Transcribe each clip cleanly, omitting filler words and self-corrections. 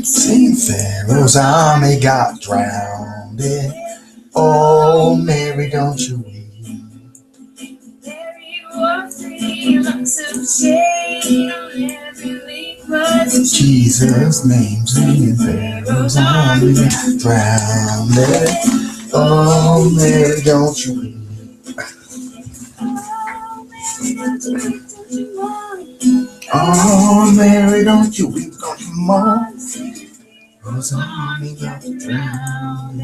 Singing Pharaoh's army got drowned. Oh, Mary, don't you weep. Jesus' name, singing Pharaoh's army got drowned. Oh, Mary, don't you weep. Oh, Mary, don't you weep, don't you mourn. Pharaoh's army got drowned.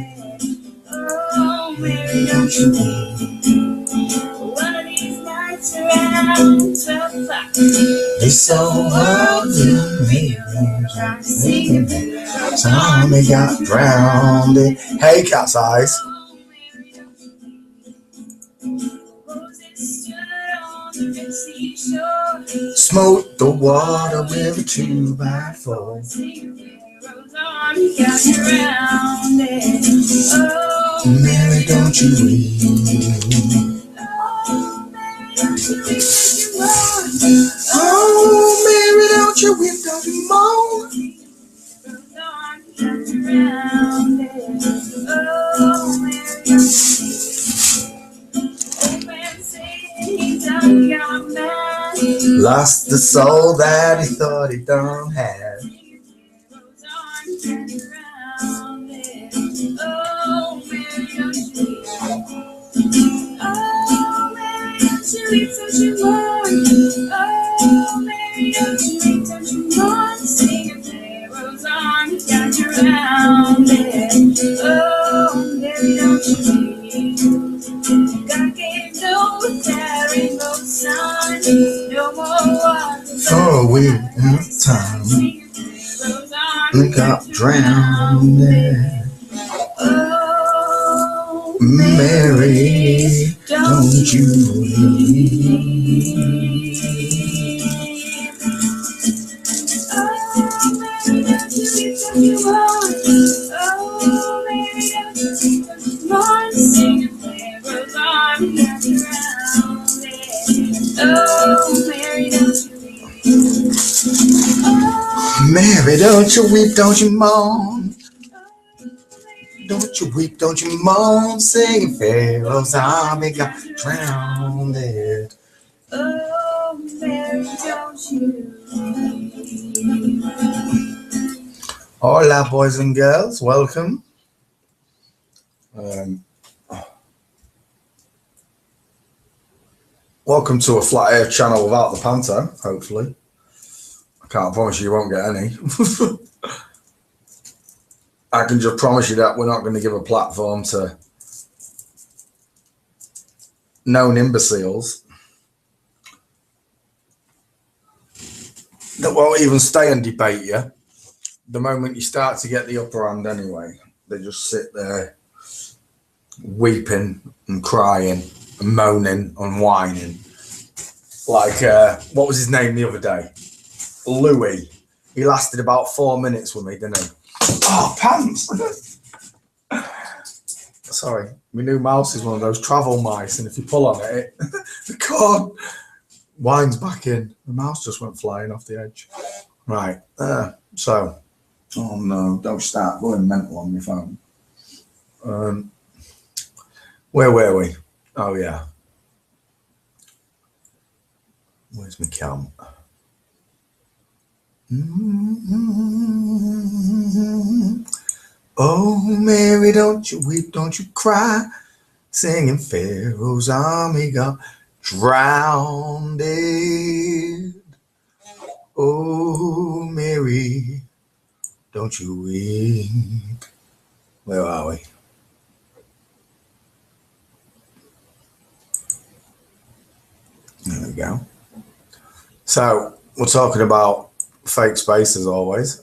Oh, Mary, don't you weep. One of these nights around 12 o'clock, they so world me, singing Pharaoh's army got drowned. Hey, cat's eyes. Smote the water with a 2x4. Oh, Mary, don't you weep. Oh, Mary, don't you weep, don't you moan. Lost the soul that he thought he done had. Oh, we in time we got drowned. Oh, Mary, don't you weep. Oh, Mary, don't you weep, don't you mourn. Oh, Mary, don't you weep, don't you mourn. Singing Pharaoh's army got drowned. Oh, Mary, don't you weep. Oh, Mary, don't you weep, don't you mourn. Don't you weep, don't you moan, singing Pharaoh's army got drowned. Oh, Mary, don't you weep. Hola, boys and girls, welcome. Welcome to a flat earth channel without the PANTO, hopefully. I can't promise you won't get any. I can just promise you that we're not going to give a platform to known imbeciles that won't even stay and debate you the moment you start to get the upper hand anyway. They just sit there weeping and crying and moaning and whining. Like, what was his name the other day? Louis. He lasted about 4 minutes with me, didn't he? Oh, pants! Sorry, my new mouse is one of those travel mice, and if you pull on it, the cord winds back in. The mouse just went flying off the edge. Right, so, oh no, don't start going mental on your phone. Where were we? Oh yeah. Where's my cam? Oh, Mary, don't you weep, don't you cry, singing Pharaoh's army got drowned. Oh, Mary, don't you weep. Where are we? There we go. So we're talking about fake space as always.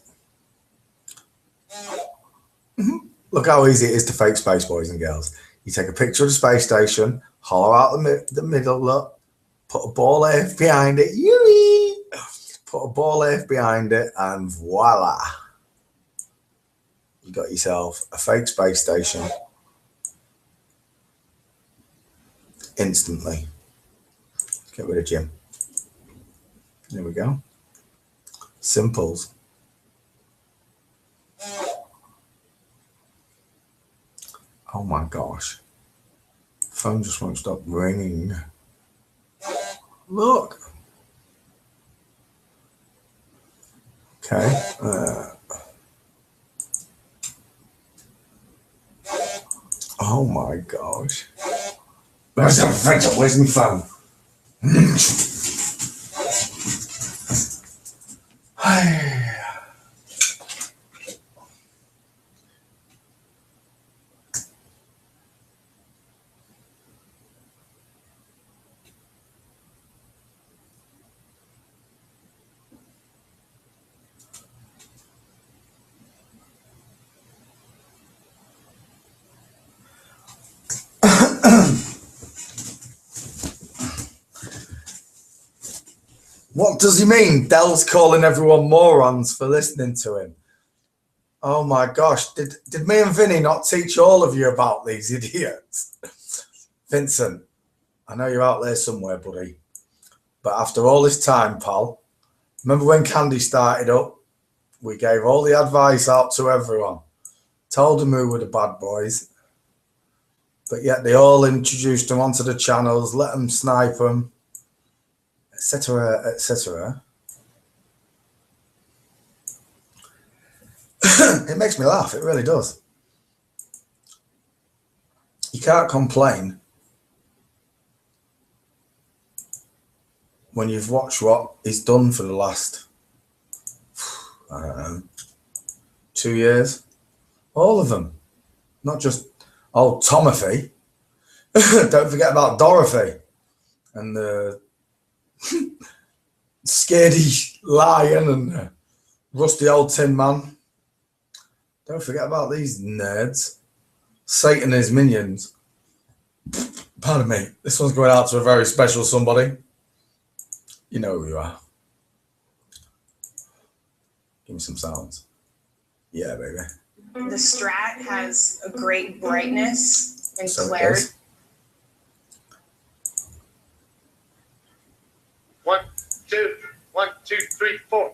Look how easy it is to fake space, boys and girls. You take a picture of the space station, hollow out the middle, look, put a ball earth behind it, put a ball earth behind it, and voila. You got yourself a fake space station instantly. Let's get rid of Jim. There we go. Simples. Oh my gosh. Phone just won't stop ringing. Look. Okay. Oh my gosh. Where's my phone? What does he mean? Dell's calling everyone morons for listening to him. Oh my gosh. Did me and Vinny not teach all of you about these idiots? Vincent, I know you're out there somewhere, buddy. But after all this time, pal, remember when Candy started up? We gave all the advice out to everyone. Told them who were the bad boys. But yet they all introduced them onto the channels, let them snipe them, etc., etc. It makes me laugh. It really does. You can't complain when you've watched what he's done for the last, I don't know, 2 years. All of them. Not just old Tomothy. Don't forget about Dorothy and the scaredy lion and the rusty old tin man. Don't forget about these nerds. Satan and his minions. Pardon me. This one's going out to a very special somebody. You know who you are. Give me some sounds. Yeah, baby. The Strat has a great brightness and So it clarity. does. 1, 2, 1, 2, 3, 4.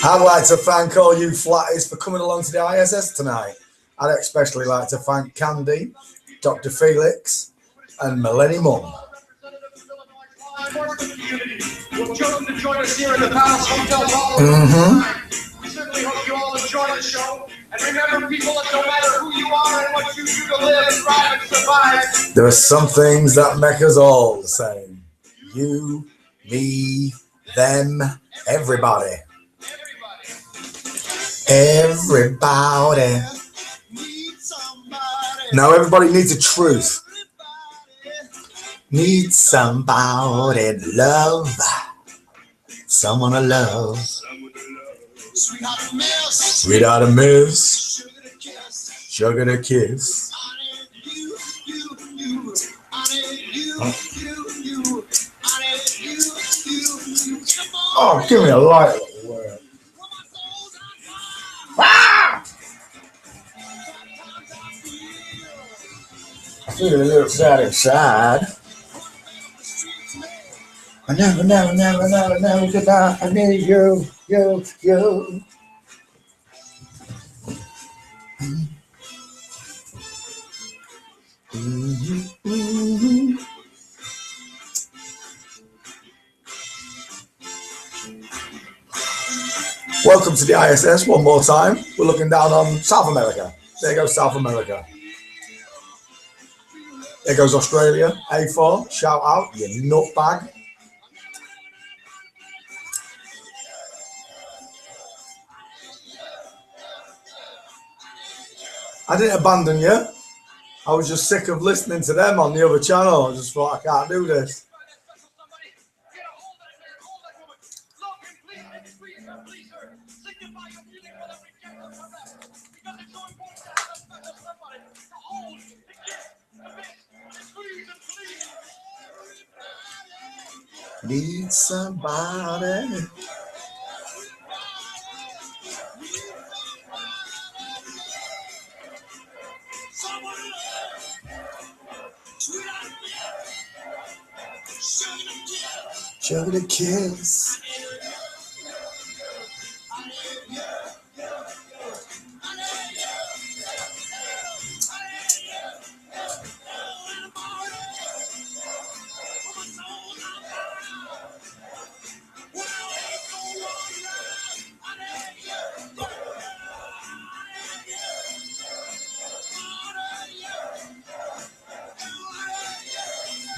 I'd like to thank all you flatties for coming along to the ISS tonight. I'd especially like to thank Candy, Dr. Felix, and Millennium Mum. We'll welcome to join us here in the Palace Hotel Hall. We certainly hope you all enjoy the show. And remember, people, that no matter who you are and what you do to live, thrive, and survive, There are some things that make us all the same. You, me, them, everybody. Everybody. Now everybody needs a truth. Need somebody to love. Someone to love. Sweetheart to miss. Sugar to kiss. Oh, give me a light. Ah! I feel a little sad inside. I never could die. I need you. Welcome to the ISS one more time. We're looking down on South America. There goes South America. There goes Australia. A4, shout out, you nutbag. I didn't abandon you. I was just sick of listening to them on the other channel. I just thought, I can't do this. Need somebody. Sugar to kiss.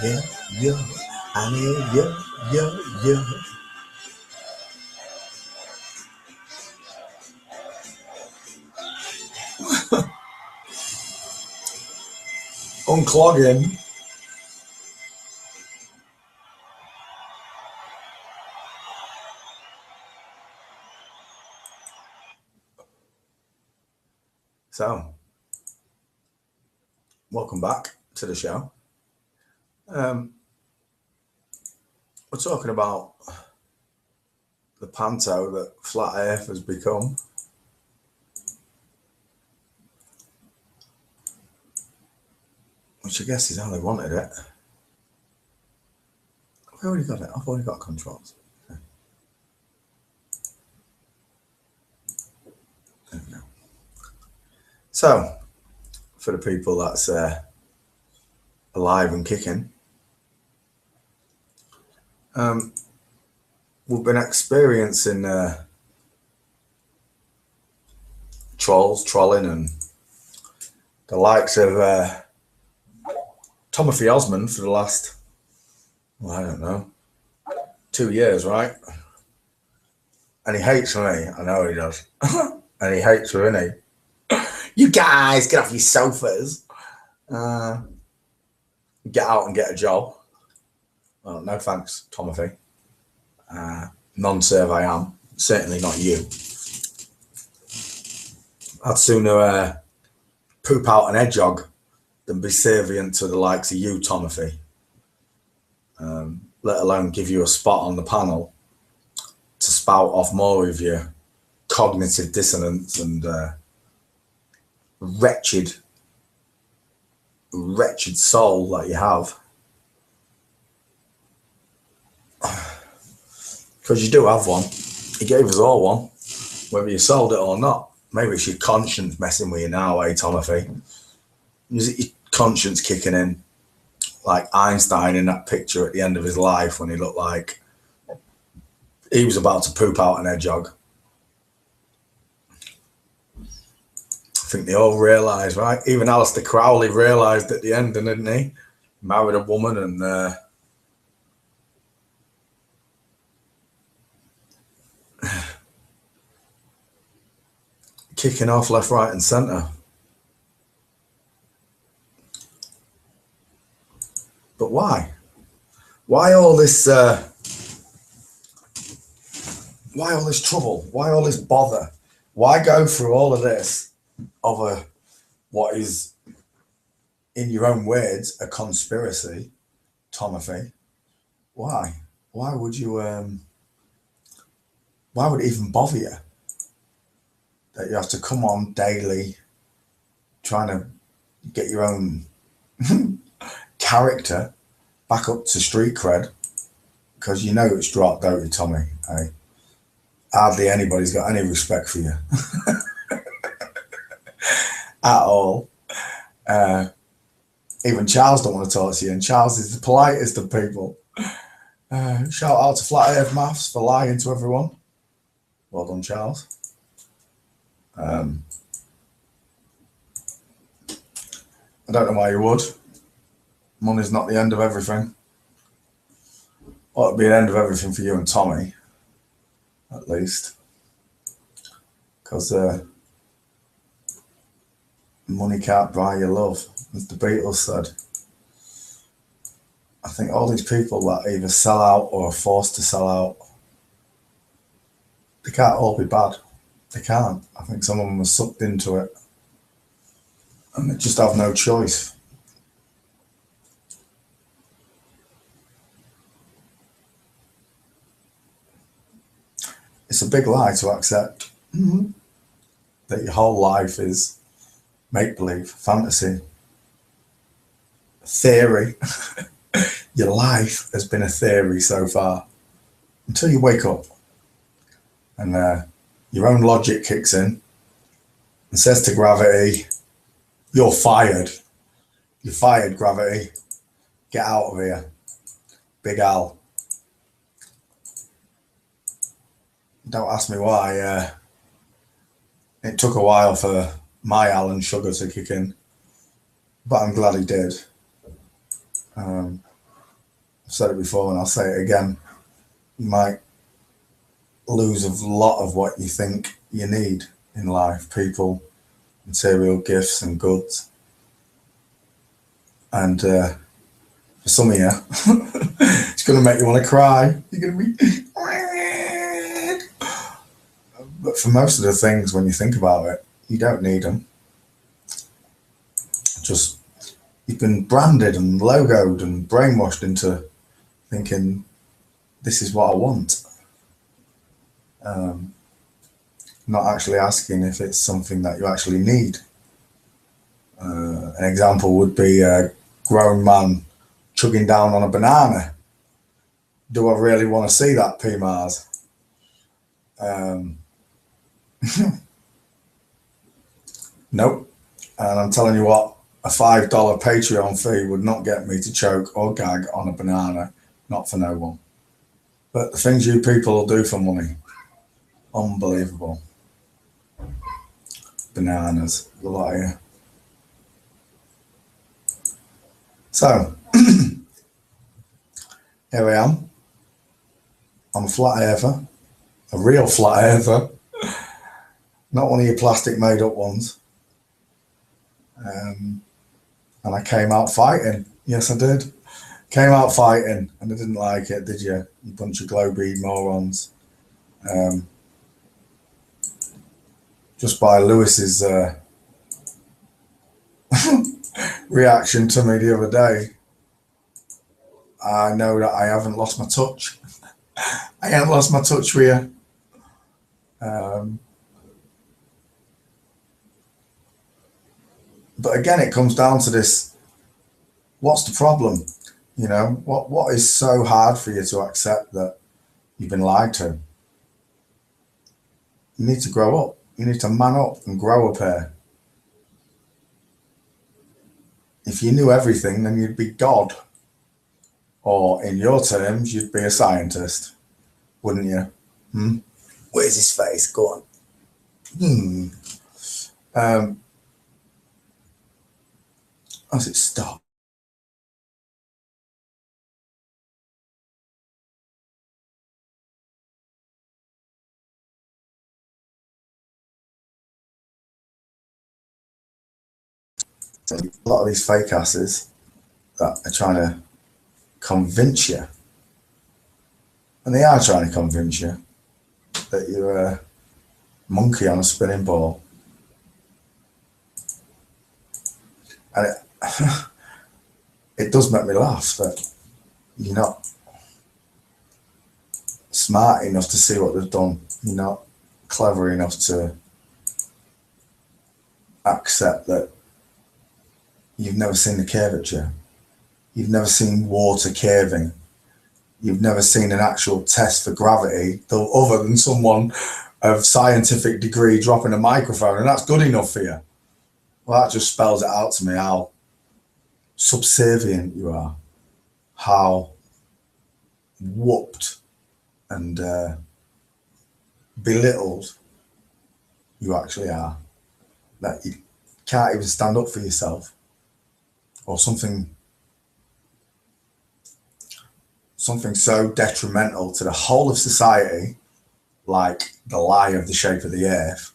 Yeah, yeah. I need yeah. Unclogging. So, welcome back to the show. We're talking about the PANTO that flat Earth has become. Which I guess is how they wanted it. I've already got it. I've already got controls. Okay. There we go. So, for the people that's alive and kicking, we've been experiencing trolling, and the likes of Osmond for the last, well, I don't know, 2 years, right? And he hates me. I know he does. And he hates me, isn't he? You guys, get off your sofas. Get out and get a job. Well, no thanks, Timothy. Non-serve I am. Certainly not you. I'd sooner poop out an hedgehog than be servient to the likes of you, Timothy. Let alone give you a spot on the panel to spout off more of your cognitive dissonance and wretched soul that you have. Because you do have one. He gave us all one, whether you sold it or not. Maybe it's your conscience messing with you now, Timothy? Is it your conscience kicking in? Like Einstein in that picture at the end of his life when he looked like he was about to poop out an hedgehog. I think they all realised, right? Even Aleister Crowley realised at the end, didn't he? Married a woman and kicking off left, right and centre. But why? Why all this trouble? Why all this bother? Why go through all of this over what is, in your own words, a conspiracy, Timothy? Why? Why would you why would it even bother you that you have to come on daily trying to get your own character back up to street cred? Because you know it's dropped, don't you, Tommy? Hey? Hardly anybody's got any respect for you at all. Even Charles don't want to talk to you, and Charles is the politest of people. Shout out to Flat Earth Maths for lying to everyone. Well done, Charles. I don't know why you would. Money's not the end of everything. Ought to be the end of everything for you and Tommy, at least. Because money can't buy your love, as the Beatles said. I think all these people that either sell out or are forced to sell out, they can't all be bad. They can't. I think some of them are sucked into it and they just have no choice. It's a big lie to accept that your whole life is make-believe, fantasy, theory. Your life has been a theory so far until you wake up and your own logic kicks in and says to gravity, you're fired. You're fired, gravity. Get out of here. Big Al. Don't ask me why. It took a while for my Alan Sugar to kick in, but I'm glad he did. I've said it before and I'll say it again. You might lose a lot of what you think you need in life. People, material gifts and goods. And for some of you, it's going to make you want to cry. You're going to be... But for most of the things, when you think about it, you don't need them. Just, you've been branded and logoed and brainwashed into thinking, this is what I want. Not actually asking if it's something that you actually need. An example would be a grown man chugging down on a banana. Do I really want to see that, P. Mars? Nope. And I'm telling you what, a $5 Patreon fee would not get me to choke or gag on a banana. Not for no one. But the things you people will do for money, unbelievable. Bananas, a lot of you. So, here I am. I'm a flat earther, a real flat earther, not one of your plastic made up ones. And I came out fighting. Yes, I did. Came out fighting, and I didn't like it, did you? You bunch of globy morons. Just by Lewis's reaction to me the other day, I know that I haven't lost my touch. I haven't lost my touch with you. But again, it comes down to this: what's the problem? You know, what is so hard for you to accept that you've been lied to? You need to grow up. You need to man up and grow up here. If you knew everything, then you'd be God. Or in your terms, you'd be a scientist, wouldn't you? Where's his face? Go on. As it stopped. A lot of these fake asses that are trying to convince you, and they are trying to convince you that you're a monkey on a spinning ball. And it does make me laugh that you're not smart enough to see what they've done. You're not clever enough to accept that you've never seen the curvature. You've never seen water curving. You've never seen an actual test for gravity, though, other than someone of scientific degree dropping a microphone, and that's good enough for you. Well, that just spells it out to me how subservient you are, how whooped and belittled you actually are, that you can't even stand up for yourself, or something so detrimental to the whole of society, like the lie of the shape of the earth.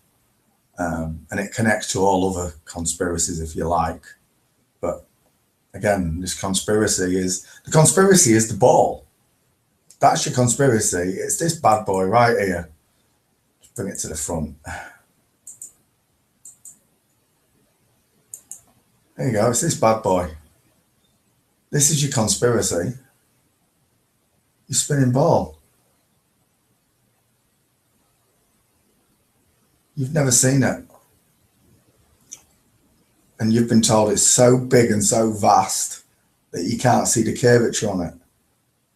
And it connects to all other conspiracies, if you like. But again, the conspiracy is the ball. That's your conspiracy. It's this bad boy right here. Just bring it to the front. There you go. It's this bad boy. This is your conspiracy. Your spinning ball. You've never seen it. And you've been told it's so big and so vast that you can't see the curvature on it.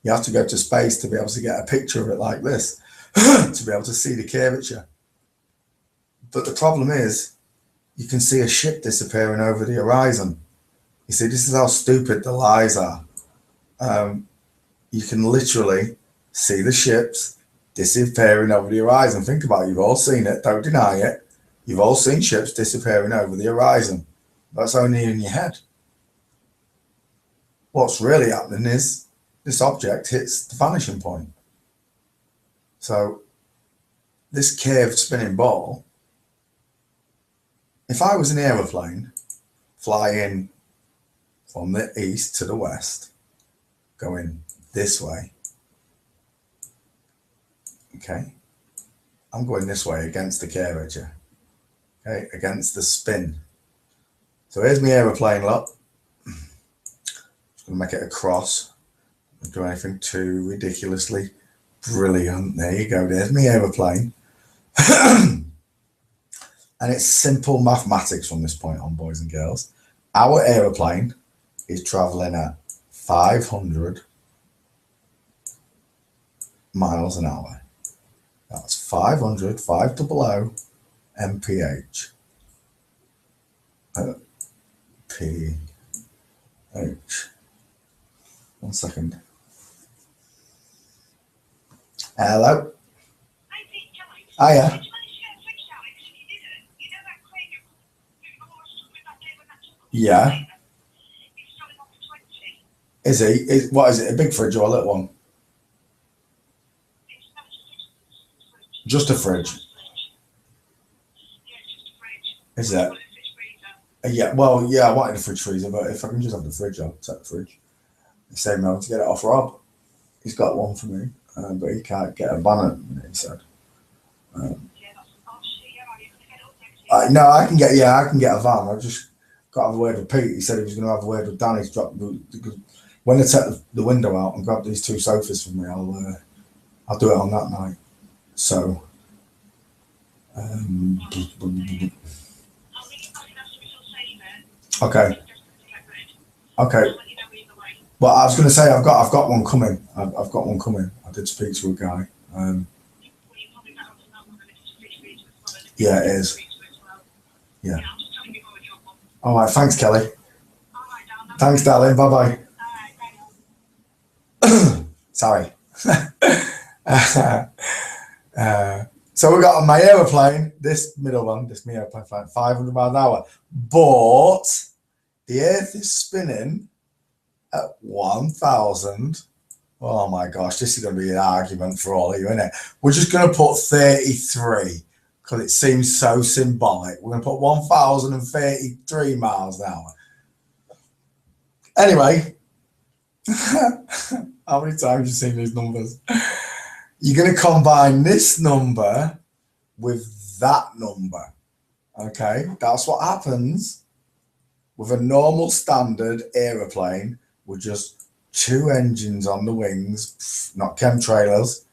You have to go to space to be able to get a picture of it like this, to be able to see the curvature. But the problem is, you can see a ship disappearing over the horizon. You see, this is how stupid the lies are. You can literally see the ships disappearing over the horizon. Think about it. You've all seen it. Don't deny it. You've all seen ships disappearing over the horizon. That's only in your head. What's really happening is this object hits the vanishing point. So this curved spinning ball, if I was an aeroplane flying from the east to the west, going this way, okay, I'm going this way against the curvature, okay, against the spin. So here's my aeroplane, look. Just going to make it a cross. Don't do anything too ridiculously brilliant. There you go, there's my aeroplane. And it's simple mathematics from this point on, boys and girls. Our aeroplane is traveling at 500 miles an hour. That's 500 mph. ph. 1 second. Hello. Hiya. Yeah. Is he? What is it? A big fridge or a little one? Just a fridge. Is that? Yeah. Well, yeah. I wanted a fridge freezer, but if I can just have the fridge, I'll take the fridge. Same now to get it off Rob. He's got one for me, but he can't get a banner. He said. No, I can get. Yeah, I can get a van. I just got to have a word with Pete. He said he was going to have a word with Danny to drop. When they take the window out and grab these 2 sofas for me, I'll do it on that night. So. Okay. Okay. Well, I was going to say I've got one coming. I've got one coming. I did speak to a guy. Yeah, it is. Yeah. All right. Thanks, Kelly. Thanks, darling. Bye bye. Sorry. So we got on my aeroplane, this middle one, this me aeroplane flying 500 miles an hour, but the Earth is spinning at 1,000. Oh my gosh, this is going to be an argument for all of you, isn't it? We're just going to put 33 because it seems so symbolic. We're going to put 1,033 miles an hour. Anyway, how many times have you seen these numbers? You're going to combine this number with that number. Okay, that's what happens with a normal standard aeroplane with just 2 engines on the wings, not chemtrailers.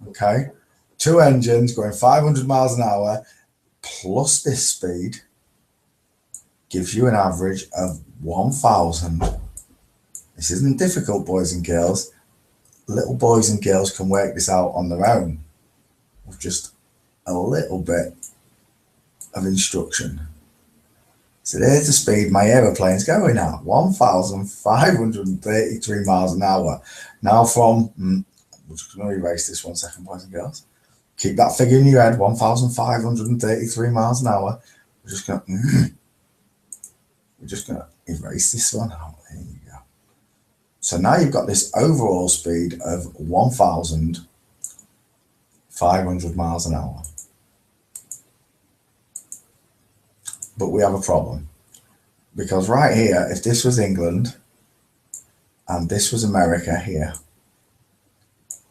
Okay, 2 engines going 500 miles an hour plus this speed gives you an average of 1,000. This isn't difficult, boys and girls. Little boys and girls can work this out on their own with just a little bit of instruction. So there's the speed my aeroplane's going at, 1,533 miles an hour. Now from, we're just going to erase this 1 second, boys and girls. Keep that figure in your head, 1,533 miles an hour. We're just going to erase this one out. There you go. So now you've got this overall speed of 1,500 miles an hour. But we have a problem. Because right here, if this was England and this was America here,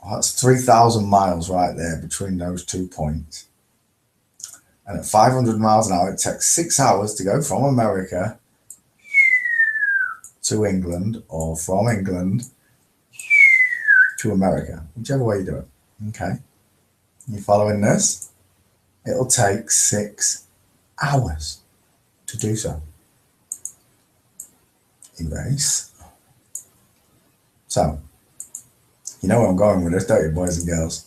well, that's 3,000 miles right there between those 2 points. And at 500 miles an hour, it takes 6 hours to go from America to England, or from England to America, whichever way you do it. Okay, you following this? It'll take 6 hours to do so. Erase. So, you know where I'm going with this, don't you, boys and girls?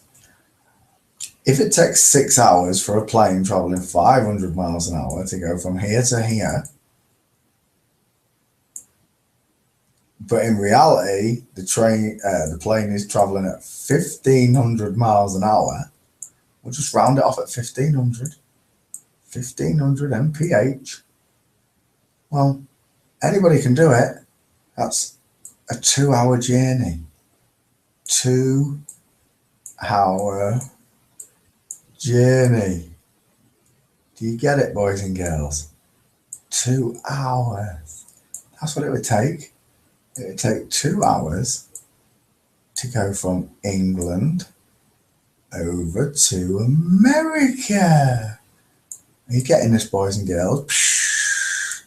If it takes 6 hours for a plane traveling 500 miles an hour to go from here to here, but in reality, the plane is traveling at 1,500 miles an hour. We'll just round it off at 1,500. 1,500 mph. Well, anybody can do it. That's a 2-hour journey. 2-hour journey. Do you get it, boys and girls? 2 hours. That's what it would take. It would take 2 hours to go from England over to America. Are you getting this, boys and girls?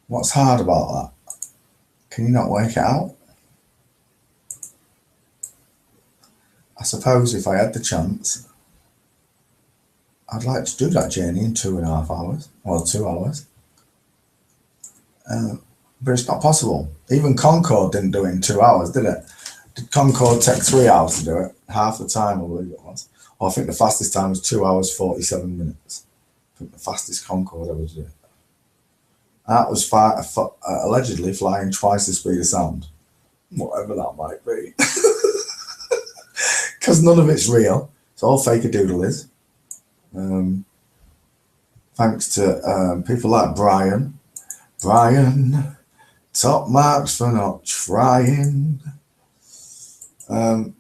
What's hard about that? Can you not work it out? I suppose if I had the chance, I'd like to do that journey in 2.5 hours. Well, 2 hours. But it's not possible. Even Concorde didn't do it in 2 hours, did it? Did Concorde take 3 hours to do it? Half the time, I believe it was. Or I think the fastest time was 2 hours, 47 minutes. I think the fastest Concorde ever did it. That was allegedly flying twice the speed of sound. Whatever that might be. Because none of it's real. It's all fake-a-doodle-is. Thanks to people like Brian. Brian, top marks for not trying. I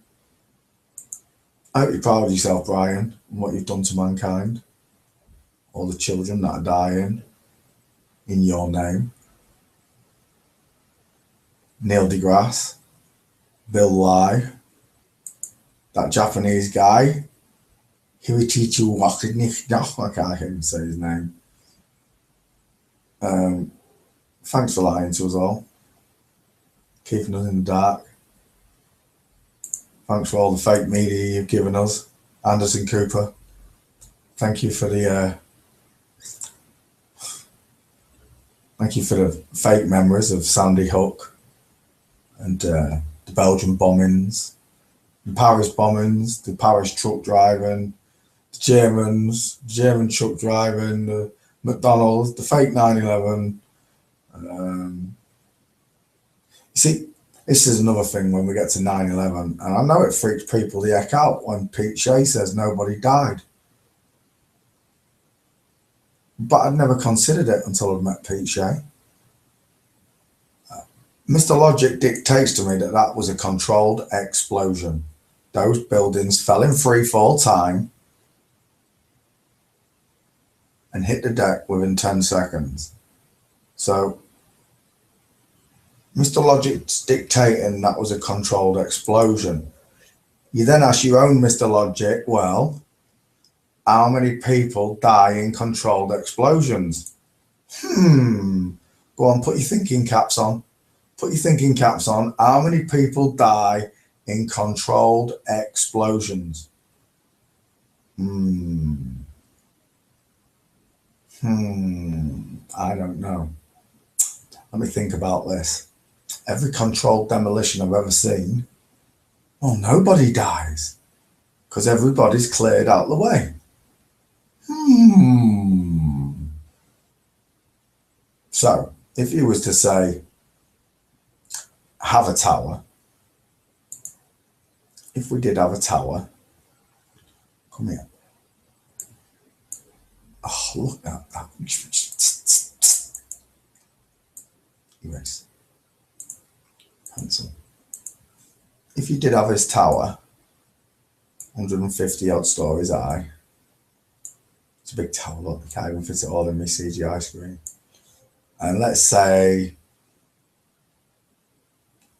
hope you're proud of yourself, Brian, and what you've done to mankind. All the children that are dying in your name. Neil deGrasse, Bill Nye, that Japanese guy, Hiroichi Wakinichi, I can't even say his name. Thanks for lying to us all, keeping us in the dark. Thanks for all the fake media you've given us. Anderson Cooper, thank you for the fake memories of Sandy Hook and the Belgian bombings, the Paris bombings, the Paris truck driving, the German truck driving, the McDonald's, the fake 9/11. You see, this is another thing when we get to 9/11, and I know it freaks people the heck out when Pete Shea says nobody died. But I'd never considered it until I'd met Pete Shea. Mr. Logic dictates to me that that was a controlled explosion. Those buildings fell in free fall time and hit the deck within 10 seconds. So Mr. Logic's dictating that was a controlled explosion. You then ask your own Mr. Logic, well, how many people die in controlled explosions? Go on, put your thinking caps on. Put your thinking caps on. How many people die in controlled explosions? I don't know. Let me think about this. Every controlled demolition I've ever seen, well, nobody dies because everybody's cleared out the way. So, if you was to say, have a tower, if we did have a tower, come here. Oh, look at that. Erase. Pencil. If you did have this tower, 150 odd stories high, it's a big tower, look, I can't even fit it all in my CGI screen. And let's say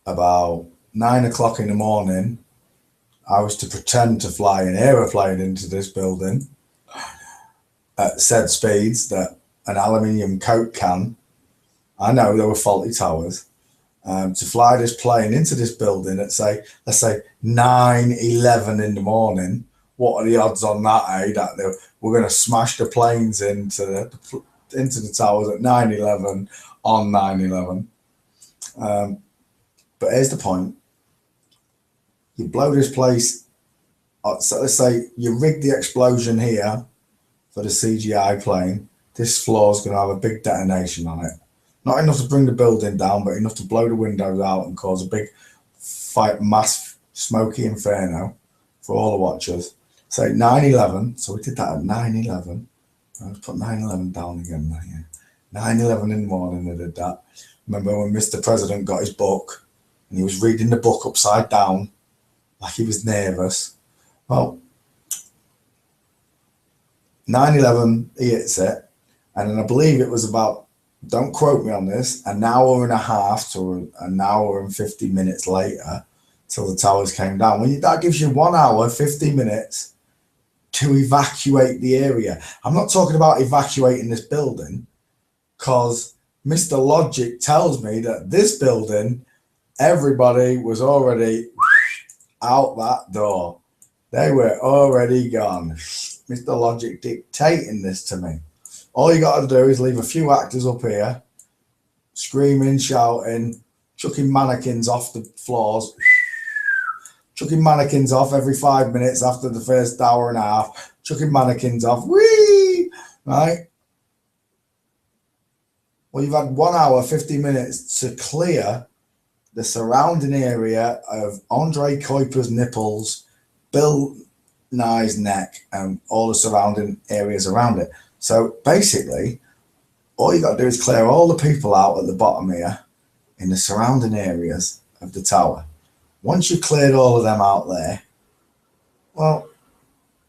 about 9 o'clock in the morning, I was to pretend to fly an aeroplane into this building at said speeds that an aluminium Coke can, I know there were faulty towers, to fly this plane into this building at let's say 9:11 in the morning. What are the odds on that, that we're going to smash the planes into the towers at 9:11 on 9/11? But here's the point. You blow this place, so let's say you rig the explosion here for the CGI plane. This floor is going to have a big detonation on it. Not enough to bring the building down, but enough to blow the windows out and cause a big mass smoky inferno for all the watchers. Say 9/11, so we did that at 9/11. Let's put 9/11 down again. 9/11 in the morning, I did that. Remember when Mr. President got his book and he was reading the book upside down, like he was nervous. Well, 9/11, he hits it, and then I believe it was about, don't quote me on this, an hour and a half to an hour and 50 minutes later till the towers came down. That gives you 1 hour, 50 minutes to evacuate the area. I'm not talking about evacuating this building, because Mr. Logic tells me that this building, everybody was already out that door. They were already gone. Mr. Logic dictating this to me. All you got to do is leave a few actors up here, screaming, shouting, chucking mannequins off the floors, chucking mannequins off every 5 minutes after the first hour and a half, chucking mannequins off, whee, right? Well, you've had 1 hour, 50 minutes to clear the surrounding area of Andre Kuiper's nipples, Bill Nye's neck, and all the surrounding areas around it. So basically, all you got to do is clear all the people out at the bottom here in the surrounding areas of the tower. Once you've cleared all of them out there, well,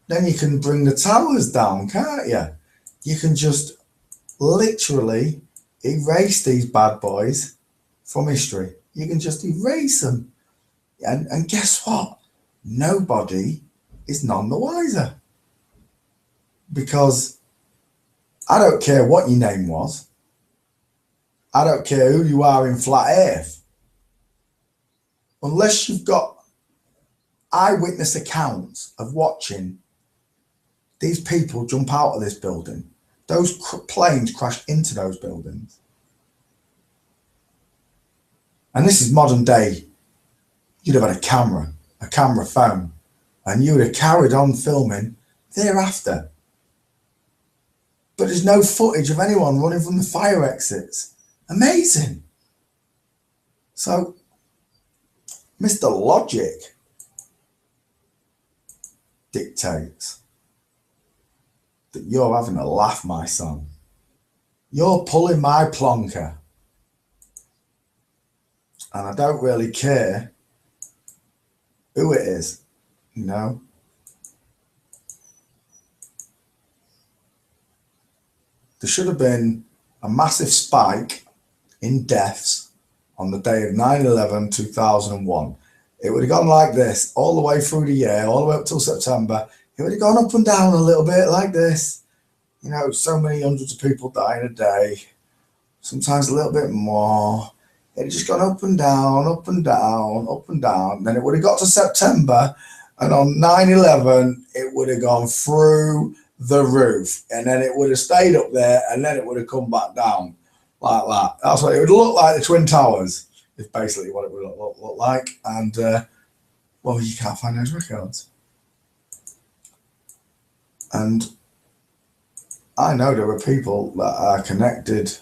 then you can bring the towers down, can't you? You can just literally erase these bad boys from history. You can just erase them. And guess what? Nobody is none the wiser. Because I don't care what your name was. I don't care who you are in flat earth. Unless you've got eyewitness accounts of watching these people jump out of this building, those planes crash into those buildings. And this is modern day. You'd have had a camera phone, and you would have carried on filming thereafter. But there's no footage of anyone running from the fire exits. Amazing. So, Mr. Logic dictates that you're having a laugh, my son. You're pulling my plonker. And I don't really care who it is, you know. There should have been a massive spike in deaths on the day of 9/11/2001. It would have gone like this all the way through the year, all the way up till September. It would have gone up and down a little bit like this. You know, so many hundreds of people dying a day, sometimes a little bit more. It had just gone up and down, up and down, up and down. Then it would have got to September, and on 9/11, it would have gone through the roof, and then it would have stayed up there, and then it would have come back down like that. That's what it would look like. The Twin Towers is basically what it would look like. And well, you can't find those records. And I know there are people that are connected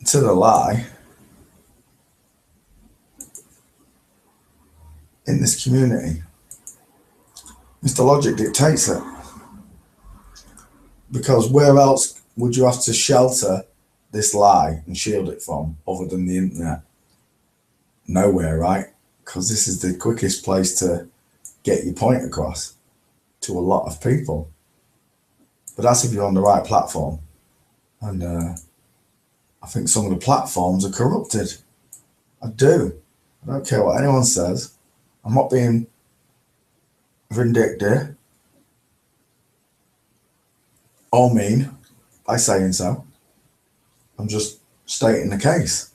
to the lie in this community. Mr. Logic dictates it. Because where else would you have to shelter this lie and shield it from other than the internet? Nowhere, right? Because this is the quickest place to get your point across to a lot of people. But that's if you're on the right platform. And I think some of the platforms are corrupted. I do. I don't care what anyone says. I'm not being vindictive or mean by saying so. I'm just stating the case.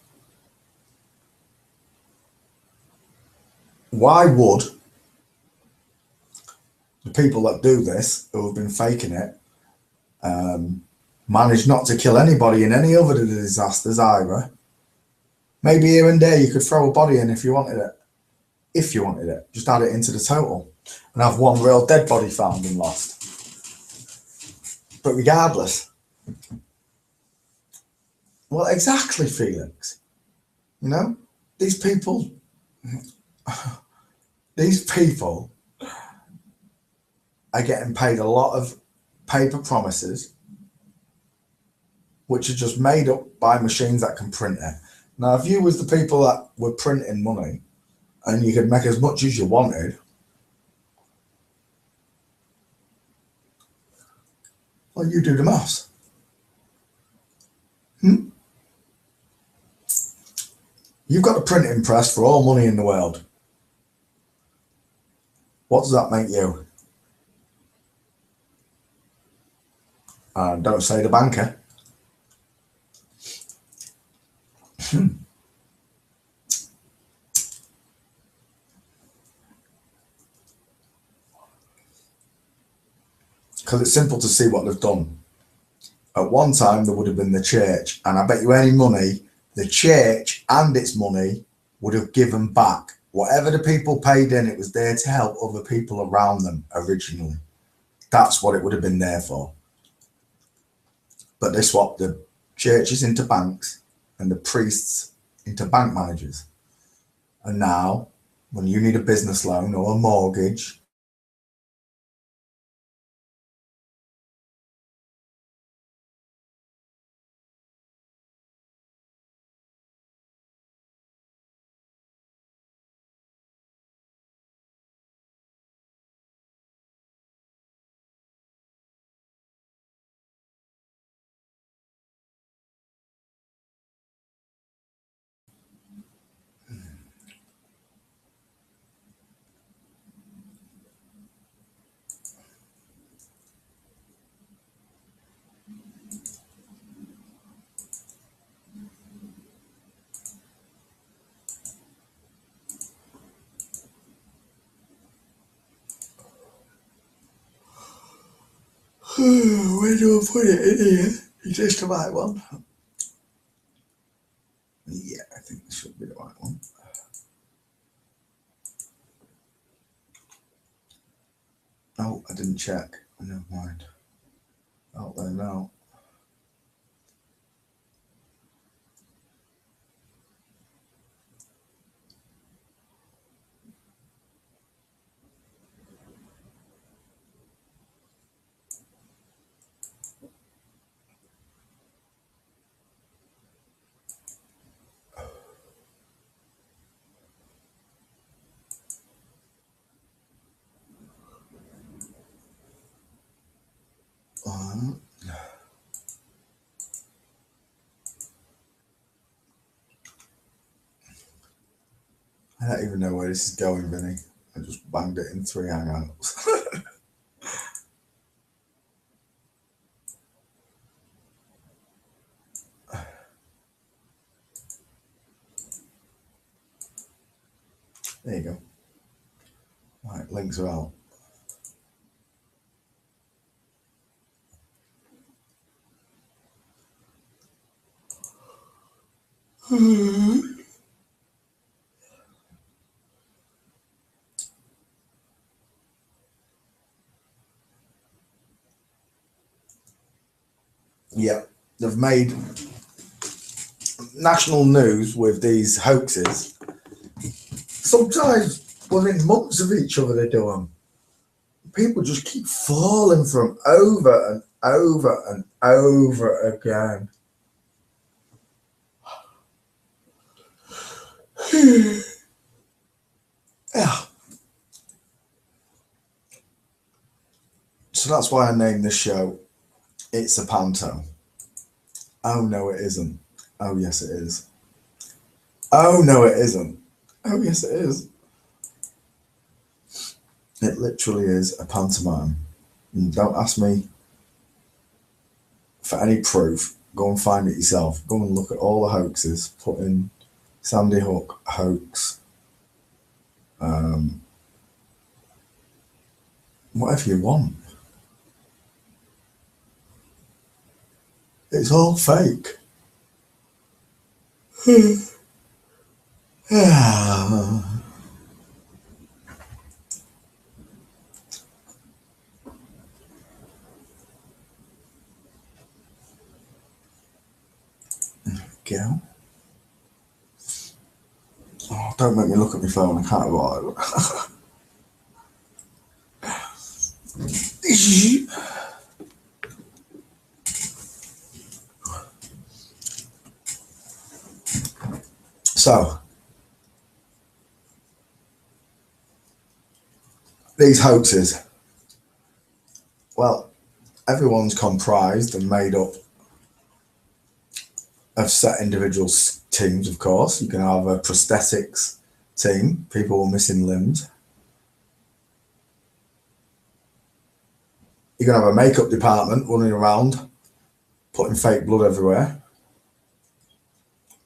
Why would the people that do this, who have been faking it, manage not to kill anybody in any other disasters either? Maybe here and there you could throw a body in if you wanted it. If you wanted it. Just add it into the total and have one real dead body found and lost. But regardless, well, exactly, Felix. You know, these people are getting paid a lot of paper promises, which are just made up by machines that can print it. Now, if you was the people that were printing money and you could make as much as you wanted, well, you do the maths. You've got a printing press for all money in the world. What does that make you? Don't say the banker. Because it's simple to see what they've done. At one time, there would have been the church, and I bet you any money, the church and its money would have given back. Whatever the people paid in, it was there to help other people around them originally. That's what it would have been there for. But they swapped the churches into banks and the priests into bank managers. And now, when you need a business loan or a mortgage, where do I put it in here? Is this the right one? Yeah, I think this should be the right one. Oh, I didn't check. Never mind. Out there now. I don't even know where this is going, Vinny. I just banged it in 3 hangouts. There you go. Right, links are out. Yeah, they've made national news with these hoaxes. Sometimes within months of each other they do them. People just keep falling for them over and over and over again. Yeah. So that's why I named this show It's a Panto. Oh no it isn't. Oh yes it is. Oh no it isn't. Oh yes it is. It literally is a pantomime. And don't ask me for any proof. Go and find it yourself. Go and look at all the hoaxes. Put in Sandy Hook hoax. Whatever you want. It's all fake. Go. Oh, don't make me look at my phone. I can't avoid it. So, these hoaxes, well, everyone's comprised and made up of set individual teams, of course. You can have a prosthetics team, people with missing limbs. You're going to have a makeup department running around, putting fake blood everywhere.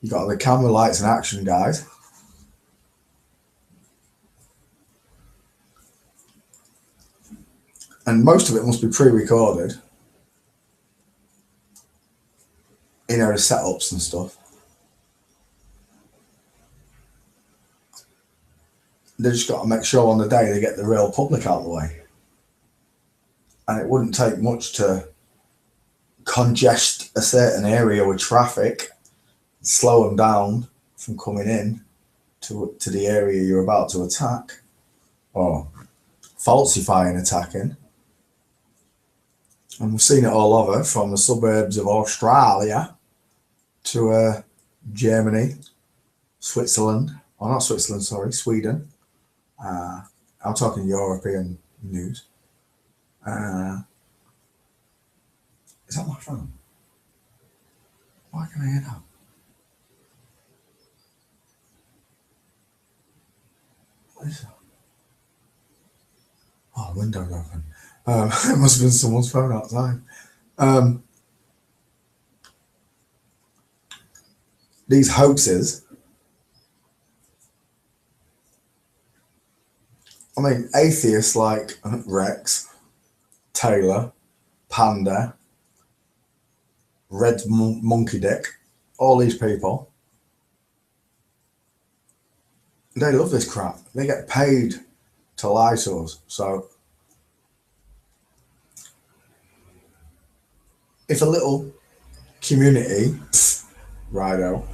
You've got the camera, lights and action guys. And most of it must be pre-recorded. You know, the setups and stuff. They just got to make sure on the day they get the real public out of the way. And it wouldn't take much to congest a certain area with traffic, slow them down from coming in to the area you're about to attack, or falsifying attacking. And we've seen it all over, from the suburbs of Australia to Germany, Switzerland, or not Switzerland, sorry, Sweden. I'm talking European news. Is that my phone? Why can I hear that? What is that? Oh, the window's open. It must have been someone's phone outside. These hoaxes, I mean, atheists like Rex, Taylor, Panda, Red Monkey Dick, all these people, they love this crap. They get paid to lie to us. So if a little community, righto,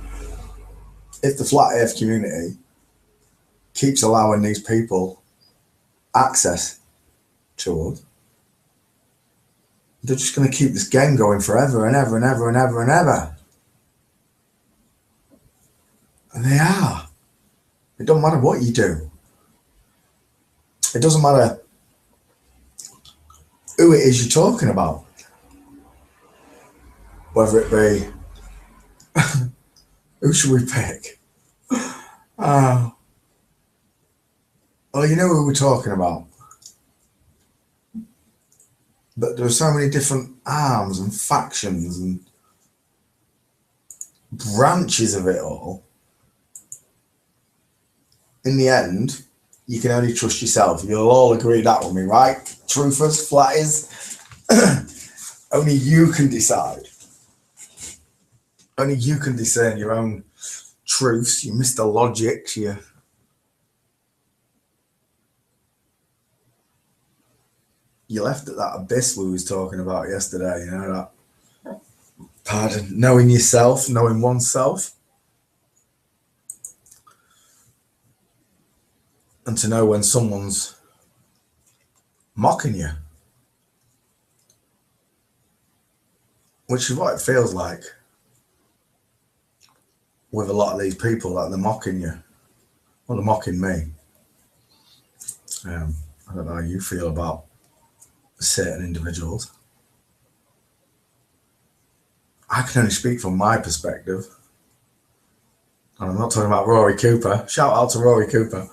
if the flat earth community keeps allowing these people access to us, they're just going to keep this game going forever and ever and ever and ever and ever. And they are. It doesn't matter what you do. It doesn't matter who it is you're talking about. Whether it be, who should we pick? Oh, you know who we're talking about. But there are so many different arms and factions and branches of it all. In the end, you can only trust yourself. You'll all agree that with me, right? Truthers, flatties. Only you can decide. Only you can discern your own truths, your Mr. Logics, your... You left at that abyss we was talking about yesterday, you know, that, pardon, knowing yourself, knowing oneself. And to know when someone's mocking you. Which is what it feels like with a lot of these people, that they're mocking you. Well, they're mocking me. I don't know how you feel about certain individuals. I can only speak from my perspective. And I'm not talking about Rory Cooper. Shout out to Rory Cooper.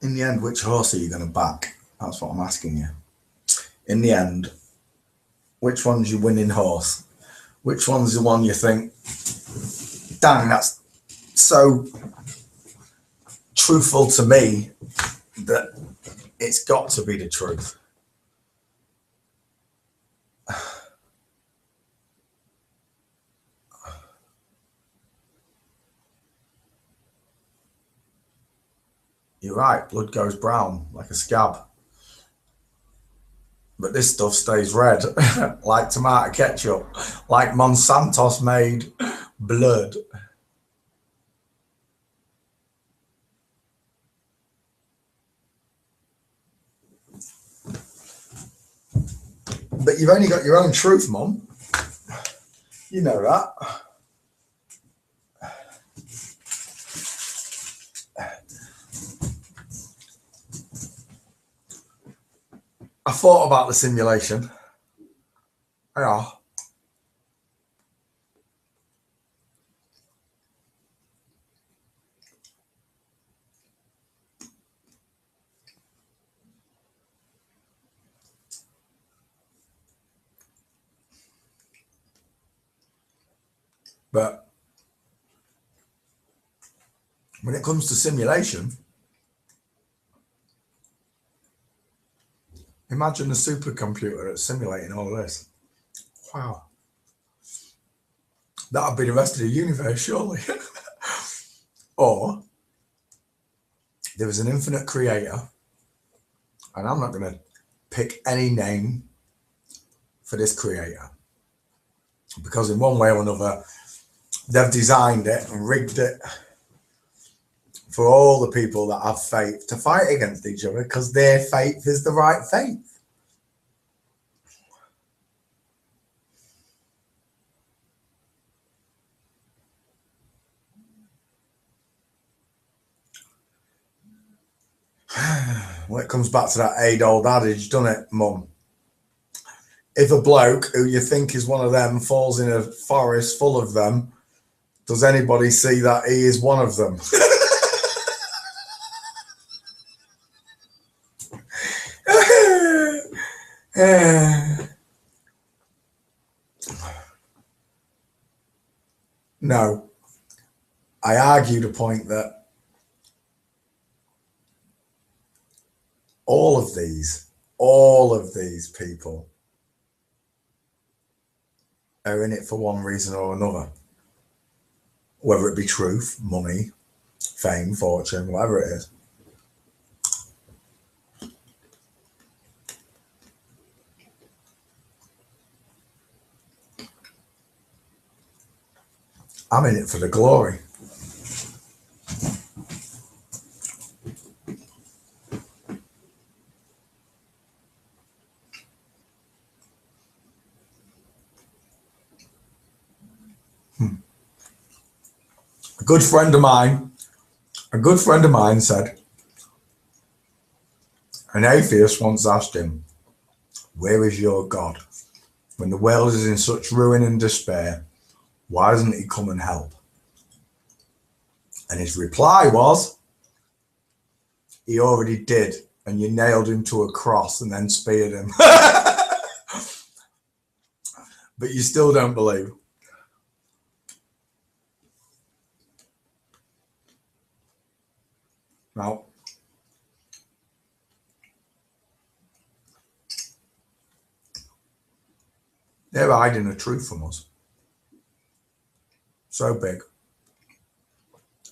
In the end, which horse are you going to back? That's what I'm asking you. In the end, which one's your winning horse? Which one's the one you think, dang, that's so truthful to me that it's got to be the truth? You're right, blood goes brown like a scab. But this stuff stays red, like tomato ketchup, like Monsanto's made blood. But you've only got your own truth, Mum. You know that. I thought about the simulation. Yeah. But when it comes to simulation, imagine a supercomputer that's simulating all of this. Wow. That would be the rest of the universe, surely. Or there was an infinite creator, and I'm not going to pick any name for this creator, because in one way or another, they've designed it and rigged it for all the people that have faith to fight against each other, because their faith is the right faith. Well, it comes back to that age-old adage, doesn't it, Mum? If a bloke who you think is one of them falls in a forest full of them, does anybody see that he is one of them? No. I argue the point that all of these people are in it for one reason or another. Whether it be truth, money, fame, fortune, whatever it is. I'm in it for the glory. A good friend of mine said, an atheist once asked him, "Where is your God? When the world is in such ruin and despair, why doesn't he come and help?" And his reply was, "He already did, and you nailed him to a cross and then speared him." But you still don't believe. No. They're hiding the truth from us. So big,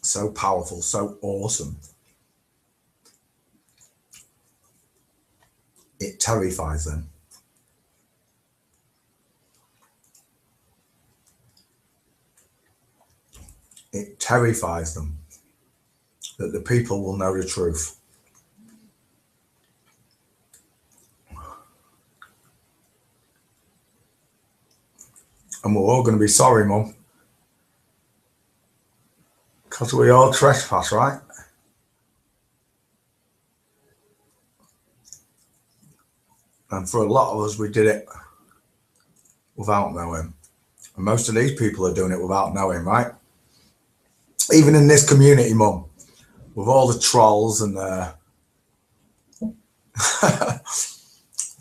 so powerful, so awesome. It terrifies them. It terrifies them that the people will know the truth. And we're all going to be sorry, Mum. Because we all trespass, right? And for a lot of us, we did it without knowing. And most of these people are doing it without knowing, right? Even in this community, Mum, with all the trolls and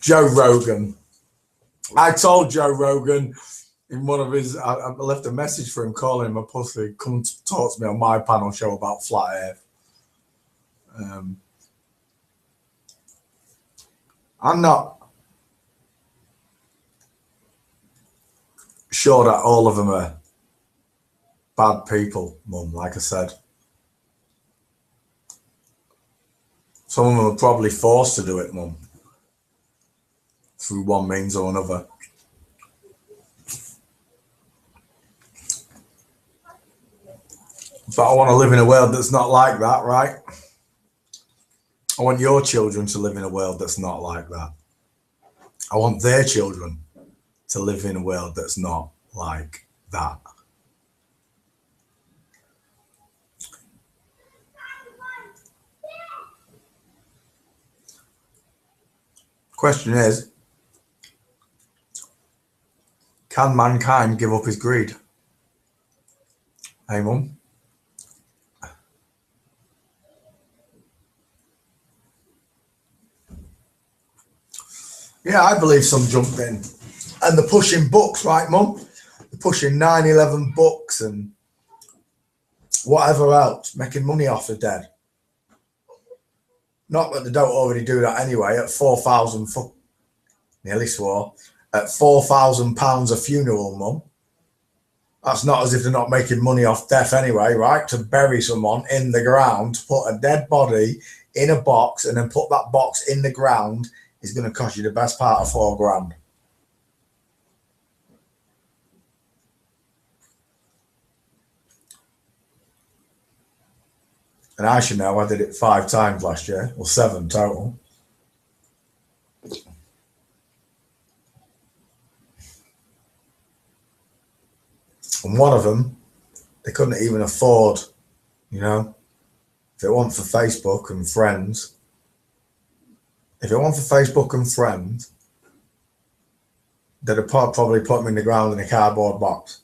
Joe Rogan. I told Joe Rogan in one of his, I left a message for him calling him a pussy, come to talk to me on my panel show about flat earth. I'm not sure that all of them are bad people, Mum, like I said. Some of them are probably forced to do it, Mum, through one means or another. But I want to live in a world that's not like that, right? I want your children to live in a world that's not like that. I want their children to live in a world that's not like that. Question is, can mankind give up his greed? Hey, Mum? Yeah, I believe some jumped in. And they're pushing books, right, Mum? They're pushing 9/11 books and whatever else, making money off the dead. Not that they don't already do that anyway, at 4,000, nearly swore, at £4,000 a funeral, Mum. That's not as if they're not making money off death anyway, right? To bury someone in the ground, to put a dead body in a box and then put that box in the ground is going to cost you the best part of £4,000. And I should know, I did it 5 times last year, or 7 total. And one of them, they couldn't even afford, you know, if it weren't for Facebook and friends, they'd have probably put them in the ground in a cardboard box.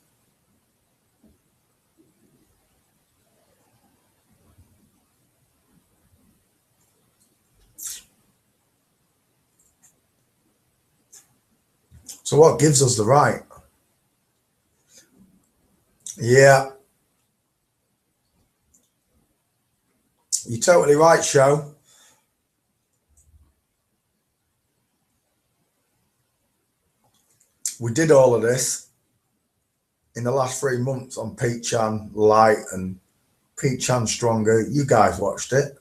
So what gives us the right? Yeah. You're totally right, Show. We did all of this in the last 3 months on Pete Chan Light and Pete Chan Stronger. You guys watched it.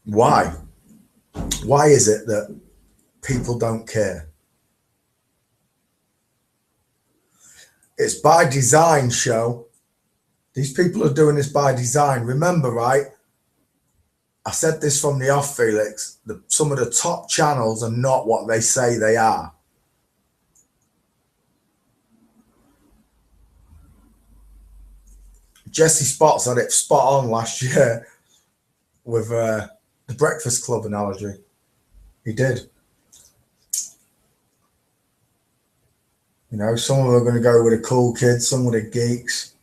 Why? Why is it that people don't care? It's by design, Show. These people are doing this by design. Remember, right? I said this from the off, Felix. Some of the top channels are not what they say they are. Jesse Spots had it spot on last year with the Breakfast Club analogy. He did. You know, some of them are going to go with the cool kids, some with the geeks,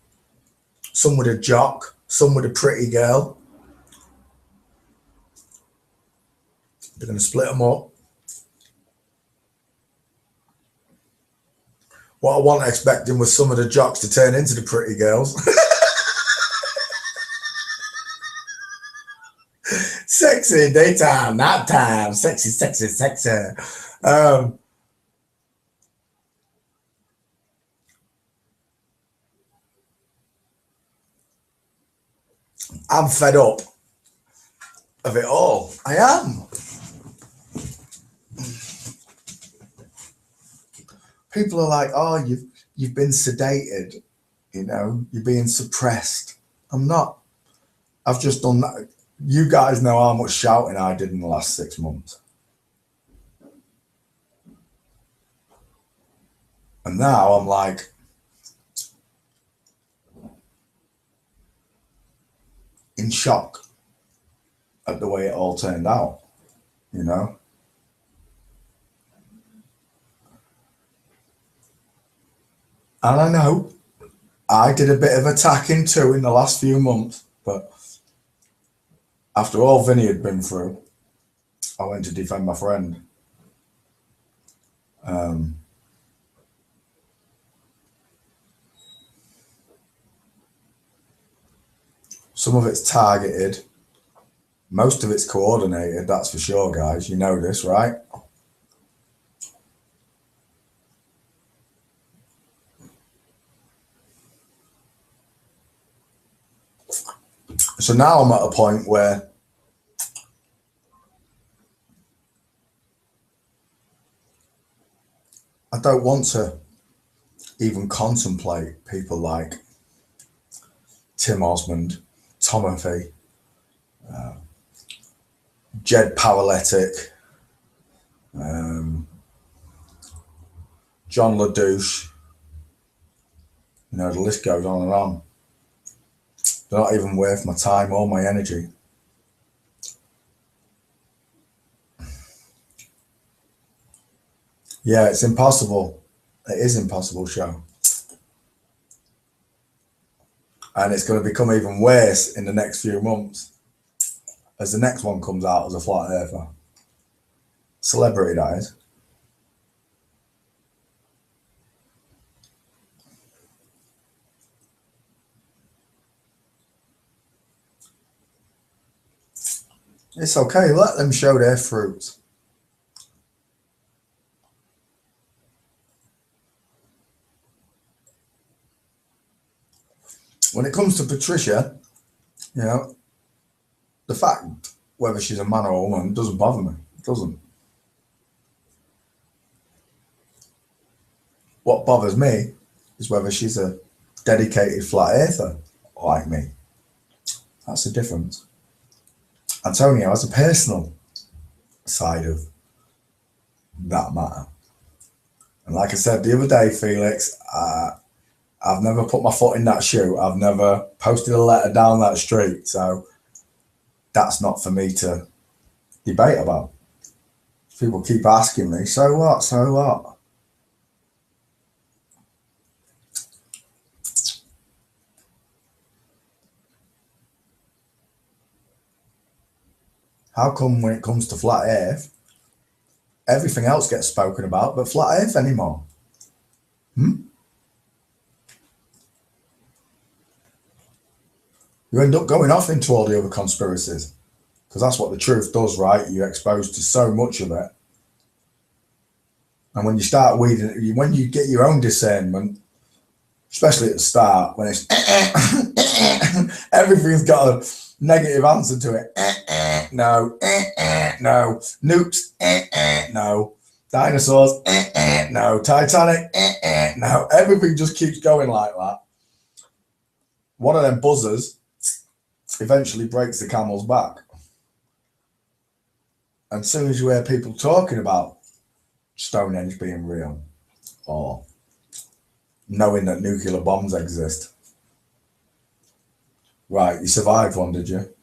some with a jock, some with a pretty girl. They're going to split them up. What I wasn't expecting was some of the jocks to turn into the pretty girls. Sexy daytime, nighttime, sexy, sexy, sexy. I'm fed up of it all. I am. People are like, oh, you've been sedated, you know, you're being suppressed. I'm not. I've just done that. You guys know how much shouting I did in the last 6 months. And now I'm like, in shock at the way it all turned out, you know? And I know I did a bit of attacking too in the last few months, but after all Vinny had been through, I went to defend my friend. Some of it's targeted, Most of it's coordinated, that's for sure, guys. You know this, right? So now I'm at a point where I don't want to even contemplate people like Tim Osmond, Tomothy, Jed Paralytic, John LaDouche. You know, the list goes on and on. They're not even worth my time or my energy. Yeah, it's impossible. It is impossible show. And it's going to become even worse in the next few months as the next one comes out as a flat earther. Celebrity, that is. It's okay, let them show their fruits. When it comes to Patricia, you know, the fact whether she's a man or a woman doesn't bother me. It doesn't. What bothers me is whether she's a dedicated flat earther like me. That's the difference. Antonio has a personal side of that matter. And like I said the other day, Felix, I've never put my foot in that shoe. I've never posted a letter down that street. So that's not for me to debate about. People keep asking me, so what? So what? How come when it comes to flat earth, everything else gets spoken about, but flat earth anymore? You end up going off into all the other conspiracies because that's what the truth does, right? You're exposed to so much of it. And when you start weeding, when you get your own discernment, especially at the start, when it's everything's got a negative answer to it. No, no. Nukes, no. Dinosaurs, no. Titanic, no. Everything just keeps going like that. One of them buzzers eventually breaks the camel's back. And as soon as you hear people talking about Stonehenge being real or knowing that nuclear bombs exist, right, you survived one, did you?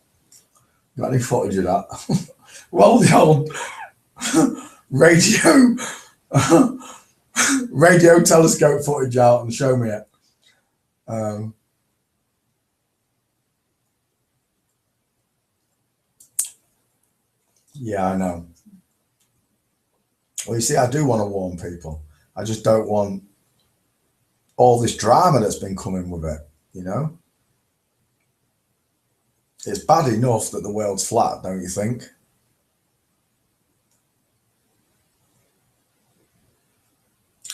Got any footage of that? Roll the old radio telescope footage out and show me it. Yeah, I know. Well, you see, I do want to warn people. I just don't want all this drama that's been coming with it, you know? It's bad enough that the world's flat, don't you think?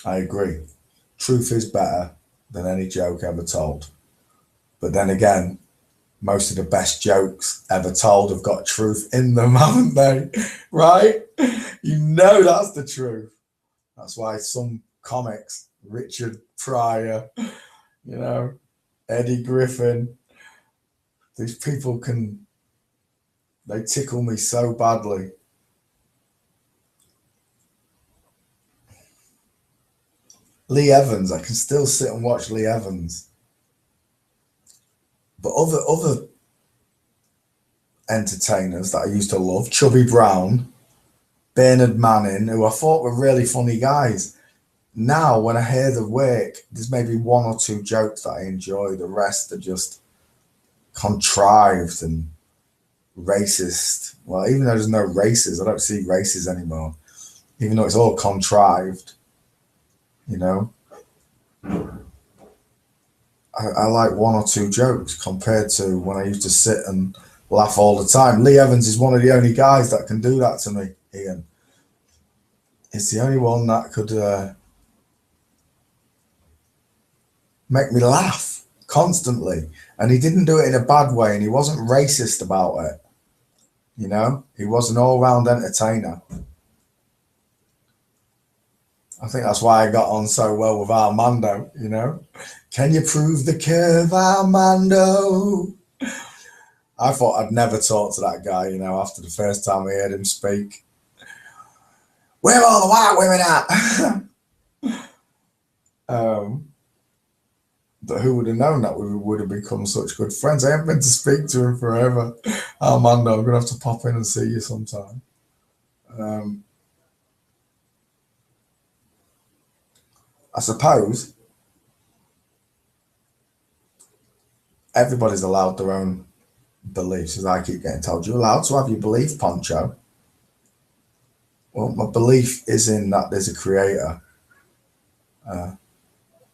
I agree. Truth is better than any joke ever told. But then again, most of the best jokes ever told have got truth in them, haven't they? Right? You know that's the truth. That's why some comics, Richard Pryor, you know, Eddie Griffin, these people they tickle me so badly. Lee Evans, I can still sit and watch Lee Evans. But other entertainers that I used to love, Chubby Brown, Bernard Manning, who I thought were really funny guys. Now, when I hear the work, there's maybe one or two jokes that I enjoy. The rest are just contrived and racist. Well, even though there's no races, I don't see races anymore. Even though it's all contrived, you know. I like one or two jokes compared to when I used to sit and laugh all the time. Lee Evans is one of the only guys that can do that to me, Ian. It's the only one that could make me laugh constantly. And he didn't do it in a bad way, and he wasn't racist about it. You know, he was an all-round entertainer. I think that's why I got on so well with Armando, you know. Can you prove the curve, Armando? I thought I'd never talk to that guy, you know, after the first time I heard him speak. Where are all the white women at? But who would have known that we would have become such good friends? I haven't been to speak to him forever. Armando, I'm going to have to pop in and see you sometime. I suppose everybody's allowed their own beliefs, as I keep getting told. You're allowed to have your belief, Poncho. Well, my belief is in that there's a creator.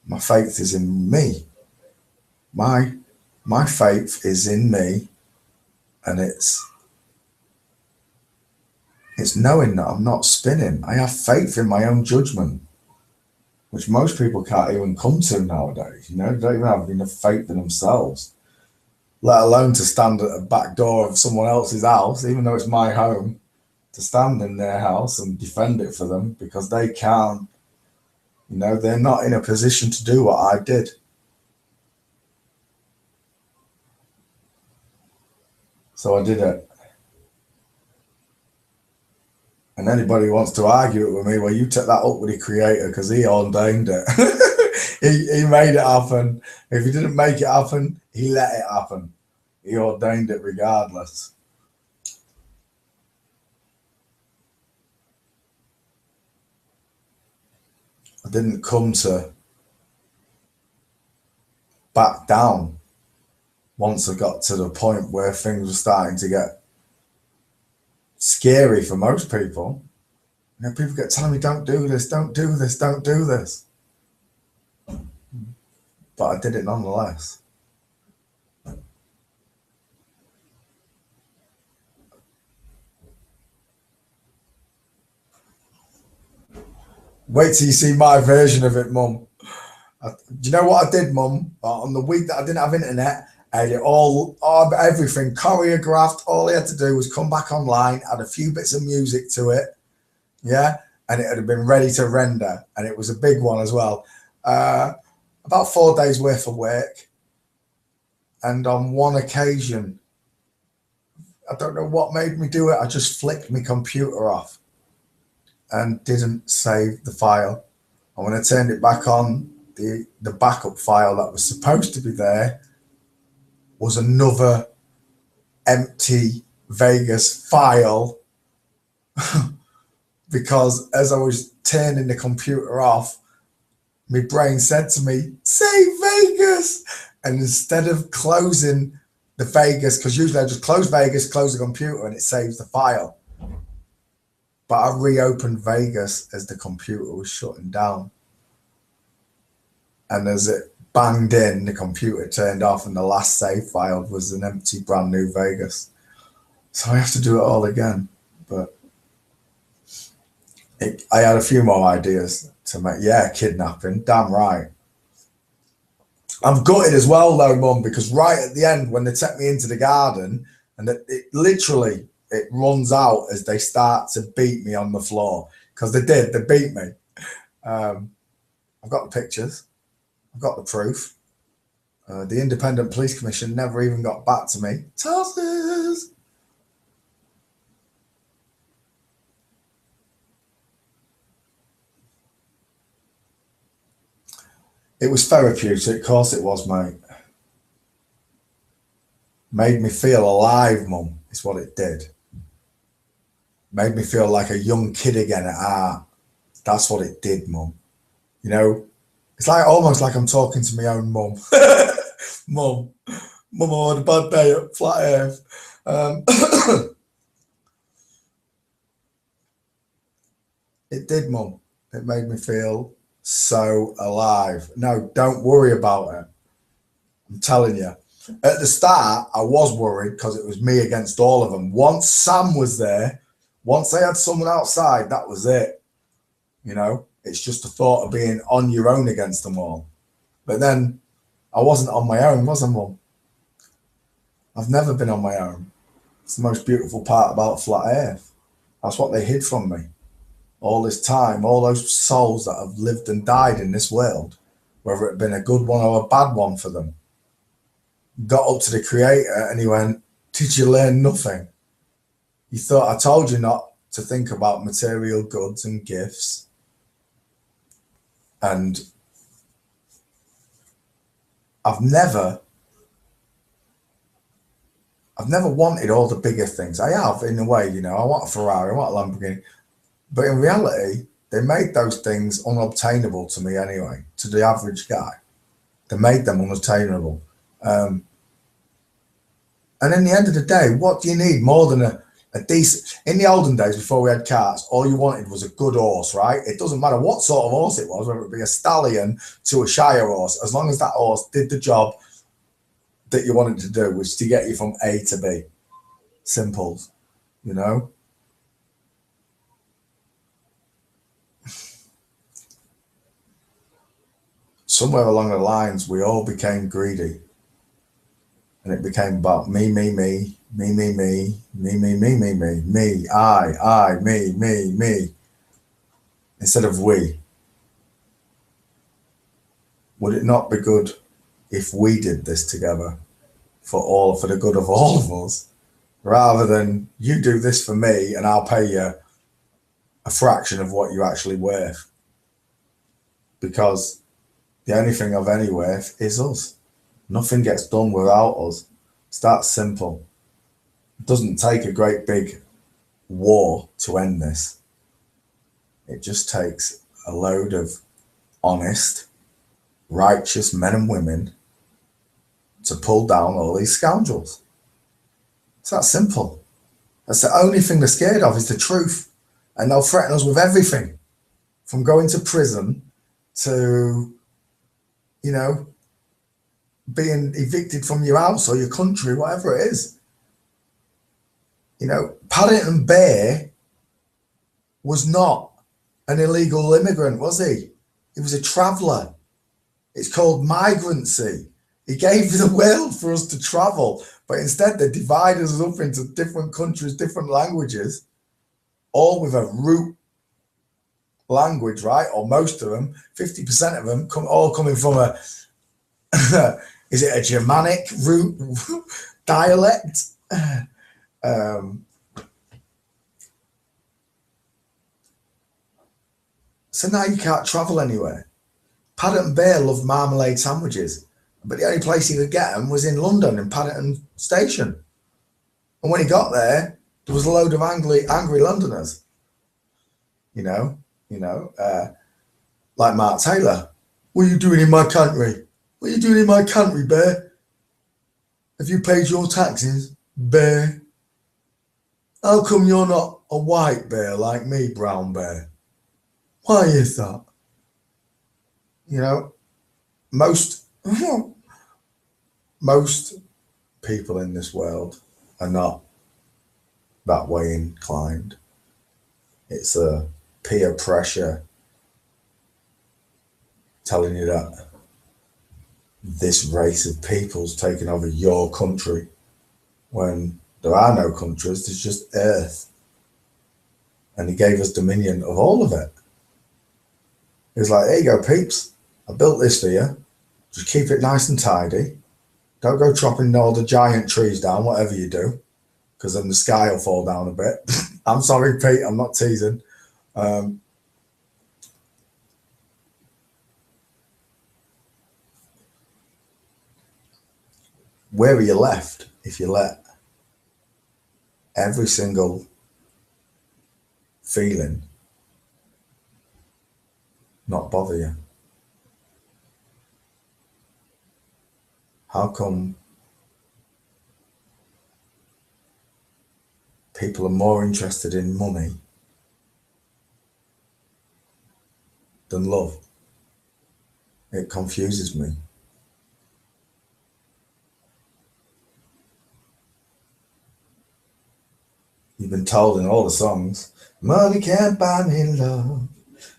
My faith is in me. My faith is in me, and it's knowing that I'm not spinning. I have faith in my own judgment, which most people can't even come to nowadays. You know, they don't even have enough faith in themselves, let alone to stand at the back door of someone else's house, even though it's my home, to stand in their house and defend it for them, because they can't. You know, they're not in a position to do what I did. So I did it. And anybody who wants to argue it with me, well, you take that up with the creator, because he ordained it. he made it happen. If he didn't make it happen, he let it happen. He ordained it regardless. I didn't come to back down once I got to the point where things were starting to get scary for most people. You know, people get telling me, don't do this, don't do this, don't do this. But I did it nonetheless. Wait till you see my version of it, Mum. Do you know what I did, Mum? On the week that I didn't have internet, I had it all everything choreographed. All he had to do was come back online, add a few bits of music to it, yeah, and it had been ready to render. And it was a big one as well. About 4 days worth of work. And on one occasion, I don't know what made me do it, I just flicked my computer off and didn't save the file. And when I turned it back on, the backup file that was supposed to be there was another empty Vegas file. Because as I was turning the computer off, my brain said to me, save Vegas. And instead of closing the Vegas, because usually I just close Vegas, close the computer, and it saves the file. But I reopened Vegas as the computer was shutting down. And as it banged in, the computer turned off, and the last save file was an empty brand new Vegas. So I have to do it all again. But I had a few more ideas to make. Yeah, kidnapping, damn right. I'm gutted as well though, Mum, because right at the end when they take me into the garden, and it literally, it runs out as they start to beat me on the floor, because they beat me. I've got the pictures, I've got the proof. The Independent Police Commission never even got back to me. Tosses! It was therapeutic, of course it was, mate. Made me feel alive, Mum, is what it did. Made me feel like a young kid again at art. That's what it did, Mum. You know, it's like almost like I'm talking to my own mum. Mum, I had a bad day at Flat Earth. It did, Mum. It made me feel so alive. No, don't worry about it. I'm telling you. At the start, I was worried because it was me against all of them. Once Sam was there, once they had someone outside, that was it. You know, it's just the thought of being on your own against them all. But then I wasn't on my own, was I, Mum? I've never been on my own. It's the most beautiful part about flat earth. That's what they hid from me. All this time, all those souls that have lived and died in this world, whether it had been a good one or a bad one for them, got up to the Creator and he went, did you learn nothing? You thought I told you not to think about material goods and gifts. And I've never wanted all the bigger things. I have, in a way, you know, I want a Ferrari, I want a Lamborghini. But in reality, they made those things unobtainable to me anyway, to the average guy. They made them unattainable. And in the end of the day, what do you need more than a decent... In the olden days, before we had cars, all you wanted was a good horse, right? It doesn't matter what sort of horse it was, whether it be a stallion to a Shire horse, as long as that horse did the job that you wanted to do, which is to get you from A to B. Simple, you know? Somewhere along the lines, we all became greedy. And it became about me, me, me, me, me, me, me, me, me, me, me, me, I, me, me, me, instead of we. Would it not be good if we did this together for the good of all of us, rather than you do this for me and I'll pay you a fraction of what you're actually worth? Because the only thing of any worth is us. Nothing gets done without us. It's that simple. It doesn't take a great big war to end this. It just takes a load of honest, righteous men and women to pull down all these scoundrels. It's that simple. That's the only thing they're scared of, is the truth. And they'll threaten us with everything, from going to prison to, you know, being evicted from your house or your country, whatever it is. You know, Paddington Bear was not an illegal immigrant, was he? He was a traveller. It's called migrancy. He gave the world for us to travel, but instead they divided us up into different countries, different languages, all with a root language, right? Or most of them, 50% of them, all coming from a, is it a Germanic root dialect? So now you can't travel anywhere. Paddington Bear loved marmalade sandwiches, but the only place he could get them was in London, in Paddington Station. And when he got there, there was a load of angry Londoners. Like Mark Taylor. What are you doing in my country? What are you doing in my country, Bear? Have you paid your taxes, Bear? How come you're not a white bear like me, brown bear? Why is that? You know, most people in this world are not that way inclined. It's a peer pressure telling you that this race of people's taking over your country, when there are no countries, there's just earth. And he gave us dominion of all of it. He was like, here you go, peeps. I built this for you. Just keep it nice and tidy. Don't go chopping all the giant trees down, whatever you do, because then the sky will fall down a bit. I'm sorry, Pete, I'm not teasing. Where are you left if you let every single feeling not bother you? How come people are more interested in money than love? It confuses me. You've been told in all the songs, money can't buy me love.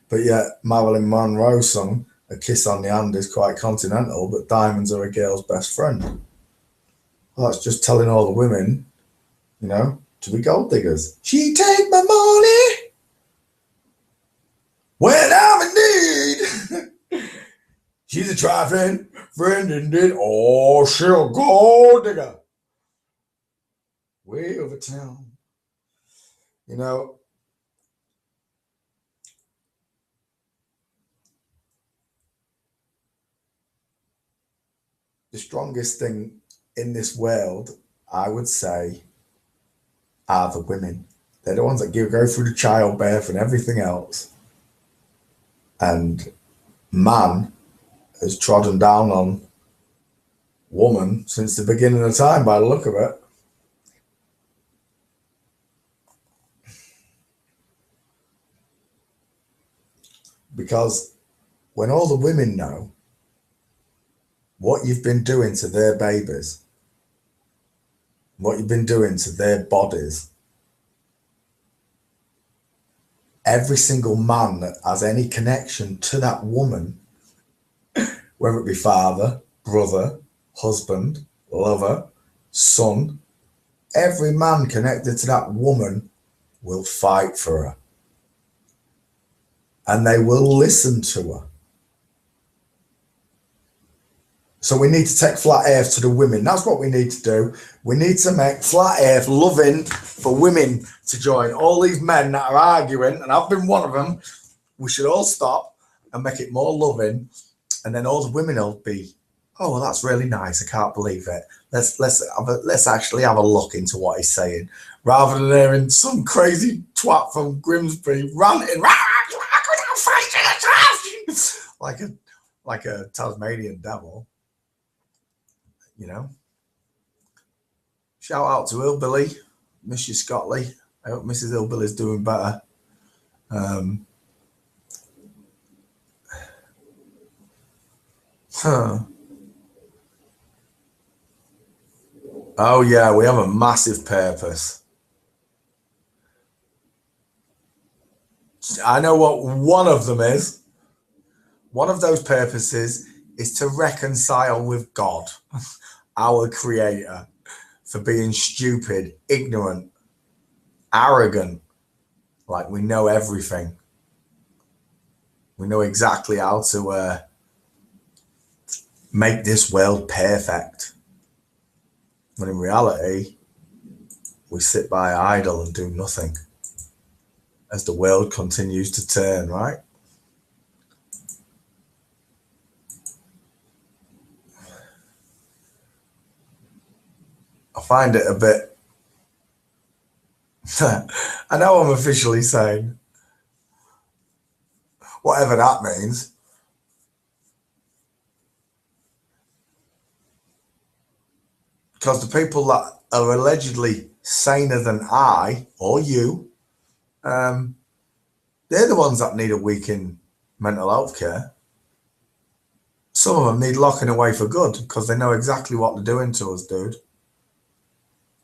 But yet Marilyn Monroe's song, A Kiss on the Hand, is quite continental, but diamonds are a girl's best friend. Well, that's just telling all the women, you know, to be gold diggers. She take my money when I'm in need. She's a trifling friend indeed. Oh, she'll gold digger. Way over town. You know, the strongest thing in this world, I would say, are the women. They're the ones that go through the childbirth and everything else. And man has trodden down on woman since the beginning of time, by the look of it. Because when all the women know what you've been doing to their babies, what you've been doing to their bodies, every single man that has any connection to that woman, whether it be father, brother, husband, lover, son, every man connected to that woman will fight for her. And they will listen to her. So we need to take flat earth to the women. That's what we need to do. We need to make flat earth loving for women to join. All these men that are arguing, and I've been one of them, we should all stop and make it more loving. And then all the women will be, oh, well, that's really nice. I can't believe it. Let's actually have a look into what he's saying, rather than hearing some crazy twat from Grimsby ranting, like a Tasmanian devil, you know. Shout out to Hillbilly, miss you, Scotty. I hope Mrs. Hillbilly's doing better. Oh yeah, we have a massive purpose. I know what one of them is. One of those purposes is to reconcile with God, our creator, for being stupid, ignorant, arrogant, like we know everything. We know exactly how to make this world perfect. When in reality, we sit by idle and do nothing as the world continues to turn, right? I find it a bit, I know I'm officially saying, whatever that means. Because the people that are allegedly saner than I or you, they're the ones that need a week in mental health care. Some of them need locking away for good because they know exactly what they're doing to us, dude.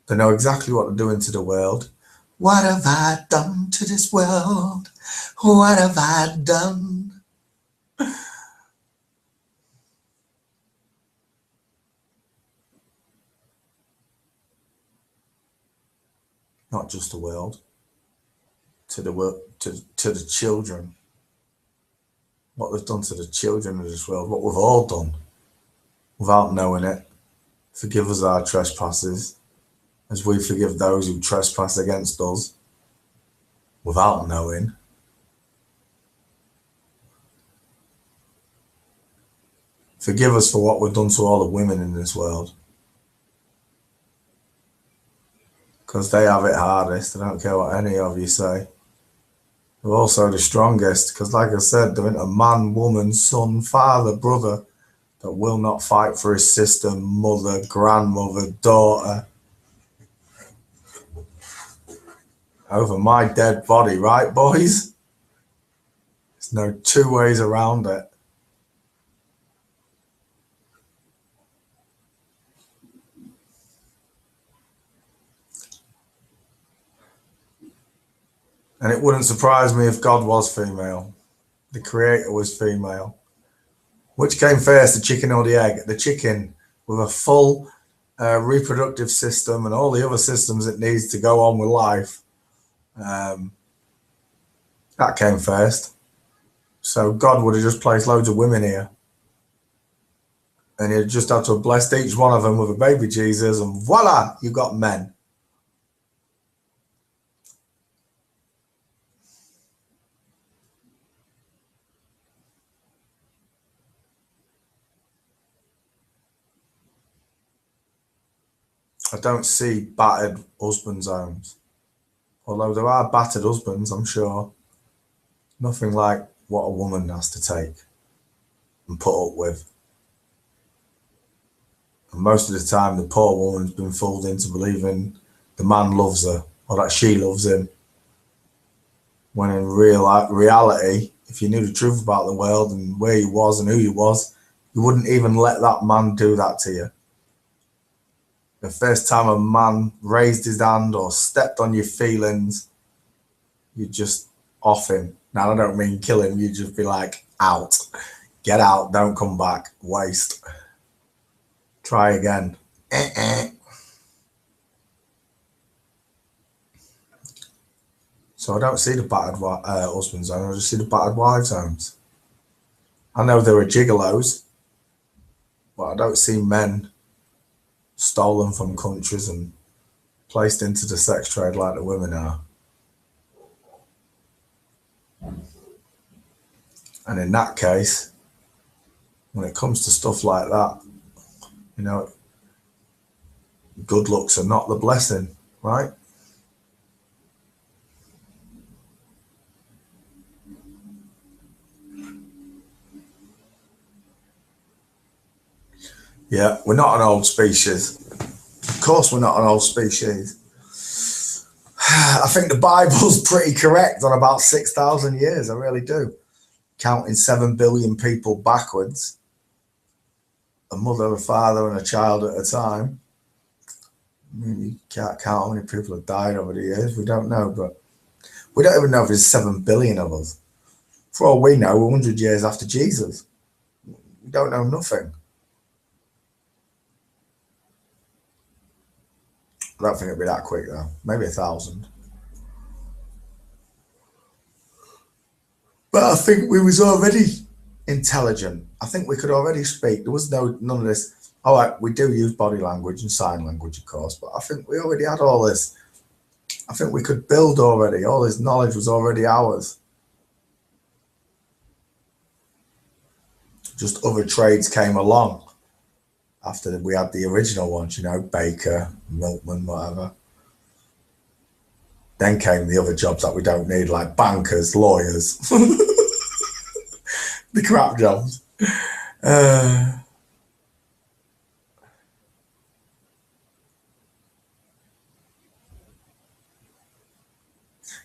They know exactly what they're doing to the world. What have I done to this world? What have I done? Not just the world, to the world, to the children. What they've done to the children of this world, what we've all done, without knowing it. Forgive us our trespasses, as we forgive those who trespass against us, without knowing. Forgive us for what we've done to all the women in this world. Because they have it hardest. I don't care what any of you say. They're also the strongest. Because like I said, there ain't a man, woman, son, father, brother that will not fight for his sister, mother, grandmother, daughter over my dead body, right, boys? There's no two ways around it. And it wouldn't surprise me if God was female. The creator was female. Which came first, the chicken or the egg? The chicken, with a full reproductive system and all the other systems it needs to go on with life. That came first. So God would have just placed loads of women here. And he'd just have to have blessed each one of them with a baby Jesus, and voila, you got men. I don't see battered husbands' homes. Although there are battered husbands, I'm sure. Nothing like what a woman has to take and put up with. And most of the time, the poor woman's been fooled into believing the man loves her or that she loves him. When in reality, if you knew the truth about the world and where you was and who you was, you wouldn't even let that man do that to you. The first time a man raised his hand or stepped on your feelings, you'd just off him. Now, I don't mean kill him. You'd just be like, out. Get out. Don't come back. Waste. Try again. So I don't see the battered husbands' homes. I just see the battered wives' homes. I know there are gigolos, but I don't see men stolen from countries and placed into the sex trade like the women are. And in that case, when it comes to stuff like that, you know, good looks are not the blessing, right? Yeah, we're not an old species. Of course we're not an old species. I think the Bible's pretty correct on about 6,000 years, I really do. Counting 7 billion people backwards, a mother, a father, and a child at a time. I mean, you can't count how many people have died over the years. We don't know, but we don't even know if there's 7 billion of us. For all we know, 100 years after Jesus. We don't know nothing. I don't think it'd be that quick though. Maybe 1,000. But I think we was already intelligent. I think we could already speak. There was none of this. All right, we do use body language and sign language, of course, but I think we already had all this. I think we could build already. All this knowledge was already ours. Just other trades came along after we had the original ones, you know, baker, milkman, whatever. Then came the other jobs that we don't need, like bankers, lawyers, the crap jobs.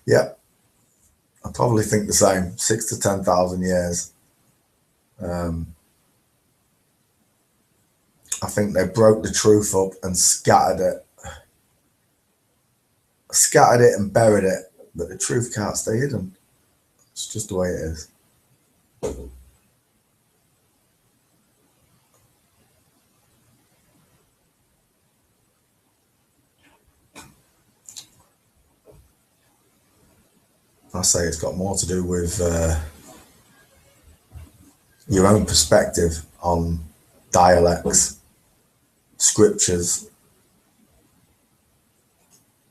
Yep, I probably think the same. 6,000 to 10,000 years. I think they broke the truth up and scattered it. Scattered it and buried it, but the truth can't stay hidden. It's just the way it is. I say it's got more to do with your own perspective on dialects, scriptures.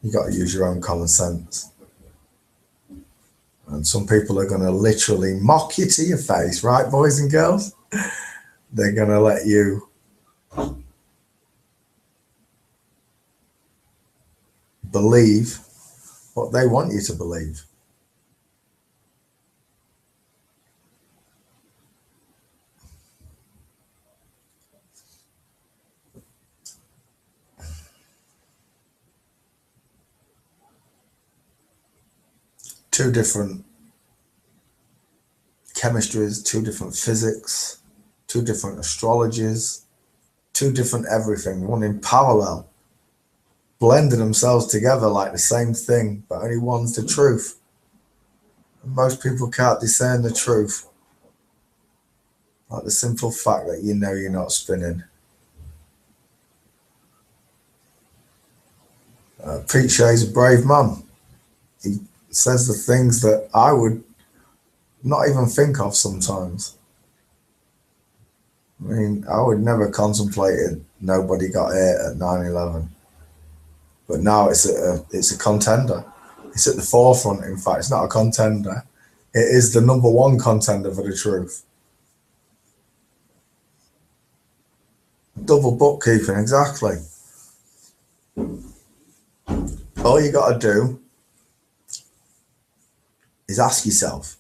You got to use your own common sense. And some people are going to literally mock you to your face, right, boys and girls? They're going to let you believe what they want you to believe. Two different chemistries, two different physics, two different astrologies, two different everything, one in parallel, blending themselves together like the same thing, but only one's the truth Most people can't discern the truth. Like the simple fact that you know you're not spinning. Pete Shea's a brave man. He says the things that I would not even think of sometimes. I mean, I would never contemplated nobody got hit at 9/11. But now it's a contender. It's at the forefront, in fact. It's not a contender. It is the #1 contender for the truth. Double bookkeeping, exactly. All you got to do is ask yourself,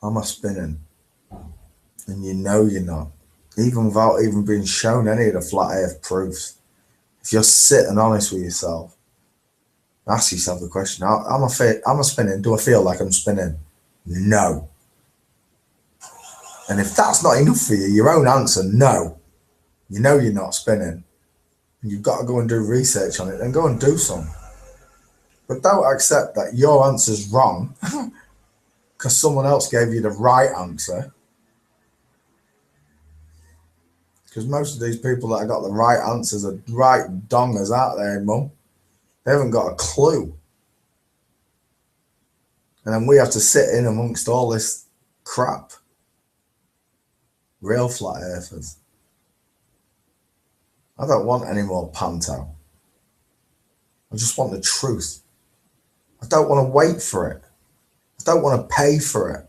am I spinning? And you know you're not, even without even being shown any of the flat earth proofs. If you're sitting honest with yourself, ask yourself the question, am I spinning? Do I feel like I'm spinning? No. And if that's not enough for you, your own answer, no, you know you're not spinning, and you've got to go and do research on it, then go and do some. But don't accept that your answer's wrong because someone else gave you the right answer. Because most of these people that have got the right answers are right dongers out there, mum. They haven't got a clue. And then we have to sit in amongst all this crap. Real flat earthers. I don't want any more PANTO. I just want the truth. I don't want to wait for it. I don't want to pay for it.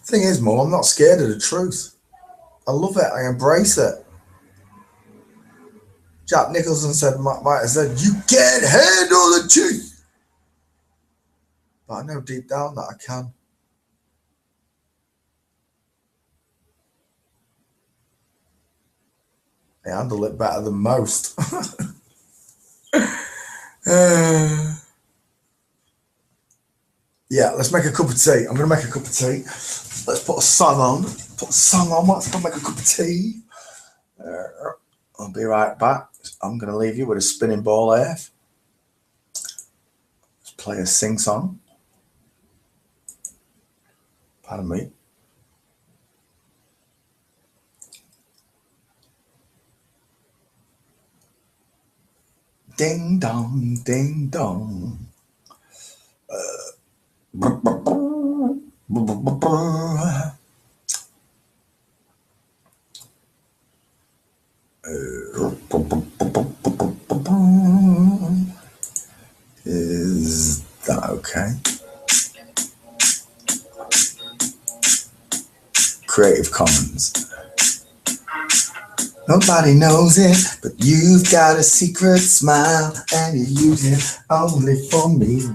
Thing is, Mum, I'm not scared of the truth. I love it. I embrace it. Jack Nicholson might have said, you can't handle the truth. But I know deep down that I can. I handle it better than most. Yeah, let's make a cup of tea. I'm going to make a cup of tea. Let's put a song on. Put a song on. Let's go make a cup of tea. I'll be right back. I'm going to leave you with a spinning ball earth. Let's play a sing song. Pardon me. Ding dong, ding dong. Is that okay? Creative Commons. Nobody knows it, but you've got a secret smile and you use it only for me.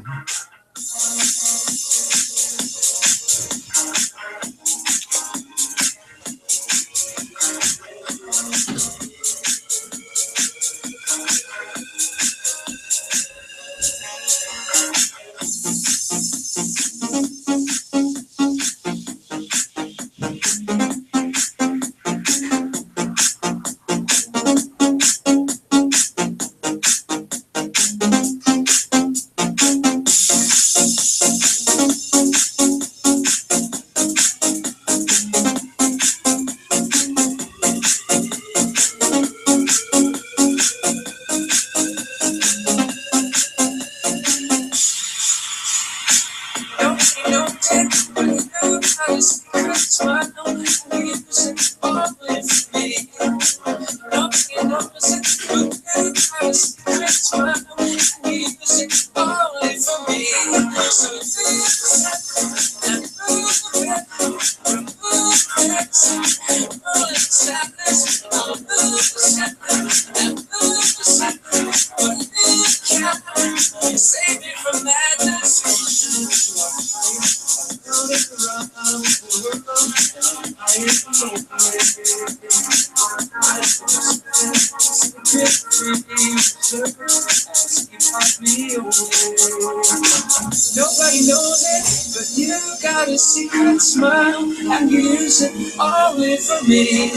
Nobody knows it, but you got a secret smile, and you use it only for me.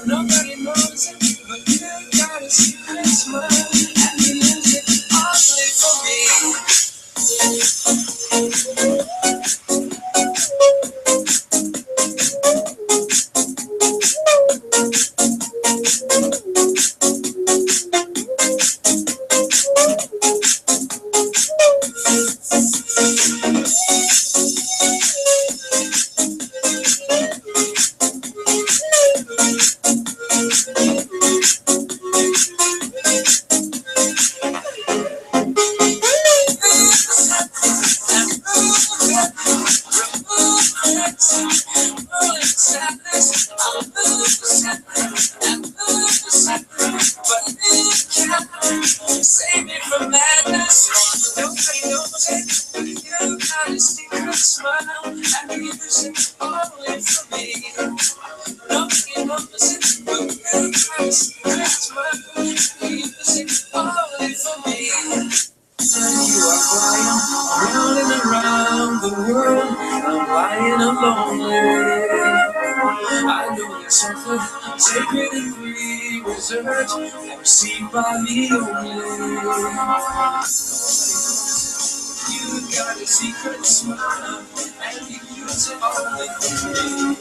Nobody knows it, but you got a secret smile, and you use it only for me. Save me from madness. Nobody knows it, but you got a secret smile, and you use it only for me. Nobody knows it, but you got a secret smile, and you use it only for me. You are flying around and around the world. I'm lying alone. I know there's something sacred and free, reserved and received by me only. You got a secret smile, and you use it only for me.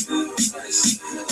You got a secret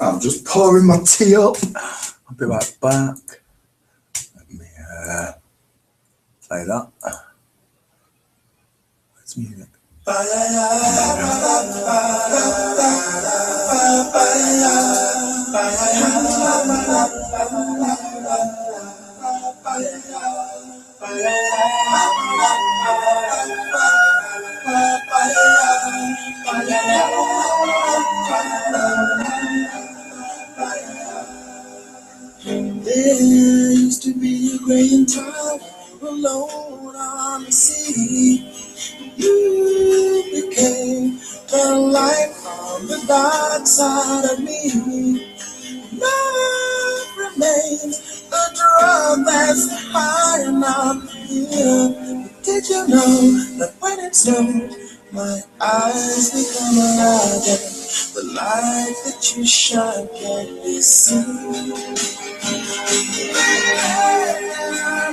I'm just pouring my tea up. I'll be right back. Let me play that. Where's music? There used to be a graying tower alone on the sea. You became the light on the dark side of me. Love remains a drug that's high enough here. Did you know that when it snows, my eyes become alive? The light that you shine can't be seen.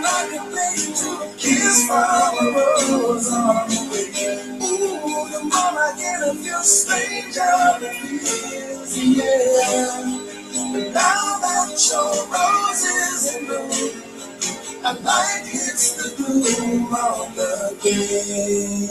Like a thing to a kiss from a rose on the way. Ooh, the more I get of your stranger it feels, yeah. But now that your rose is in bloom, a light hits the gloom of the day.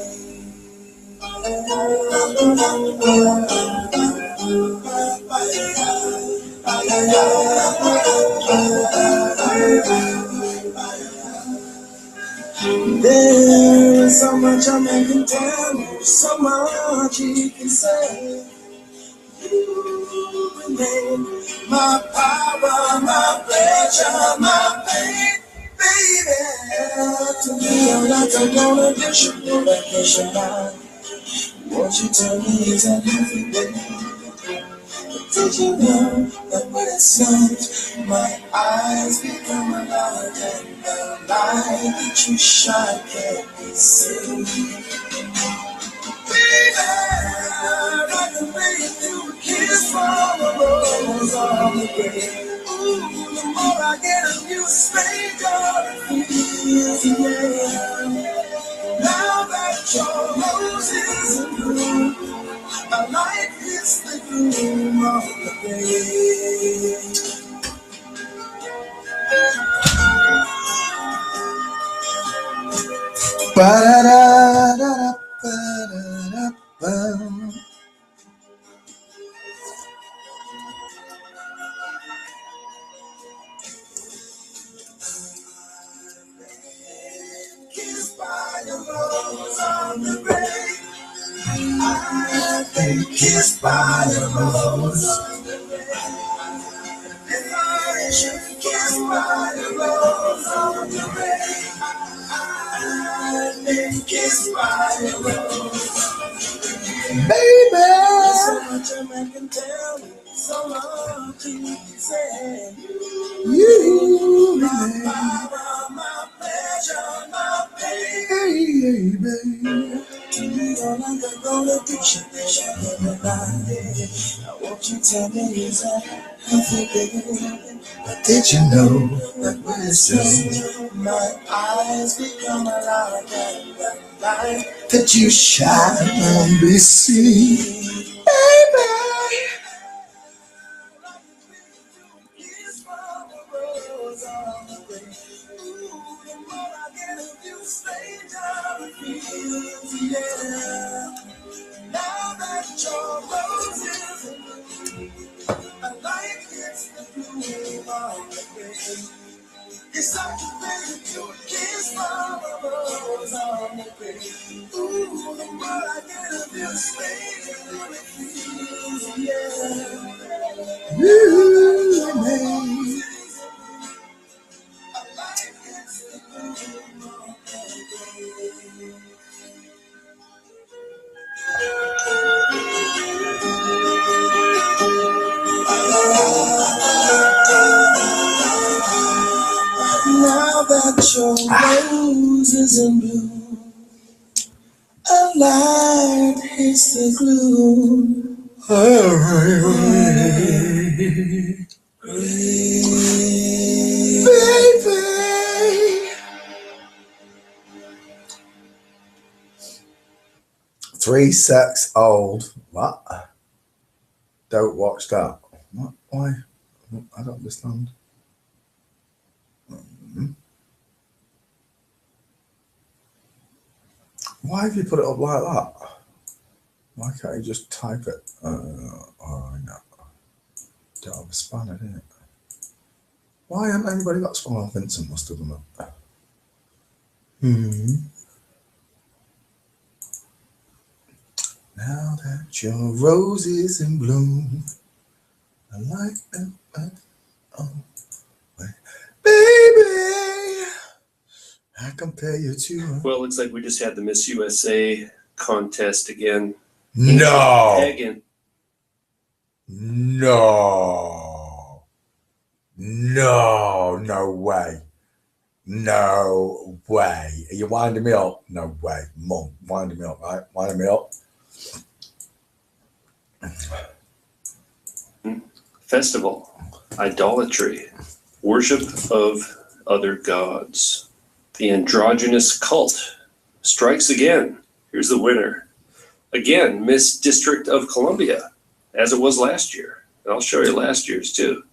There is so much a man can tell me, so much he can say. You remain my power, my pleasure, my pain, baby. To me, I'm not gonna dish your vacation line. Won't you tell me is that happy, baby? Did you know that when it snows, my eyes become alive and the light that you shine can't be seen? Baby, I can breathe you a kiss from a rose on the grave. Ooh, the more I get of you, the stranger it feels, yeah. Now that your rose is in bloom, my life is the gloom of the grave. Ba-da-da-da-da-ba-da-da-ba. Kissed by the rose on the grave. I've been kissed by the rose on the grave. If I should kiss by the rose on the grave, I've been kissed by the rose. Baby, So much a man can tell me, so much he can say. you My remain, power, my pleasure, my baby. pain. To me, all I'm gonna do is every night. Now, won't you tell me is that healthy, baby? Did you know That when it snows, my eyes become alive and the light that you shine on this sea? Baby, is from a rose on the grave. Ooh, the more I get of you, the stranger it feels, yeah. Now that your rose is in bloom, a light hits the gloom of the grave. It's like a baby to a kiss from a rose on the grave. Ooh, the more I get of you, the stranger it feels, yeah. you remain. A light hits the gloom of the grave. Now that your rose is in bloom, a light hits the gloom. Baby. 3 sex old. What? Don't watch that. What? Why? I don't understand. Why have you put it up like that? Why can't you just type it? Oh, no. Don't have a spanner, didn't it? Why hasn't anybody got spanner? Oh, Vincent must have done it. Now that your rose is in bloom, I like that. Oh, baby, I compare you to. Well, it looks like we just had the Miss USA contest again. No. Pagan. No. No. No way. No way. Are you winding me up? No way. Mum, winding me up, right? Winding me up. Festival. Idolatry. Worship of other gods. The androgynous cult strikes again. Here's the winner. Again, Miss District of Columbia, as it was last year. And I'll show you last year's too.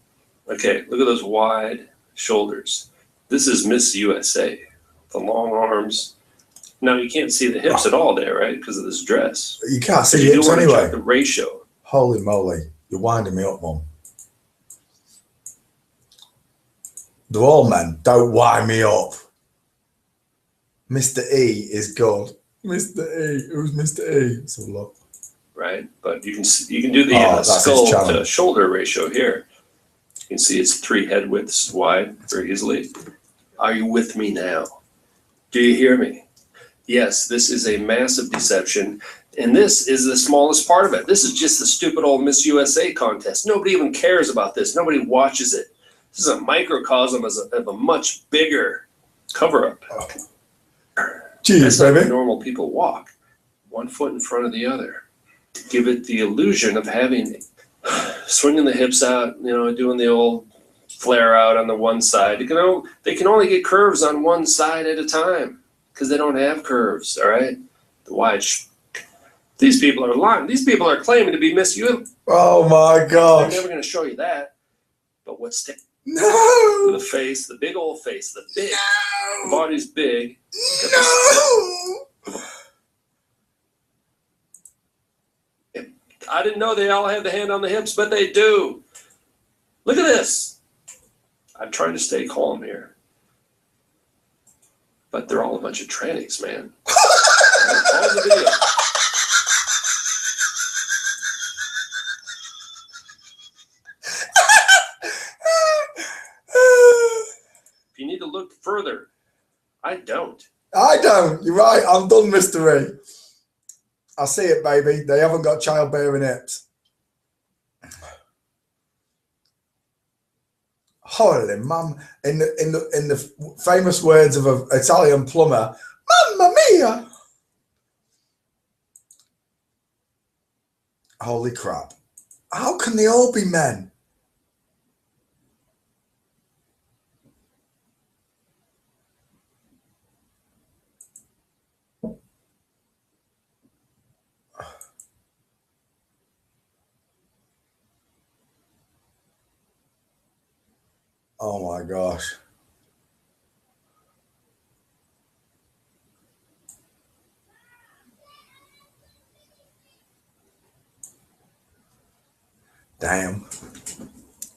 Okay, look at those wide shoulders. This is Miss USA. The long arms. Now you can't see the hips at all there, right? Because of this dress. You can't see But the you do hips want to anyway. check the ratio. Holy moly. You're winding me up, Mum. They're all men. Don't wind me up. Mr. E is good. Mr. E. Who's Mr. E? Let's have a look. Right? But you can do the that's his skull channel. to shoulder ratio here. You can see it's 3 head widths wide very easily. Are you with me now? Do you hear me? Yes, this is a massive deception, and this is the smallest part of it. This is just the stupid old Miss USA contest. Nobody even cares about this. Nobody watches it. This is a microcosm of a much bigger cover-up. Jeez, That's how baby. normal people walk, 1 foot in front of the other. Give it the illusion of having, swinging the hips out, doing the old flare out on the one side. They can only get curves on one side at a time because they don't have curves, all right? Watch. These people are lying. These people are claiming to be Miss U. Oh my They're gosh. never going to show you that. But what's No. the face, the big old face, the No. body's big. No. I didn't know they all had the hand on the hips, but they do. Look at this. I'm trying to stay calm here. But they're all a bunch of trannies, man. Pause the video. If you need to look further, I don't. I don't. You're right. I'm done, Mr. E. I see it, baby. They haven't got childbearing hips. Holy mum! In the famous words of an Italian plumber, "Mamma mia!" Holy crap! How can they all be men? Oh my gosh. Damn.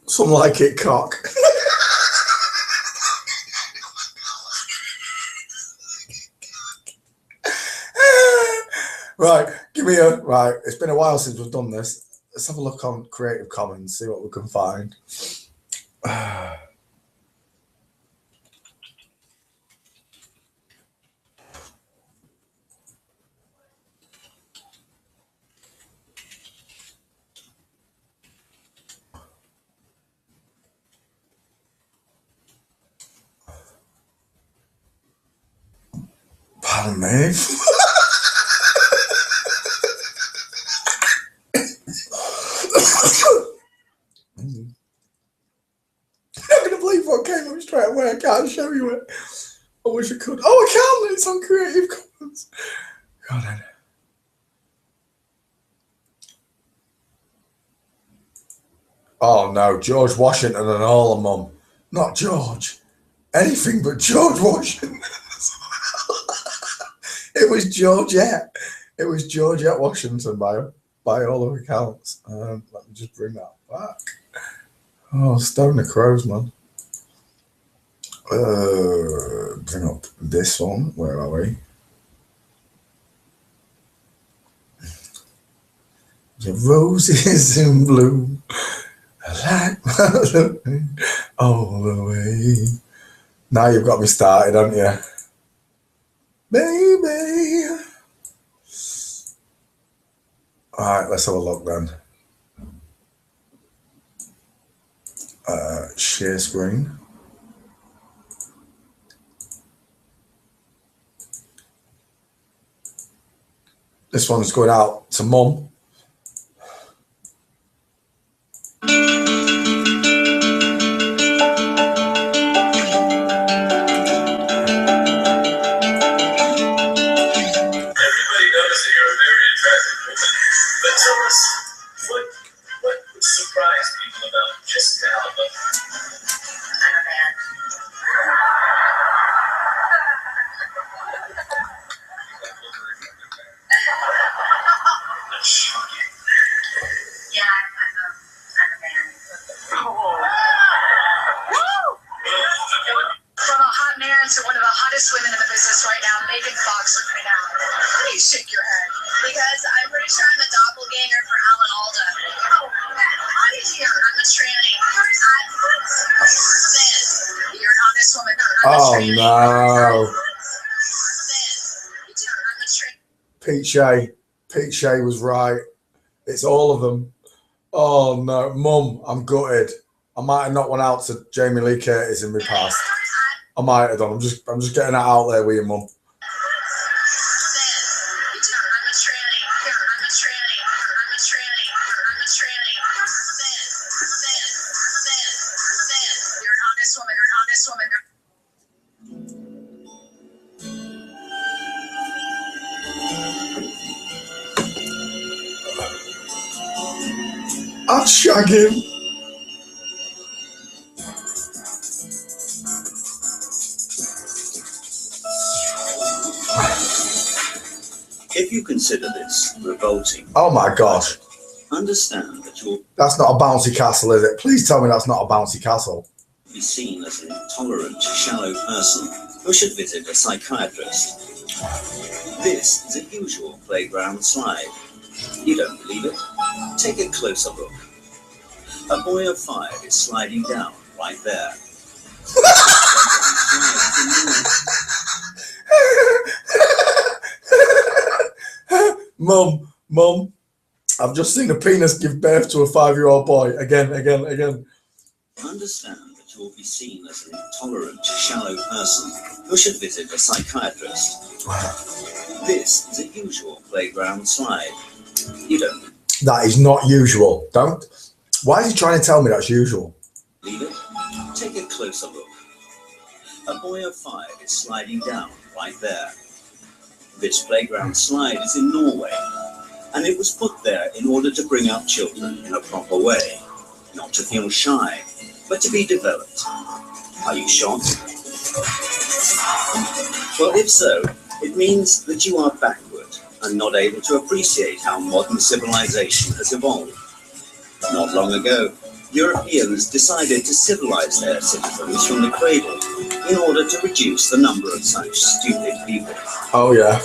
Some like it cock. Right, give me a right. It's been a while since we've done this. Let's have a look on Creative Commons, see what we can find. Pardon me. I'm not gonna believe what came up straight away. I can't show you it. I wish I could. Oh, I can. It's on Creative Commons. God, I know. Oh no, George Washington and all of mum. Not George. Anything but George Washington. It was Georgette. It was Georgette Washington by all of accounts. Let me just bring that back. Oh, Stone the Crows, man. Bring up this one. Where are we? The roses in bloom, like all the way. Now you've got me started, haven't you? Baby. All right, let's have a look then. Share screen. This one's going out to mum. friend to one of the hottest women in the business right now, Megan Fox, with me now. Why do you shake your head? Because I'm pretty sure I'm a doppelganger for Alan Alda. Oh, how do you hear? I'm a tranny. Then, you're an honest woman. I'm a tranny. No. I'm a tranny. Pete Shea was right. It's all of them. Oh no, Mum, I'm gutted. I might have knocked one out to Jamie Lee Curtis in my past. I might have done. I'm just getting that out there with you, Mum. I'll shag him. If you consider this revolting, Oh my gosh. understand that you'll That's not a bouncy castle, is it? Please tell me that's not a bouncy castle. be seen as an intolerant, shallow person who should visit a psychiatrist. This is a usual playground slide. You don't believe it? Take a closer look. A boy of 5 is sliding down right there. Mum, I've just seen a penis give birth to a 5-year-old boy. Again. Understand that you will be seen as an intolerant, shallow person who should visit a psychiatrist. This is a usual playground slide. You don't That is not usual. Don't. Why is he trying to tell me that's usual? believe it? Take a closer look. A boy of 5 is sliding down right there. This playground slide is in Norway, and it was put there in order to bring up children in a proper way, not to feel shy, but to be developed. Are you shocked? Well, if so, it means that you are backward and not able to appreciate how modern civilization has evolved. Not long ago, Europeans decided to civilize their citizens from the cradle in order to reduce the number of such stupid people. Oh yeah.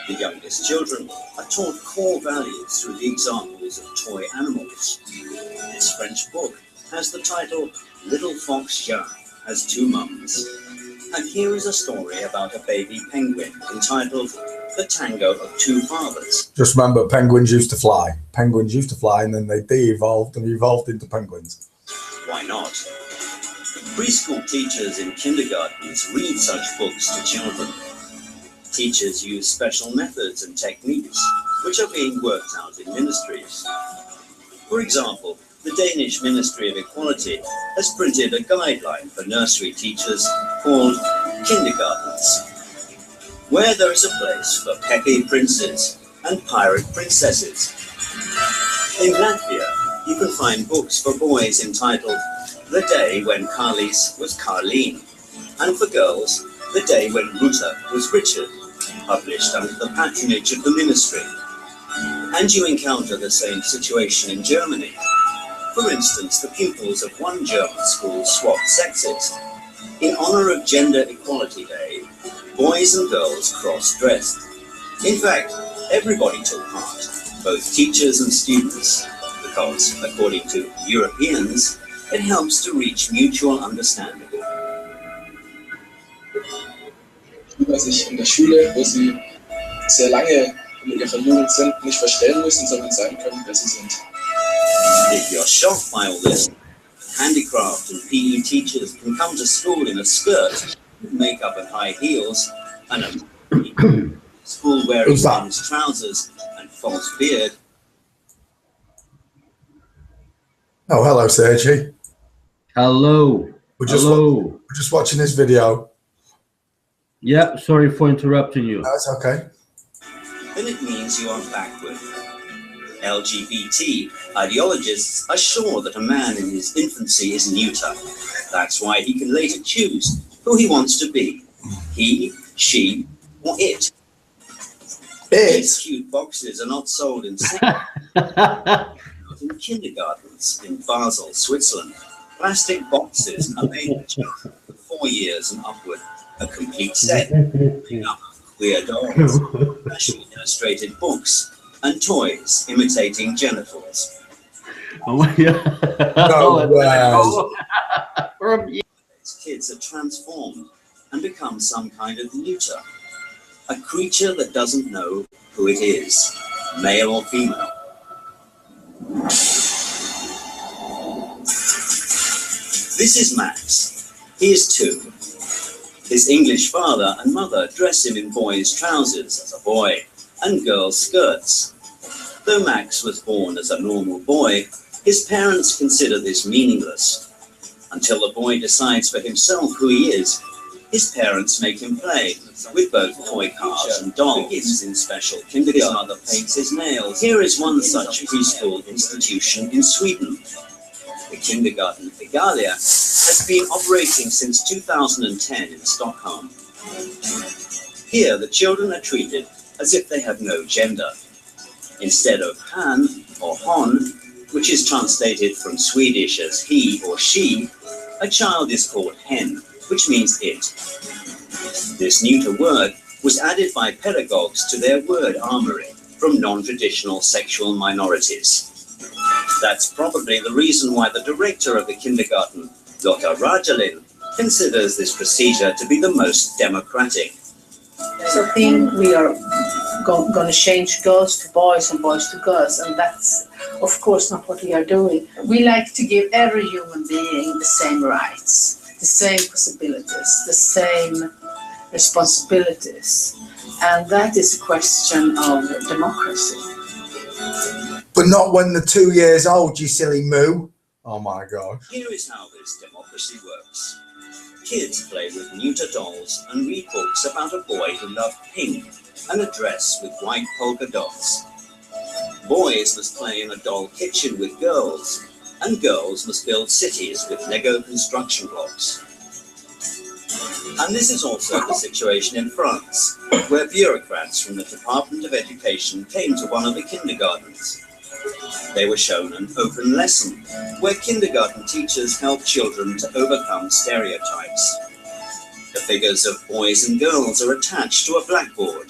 The youngest children are taught core values through the examples of toy animals. This French book has the title Little Fox Jean Has Two Mums. And here is a story about a baby penguin entitled The Tango of Two Fathers. Just remember, penguins used to fly. Penguins used to fly, and then they de-evolved and evolved into penguins. Why not? Preschool teachers in kindergartens read such books to children. Teachers use special methods and techniques which are being worked out in ministries. For example, the Danish Ministry of Equality has printed a guideline for nursery teachers called Kindergartens, where there is a place for peppy princes and pirate princesses. In Latvia, you can find books for boys entitled The Day When Carlis was Carleen, and for girls, The Day When Ruta was Richard, published under the patronage of the ministry. And you encounter the same situation in Germany. For instance, the pupils of one German school swapped sexes. In honor of Gender Equality Day, boys and girls cross-dressed. In fact, everybody took part, both teachers and students, because, according to Europeans, it helps to reach mutual understanding. Über sich in der Schule, wo sie sehr lange in ihrer Jugend sind, nicht verstellen müssen, sondern sein können, wer sie sind. If you're shocked by all this, handicraft and PE teachers can come to school in a skirt, makeup and high heels, and a school wearing men's trousers and false beard. Oh, hello, Sergi. Hello. We're just watching this video. Yeah, sorry for interrupting you. That's okay. Then it means you are backward. LGBT ideologists are sure that a man in his infancy is neuter. That's why he can later choose who he wants to be. He, she, or it. These cute boxes are not sold in In kindergartens in Basel, Switzerland, plastic boxes are made for children for 4 years and upward, a complete set, made up of queer dolls, specially illustrated books, and toys imitating genitals. Oh my god. No way. These kids are transformed and become some kind of neuter, a creature that doesn't know who it is, male or female. This is Max. He is 2. His English father and mother dress him in boys' trousers as a boy and girls' skirts. Though Max was born as a normal boy, his parents consider this meaningless. Until the boy decides for himself who he is, his parents make him play with both toy cars and dolls. Begins in special kindergarten. His mother paints his nails. Here is one such preschool institution in Sweden. The kindergarten Igalia has been operating since 2010 in Stockholm. Here, the children are treated as if they have no gender. Instead of han or hon, which is translated from Swedish as he or she, a child is called hen, which means it. This neuter word was added by pedagogues to their word armory from non-traditional sexual minorities. That's probably the reason why the director of the kindergarten, Dr. Rajalin, considers this procedure to be the most democratic. So I think we are going to change girls to boys and boys to girls, and that's of course not what we are doing. We like to give every human being the same rights, the same possibilities, the same responsibilities, and that is a question of democracy. But not when they're 2 years old, you silly moo. Oh my God. Here is how this democracy works. Kids play with neuter dolls and read books about a boy who loved pink and a dress with white polka dots. Boys must play in a doll kitchen with girls, and girls must build cities with Lego construction blocks. And this is also the situation in France, where bureaucrats from the Department of Education came to one of the kindergartens. They were shown an open lesson, where kindergarten teachers help children to overcome stereotypes. The figures of boys and girls are attached to a blackboard.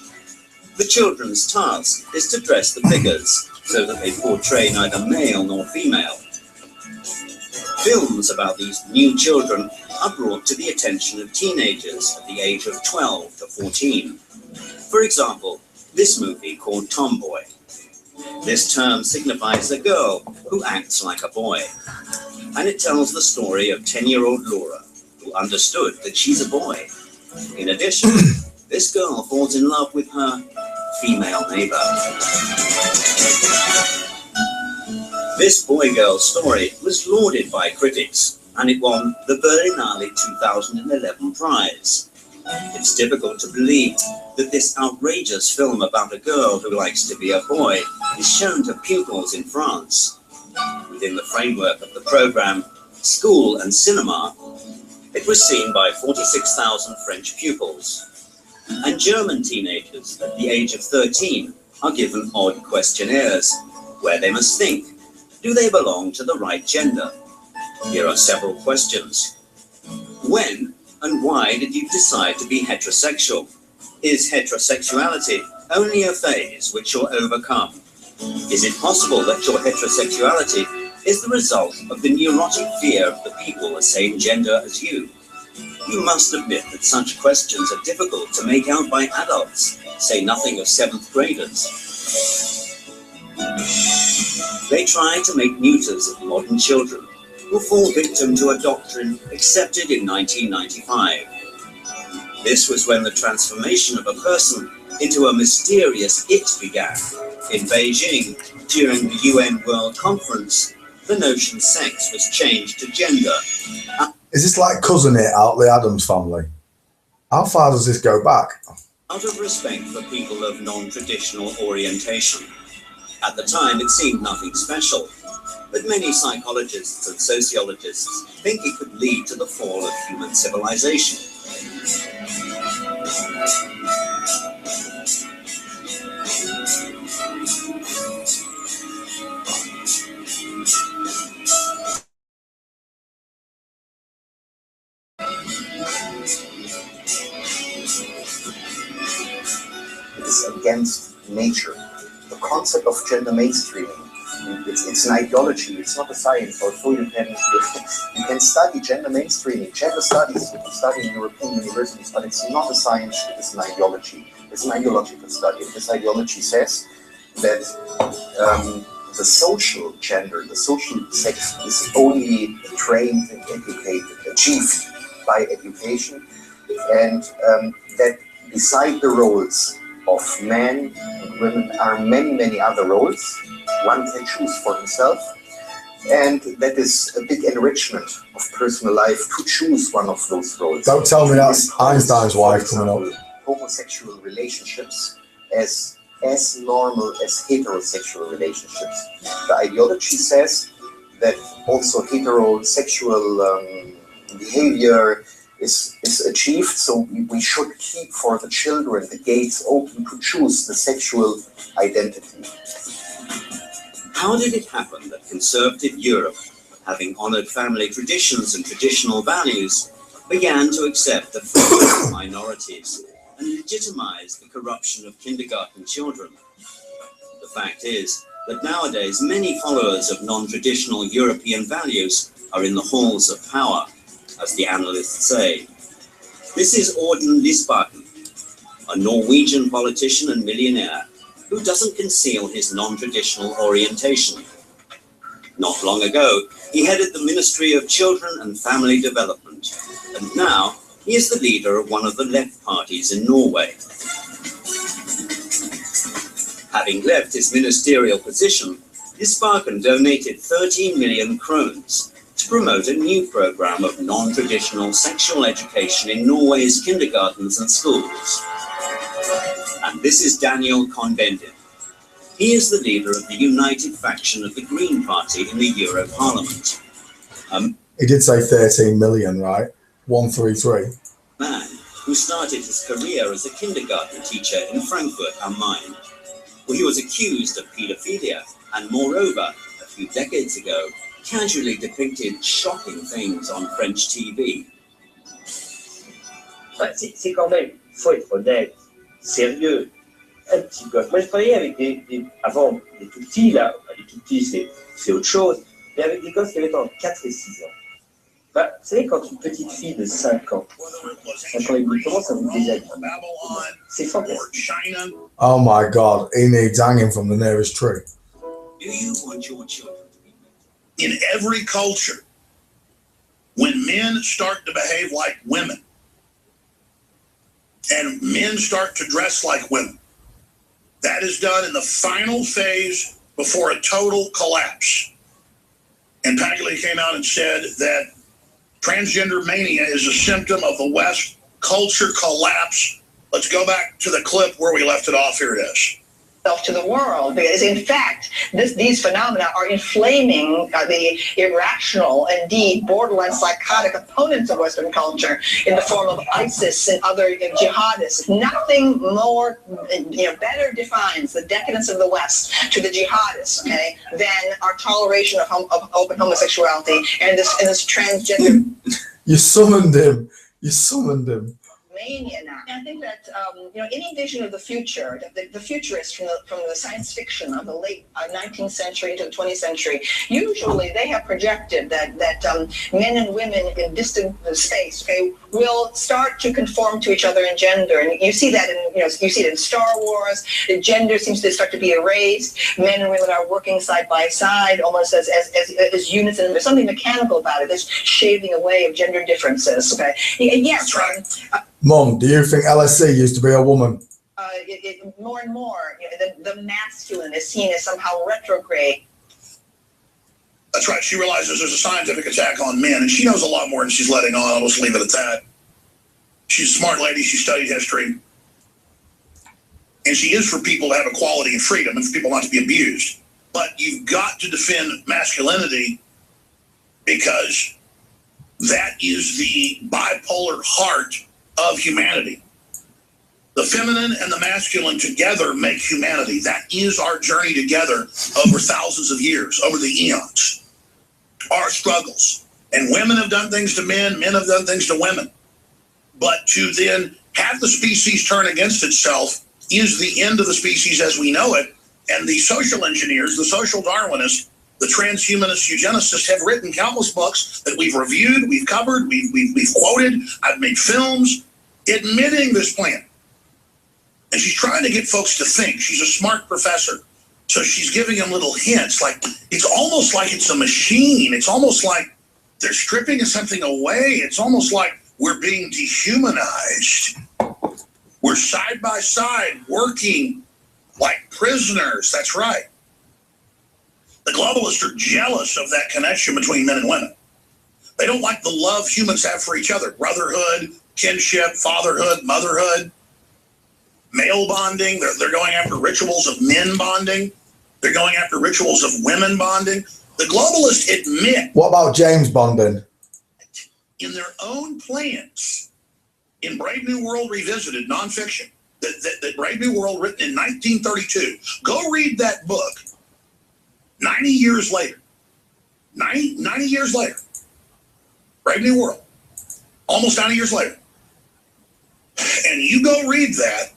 The children's task is to dress the figures so that they portray neither male nor female. Films about these new children are brought to the attention of teenagers at the age of 12 to 14. For example, this movie called Tomboy. This term signifies a girl who acts like a boy, and it tells the story of 10-year-old Laura, who understood that she's a boy. In addition, this girl falls in love with her female neighbor. This boy-girl story was lauded by critics, and it won the Berlinale 2011 prize. It's difficult to believe that this outrageous film about a girl who likes to be a boy is shown to pupils in France. Within the framework of the program School and Cinema, it was seen by 46,000 French pupils. And German teenagers at the age of 13 are given odd questionnaires where they must think, do they belong to the right gender? Here are several questions. When and why did you decide to be heterosexual? Is heterosexuality only a phase which you'll overcome? Is it possible that your heterosexuality is the result of the neurotic fear of the people the same gender as you? You must admit that such questions are difficult to make out by adults, say nothing of 7th graders. They try to make neuters of modern children who fall victim to a doctrine accepted in 1995. This was when the transformation of a person into a mysterious it began. In Beijing, during the UN World Conference, the notion sex was changed to gender. Is this like Cousin It out the Addams Family? How far does this go back? Out of respect for people of non-traditional orientation. At the time, it seemed nothing special, but many psychologists and sociologists think it could lead to the fall of human civilization. against nature. The concept of gender mainstreaming, it's an ideology, it's not a science, although you can study gender mainstreaming, gender studies, you can study in European universities, but it's not a science, it is an ideology. It's an ideological study. And this ideology says that the social gender, the social sex is only trained and educated, achieved by education, and that beside the roles of men and women are many, many other roles one can choose for himself, and that is a big enrichment of personal life to choose one of those roles. Don't tell me that's Einstein's wife coming up. Homosexual relationships as normal as heterosexual relationships. The ideology says that also heterosexual behavior is achieved, so we should keep for the children the gates open to choose the sexual identity. How did it happen that conservative Europe, having honored family traditions and traditional values, began to accept the freedom of minorities and legitimize the corruption of kindergarten children? The fact is that nowadays many followers of non-traditional European values are in the halls of power, as the analysts say. This is Aarde Lysbakken, a Norwegian politician and millionaire who doesn't conceal his non-traditional orientation. Not long ago, he headed the Ministry of Children and Family Development, and now he is the leader of one of the left parties in Norway. Having left his ministerial position, Lysbakken donated 13 million krones to promote a new program of non-traditional sexual education in Norway's kindergartens and schools. And this is Daniel Cohn-Bendit. He is the leader of the united faction of the Green Party in the Euro Parliament. He did say 13 million, right? 133. Man who started his career as a kindergarten teacher in Frankfurt am Main, where he was accused of paedophilia and, moreover, a few decades ago, casually depicted shocking things on French TV. C'est quand même, faut être honnête, sérieux, un petit peu. Moi, je travaillais avec avant des tout petits, là, les tout petits, c'est autre chose, mais avec des gosses qui avaient entre 4 et 6 ans. Bah, vous savez, quand une petite fille de 5 ans et demi commence à vous déshabiller, c'est fantastique. Oh my God, he needs hanging from the nearest tree. Do you want your children to be in every culture, when men start to behave like women and men start to dress like women, that is done in the final phase before a total collapse. And Paglia came out and said that transgender mania is a symptom of the West culture collapse. Let's go back to the clip where we left it off. Here it is. To the world, because in fact these phenomena are inflaming the irrational, indeed borderline psychotic opponents of Western culture in the form of ISIS and other jihadists. Nothing more, better defines the decadence of the West to the jihadists, okay, than our toleration of open homosexuality and this transgender. You summoned him. You summoned him. Mania now. I think that any vision of the future, the futurists from the science fiction of the late 19th century into the 20th century, usually they have projected that men and women in distant space, okay, will start to conform to each other in gender, and you see that in you see it in Star Wars. The gender seems to start to be erased. Men and women are working side by side, almost as units, and there's something mechanical about it. There's shaving away of gender differences. Okay, yes, right. Mom, do you think LSC used to be a woman? More and more, the masculine is seen as somehow retrograde. That's right. She realizes there's a scientific attack on men, and she knows a lot more than she's letting on. I'll just leave it at that. She's a smart lady. She studied history. And she is for people to have equality and freedom and for people not to be abused. But you've got to defend masculinity because that is the bipolar heart of humanity. The feminine and the masculine together make humanity. That is our journey together over thousands of years, over the eons. Our struggles. And women have done things to men, men have done things to women. But to then have the species turn against itself is the end of the species as we know it. And the social engineers, the social Darwinists, the transhumanists, eugenicists have written countless books that we've reviewed, we've covered, we've quoted. I've made films admitting this plan. And she's trying to get folks to think. She's a smart professor. So she's giving them little hints. Like, it's almost like it's a machine. It's almost like they're stripping something away. It's almost like we're being dehumanized. We're side by side working like prisoners. That's right. The globalists are jealous of that connection between men and women. They don't like the love humans have for each other. Brotherhood, kinship, fatherhood, motherhood, male bonding. They're going after rituals of men bonding. They're going after rituals of women bonding. The globalists admit. What about James bonding? In their own plans, in Brave New World Revisited, nonfiction, that Brave New World written in 1932. Go read that book 90 years later. 90 years later. Brave New World. Almost 90 years later. And you go read that,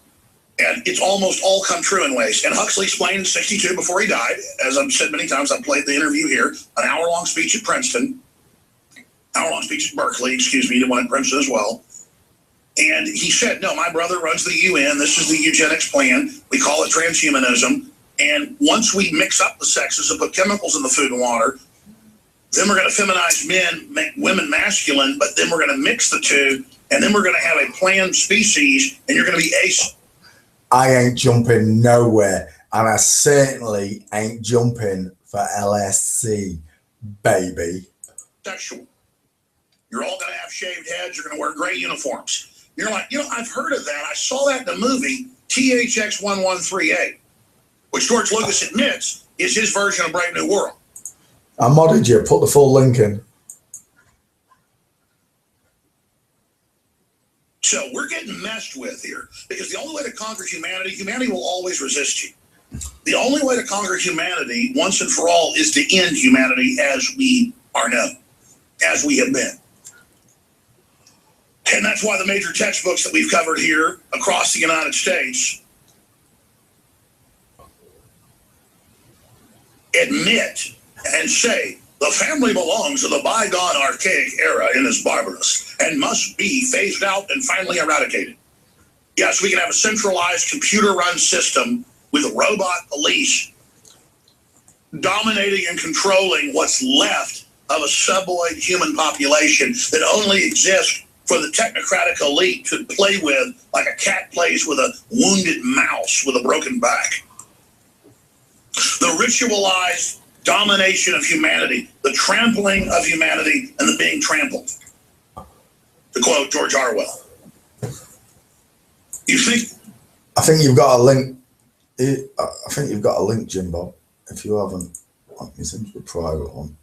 and it's almost all come true in ways. And Huxley explained in 62 before he died, as I've said many times, I played the interview here, an hour-long speech at Princeton, hour-long speech at Berkeley, excuse me, the one at Princeton as well. And he said, no, my brother runs the UN. This is the eugenics plan. We call it transhumanism. And once we mix up the sexes and put chemicals in the food and water, then we're going to feminize men, make women masculine, but then we're going to mix the two, and then we're going to have a planned species, and you're going to be ace. I ain't jumping nowhere, and I certainly ain't jumping for LSC, baby. Sexual. You're all going to have shaved heads. You're going to wear gray uniforms. You're like, I've heard of that. I saw that in the movie THX 1138, which George Lucas admits is his version of Brave New World. I modded you. Put the full link in. So we're getting messed with here because the only way to conquer humanity, humanity will always resist you. The only way to conquer humanity once and for all is to end humanity as we are known, as we have been. And that's why the major textbooks that we've covered here across the United States admit and say the family belongs to the bygone archaic era and is barbarous and must be phased out and finally eradicated. Yes, we can have a centralized computer-run system with a robot police dominating and controlling what's left of a suboid human population that only exists for the technocratic elite to play with like a cat plays with a wounded mouse with a broken back. The ritualized domination of humanity, the trampling of humanity, and the being trampled. To quote George Orwell. You think? I think you've got a link. I think you've got a link, Jimbo. If you haven't, let me send you a private one.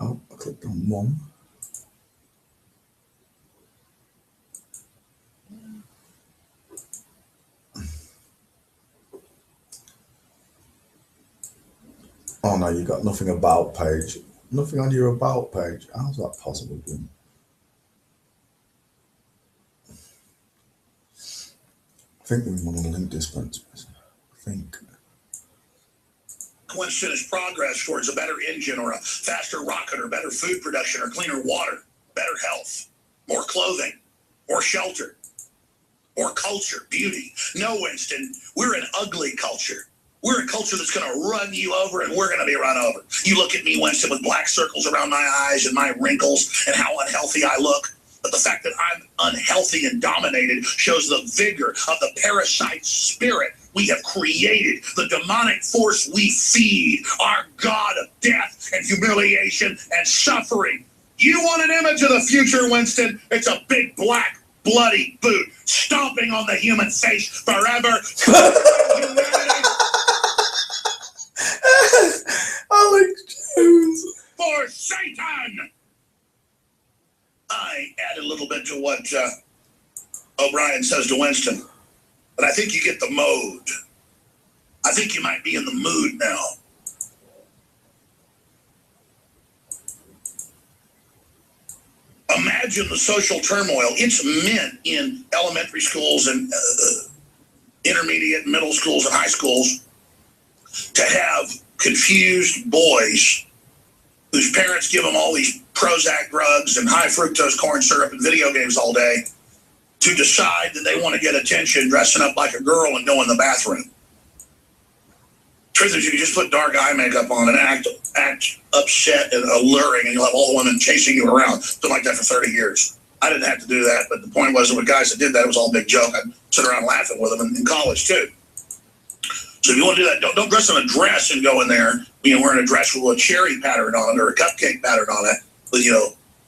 Oh, I clicked on one. Oh no, you got nothing about page. Nothing on your about page. How's that possible, Jim? I think we want to link dispense. I think. Winston is progress towards a better engine or a faster rocket or better food production or cleaner water, better health, more clothing, more shelter, more culture, beauty. No, Winston, we're an ugly culture. We're a culture that's going to run you over and we're going to be run over. You look at me, Winston, with black circles around my eyes and my wrinkles and how unhealthy I look. But the fact that I'm unhealthy and dominated shows the vigor of the parasite spirit we have created, the demonic force we feed, our god of death and humiliation and suffering. You want an image of the future, Winston? It's a big black bloody boot stomping on the human face forever. Alex Jones. For Satan! I add a little bit to what O'Brien says to Winston, but I think you get the mode. I think you might be in the mood now. Imagine the social turmoil. It's meant in elementary schools and intermediate, middle schools, and high schools to have confused boys whose parents give them all these Prozac drugs and high fructose corn syrup and video games all day to decide that they want to get attention dressing up like a girl and go in the bathroom. Truth is, you can just put dark eye makeup on and act upset and alluring, and you'll have all the women chasing you around. It's been like that for 30 years. I didn't have to do that, but the point was that with guys that did that, it was all a big joke. I'd sit around laughing with them in college, too. So if you want to do that, don't dress in a dress and go in there, wearing a dress with a cherry pattern on it or a cupcake pattern on it with,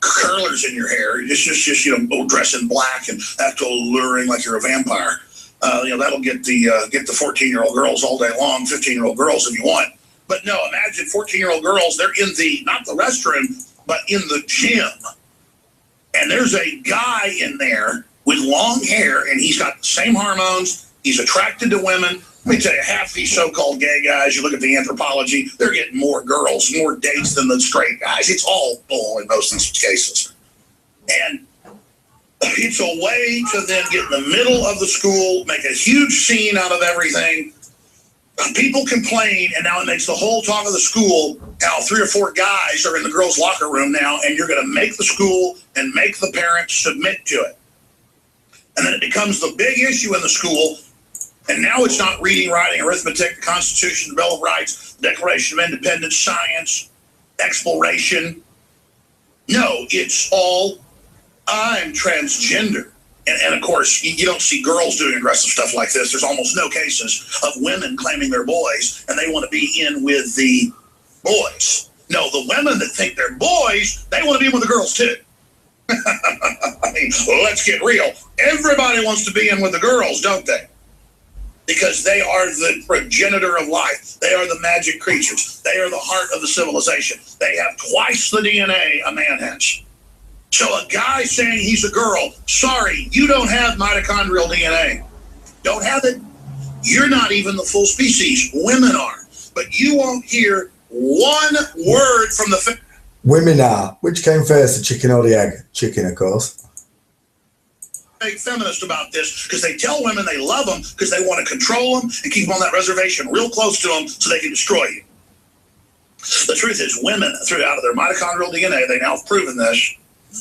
curlers in your hair. Just dress in black and act alluring like you're a vampire. That'll get the 14-year-old girls all day long, 15-year-old girls if you want. But no, imagine 14-year-old girls, they're in not the restroom, but in the gym. And there's a guy in there with long hair, and he's got the same hormones. He's attracted to women. Let me tell you, half these so-called gay guys, you look at the anthropology, they're getting more girls, more dates than the straight guys. It's all bull in most of these cases. And it's a way to then get in the middle of the school, make a huge scene out of everything. People complain, and now it makes the whole talk of the school how 3 or 4 guys are in the girls' locker room now, and you're going to make the school and make the parents submit to it. And then it becomes the big issue in the school, and now it's not reading, writing, arithmetic, the Constitution, the Bill of Rights, Declaration of Independence, science, exploration. No, it's all, I'm transgender. And of course, you don't see girls doing aggressive stuff like this. There's almost no cases of women claiming they're boys and they want to be in with the boys. No, the women that think they're boys, they want to be in with the girls too. I mean, let's get real. Everybody wants to be in with the girls, don't they? Because they are the progenitor of life. They are the magic creatures. They are the heart of the civilization. They have twice the DNA a man has. So a guy saying he's a girl, sorry, you don't have mitochondrial DNA. Don't have it. You're not even the full species. Women are. But you won't hear one word from the... Women are. Which came first, the chicken or the egg? Chicken, of course. Feminist about this because they tell women they love them because they want to control them and keep them on that reservation real close to them so they can destroy you. The truth is, women, throughout their mitochondrial DNA, they now have proven this,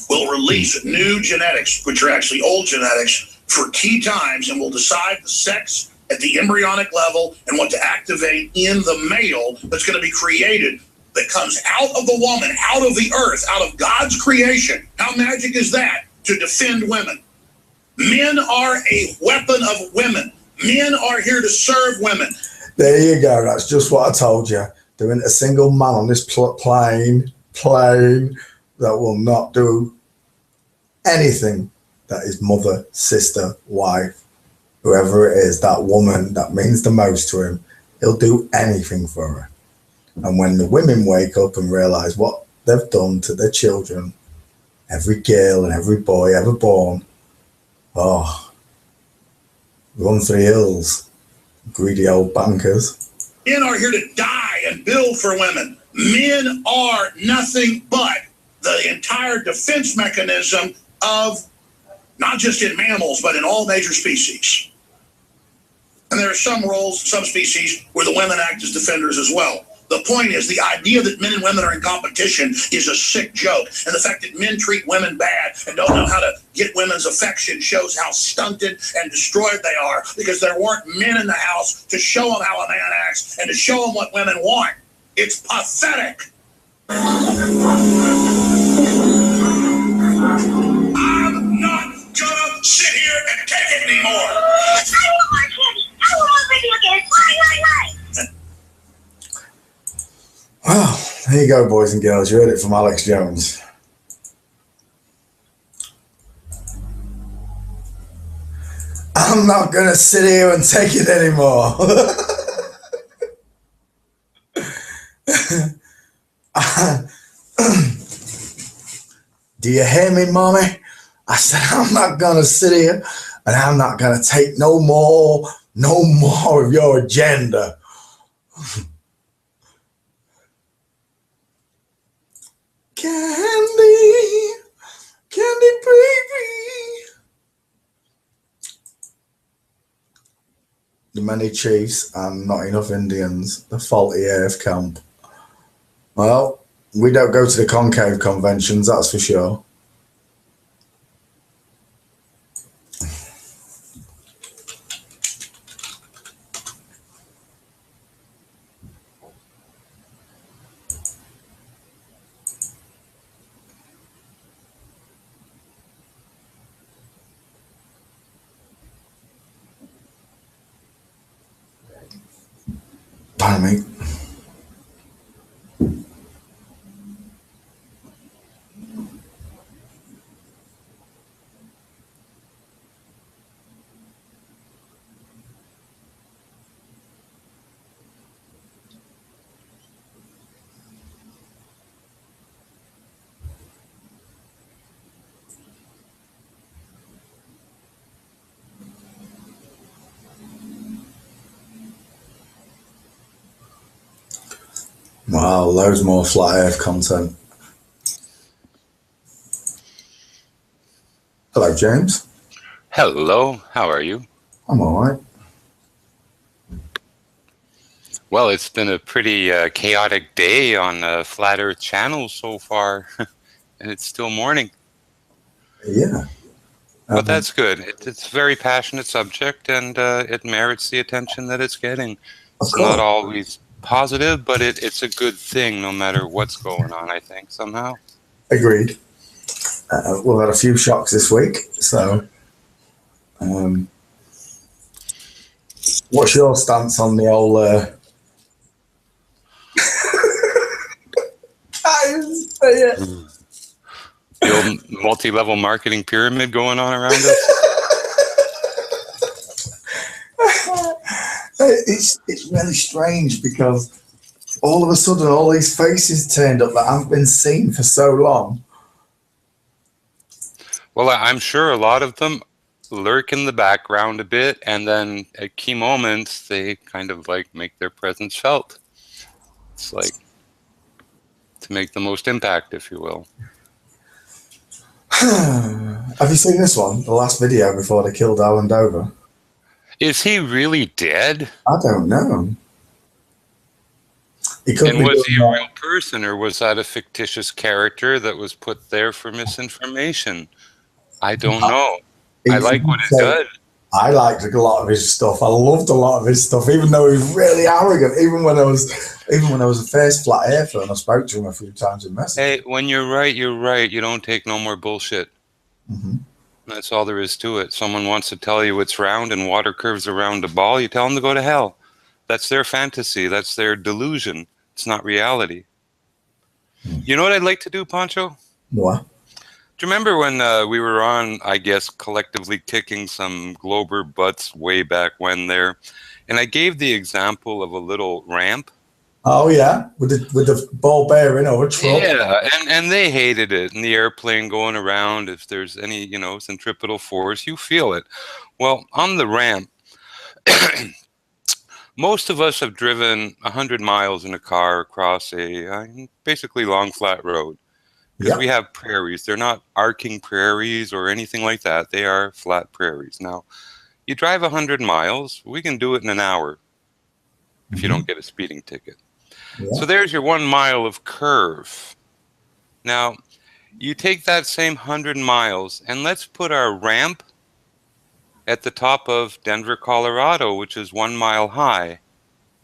will release new genetics, which are actually old genetics, for key times, and will decide the sex at the embryonic level and what to activate in the male that's going to be created, that comes out of the woman, out of the earth, out of God's creation. How magic is that? To defend women. Men are a weapon of women. Men are here to serve women. There you go. That's just what I told you. There isn't a single man on this plane that will not do anything that his mother, sister, wife, whoever it is, that woman that means the most to him, he'll do anything for her. And when the women wake up and realize what they've done to their children, every girl and every boy ever born, oh, run for the hills, greedy old bankers. Men are here to die and build for women. Men are nothing but the entire defense mechanism of, not just in mammals, but in all major species. And there are some roles, some species, where the women act as defenders as well. The point is, the idea that men and women are in competition is a sick joke. And the fact that men treat women bad and don't know how to get women's affection shows how stunted and destroyed they are, because there weren't men in the house to show them how a man acts and to show them what women want. It's pathetic. I'm not gonna sit here and take it anymore. I want more candy. I want more video games. Why? Well, there you go, boys and girls. You heard it from Alex Jones. I'm not going to sit here and take it anymore. Do you hear me, mommy? I said, I'm not going to sit here and I'm not going to take no more of your agenda. Candy, candy baby. The many chiefs and not enough Indians. The faulty AF camp. Well, we don't go to the concave conventions, that's for sure. Pardon me. Wow, loads more flat earth content. Hello, James. Hello, how are you? I'm all right. Well, it's been a pretty chaotic day on the Flat Earth channel so far, and it's still morning. Yeah. But that's good. It's a very passionate subject, and it merits the attention that it's getting. It's not always positive, but it's a good thing no matter what's going on, I think, somehow. Agreed. We've had a few shocks this week, so what's your stance on the old the old multi-level marketing pyramid going on around us? It's really strange because all of a sudden all these faces turned up that haven't been seen for so long. Well, I'm sure a lot of them lurk in the background a bit, and then at key moments they kind of like make their presence felt. It's like to make the most impact, if you will. Have you seen this one? The last video before they killed Alan Dover? Is he really dead? I don't know. And was he a real person, or was that a fictitious character that was put there for misinformation? I don't know. I like what it does. I liked a lot of his stuff. I loved a lot of his stuff, even though he was really arrogant. Even when I was a first flat earther, and I spoke to him a few times in message. Hey, when you're right, you're right. You don't take no more bullshit. Mm-hmm. That's all there is to it. Someone wants to tell you it's round and water curves around a ball, you tell them to go to hell. That's their fantasy. That's their delusion. It's not reality. You know what I'd like to do, Poncho? What? Do you remember when we were on, I guess, collectively kicking some Glober butts way back when there? And I gave the example of a little ramp. Oh, yeah, with the ball bearing or a truck. Yeah, and they hated it. And the airplane going around, if there's any, centripetal force, you feel it. Well, on the ramp, most of us have driven 100 miles in a car across a basically long, flat road. Because we have prairies. They're not arcing prairies or anything like that. They are flat prairies. Now, you drive 100 miles, we can do it in an hour if you don't get a speeding ticket. Yeah. So there's your 1 mile of curve. Now, you take that same 100 miles, and let's put our ramp at the top of Denver, Colorado, which is 1 mile high.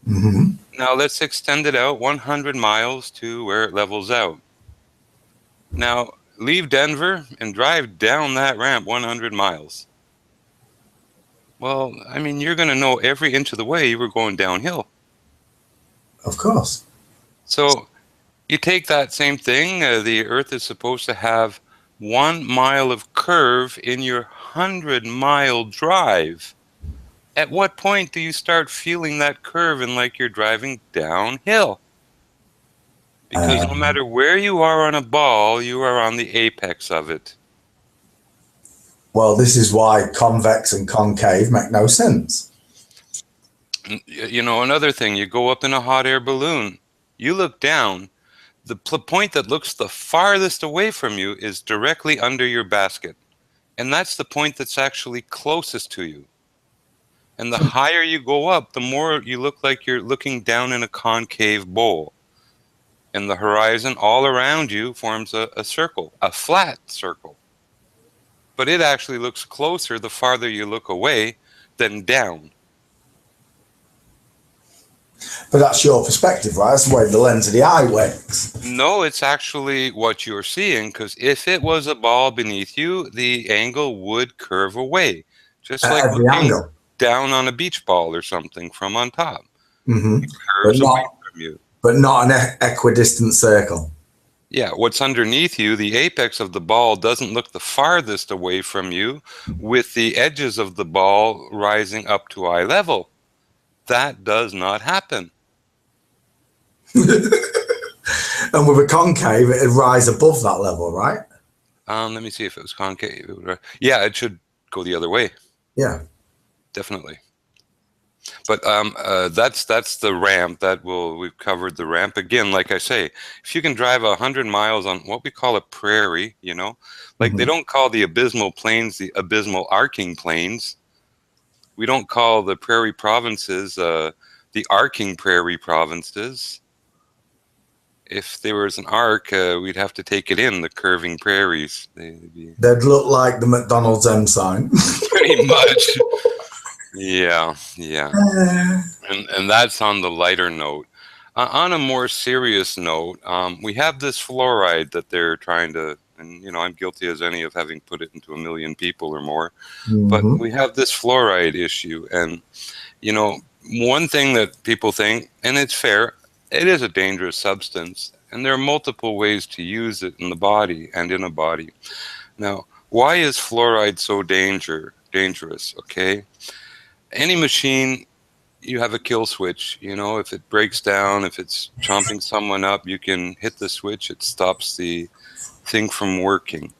Mm-hmm. Now, let's extend it out 100 miles to where it levels out. Now, leave Denver and drive down that ramp 100 miles. Well, I mean, you're going to know every inch of the way you were going downhill. Of course. So you take that same thing. The Earth is supposed to have 1 mile of curve in your 100-mile drive. At what point do you start feeling that curve and like you're driving downhill? Because no matter where you are on a ball, you are on the apex of it. Well, this is why convex and concave make no sense. Another thing, you go up in a hot air balloon, you look down, The point that looks the farthest away from you is directly under your basket. And that's the point that's actually closest to you. And the higher you go up, the more you look like you're looking down in a concave bowl. And the horizon all around you forms a circle, a flat circle. But it actually looks closer the farther you look away than down. But that's your perspective, right? That's the way the lens of the eye works. No, it's actually what you're seeing, because if it was a ball beneath you, the angle would curve away. Just like Every angle. down on a beach ball or something from on top. Mm-hmm. It curves away from you. But not an equidistant circle. Yeah, what's underneath you, the apex of the ball doesn't look the farthest away from you, with the edges of the ball rising up to eye level. That does not happen. And with a concave, it'd rise above that level, right? Let me see if it was concave. Yeah, it should go the other way. Yeah. Definitely. But that's the ramp. We've covered the ramp. Again, like I say, if you can drive 100 miles on what we call a prairie, you know, like they don't call the abysmal plains the abysmal arcing plains. We don't call the prairie provinces the arcing prairie provinces. If there was an arc, we'd have to take it in, the curving prairies. They'd look like the McDonald's M sign. Pretty much. Yeah, yeah. And that's on the lighter note. On a more serious note, we have this fluoride that they're trying to, and you know, I'm guilty as any of having put it into 1 million people or more, but we have this fluoride issue. And, you know, one thing that people think, and it's fair, it is a dangerous substance, and there are multiple ways to use it in the body and in a body. Now, why is fluoride so dangerous, okay? Any machine, you have a kill switch. You know, if it breaks down, if it's chomping someone up, you can hit the switch. It stops the thing from working.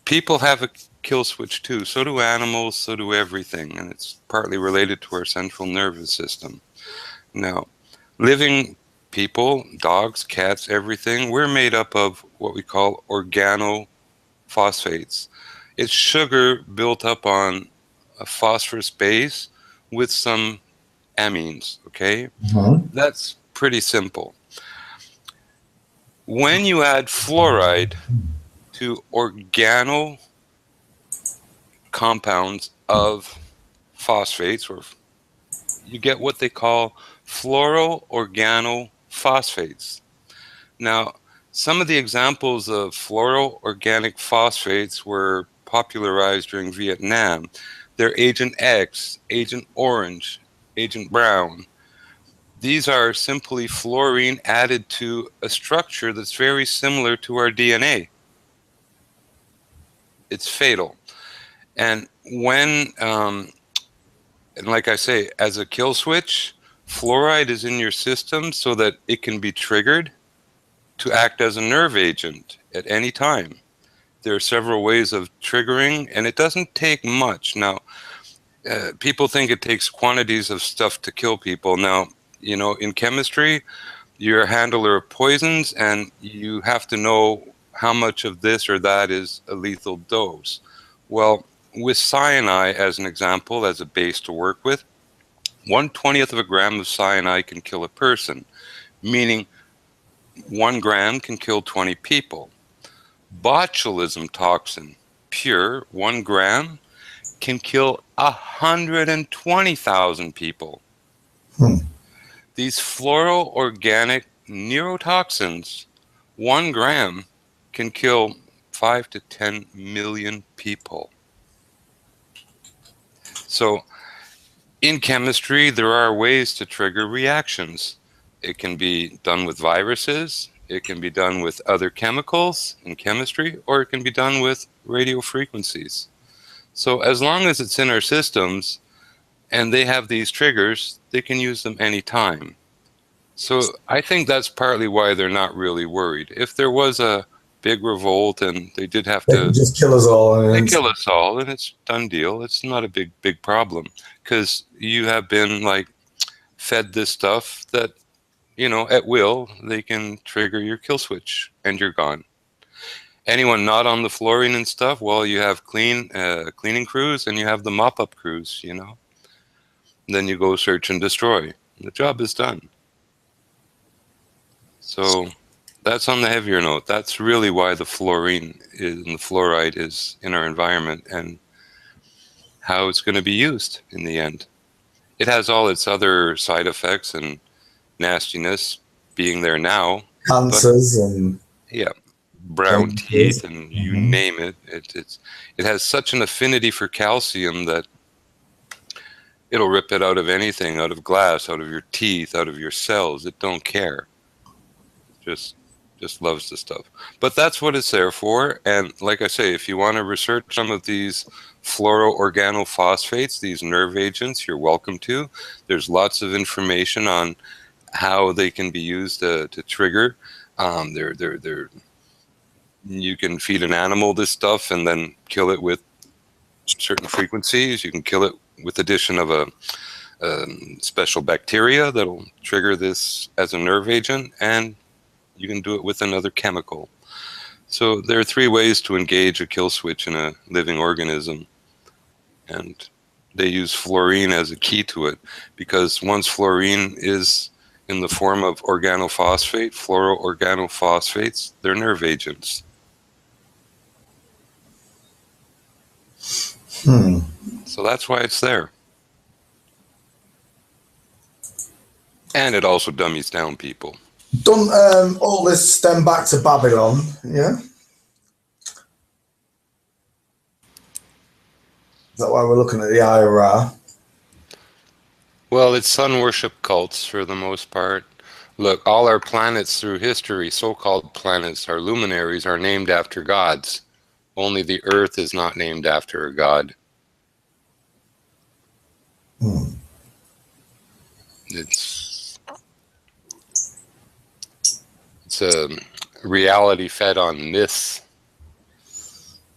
People have a kill switch too. So do animals, so do everything. And it's partly related to our central nervous system. Now, living people, dogs, cats, everything, we're made up of what we call organophosphates. It's sugar built up on a phosphorus base with some amines, okay? That's pretty simple. When you add fluoride to organo compounds of phosphates, or you get what they call fluoroorganophosphates. Now, some of the examples of fluoroorganic phosphates were popularized during Vietnam. They're Agent X, Agent Orange, Agent Brown. These are simply fluorine added to a structure that's very similar to our DNA. It's fatal. And when, and like I say, as a kill switch, fluoride is in your system so that it can be triggered to act as a nerve agent at any time. There are several ways of triggering, and it doesn't take much. Now, people think it takes quantities of stuff to kill people. Now, you know, in chemistry, you're a handler of poisons, and you have to know how much of this or that is a lethal dose. Well, with cyanide, as an example, as a base to work with, 1/20th of a gram of cyanide can kill a person, meaning 1 gram can kill 20 people. Botulism toxin, pure, 1 gram, can kill 120,000 people. These fluoroorganic neurotoxins, 1 gram, can kill 5 to 10 million people. So, in chemistry, there are ways to trigger reactions. It can be done with viruses, it can be done with other chemicals in chemistry, or it can be done with radio frequencies. So as long as it's in our systems and they have these triggers, they can use them anytime. So I think that's partly why they're not really worried. If there was a big revolt and they did have to just kill us all, they kill us all, and it's done deal. It's not a big problem, because you have been like fed this stuff that you know, at will, they can trigger your kill switch and you're gone. Anyone not on the fluorine and stuff, well, you have cleaning crews and you have the mop-up crews, you know. Then you go search and destroy. The job is done. So that's on the heavier note. That's really why the fluorine and the fluoride is in our environment and how it's going to be used in the end. It has all its other side effects and nastiness being there now. Cancers and brown teeth and you name it. It has such an affinity for calcium that it'll rip it out of anything, out of glass, out of your teeth, out of your cells. It don't care. Just loves the stuff. But that's what it's there for. And like I say, if you want to research some of these fluoroorganophosphates, these nerve agents, you're welcome to. There's lots of information on how they can be used to trigger. You can feed an animal this stuff and then kill it with certain frequencies. You can kill it with addition of a special bacteria that'll trigger this as a nerve agent, and you can do it with another chemical. So there are 3 ways to engage a kill switch in a living organism, and they use fluorine as a key to it, because once fluorine is in the form of organophosphate, fluoroorganophosphates, they're nerve agents. So that's why it's there. And it also dummies down people. Don't all this stem back to Babylon, yeah? Is that why we're looking at the IRA? Well, it's sun worship cults for the most part. Look, all our planets through history, so-called planets, our luminaries, are named after gods. Only the Earth is not named after a god. It's a reality fed on myths.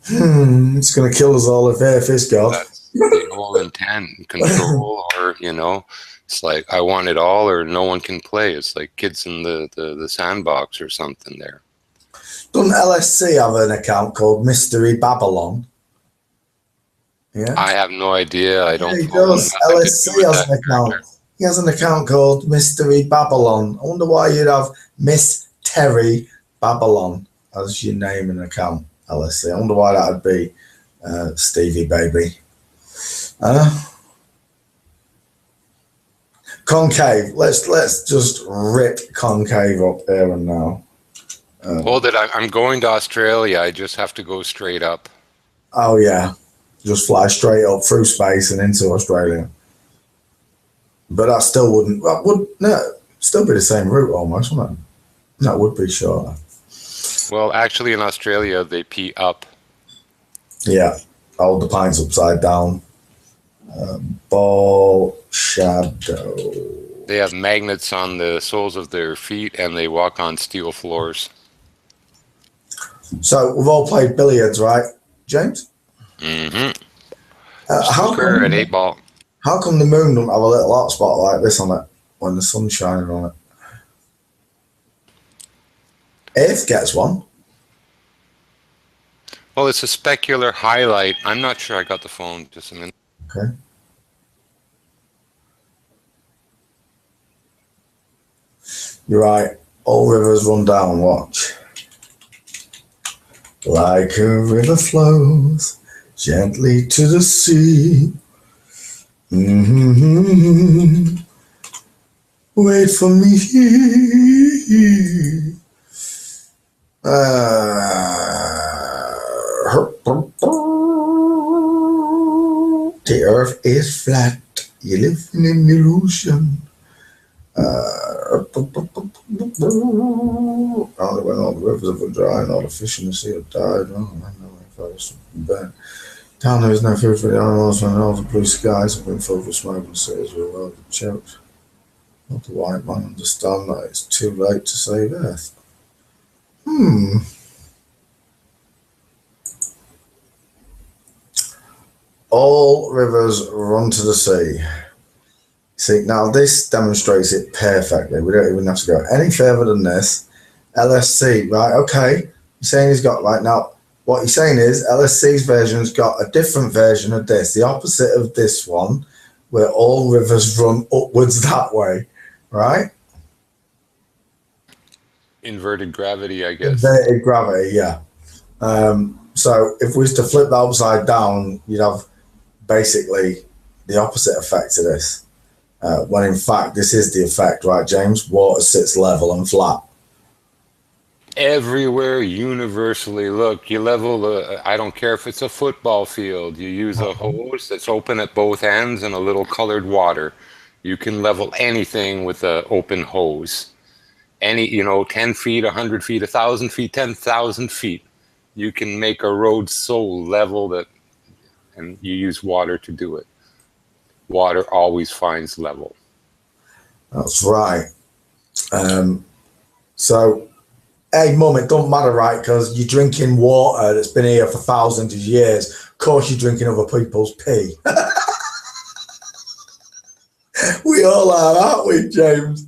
It's going to kill us all if Earth is God. That's the whole intent, control, or, you know, it's like, I want it all or no one can play. It's like kids in the sandbox or something there. Doesn't LSC have an account called Mystery Babylon? Yeah. I have no idea. I don't. Yeah, he does. LSC has an account. He has an account called Mystery Babylon. I wonder why you'd have Miss Terry Babylon as your name and account, LSC. I wonder why that would be, Stevie baby. Concave. Let's just rip concave up here and now. Hold it. I'm going to Australia. I just have to go straight up. Oh yeah, just fly straight up through space and into Australia. But that still wouldn't. That would still be the same route almost, wouldn't it? That would be shorter. Well, actually, in Australia, they pee up. Yeah, hold the pints upside down. Ball shadow. They have magnets on the soles of their feet, and they walk on steel floors. So we've all played billiards, right, James? Mm-hmm. How an 8-ball. How come the moon don't have a little hot spot like this on it when the sun's shining on it? Earth gets one. Well, it's a specular highlight. I'm not sure I got the phone. Just a minute. Okay. You're right. All rivers run down. Watch. Like a river flows gently to the sea. Wait for me. The earth is flat. You live in an illusion. All the rivers have dry and all the fish in the sea have died. Oh, I know if I was bad. Down there is no food for the animals, and all the blue skies have been filled with smoke and cities were well choked. Not the white man understand that it's too late to save Earth. All rivers run to the sea. See, now this demonstrates it perfectly. We don't even have to go any further than this. LSC, right? Okay. You're saying he's got, right now, what you're saying is LSC's version's got a different version of this, the opposite of this one, where all rivers run upwards that way, right? Inverted gravity, I guess. Inverted gravity, yeah. So if we was to flip that upside down, you'd have basically the opposite effect of this. When in fact, this is the effect, right, James? Water sits level and flat. Everywhere, universally. Look, you level, I don't care if it's a football field, you use a hose that's open at both ends and a little colored water. You can level anything with an open hose. Any, 10 feet, 100 feet, 1,000 feet, 10,000 feet. You can make a road so level that, and you use water to do it. Water always finds level. That's right. So, hey, Mum, it don't matter, right? Because you're drinking water that's been here for thousands of years. Of course, you're drinking other people's pee. We all are, aren't we, James?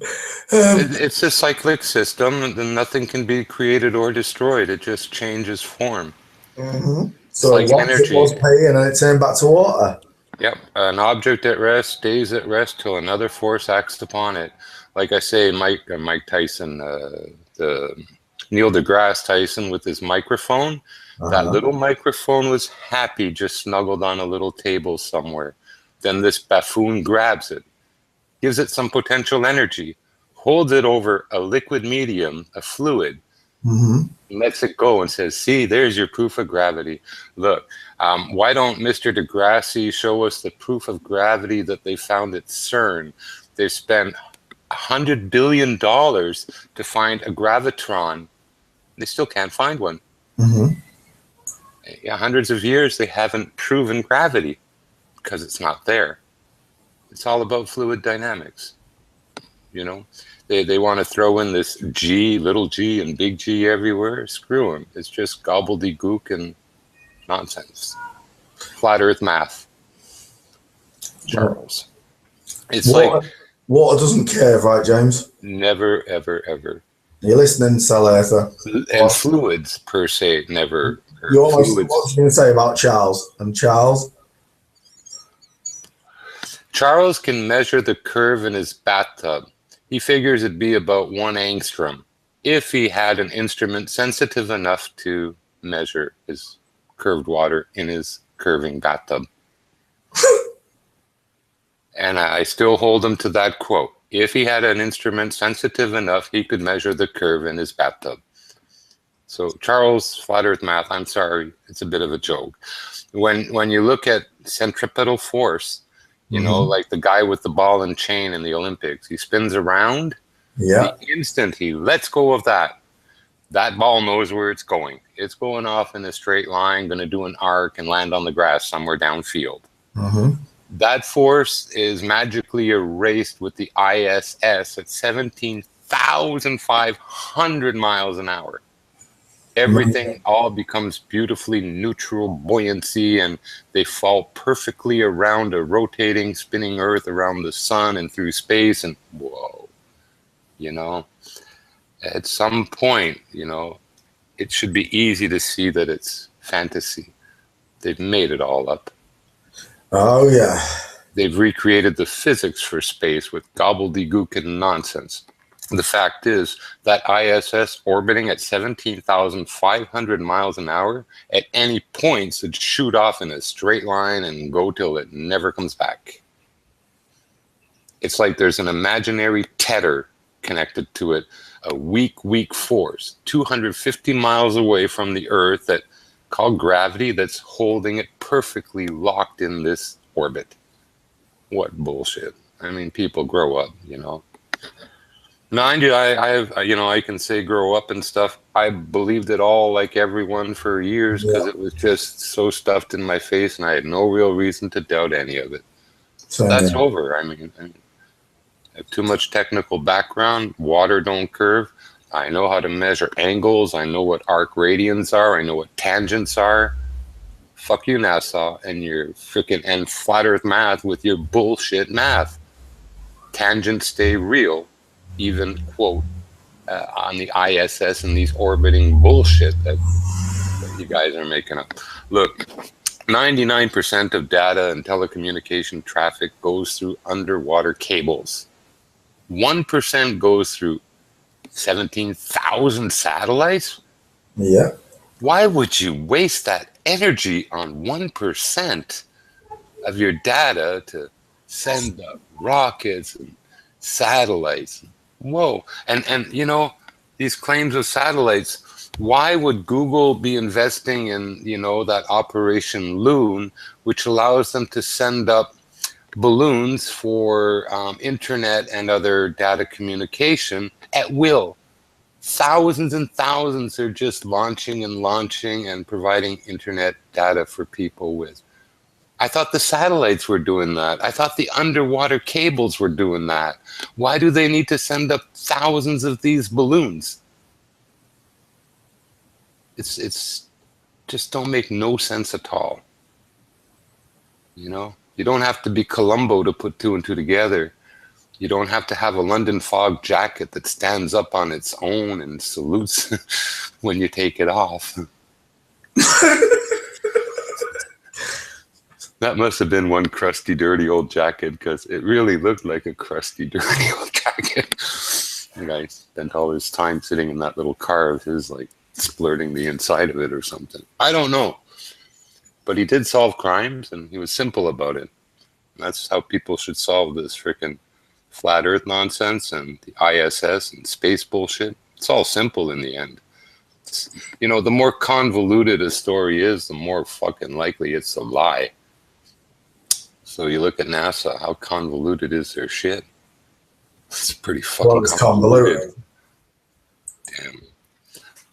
It's a cyclic system, and nothing can be created or destroyed. It just changes form. Mm-hmm. It's So like once energy. it was pee and then it turned back to water. Yep, an object at rest stays at rest till another force acts upon it. Like I say, Mike Tyson, the Neil deGrasse Tyson with his microphone, that little microphone was happy just snuggled on a little table somewhere. Then this buffoon grabs it, gives it some potential energy, holds it over a liquid medium, a fluid, lets it go and says, see, there's your proof of gravity. Look, why don't Mr. deGrasse show us the proof of gravity that they found at CERN? They spent $100 billion to find a gravitron. They still can't find one. Yeah, hundreds of years they haven't proven gravity because it's not there. It's all about fluid dynamics. They want to throw in this G, little g and big G everywhere. Screw them. It's just gobbledygook and nonsense. Flat earth math. Charles. It's water doesn't care, right, James? Never, ever, ever. You're listening, Salazar. And fluids, per se, never. What was you going to say about Charles? And Charles can measure the curve in his bathtub. He figures it'd be about 1 angstrom if he had an instrument sensitive enough to measure his curved water in his curving bathtub. And I still hold him to that quote. If he had an instrument sensitive enough, he could measure the curve in his bathtub. So Charles, flat earth math, I'm sorry, it's a bit of a joke. When you look at centripetal force, like the guy with the ball and chain in the Olympics, he spins around. Yeah. The instant he lets go of that ball knows where it's going. It's going off in a straight line, going to do an arc and land on the grass somewhere downfield. That force is magically erased with the ISS at 17,500 miles an hour. Everything all becomes beautifully neutral buoyancy, and they fall perfectly around a rotating, spinning Earth around the sun and through space. And whoa, at some point, it should be easy to see that it's fantasy. They've made it all up. Oh, yeah. They've recreated the physics for space with gobbledygook and nonsense. The fact is that ISS orbiting at 17,500 miles an hour, at any point would shoot off in a straight line and go till it never comes back. It's like there's an imaginary tether connected to it, a weak force, 250 miles away from the Earth that called gravity that's holding it perfectly locked in this orbit. What bullshit. I mean, people grow up, Mind you, I can say grow up and stuff. I believed it all like everyone for years because it was just so stuffed in my face and I had no real reason to doubt any of it. So that's over. I mean, I have too much technical background. Water don't curve. I know how to measure angles. I know what arc radians are. I know what tangents are. Fuck you, NASA, and your freaking flat earth math with your bullshit math. tangents stay real, even, quote, on the ISS and these orbiting bullshit that you guys are making up. Look, 99% of data and telecommunication traffic goes through underwater cables. 1% goes through 17,000 satellites? Yeah. Why would you waste that energy on 1% of your data to send up rockets and satellites? Whoa. And you know, these claims of satellites, why would Google be investing in, you know, that Operation Loon, which allows them to send up balloons for internet and other data communication at will? Thousands and thousands are just launching and providing internet data for people with. I thought the satellites were doing that. I thought the underwater cables were doing that. Why do they need to send up thousands of these balloons? It's just don't make no sense at all. You know, you don't have to be Columbo to put two and two together. You don't have to have a London fog jacket that stands up on its own and salutes when you take it off. That must have been one crusty, dirty old jacket, because it really looked like a crusty, dirty old jacket. The guy spent all his time sitting in that little car of his, like, splurting the inside of it or something. I don't know. But he did solve crimes, and he was simple about it. And that's how people should solve this frickin' flat earth nonsense and the ISS and space bullshit. It's all simple in the end. It's, you know, the more convoluted a story is, the more fucking likely it's a lie. So you look at NASA, how convoluted is their shit? It's pretty fucking convoluted. Damn.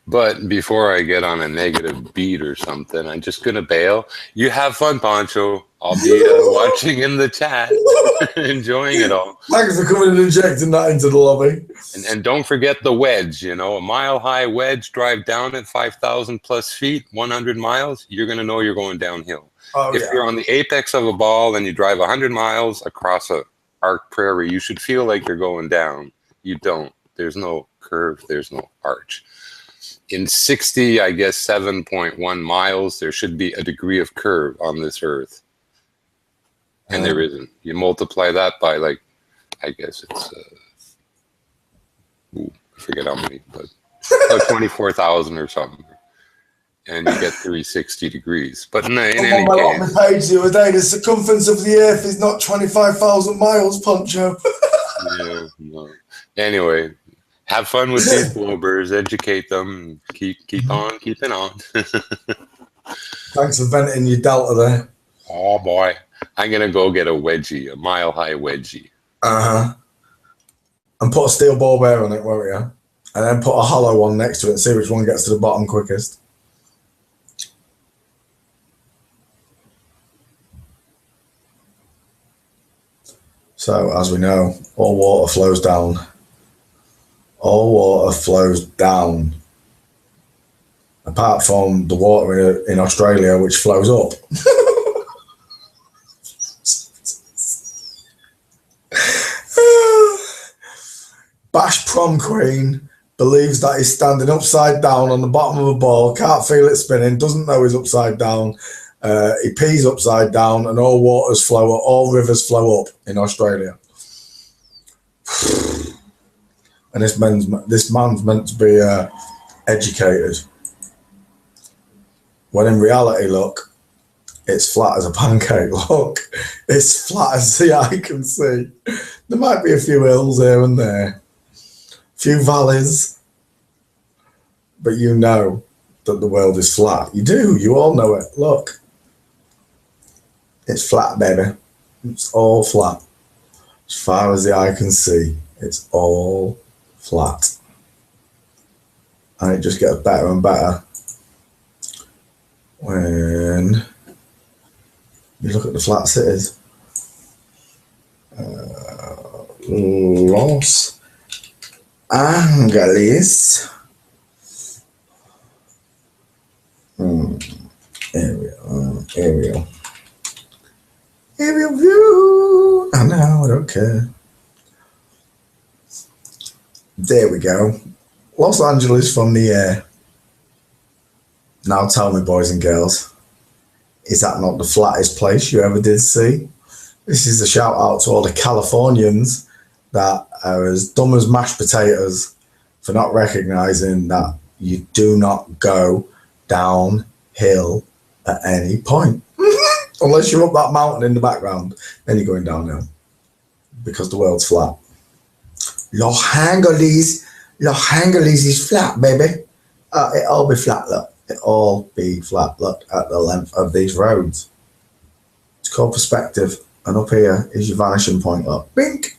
But before I get on a negative beat or something, I'm just going to bail. You have fun, Poncho. I'll be watching in the chat, enjoying it all. Thanks for coming and injecting that into the lobby. And don't forget the wedge, you know, a mile-high wedge, drive down at 5,000 plus feet, 100 miles, you're going to know you're going downhill. Oh, if you're on the apex of a ball and you drive 100 miles across a arc prairie, you should feel like you're going down. You don't. There's no curve. There's no arch. In 60, I guess, 7.1 miles, there should be a degree of curve on this earth. And there isn't. You multiply that by, like, I guess it's, I forget how many, but about 24,000 or something. And you get 360 degrees. But in any case, on the page the other day, the circumference of the Earth is not 25,000 miles, Poncho. Yeah, no. Anyway, have fun with these blowbirds, educate them, keep on keeping on. Thanks for venting your delta there. Oh boy, I'm gonna go get a wedgie, a mile-high wedgie. And put a steel ball bear on it, won't you? And then put a hollow one next to it and see which one gets to the bottom quickest. So, as we know, all water flows down. All water flows down. Apart from the water in Australia, which flows up. Bash prom queen believes that he's standing upside down on the bottom of a ball, can't feel it spinning, doesn't know he's upside down. He pees upside down, and all waters flow up, all rivers flow up in Australia. And this man's meant to be educated, when in reality, look, it's flat as a pancake. Look, it's flat as the eye can see. There might be a few hills here and there, a few valleys, but you know that the world is flat. You do. You all know it. Look. It's flat, baby. It's all flat. As far as the eye can see, it's all flat. And it just gets better and better when you look at the flat cities. Los Angeles. Aerial view. I know, I don't care. There we go. Los Angeles from the air. Now tell me, boys and girls, is that not the flattest place you ever did see? This is a shout out to all the Californians that are as dumb as mashed potatoes for not recognizing that you do not go downhill at any point. Unless you're up that mountain in the background, then you're going downhill because the world's flat. Los Angeles is flat, baby. It all be flat, look. It all be flat, look, at the length of these roads. It's called perspective. And up here is your vanishing point, look. Bink!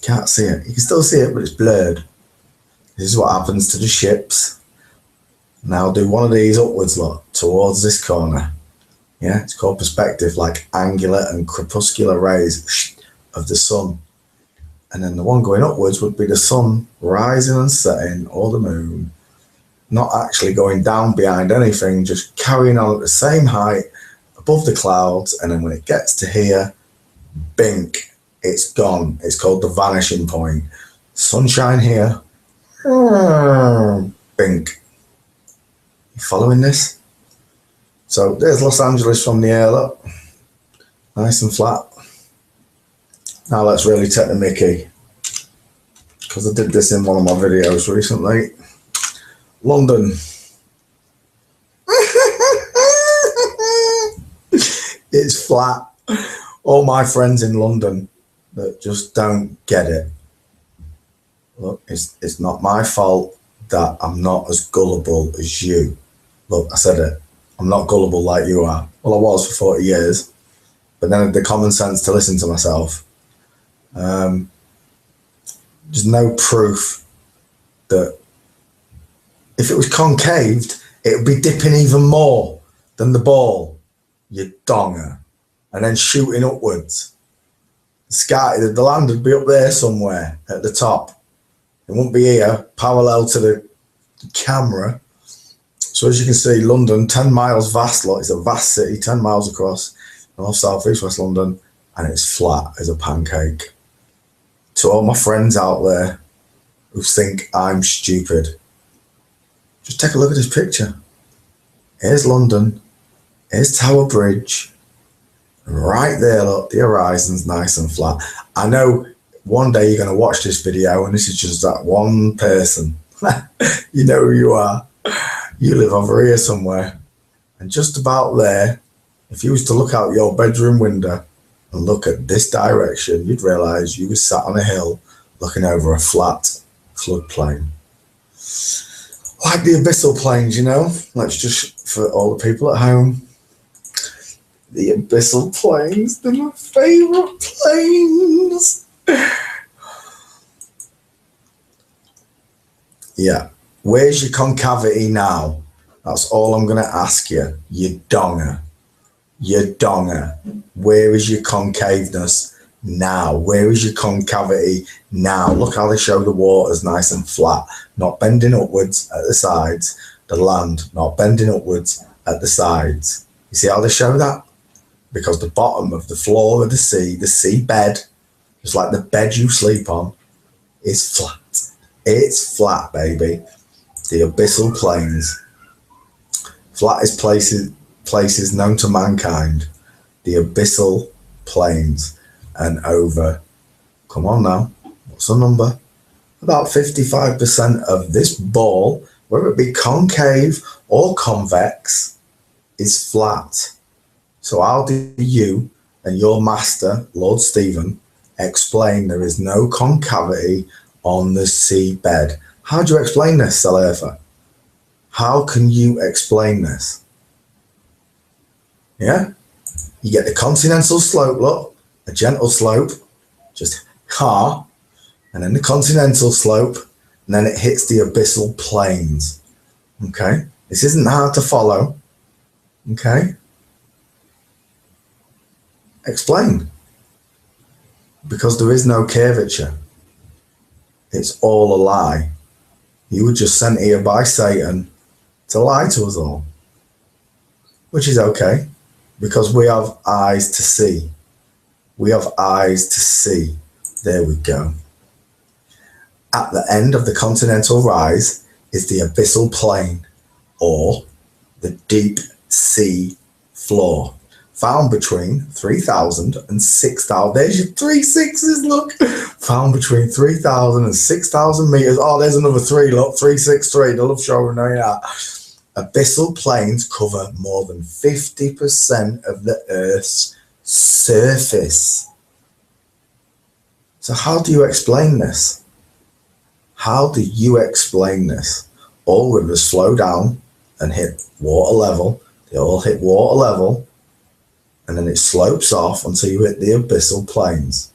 Can't see it. You can still see it, but it's blurred. This is what happens to the ships. Now do one of these upwards, look, towards this corner. Yeah, it's called perspective, like angular and crepuscular rays of the sun. And then the one going upwards would be the sun rising and setting, or the moon. Not actually going down behind anything, just carrying on at the same height above the clouds. And then when it gets to here, bink, it's gone. It's called the vanishing point. Sunshine here, bink. You following this? So there's Los Angeles from the air, look. Nice and flat. Now let's really take the mickey, because I did this in one of my videos recently. London. It's flat. All my friends in London that just don't get it. Look, it's not my fault that I'm not as gullible as you. Look, I said it. I'm not gullible like you are. Well, I was for 40 years. But then I had the common sense to listen to myself. There's no proof that if it was concaved, it would be dipping even more than the ball, you donger, and then shooting upwards. The sky, the land would be up there somewhere at the top. It wouldn't be here, parallel to the camera. So as you can see, London, 10 miles vast, lot. It's a vast city, 10 miles across, north, south, east, west London, and it's flat as a pancake. To all my friends out there who think I'm stupid, just take a look at this picture. Here's London, here's Tower Bridge, right there, look, the horizon's nice and flat. I know one day you're going to watch this video and this is just that one person. You know who you are. You live over here somewhere. And just about there, if you was to look out your bedroom window and look at this direction, you'd realise you were sat on a hill looking over a flat floodplain. Like the Abyssal plains, you know? Let's just, for all the people at home, the Abyssal plains, they're my favourite plains. Yeah. Where's your concavity now? That's all I'm going to ask you. You donger. You donger. Where is your concaveness now? Where is your concavity now? Look how they show the waters nice and flat, not bending upwards at the sides. The land not bending upwards at the sides. You see how they show that? Because the bottom of the floor of the sea bed, just like the bed you sleep on, is flat. It's flat, baby. The Abyssal plains. Flattest places known to mankind. The Abyssal plains. And over, come on now, what's the number? About 55% of this ball, whether it be concave or convex, is flat. So how do you and your master, Lord Stephen, explain there is no concavity on the seabed? How do you explain this, Salefa? How can you explain this? Yeah? You get the continental slope, look, a gentle slope, just and then the continental slope, and then it hits the Abyssal plains. Okay? This isn't hard to follow. Okay? Explain. Because there is no curvature. It's all a lie. You were just sent here by Satan to lie to us all. Which is okay, because we have eyes to see. We have eyes to see. There we go. At the end of the continental rise is the abyssal plain, or the deep sea floor, found between 3,000 and 6,000. There's your 3 6s, look. Found between 3,000 and 6,000 meters. Oh, there's another 3, look. 363. The love showing me that. Abyssal plains cover more than 50% of the Earth's surface. So how do you explain this? How do you explain this? All rivers flow down and hit water level. They all hit water level, and then it slopes off until you hit the abyssal plains.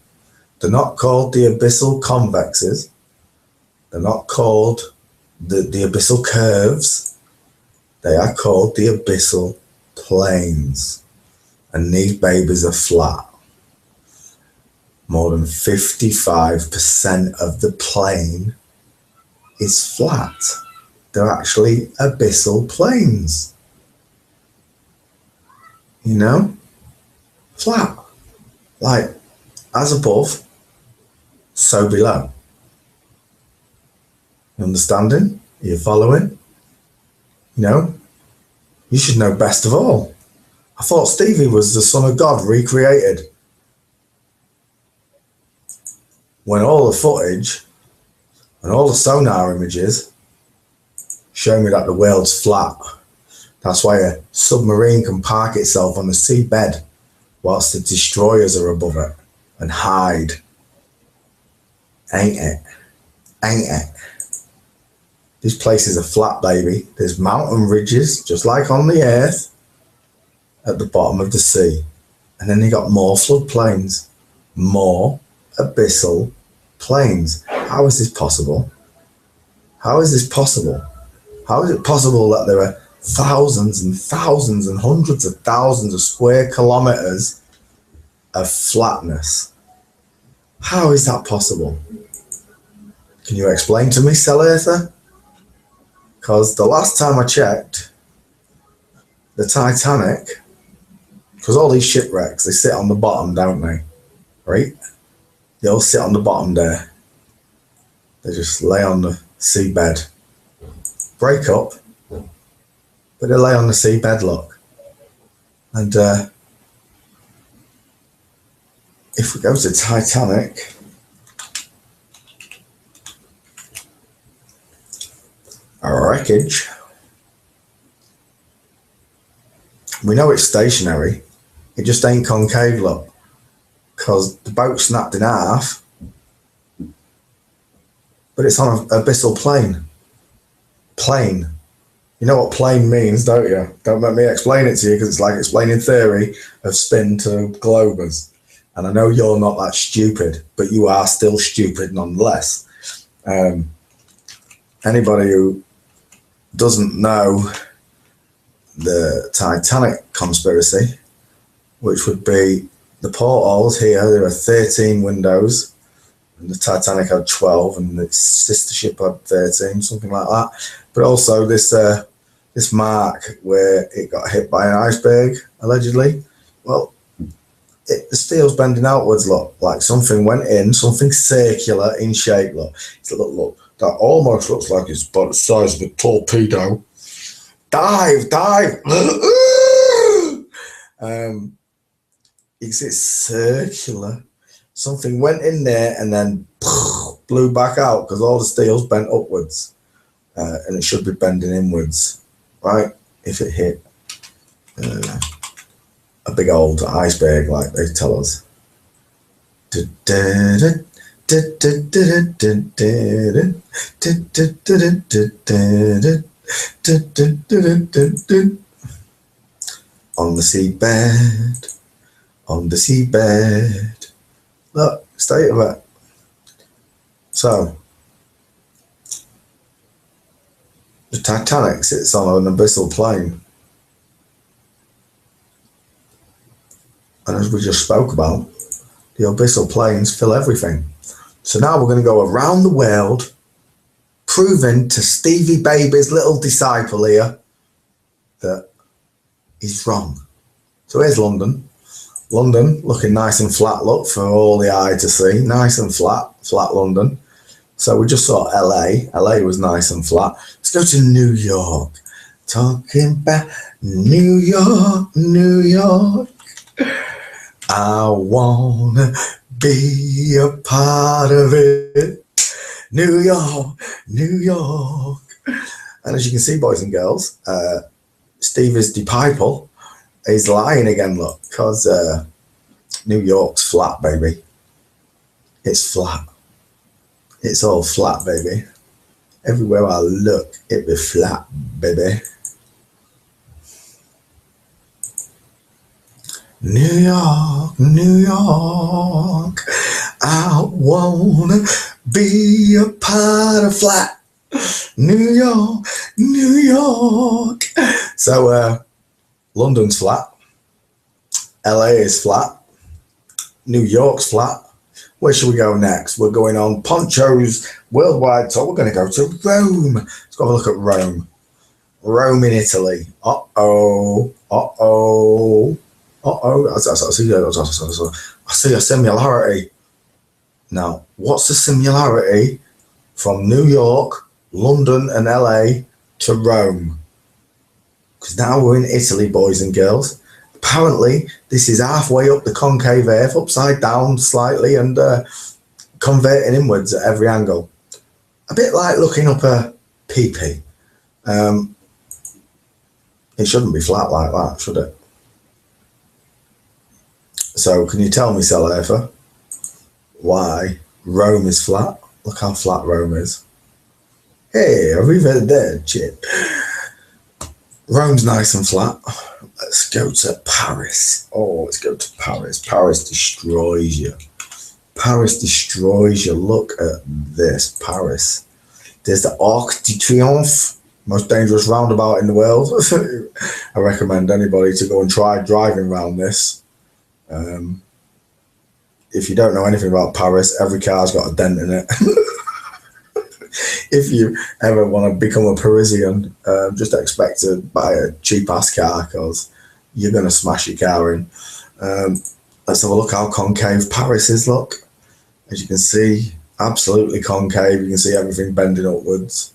They're not called the abyssal convexes. They're not called the abyssal curves. They are called the abyssal plains. And these babies are flat. More than 55% of the plain is flat. They're actually abyssal plains. You know? Flat. Like, as above, so below. You understanding? Are you following? You know? You should know best of all. I thought Stevie was the son of God recreated. When all the footage and all the sonar images show me that the world's flat. That's why a submarine can park itself on the seabed whilst the destroyers are above it and hide. Ain't it? Ain't it? These places are flat, baby. There's mountain ridges, just like on the Earth, at the bottom of the sea. And then you got more floodplains, more abyssal plains. How is this possible? How is this possible? How is it possible that there are thousands and thousands and hundreds of thousands of square kilometers of flatness? How is that possible? Can you explain to me, Cell Earther? Because the last time I checked, the Titanic, because all these shipwrecks, they sit on the bottom, don't they? Right? They all sit on the bottom there. They just lay on the seabed. Break up, but they lay on the seabed, look. And if we go to Titanic, our wreckage, we know it's stationary. It just ain't concave, look, because the boat snapped in half, but it's on an abyssal plain. Plane. You know what plane means, don't you? Don't let me explain it to you, because it's like explaining theory of spin to globers. And I know you're not that stupid, but you are still stupid nonetheless. Anybody who doesn't know the Titanic conspiracy, which would be the portholes here, there are 13 windows, and the Titanic had 12, and its sister ship had 13, something like that. But also this this mark where it got hit by an iceberg, allegedly. Well, the steel's bending outwards, look, like something went in, something circular in shape, look. It's look, that almost looks like it's about the size of a torpedo. Dive! It's circular. Something went in there and then blew back out because all the steel's bent upwards. And it should be bending inwards, right? If it hit a big old iceberg, like they tell us. On the seabed, on the seabed. Look, state of it. So, the Titanic sits on an abyssal plain. And as we just spoke about, the abyssal plains fill everything. So now we're going to go around the world, proving to Stevie Baby's little disciple here that he's wrong. So here's London. London looking nice and flat, look, for all the eye to see. Nice and flat, flat London. So we just saw LA. LA was nice and flat. Let's go to New York. Talking about New York, New York. I wanna be a part of it. New York, New York. And as you can see, boys and girls, Steve is D-Piple. He's lying again, look, because New York's flat, baby. It's flat. It's all flat, baby. Everywhere I look, it be flat, baby. New York, New York. I wanna be a part of flat. New York, New York. So, London's flat. LA is flat. New York's flat. Where should we go next? We're going on Poncho's worldwide tour. We're going to go to Rome. Let's go have a look at Rome. Rome in Italy. Uh-oh. Uh-oh. Uh-oh. I see a similarity. Now, what's the similarity from New York, London and LA to Rome? Because now we're in Italy, boys and girls. Apparently, this is halfway up the concave earth, upside down slightly, and converting inwards at every angle. A bit like looking up a PP. It shouldn't be flat like that, should it? So, can you tell me, Selafa, why Rome is flat? Look how flat Rome is. Hey, arrivederci. Rome's nice and flat. Let's go to Paris. Oh, let's go to Paris. Paris destroys you. Paris destroys you. Look at this, Paris. There's the Arc de Triomphe, most dangerous roundabout in the world. I recommend anybody to go and try driving around this. If you don't know anything about Paris, every car's got a dent in it. If you ever want to become a Parisian, just expect to buy a cheap-ass car because you're going to smash your car in. Let's have a look how concave Paris is, look. As you can see, absolutely concave. You can see everything bending upwards.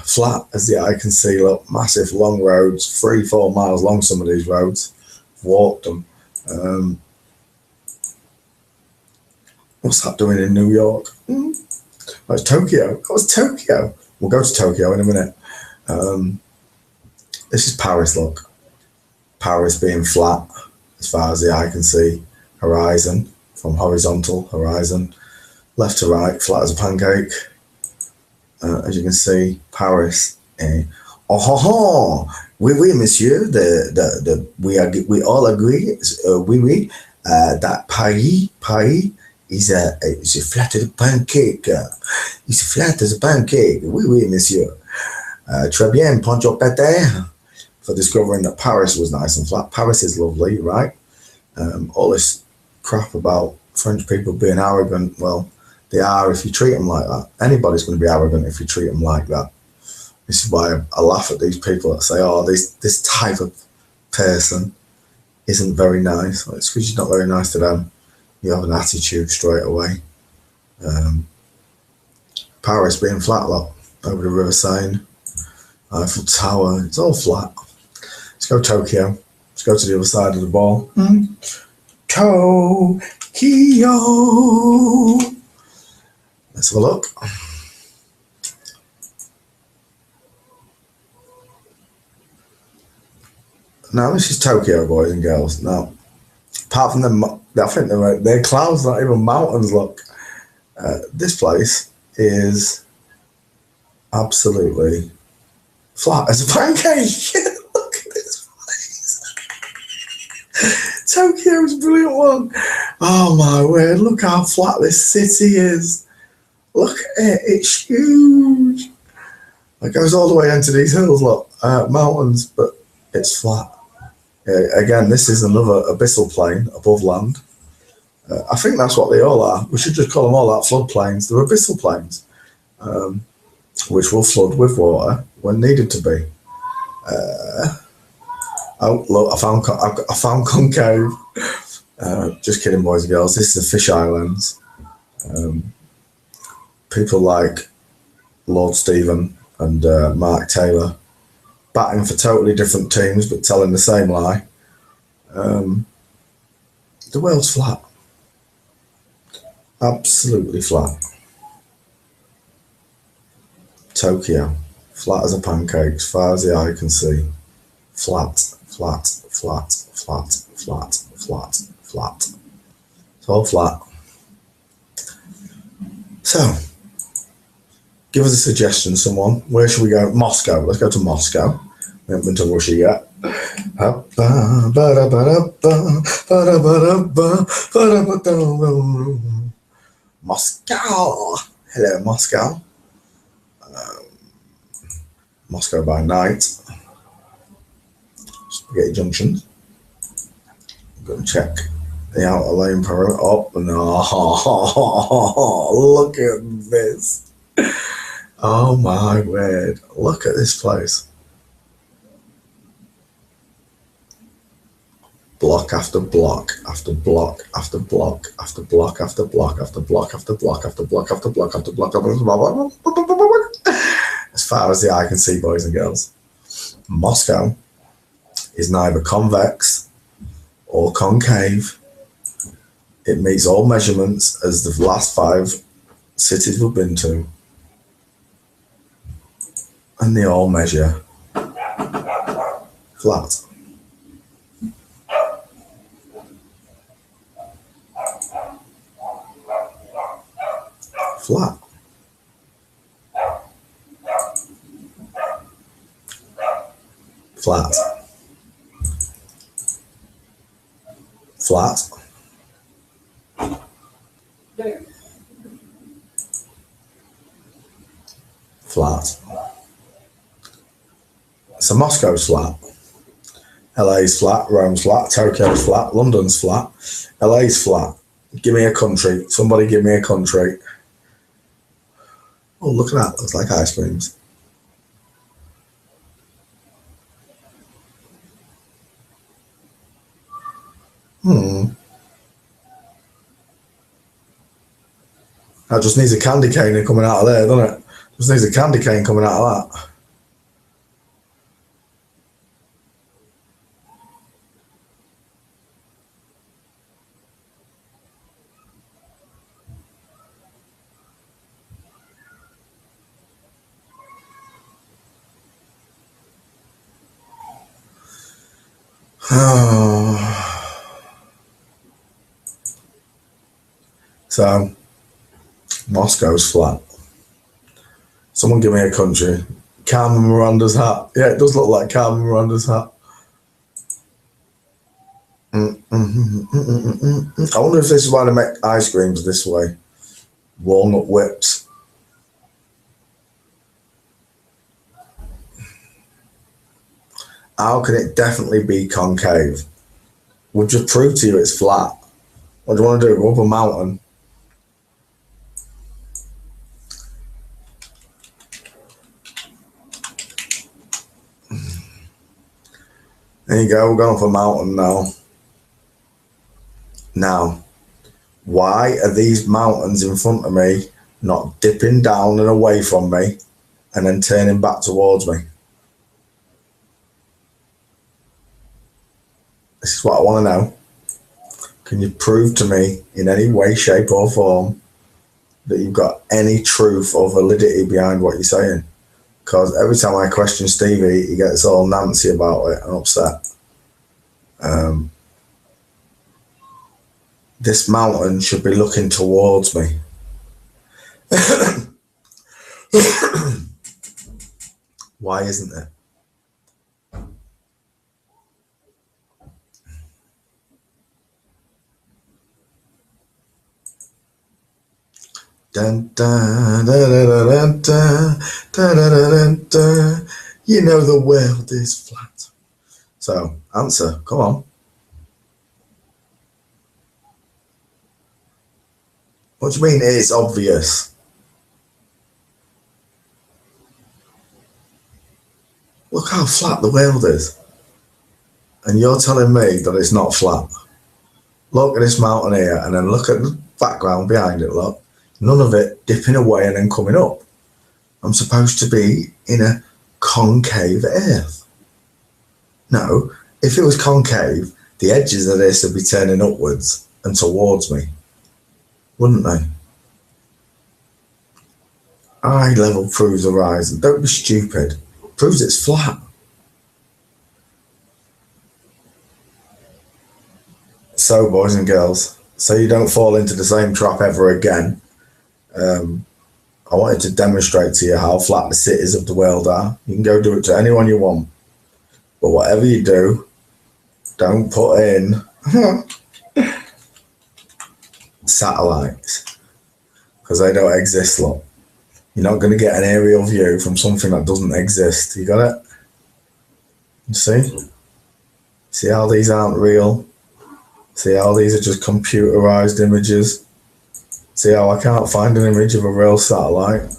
Flat as the eye can see, look. Massive long roads, 3-4 miles long, some of these roads. Walked them. What's that doing in New York? Oh, it's Tokyo. That was Tokyo. We'll go to Tokyo in a minute. This is Paris, look. Paris being flat as far as the eye can see. Horizon, from horizontal, horizon. Left to right, flat as a pancake. As you can see, Paris. Oh, ho, ho. Oui, monsieur. We all agree. Oui, that Paris is flat as a pancake. It's flat as a pancake. Oui, monsieur. Très bien, MrPonchoPete, for discovering that Paris was nice and flat. Paris is lovely, right? All this crap about French people being arrogant, well, they are if you treat them like that. Anybody's going to be arrogant if you treat them like that. This is why I laugh at these people that say, oh, this type of person isn't very nice. Well, it's because you're not very nice to them. You have an attitude straight away. Paris being flat, look, over the River Seine. Eiffel Tower, it's all flat. Let's go Tokyo. Let's go to the other side of the ball. Tokyo. Let's have a look. Now this is Tokyo, boys and girls. Now, apart from them, I think they're clouds, not even mountains. Look, this place is absolutely flat as a pancake. Look at this place. Tokyo's a brilliant one. Oh my word! Look how flat this city is. Look at it; it's huge. It goes all the way into these hills. Look, mountains, but it's flat. Again, this is another abyssal plain above land. I think that's what they all are. We should just call them all out floodplains. They're abyssal plains, which will flood with water when needed to be. Oh, look, I found concave. Just kidding, boys and girls. This is the Fish Islands. people like Lord Stephen and Mark Taylor batting for totally different teams but telling the same lie. The world's flat. Absolutely flat. Tokyo, flat as a pancake, as far as the eye can see. Flat, flat, flat, flat, flat, flat, flat. It's all flat. So, give us a suggestion, someone. Where should we go? Moscow. Let's go to Moscow. We haven't been to Russia yet. Moscow. Hello, Moscow. Moscow by night. Spaghetti Junction. I'm going to check the outer lane perimeter. Oh, no. Look at this. Oh, my word. Look at this place. Block after block after block after block after block after block after block after block after block after block after block after block, as far as the eye can see, boys and girls. Moscow is neither convex or concave. It meets all measurements as the last 5 cities we've been to, and they all measure flat. Flat. Flat. Flat. Flat. So Moscow's flat. LA's flat. Rome's flat. Tokyo's flat. London's flat. LA's flat. Give me a country. Somebody give me a country. Oh, look at that. Looks like ice creams. That just needs a candy cane coming out of there, doesn't it? Just needs a candy cane coming out of that. So, Moscow's flat. Someone give me a country. Carmen Miranda's hat. Yeah, it does look like Carmen Miranda's hat. I wonder if this is why they make ice creams this way. Walnut whips. How can it definitely be concave? We'll just prove to you it's flat. What do you want to do? Go up a mountain? There you go, we're going up a mountain now. Now, why are these mountains in front of me not dipping down and away from me and then turning back towards me? This is what I want to know. Can you prove to me in any way, shape or form that you've got any truth or validity behind what you're saying? Because every time I question Stevie, he gets all Nancy about it and upset. This mountain should be looking towards me. Why isn't it? Dun, dun, dun, dun, dun, dun, dun, dun, dun. You know the world is flat. So, answer, come on. What do you mean it's obvious? Look how flat the world is. And you're telling me that it's not flat. Look at this mountain here and then look at the background behind it, look. None of it dipping away and then coming up. I'm supposed to be in a concave earth. No, if it was concave, the edges of this would be turning upwards and towards me, wouldn't they? Eye level proves a rise. Don't be stupid. Proves it's flat. So, boys and girls, so you don't fall into the same trap ever again, I wanted to demonstrate to you how flat the cities of the world are. You can go do it to anyone you want. But whatever you do, don't put in satellites, because they don't exist, look. You're not going to get an aerial view from something that doesn't exist. You got it? You see? See how these aren't real? See how these are just computerized images? See how I can't find an image of a real satellite?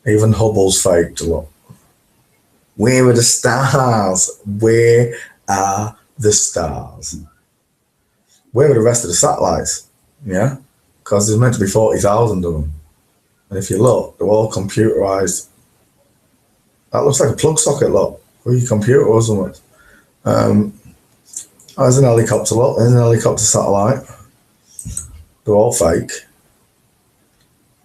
Even Hubble's faked, look. Where are the stars? Where are the stars? Where are the rest of the satellites? Yeah? Because there's meant to be 40,000 of them. And if you look, they're all computerized. That looks like a plug socket, look. Or your computer or something. There's an helicopter, look. There's an helicopter satellite. They're all fake.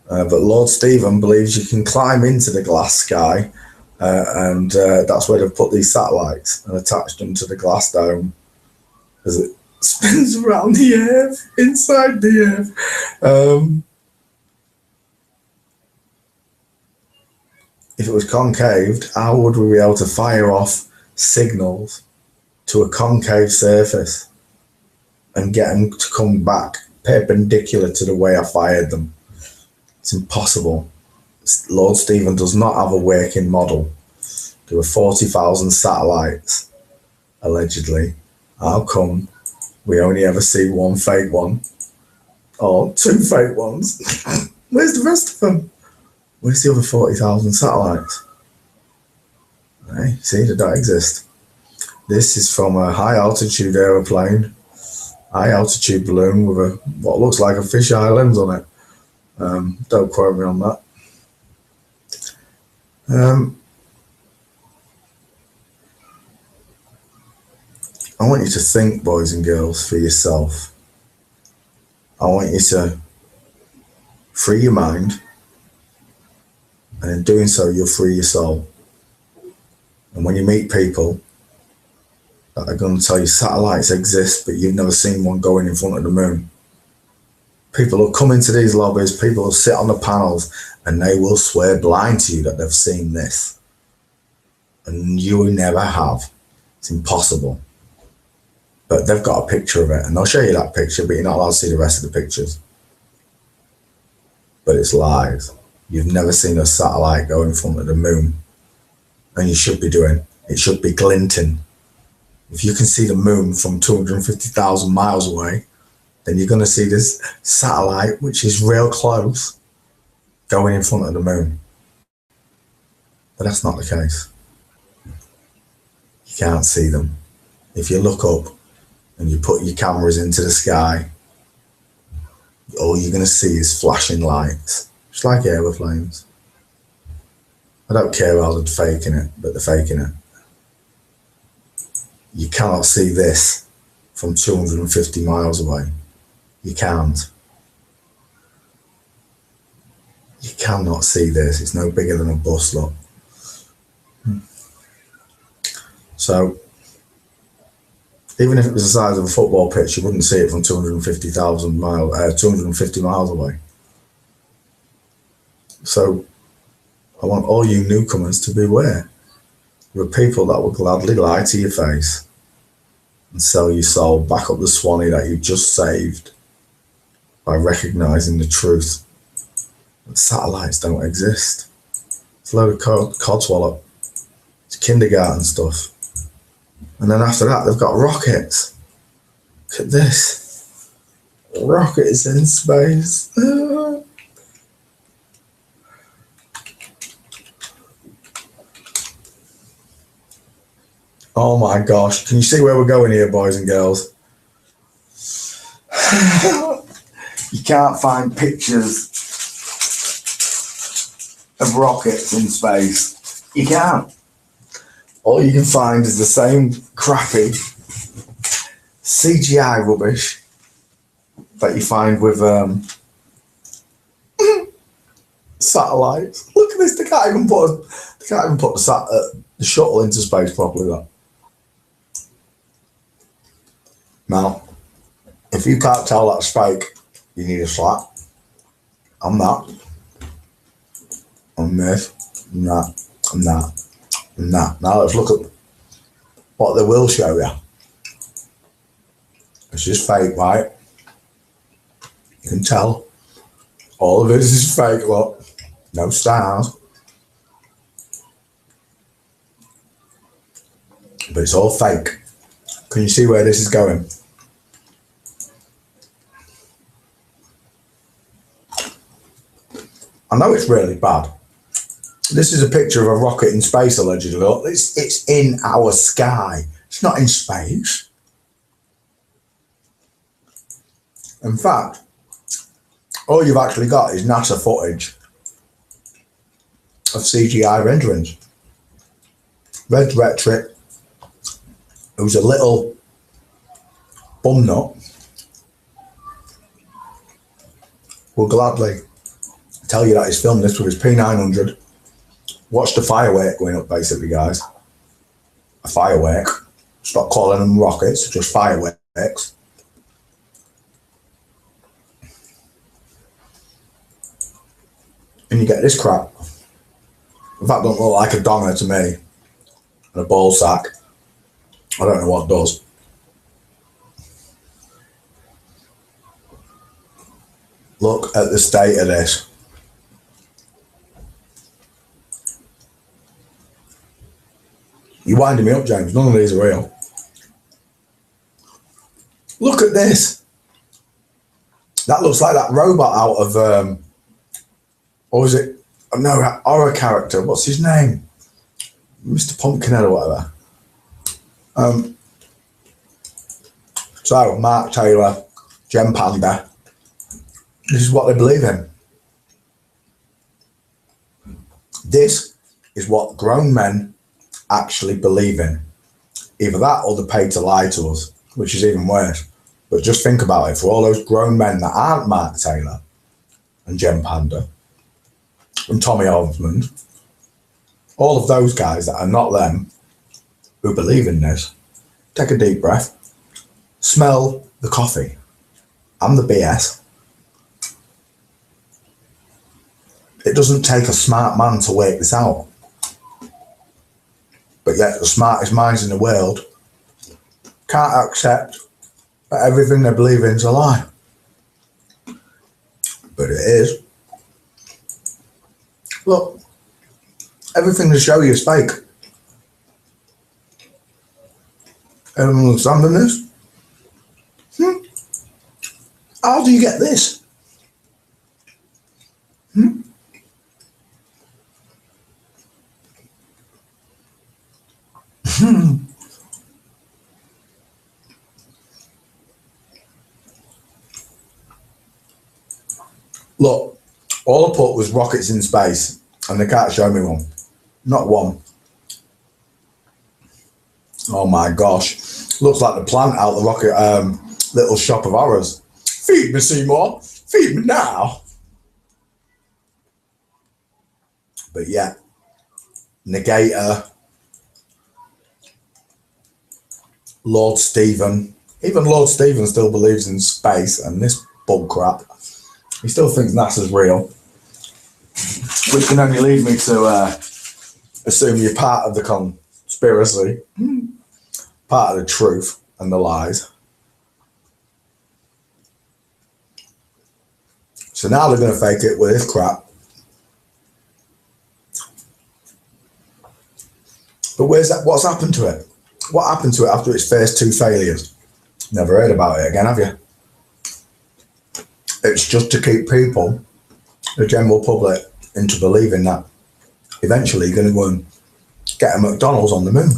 But Lord Stephen believes you can climb into the glass sky, and that's where they've put these satellites and attached them to the glass dome as it spins around the earth, inside the earth. If it was concaved, how would we be able to fire off signals to a concave surface and get them to come back perpendicular to the way I fired them? It's impossible. Lord Stephen does not have a working model. There were 40,000 satellites, allegedly. How come we only ever see one fake one? Or two fake ones? Where's the rest of them? Where's the other 40,000 satellites? Hey, see, they don't exist. This is from a high altitude aeroplane, high altitude balloon with a what looks like a fisheye lens on it. Don't quote me on that. I want you to think, boys and girls, for yourself. I want you to free your mind, and in doing so, you'll free your soul. And when you meet people that are going to tell you satellites exist, but you've never seen one going in front of the moon, people will come into these lobbies, people will sit on the panels, and they will swear blind to you that they've seen this. And you never have. It's impossible. But they've got a picture of it, and they'll show you that picture, but you're not allowed to see the rest of the pictures. But it's lies. You've never seen a satellite go in front of the moon. And you should be doing. It should be glinting. If you can see the moon from 250,000 miles away, then you're going to see this satellite, which is real close, going in front of the moon. But that's not the case. You can't see them. If you look up and you put your cameras into the sky, all you're going to see is flashing lights, just like aeroplanes. I don't care how they're faking it, but they're faking it. You cannot see this from 250 miles away. You can't. You cannot see this. It's no bigger than a bus, look. So, even if it was the size of a football pitch, you wouldn't see it from 250 miles away. So, I want all you newcomers to beware. There are people that will gladly lie to your face and sell your soul back up the Swanee that you just saved by recognizing the truth that satellites don't exist. It's a load of codswallop. It's kindergarten stuff. And then after that, they've got rockets. Look at this. Rockets in space. Oh my gosh. Can you see where we're going here, boys and girls? You can't find pictures of rockets in space. You can't. All you can find is the same crappy CGI rubbish that you find with satellites. Look at this. They can't even put the shuttle into space properly. Though. Now, if you can't tell that's fake, you need a slap. I'm that. I'm this. I'm that. I'm that. I'm that. Now let's look at what they will show you. It's just fake, right? You can tell. All of this is fake, look. No stars. But it's all fake. Can you see where this is going? I know it's really bad. This is a picture of a rocket in space, allegedly. Look, it's in our sky. It's not in space. In fact, all you've actually got is NASA footage of CGI renderings. Red Rhetoric, who's a little bum nut, will gladly tell you that he's filmed this with his P900. Watch the firework going up, basically, guys. A firework. Stop calling them rockets, just fireworks. And you get this crap. In fact, don't look like a donger to me. And a ball sack. I don't know what does. Look at the state of this. You're winding me up, James. None of these are real. Look at this. That looks like that robot out of, or is it, no, that horror character. What's his name? Mr. Pumpkinhead or whatever. So, Mark Taylor, Gem Panda. This is what they believe in. This is what grown men actually believe in. Either that or they're paid to lie to us, which is even worse. But just think about it. For all those grown men that aren't Mark Taylor and Gem Panda and Tommy Osmond, all of those guys that are not them who believe in this, take a deep breath, smell the coffee and the BS. It doesn't take a smart man to work this out. But yet the smartest minds in the world can't accept that everything they believe in is a lie. But it is. Look, everything they show you is fake. Anyone understanding this? How do you get this? Look, all I put was rockets in space, and they can't show me one. Not one. Oh my gosh. Looks like the plant out the rocket little shop of horrors. Feed me, Seymour. Feed me now. But yeah, Negator, Lord Stephen. Even Lord Stephen still believes in space and this bull crap. He still thinks NASA's real. Which can only lead me to assume you're part of the conspiracy. Part of the truth and the lies. So now they're going to fake it with this crap. But where's that? What's happened to it? What happened to it after its first two failures? Never heard about it again, have you? It's just to keep people, the general public, into believing that eventually you're going to go and get a McDonald's on the moon.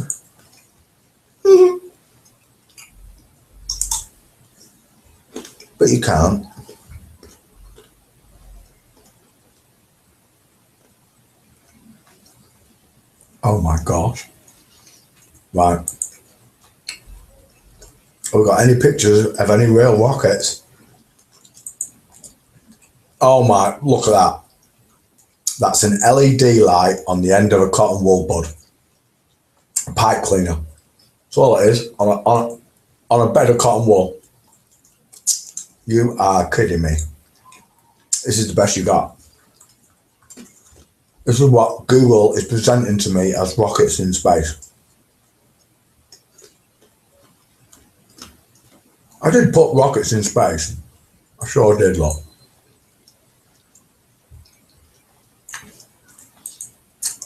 But you can't. Oh my gosh. Right. Have we got any pictures of any real rockets? Oh my, look at that. That's an LED light on the end of a cotton wool bud. A pipe cleaner. That's all it is, on a bed of cotton wool. You are kidding me. This is the best you got. This is what Google is presenting to me as rockets in space. I did put rockets in space. I sure did, look.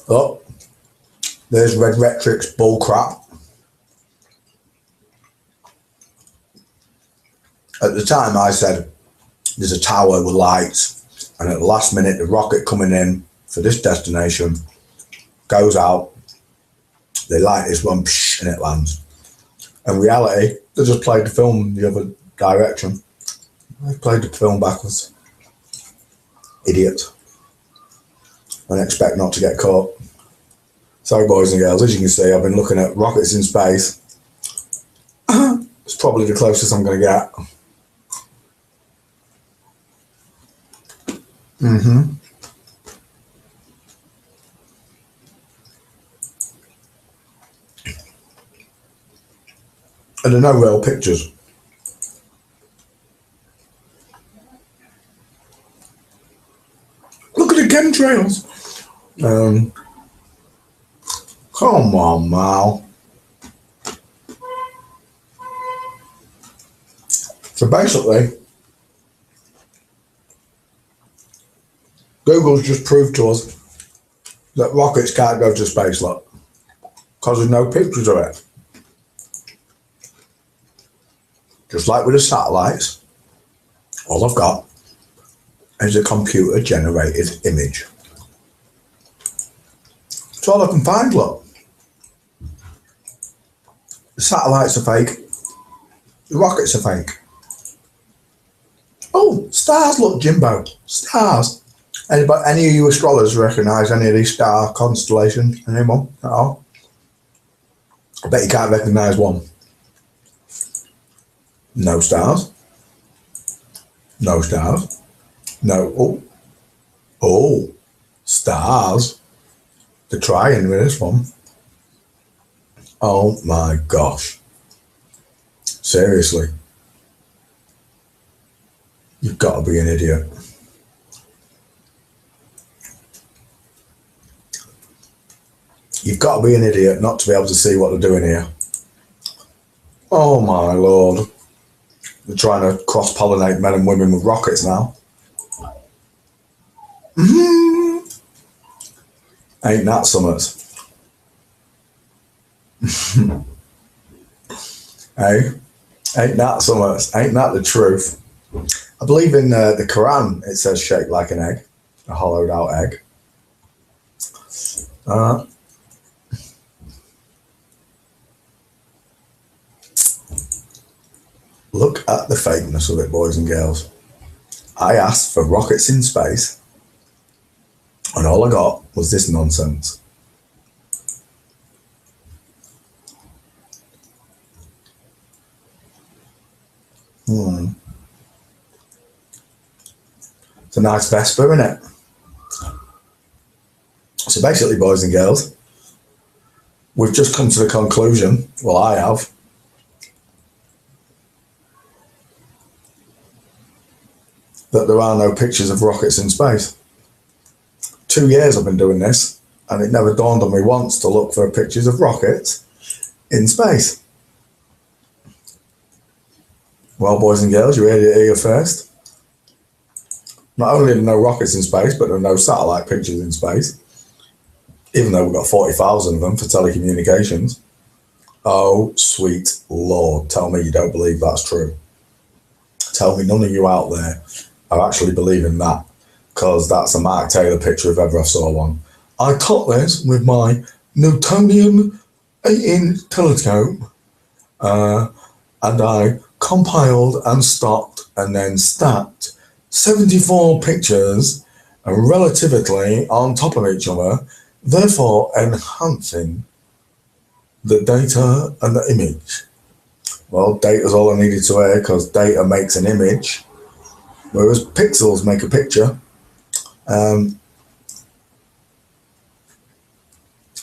Look, there's Red Retric's bull crap. At the time I said there's a tower with lights, and at the last minute the rocket coming in for this destination goes out, they light this one, and it lands. In reality, they just played the film the other direction. They played the film backwards. Idiots. And expect not to get caught. So boys and girls, as you can see, I've been looking at rockets in space. It's probably the closest I'm going to get. And there are no real pictures. Look at the chemtrails. Come on, Mal. So basically, Google's just proved to us that rockets can't go to space, look, because there's no pictures of it. Just like with the satellites, all I've got is a computer-generated image. That's all I can find, look. The satellites are fake. The rockets are fake. Oh, stars, look, Jimbo. Stars. Anybody, any of you astrologers recognise any of these star constellations? Anyone at all? I bet you can't recognise one. No stars. No stars. No. Oh. Oh. Stars. They're trying with this one. Oh my gosh. Seriously. You've got to be an idiot. You've got to be an idiot not to be able to see what they're doing here. Oh my lord. They're trying to cross-pollinate men and women with rockets now. Ain't that summit? Hey, ain't that summit? Ain't that the truth? I believe in the Quran it says shaped like an egg, a hollowed out egg. Look at the fakeness of it, boys and girls. I asked for rockets in space, and all I got was this nonsense. It's a nice Vespa, isn't it? So basically, boys and girls, we've just come to the conclusion, well, I have, that there are no pictures of rockets in space. 2 years I've been doing this, and it never dawned on me once to look for pictures of rockets in space. Well, boys and girls, you heard it here first. Not only are there no rockets in space, but there are no satellite pictures in space, even though we've got 40,000 of them for telecommunications. Oh, sweet Lord, tell me you don't believe that's true. Tell me none of you out there are actually believing that, because that's a Mark Taylor picture if ever I saw one. I took this with my Newtonian 8-inch telescope, and I compiled and stocked and then stacked 74 pictures relatively on top of each other therefore enhancing the data and the image. Well, data's all I needed to hear because data makes an image, whereas pixels make a picture.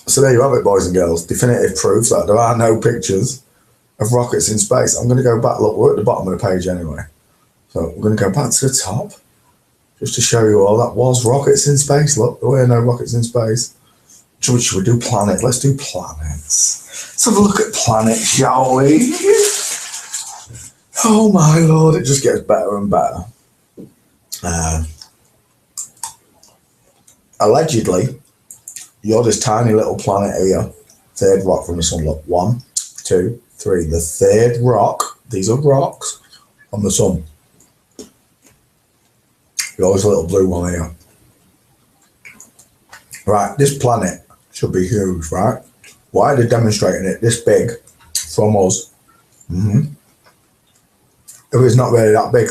So there you have it, boys and girls. Definitive proof that there are no pictures of rockets in space. I'm going to go back. Look, we're at the bottom of the page anyway. So we're going to go back to the top just to show you all that was rockets in space. Look, there were no rockets in space. Should we do planets? Let's do planets. Let's have a look at planets, shall we? Oh my lord, it just gets better and better. Allegedly, you're this tiny little planet here. Third rock from the sun. Look, 1, 2, 3. The third rock. These are rocks on the sun. You're this little blue one here. Right, this planet should be huge, right? Why are they demonstrating it this big from us? If it's not really that big.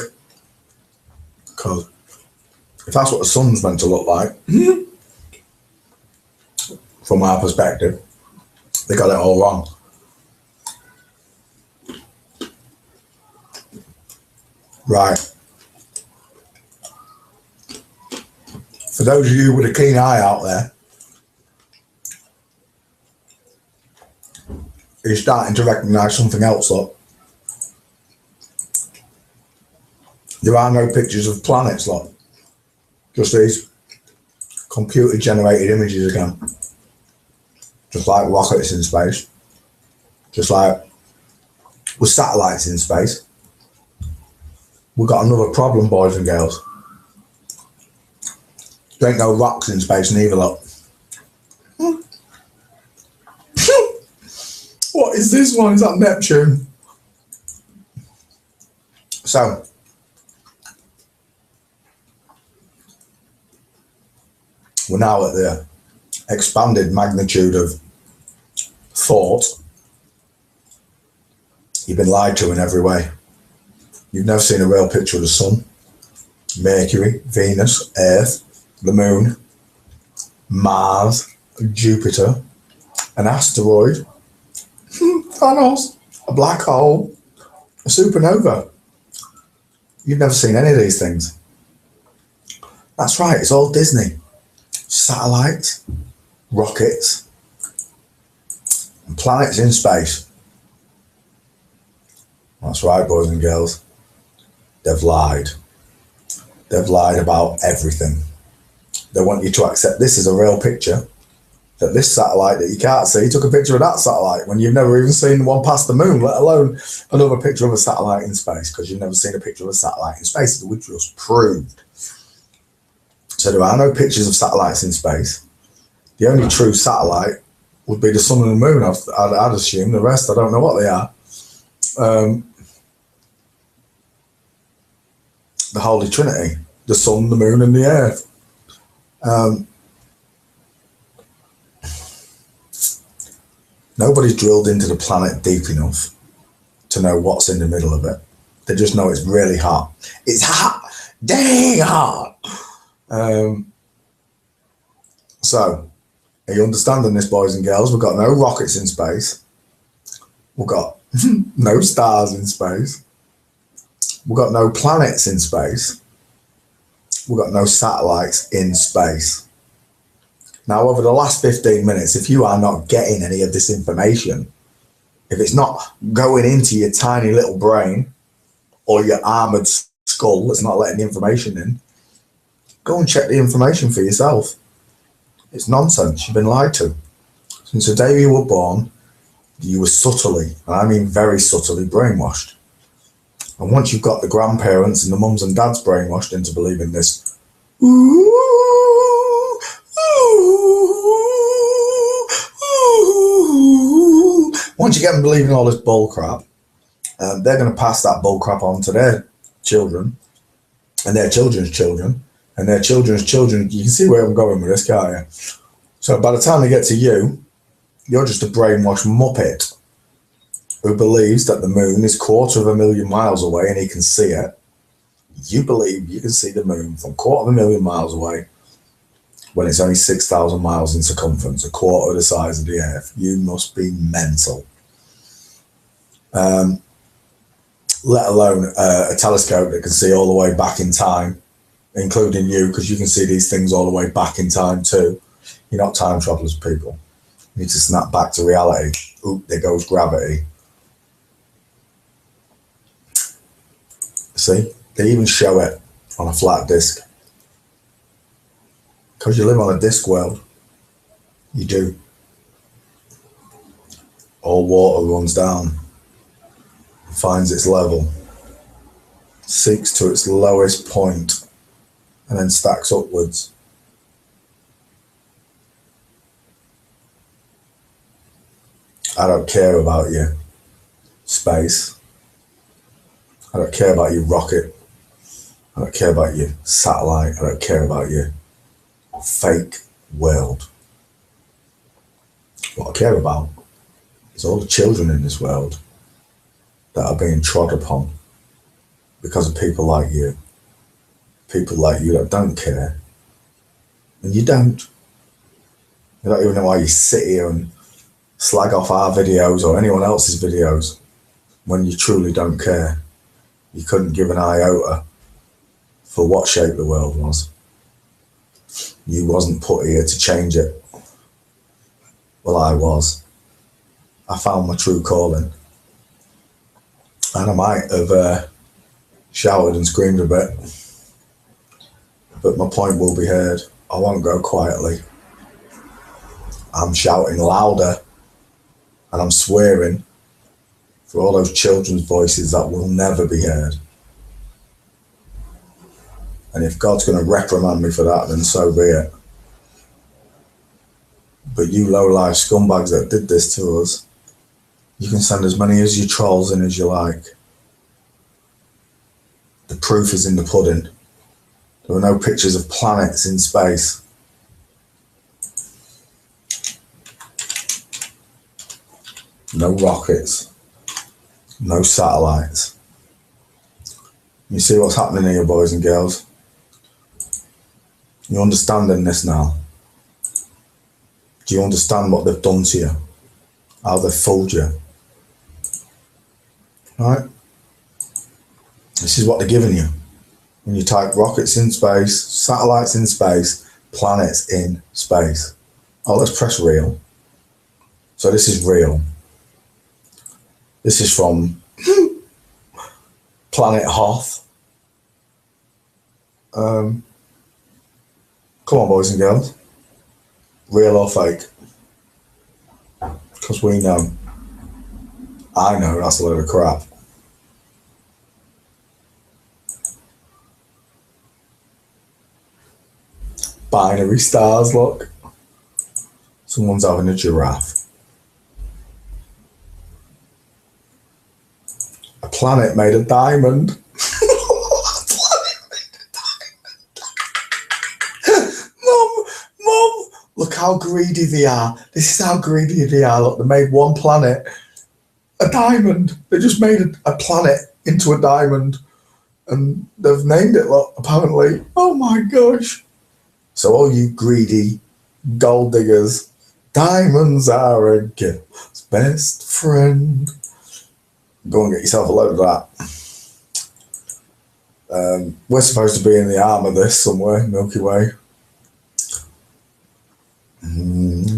Because if that's what the sun's meant to look like, from our perspective, they got it all wrong. Right. For those of you with a keen eye out there, you're starting to recognise something else, look. There are no pictures of planets, look. Just these computer-generated images again. Just like rockets in space. Just like with satellites in space. We've got another problem, boys and girls. There ain't no rocks in space neither, look. What is this one? Is that Neptune? So, we're now at the expanded magnitude of thought. You've been lied to in every way. You've never seen a real picture of the sun, Mercury, Venus, Earth, the moon, Mars, Jupiter, an asteroid, Thanos, a black hole, a supernova. You've never seen any of these things. That's right, it's all Disney. Satellites, rockets, and planets in space. That's right, boys and girls. They've lied. They've lied about everything. They want you to accept this is a real picture, that this satellite that you can't see took a picture of that satellite when you've never even seen one past the moon, let alone another picture of a satellite in space, because you've never seen a picture of a satellite in space, which was proved. So there are no pictures of satellites in space. The only true satellite would be the sun and the moon, I'd assume. The rest, I don't know what they are. The Holy Trinity, the sun, the moon, and the earth. Nobody's drilled into the planet deep enough to know what's in the middle of it. They just know it's really hot. It's hot, dang hot. So, are you understanding this, boys and girls? We've got no rockets in space. We've got no stars in space. We've got no planets in space. We've got no satellites in space. Now, over the last 15 minutes, if you are not getting any of this information, if it's not going into your tiny little brain or your armoured skull that's not letting the information in, go and check the information for yourself. It's nonsense. You've been lied to. Since the day you were born, you were subtly, and I mean very subtly, brainwashed. And once you've got the grandparents and the mums and dads brainwashed into believing this, once you get them believing all this bull crap, they're going to pass that bull crap on to their children and their children's children and their children's children. You can see where I'm going with this, can't you? So by the time they get to you, you're just a brainwashed muppet who believes that the moon is 250,000 miles away and he can see it. You believe you can see the moon from 250,000 miles away when it's only 6,000 miles in circumference, a quarter of the size of the Earth. You must be mental. Let alone a telescope that can see all the way back in time, including you, because you can see these things all the way back in time too. You're not time travelers, people. You need to snap back to reality. Oop, there goes gravity. See, they even show it on a flat disc. Because you live on a disc world. You do. All water runs down, finds its level, seeks to its lowest point, and then stacks upwards. I don't care about your space. I don't care about your rocket. I don't care about your satellite. I don't care about your fake world. What I care about is all the children in this world that are being trod upon because of people like you. People like you that don't care. And you don't. You don't even know why you sit here and slag off our videos or anyone else's videos when you truly don't care. You couldn't give an iota for what shape the world was. You wasn't put here to change it. Well, I was. I found my true calling. And I might have shouted and screamed a bit, but my point will be heard. I won't go quietly. I'm shouting louder, and I'm swearing for all those children's voices that will never be heard. And if God's going to reprimand me for that, then so be it. But you low-life scumbags that did this to us, you can send as many as you trolls in as you like. The proof is in the pudding. There were no pictures of planets in space. No rockets. No satellites. You see what's happening here, boys and girls? You understanding this now? Do you understand what they've done to you? How they've fooled you? Right? This is what they're giving you. When you type rockets in space, satellites in space, planets in space. Oh, let's press real. So this is real. This is from Planet Hoth. Come on, boys and girls. Real or fake? Because we know. I know that's a load of crap. Binary stars, look. Someone's having a giraffe. A planet made of diamond. Mum, look how greedy they are. This is how greedy they are. Look, they made one planet a diamond. They just made a planet into a diamond. And they've named it, look, apparently. Oh my gosh. So all you greedy gold diggers, diamonds are a girl's best friend. Go and get yourself a load of that. We're supposed to be in the arm of this somewhere, Milky Way.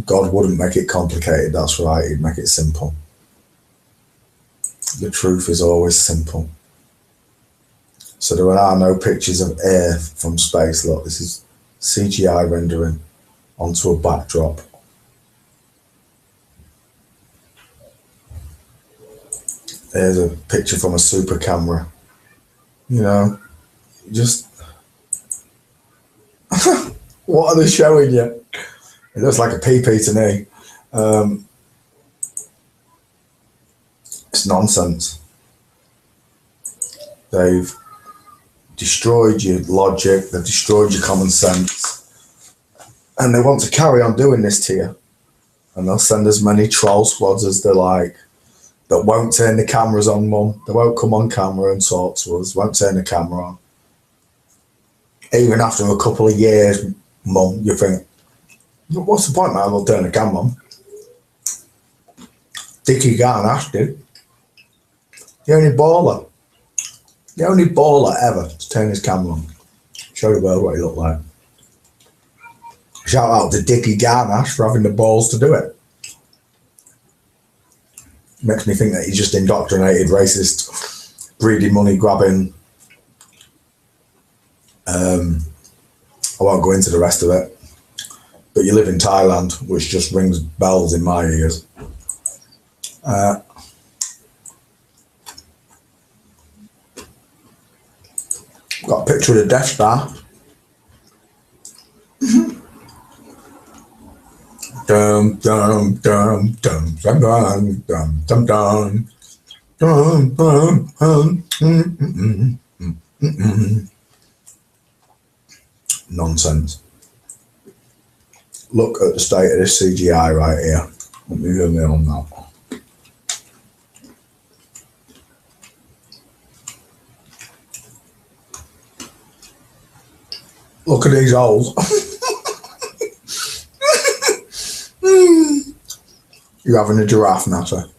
God wouldn't make it complicated, that's right, he'd make it simple. The truth is always simple. So there are no pictures of Earth from space. Look, this is CGI rendering onto a backdrop. There's a picture from a super camera. You know, just what are they showing you? It looks like a PP to me. It's nonsense. They've destroyed your logic, they've destroyed your common sense, and they want to carry on doing this to you. And they'll send as many troll squads as they like that won't turn the cameras on, Mum. They won't come on camera and talk to us, won't turn the camera on. Even after a couple of years Mum, you think, what's the point, man? I'll turn the camera on. Dickie Garnash did. The only baller ever to turn his camera on. Show the world what he looked like. Shout out to Dickie Garnash for having the balls to do it. Makes me think that he's just indoctrinated, racist, greedy, money grabbing. I won't go into the rest of it. But you live in Thailand, which just rings bells in my ears. Got a picture of the Death Star. Dum dum dum dum dum dum dum dum dum. Nonsense. Look at the state of this CGI right here. Let me zoom in on that. Look at these holes. You're having a giraffe natter.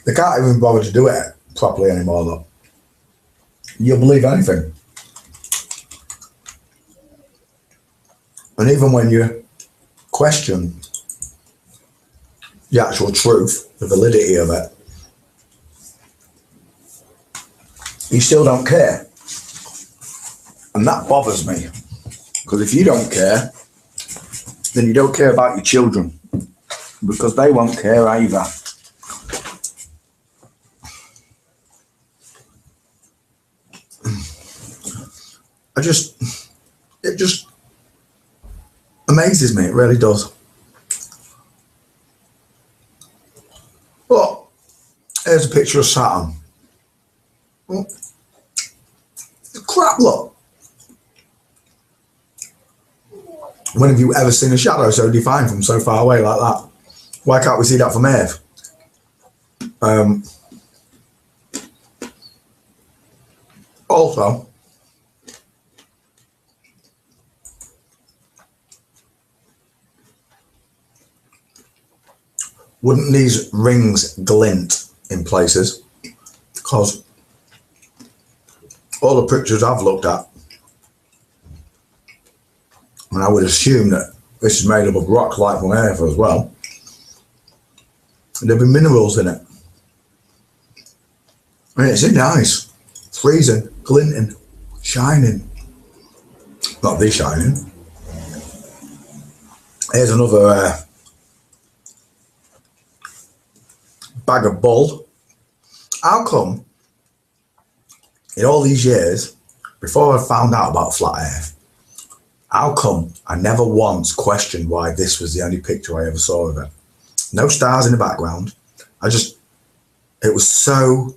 They can't even bother to do it properly anymore, though. You'll believe anything. And even when you question the actual truth, the validity of it, you still don't care. And that bothers me. Because if you don't care, then you don't care about your children. Because they won't care either. It just amazes me, it really does. But here's a picture of Saturn. Oh, crap, look. When have you ever seen a shadow so defined from so far away like that? Why can't we see that from Earth? Also, wouldn't these rings glint in places? Because all the pictures I've looked at, and I would assume that this is made up of rock like from Earth as well, there'll be minerals in it. And it's in the ice, freezing, glinting, shining. Not this shining. Here's another bag of bull. How come in all these years, before I found out about flat Earth, how come I never once questioned why this was the only picture I ever saw of it? No stars in the background. It was so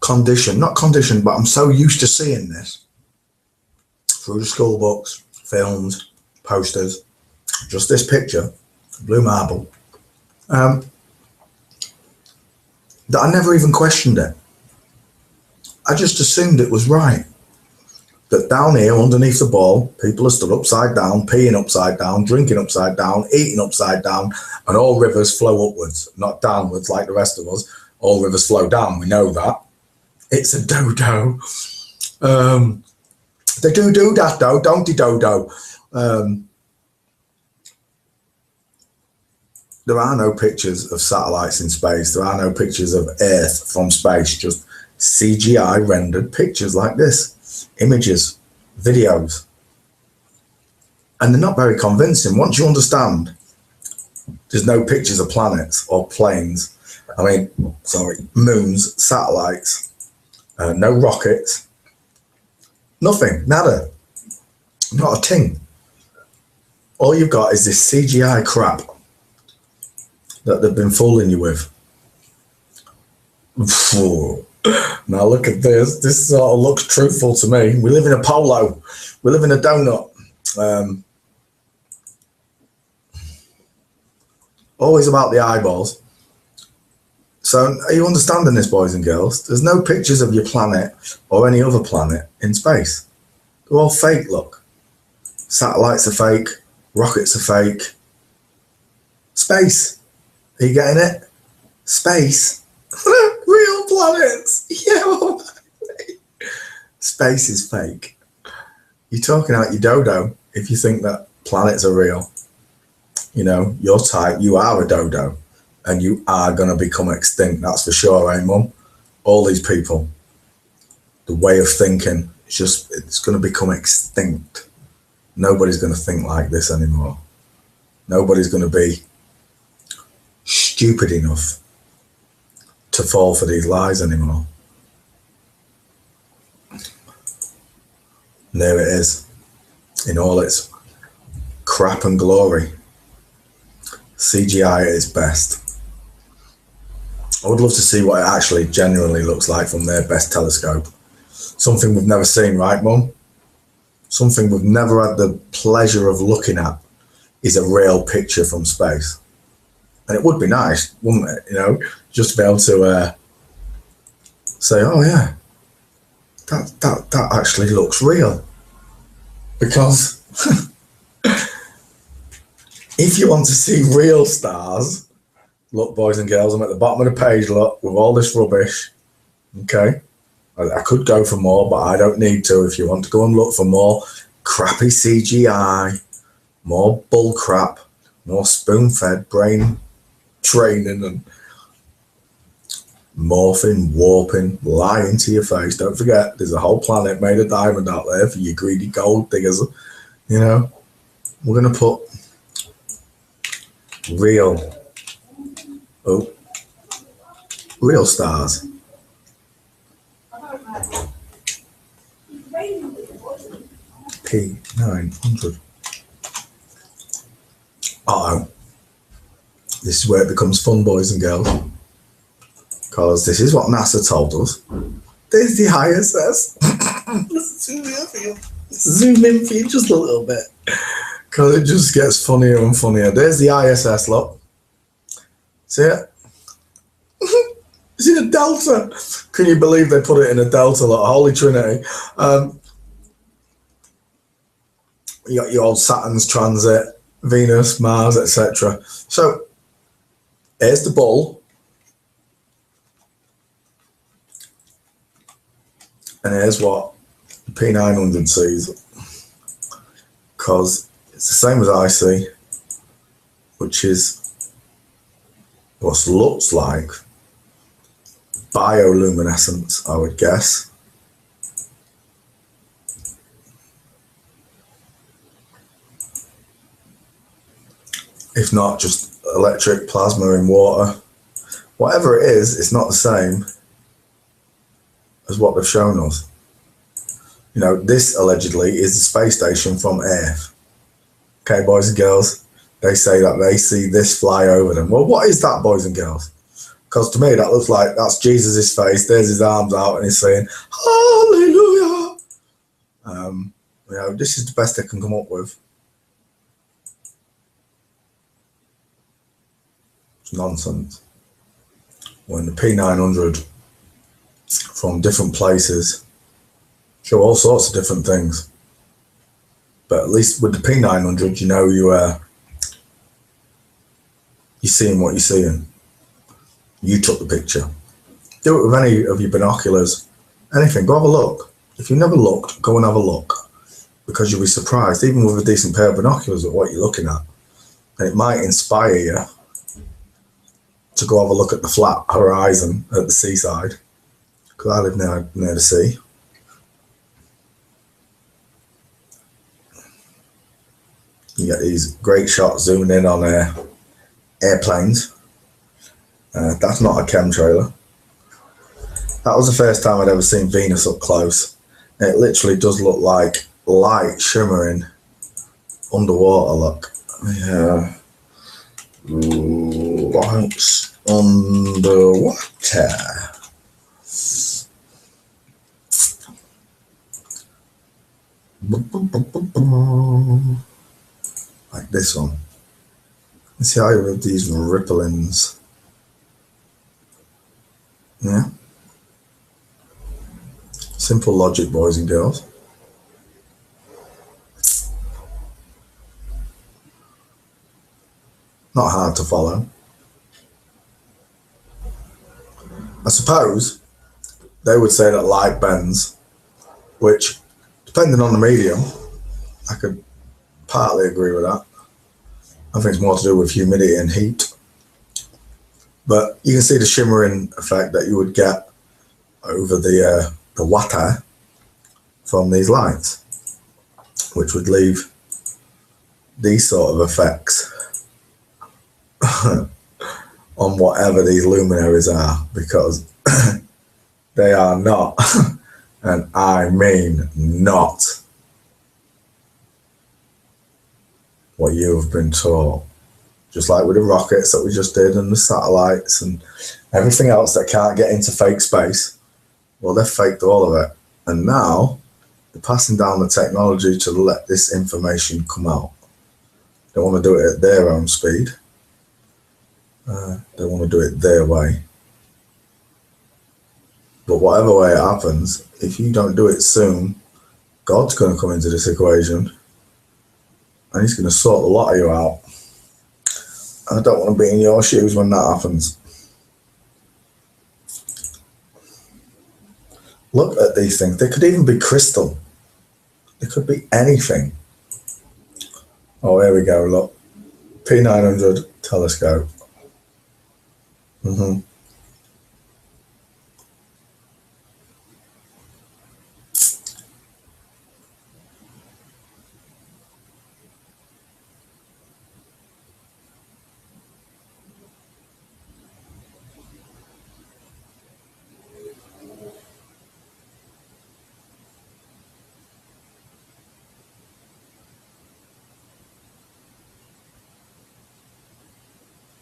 conditioned, not conditioned, but I'm so used to seeing this through the school books, films, posters, just this picture, blue marble, that I never even questioned it. I just assumed it was right. That down here underneath the ball, people are stood upside down, peeing upside down, drinking upside down, eating upside down, and all rivers flow upwards, not downwards like the rest of us. All rivers flow down, we know that. It's a dodo. They do that though, don't they, dodo? There are no pictures of satellites in space. There are no pictures of Earth from space, just CGI rendered pictures like this. Images, videos, and they're not very convincing. Once you understand there's no pictures of planets or planes, moons, satellites, no rockets, nothing, nada, not a thing. All you've got is this CGI crap that they've been fooling you with. Now look at this. This sort of looks truthful to me. We live in a polo. We live in a donut. Always about the eyeballs. So are you understanding this, boys and girls? There's no pictures of your planet or any other planet in space. They're all fake, look. Satellites are fake. Rockets are fake. Space. Are you getting it? Space. Real planets. Yeah. Well, space is fake. You're talking out your dodo if you think that planets are real. You know, your type, you are a dodo. And you are going to become extinct. That's for sure, eh, Mum? All these people. The way of thinking. It's going to become extinct. Nobody's going to think like this anymore. Nobody's going to be stupid enough to fall for these lies anymore. And there it is, in all its crap and glory. CGI at its best. I would love to see what it actually genuinely looks like from their best telescope. Something we've never seen, right, Mum? Something we've never had the pleasure of looking at is a real picture from space. And it would be nice, wouldn't it? You know, just to be able to say, oh yeah, that actually looks real. Because if you want to see real stars, look, boys and girls, I'm at the bottom of the page, look, with all this rubbish. Okay? I could go for more, but I don't need to. If you want to go and look for more crappy CGI, more bull crap, more spoon-fed brain training and morphing, warping, lying to your face. Don't forget, there's a whole planet made of diamond out there for you greedy gold diggers. You know, we're going to put real stars. P900. Uh-oh. This is where it becomes fun, boys and girls. Because this is what NASA told us. There's the ISS. Zoom in for you just a little bit. Because it just gets funnier and funnier. There's the ISS, look. See it? It's in a delta. Can you believe they put it in a delta, like Holy Trinity? You got your old Saturn's transit, Venus, Mars, etc. So here's the bull. And here's what the P900 sees. Because it's the same as I see, which is what looks like bioluminescence, I would guess. If not, just electric plasma in water. Whatever it is, it's not the same as what they've shown us. You know, this allegedly is the space station from Earth. Okay, boys and girls, they say that they see this fly over them. Well, what is that, boys and girls? Because to me, that looks like that's Jesus' face. There's his arms out and he's saying, hallelujah. You know, this is the best they can come up with. It's nonsense. When the P900 from different places show all sorts of different things. But at least with the P900, you know you're seeing what you're seeing. You took the picture. Do it with any of your binoculars. Anything. Go have a look. If you've never looked, go and have a look. Because you'll be surprised, even with a decent pair of binoculars, at what you're looking at. And it might inspire you to go have a look at the flat horizon at the seaside. Because I live near the sea. You get these great shots zooming in on airplanes. That's not a chemtrailer. That was the first time I'd ever seen Venus up close. It literally does look like light shimmering underwater, look. Yeah. Lights underwater. Like this one. Let's see how you have these ripplings. Yeah. Simple logic, boys and girls. Not hard to follow. I suppose they would say that light bends, which, depending on the medium, I could partly agree with that. I think it's more to do with humidity and heat. But you can see the shimmering effect that you would get over the water from these lights, which would leave these sort of effects on whatever these luminaries are, because they are not, and I mean not, what you have been taught. Just like with the rockets that we just did and the satellites and everything else that can't get into fake space. Well, they've faked all of it. And now they're passing down the technology to let this information come out. They want to do it at their own speed. They want to do it their way. But whatever way it happens, if you don't do it soon, God's going to come into this equation and he's going to sort the lot of you out. I don't want to be in your shoes when that happens. Look at these things. They could even be crystal. They could be anything. Oh, here we go. Look. P900 telescope.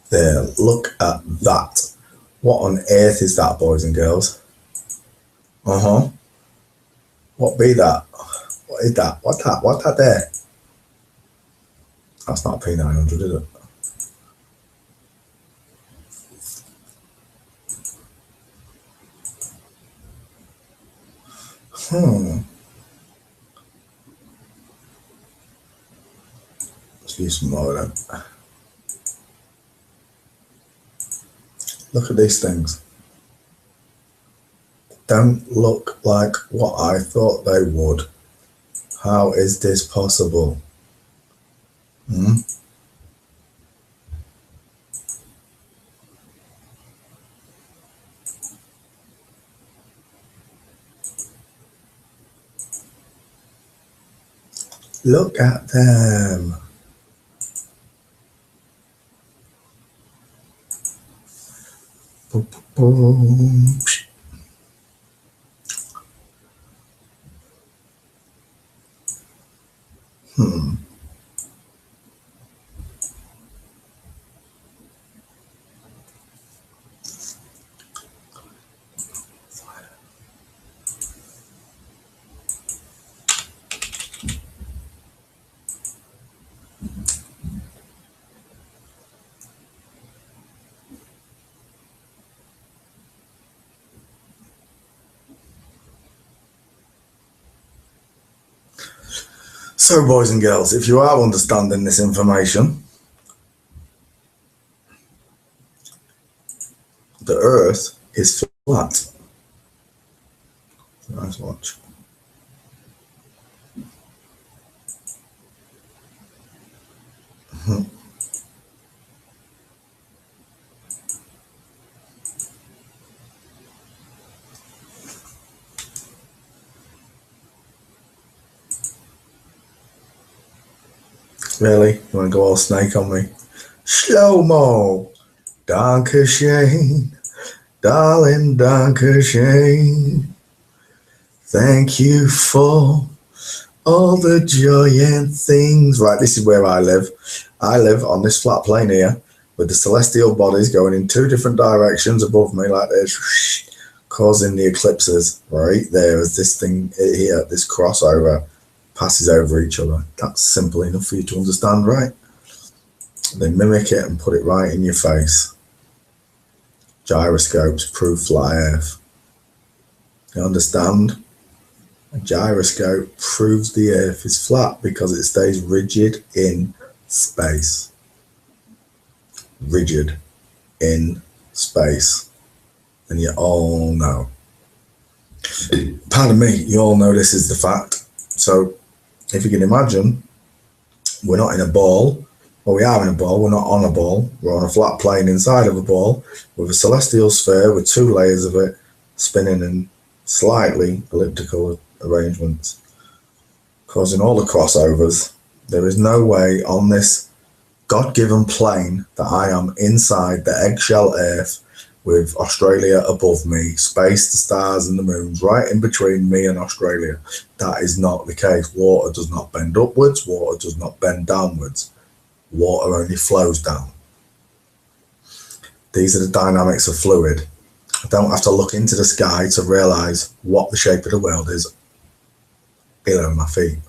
There, look at that. What on earth is that, boys and girls? What be that? What is that? What's that there? That's not a P900, is it? Let's use some more of them. Look at these things. Don't look like what I thought they would. How is this possible? Look at them. Boom. So, boys and girls, if you are understanding this information, the Earth is flat. Nice watch. Really? You want to go all snake on me? Slow-mo. Dankeschön. Darling, Dankeschön. Thank you for all the joy and things. Right, this is where I live. I live on this flat plane here with the celestial bodies going in two different directions above me like this, causing the eclipses right there as this thing here, this crossover, passes over each other. That's simple enough for you to understand, right? They mimic it and put it right in your face. Gyroscopes prove flat Earth. You understand? A gyroscope proves the Earth is flat because it stays rigid in space. rigid in space. And you all know. Pardon me, you all know this is the fact. So if you can imagine, we're not in a ball. Well, we are in a ball, we're not on a ball. We're on a flat plane inside of a ball with a celestial sphere with 2 layers of it spinning in slightly elliptical arrangements, causing all the crossovers. There is no way on this God-given plane that I am inside the eggshell Earth with Australia above me, space, the stars and the moons right in between me and Australia. That is not the case. Water does not bend upwards, water does not bend downwards. Water only flows down. These are the dynamics of fluid. I don't have to look into the sky to realise what the shape of the world is below my feet,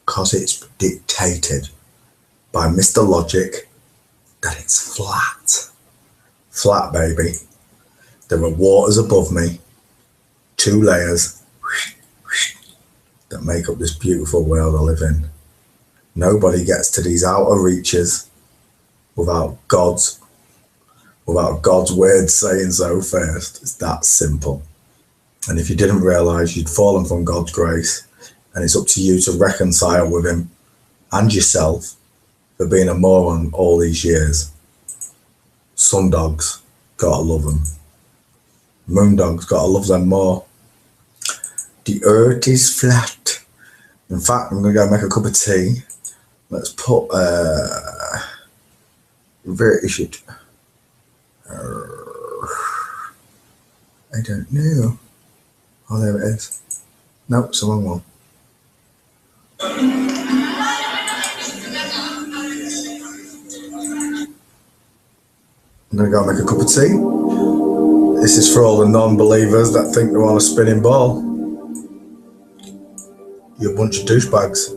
because it's dictated by Mr. Logic that it's flat. Flat, baby. There are waters above me, 2 layers that make up this beautiful world I live in. Nobody gets to these outer reaches without God's word saying so first. It's that simple. And if you didn't realise, you'd fallen from God's grace, and it's up to you to reconcile with him and yourself for being a moron all these years. Sun dogs, gotta love them. Moon dogs, gotta love them more. The earth is flat. In fact, I'm gonna go make a cup of tea. Let's put where is it? I don't know. Oh, there it is. Nope, it's the wrong one. I'm gonna go make a cup of tea. This is for all the non-believers that think they're on a spinning ball. You're a bunch of douchebags.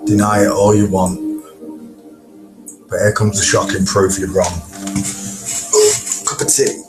Deny it all you want. But here comes the shocking proof you're wrong. Cup of tea.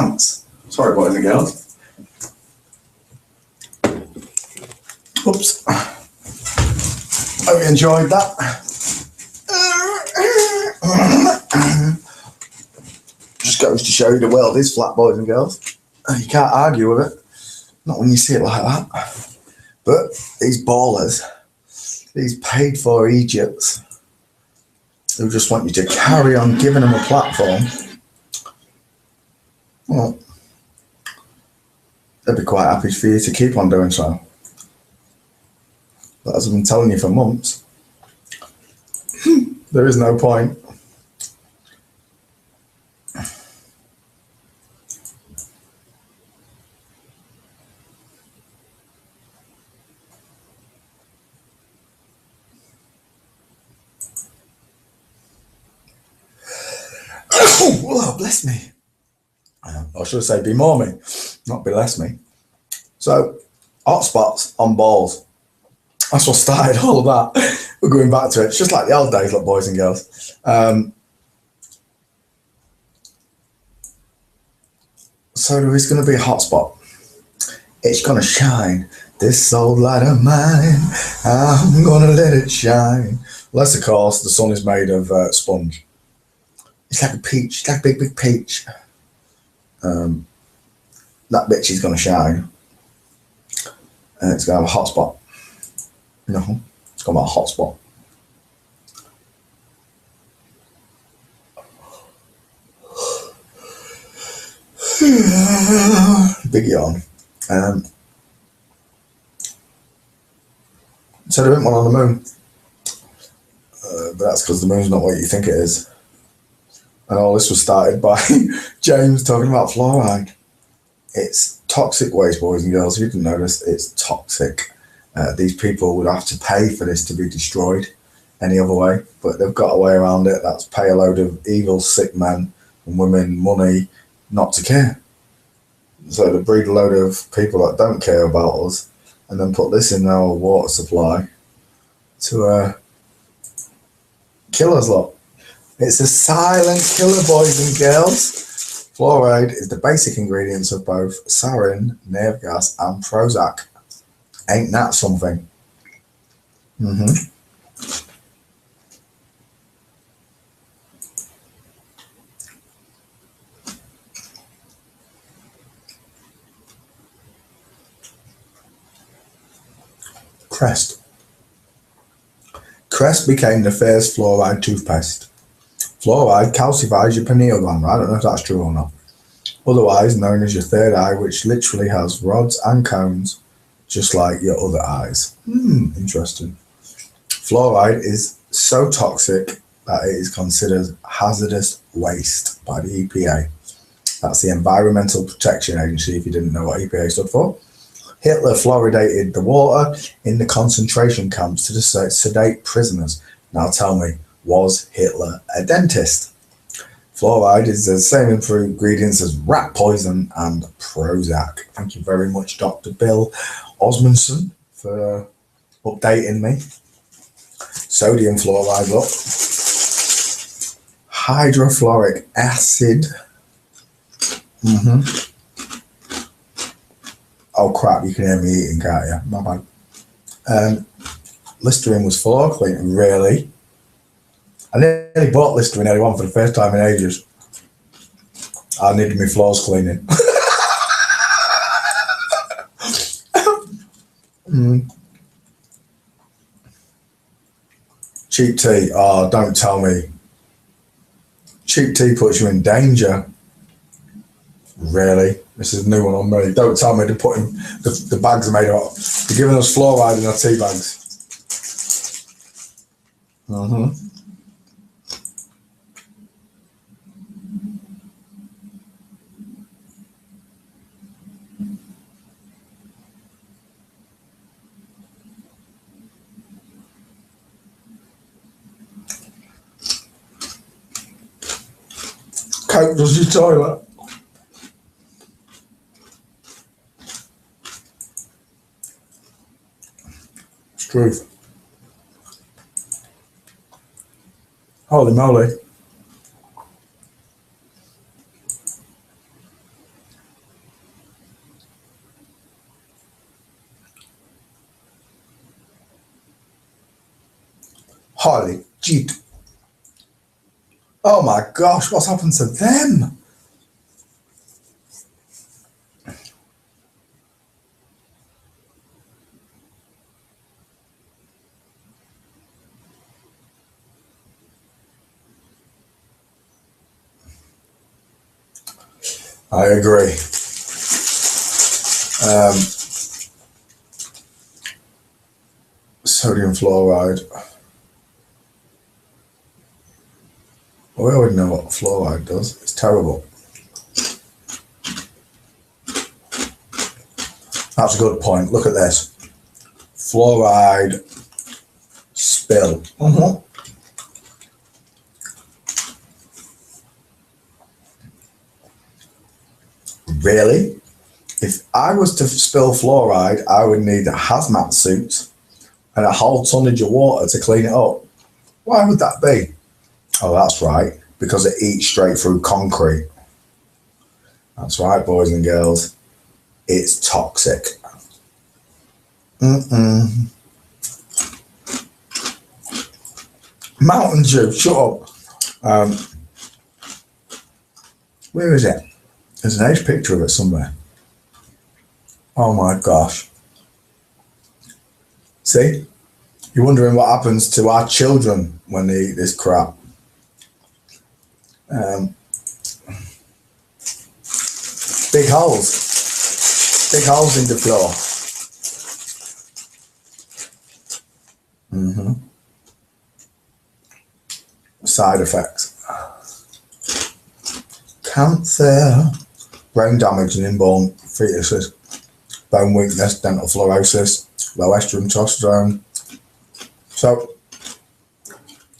pants. Sorry, boys and girls. Oops. Hope you enjoyed that. Just goes to show you the world is flat, boys and girls. You can't argue with it. Not when you see it like that. But these ballers, these paid for Egypts, who just want you to carry on giving them a platform, well, they'd be quite happy for you to keep on doing so. But as I've been telling you for months, there is no point. Oh, bless me. Or should I say, be more me, not be less me. So, hotspots on balls. That's what started all of that. We're going back to it. It's just like the old days, look, boys and girls. So there is going to be a hotspot. It's going to shine. This soul light of mine, I'm going to let it shine. Unless, of course, the sun is made of sponge. It's like a peach. It's like a big, big peach. That bitch is going to shine. And it's going to have a hotspot. No, it's going to have a hotspot. Big yawn. So there isn't one on the moon. But that's because the moon's not what you think it is. And all this was started by James talking about fluoride. It's toxic waste, boys and girls. If you didn't notice, it's toxic. These people would have to pay for this to be destroyed any other way, but they've got a way around it. That's pay a load of evil, sick men and women money not to care. So they breed a load of people that don't care about us and then put this in our water supply to kill us lot. It's a silent killer, boys and girls. Fluoride is the basic ingredients of both sarin, nerve gas, and Prozac. Ain't that something? Crest. Crest became the first fluoride toothpaste. Fluoride calcifies your pineal gland. I don't know if that's true or not. Otherwise known as your third eye, which literally has rods and cones, just like your other eyes. Interesting. Fluoride is so toxic that it is considered hazardous waste by the EPA. That's the Environmental Protection Agency, if you didn't know what EPA stood for. Hitler fluoridated the water in the concentration camps to sedate prisoners. Now tell me, was Hitler a dentist? Fluoride is the same ingredients as rat poison and Prozac. Thank you very much, Dr. Bill Osmondson, for updating me. Sodium fluoride, look. Hydrofluoric acid. Oh crap, you can hear me eating, can't you? My bad. Listerine was floor cleaning, really? I nearly bought Listerine 81 for the first time in ages. I needed my floors cleaning. Cheap tea. Oh, don't tell me. Cheap tea puts you in danger. Really? This is a new one on me. Don't tell me they're putting the bags are made of. They're giving us fluoride in our tea bags. Coke does your toilet. It's truth. Holy moly. Holy jeep. Oh my gosh, what's happened to them? I agree. Sodium fluoride. We already know what fluoride does. It's terrible. That's a good point. Look at this. Fluoride spill. Really? If I was to spill fluoride, I would need a hazmat suit and a whole tonnage of water to clean it up. Why would that be? Oh, that's right. Because it eats straight through concrete. That's right, boys and girls. It's toxic. Mountain Dew, shut up. Where is it? There's an nice picture of it somewhere. Oh my gosh. See? You're wondering what happens to our children when they eat this crap. Big holes. Big holes in the floor. Side effects. Cancer. Brain damage and inborn fetuses. Bone weakness, dental fluorosis, low estrogen, testosterone. So,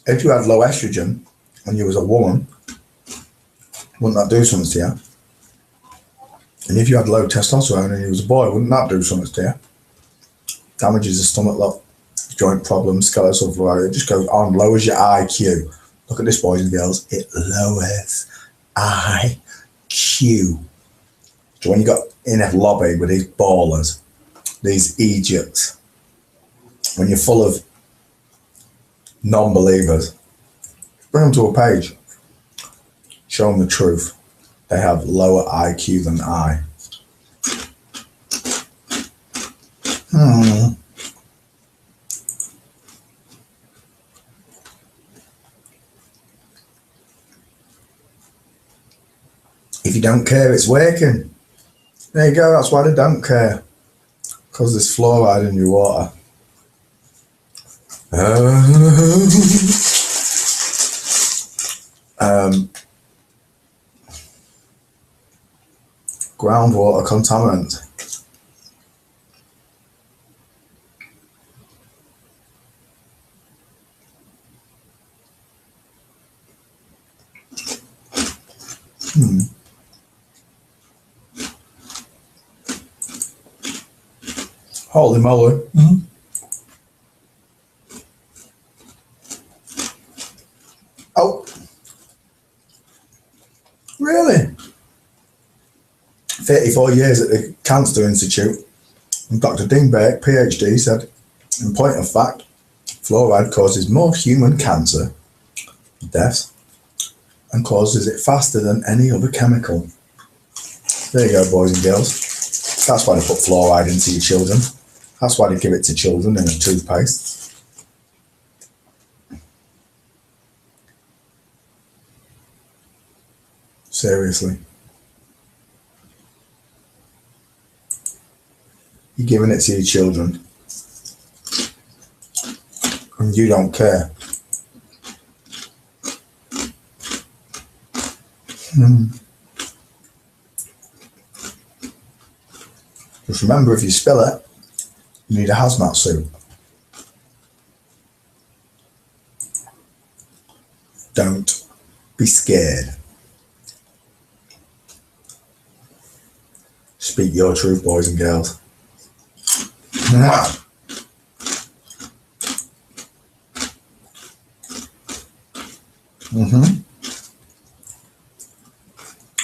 if you had low estrogen and you was a woman, wouldn't that do something to you? And if you had low testosterone and you was a boy, wouldn't that do something to you? Damages the stomach, look, joint problems, skeletal fluoride, it just goes on, lowers your IQ. Look at this, boys and girls, it lowers IQ. So when you got in a lobby with these ballers, these idiots, when you're full of non-believers, bring them to a page, show them the truth. They have lower IQ than I. If you don't care, it's working. There you go, that's why they don't care. Because there's fluoride in your water. Groundwater contaminant. Holy moly. Oh, really? 34 years at the Cancer Institute, and Dr. Dingbeck, PhD, said, in point of fact, fluoride causes more human cancer deaths and causes it faster than any other chemical. There you go, boys and girls. That's why they put fluoride into your children. That's why they give it to children in a toothpaste. Seriously. You're giving it to your children. And you don't care. Just remember, if you spill it, you need a hazmat suit. Don't be scared. Speak your truth, boys and girls.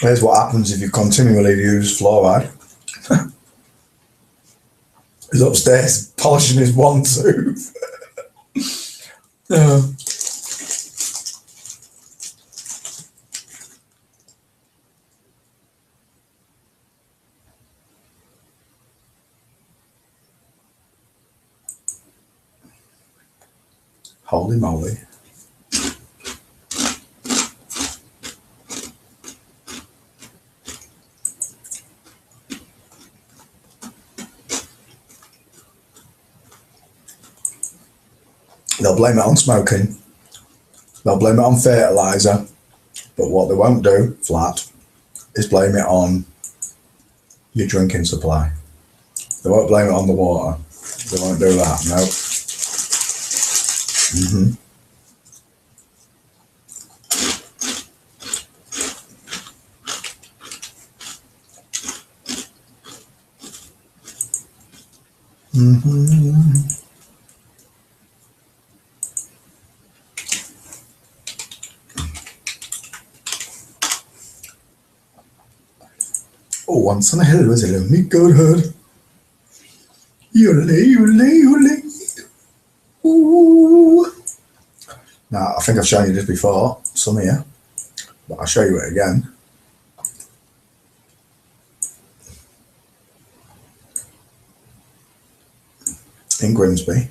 Here's what happens if you continually use fluoride. He's upstairs polishing his one tooth. Holy moly. They'll blame it on smoking. They'll blame it on fertilizer. But what they won't do, flat, is blame it on your drinking supply. They won't blame it on the water. They won't do that, no. Oh, once on a hill was a lonely goatherd. Yodelay. Ooh. Now, I think I've shown you this before, some of you, but I'll show you it again. In Grimsby.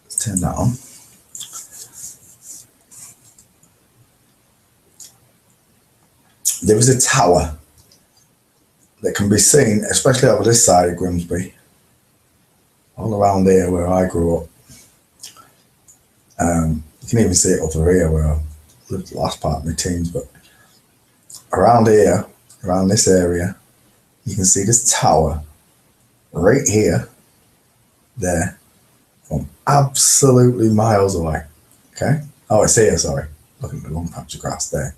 Let's turn that on. There is a tower that can be seen, especially over this side of Grimsby, all around here where I grew up. You can even see it over here where I lived the last part of my teens, but around here, around this area, you can see this tower right here, there, from absolutely miles away. Okay? Oh, it's here, sorry. Looking at the long patch of grass there.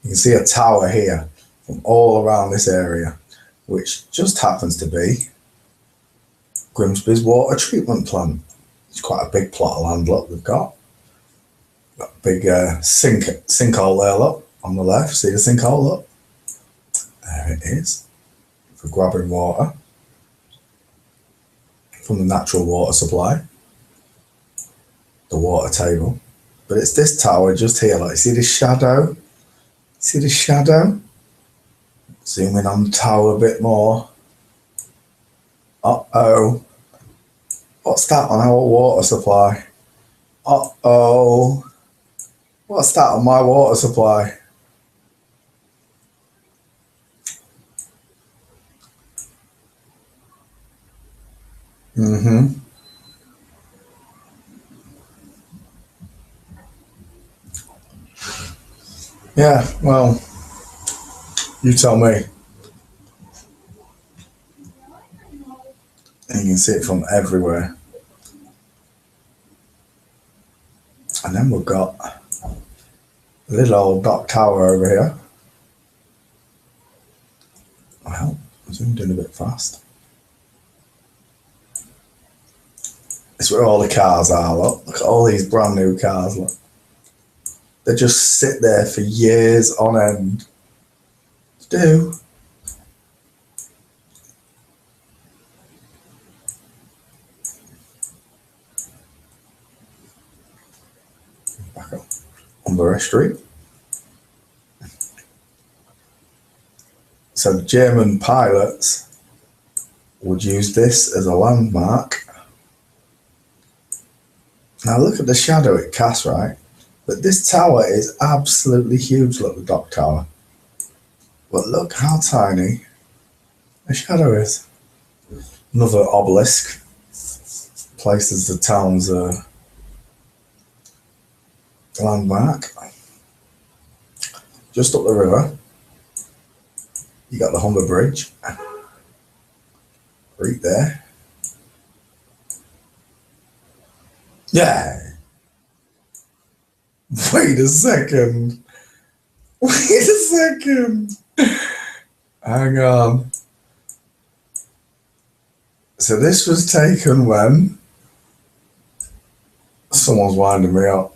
You can see a tower here from all around this area, which just happens to be Grimsby's water treatment plant. It's quite a big plot of land, look, they've got. Got a big sinkhole there, look, on the left. See the sinkhole, look? There it is. For grabbing water from the natural water supply, the water table. But it's this tower just here, like, see this shadow? See the shadow? Zoom in on the tower a bit more. Uh-oh. What's that on our water supply? Uh-oh. What's that on my water supply? Yeah, well, you tell me. And you can see it from everywhere. And then we've got a little old dock tower over here. Well, I zoomed in a bit fast. It's where all the cars are, look. Look at all these brand new cars, look. They just sit there for years on end. Do. Back up on Bury Street. So German pilots would use this as a landmark. Now look at the shadow it casts, right? But this tower is absolutely huge, look, the dock tower. But look how tiny the shadow is. Another obelisk places the town's landmark. Just up the river, you got the Humber Bridge, right there. Yeah. Wait a second. Wait a second. Hang on. So this was taken when someone's winding me up.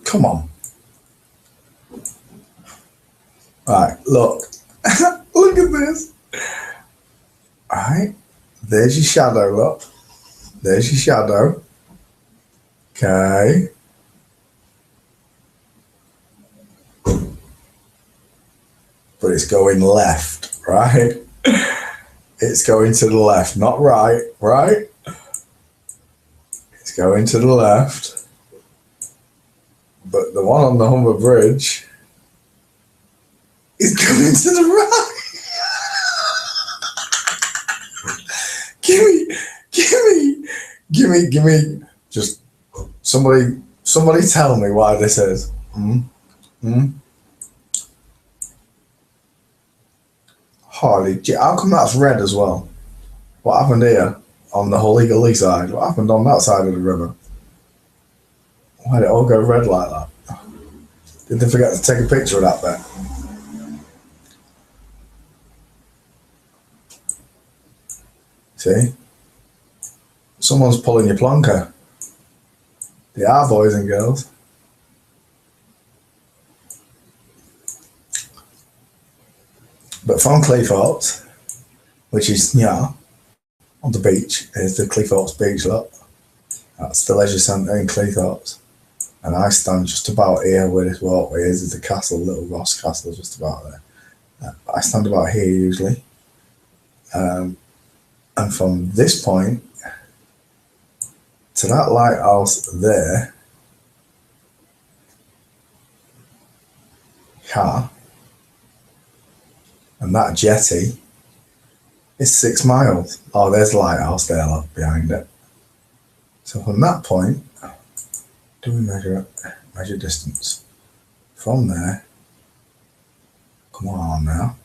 Come on. All right, look. Look at this. All right. There's your shadow, look. There's your shadow. Okay. But it's going left, right? It's going to the left, not right, right? It's going to the left. But the one on the Humber Bridge is going to the right. Give me, just somebody tell me why this is. Harley, how come that's red as well? What happened here on the Holy Gully side? What happened on that side of the river? Why did it all go red like that? Did they forget to take a picture of that bit? See? Someone's pulling your plonker. They are, boys and girls. But from Cleethorpes, which is, on the beach, is the Cleethorpes beach, look. That's the leisure centre in Cleethorpes. And I stand just about here where this walkway is. There's the castle, Little Ross Castle, just about there. I stand about here usually. And from this point to that lighthouse there, and that jetty is 6 miles. Oh, there's the lighthouse there, look, behind it. So from that point, do we measure distance? From there, come on now,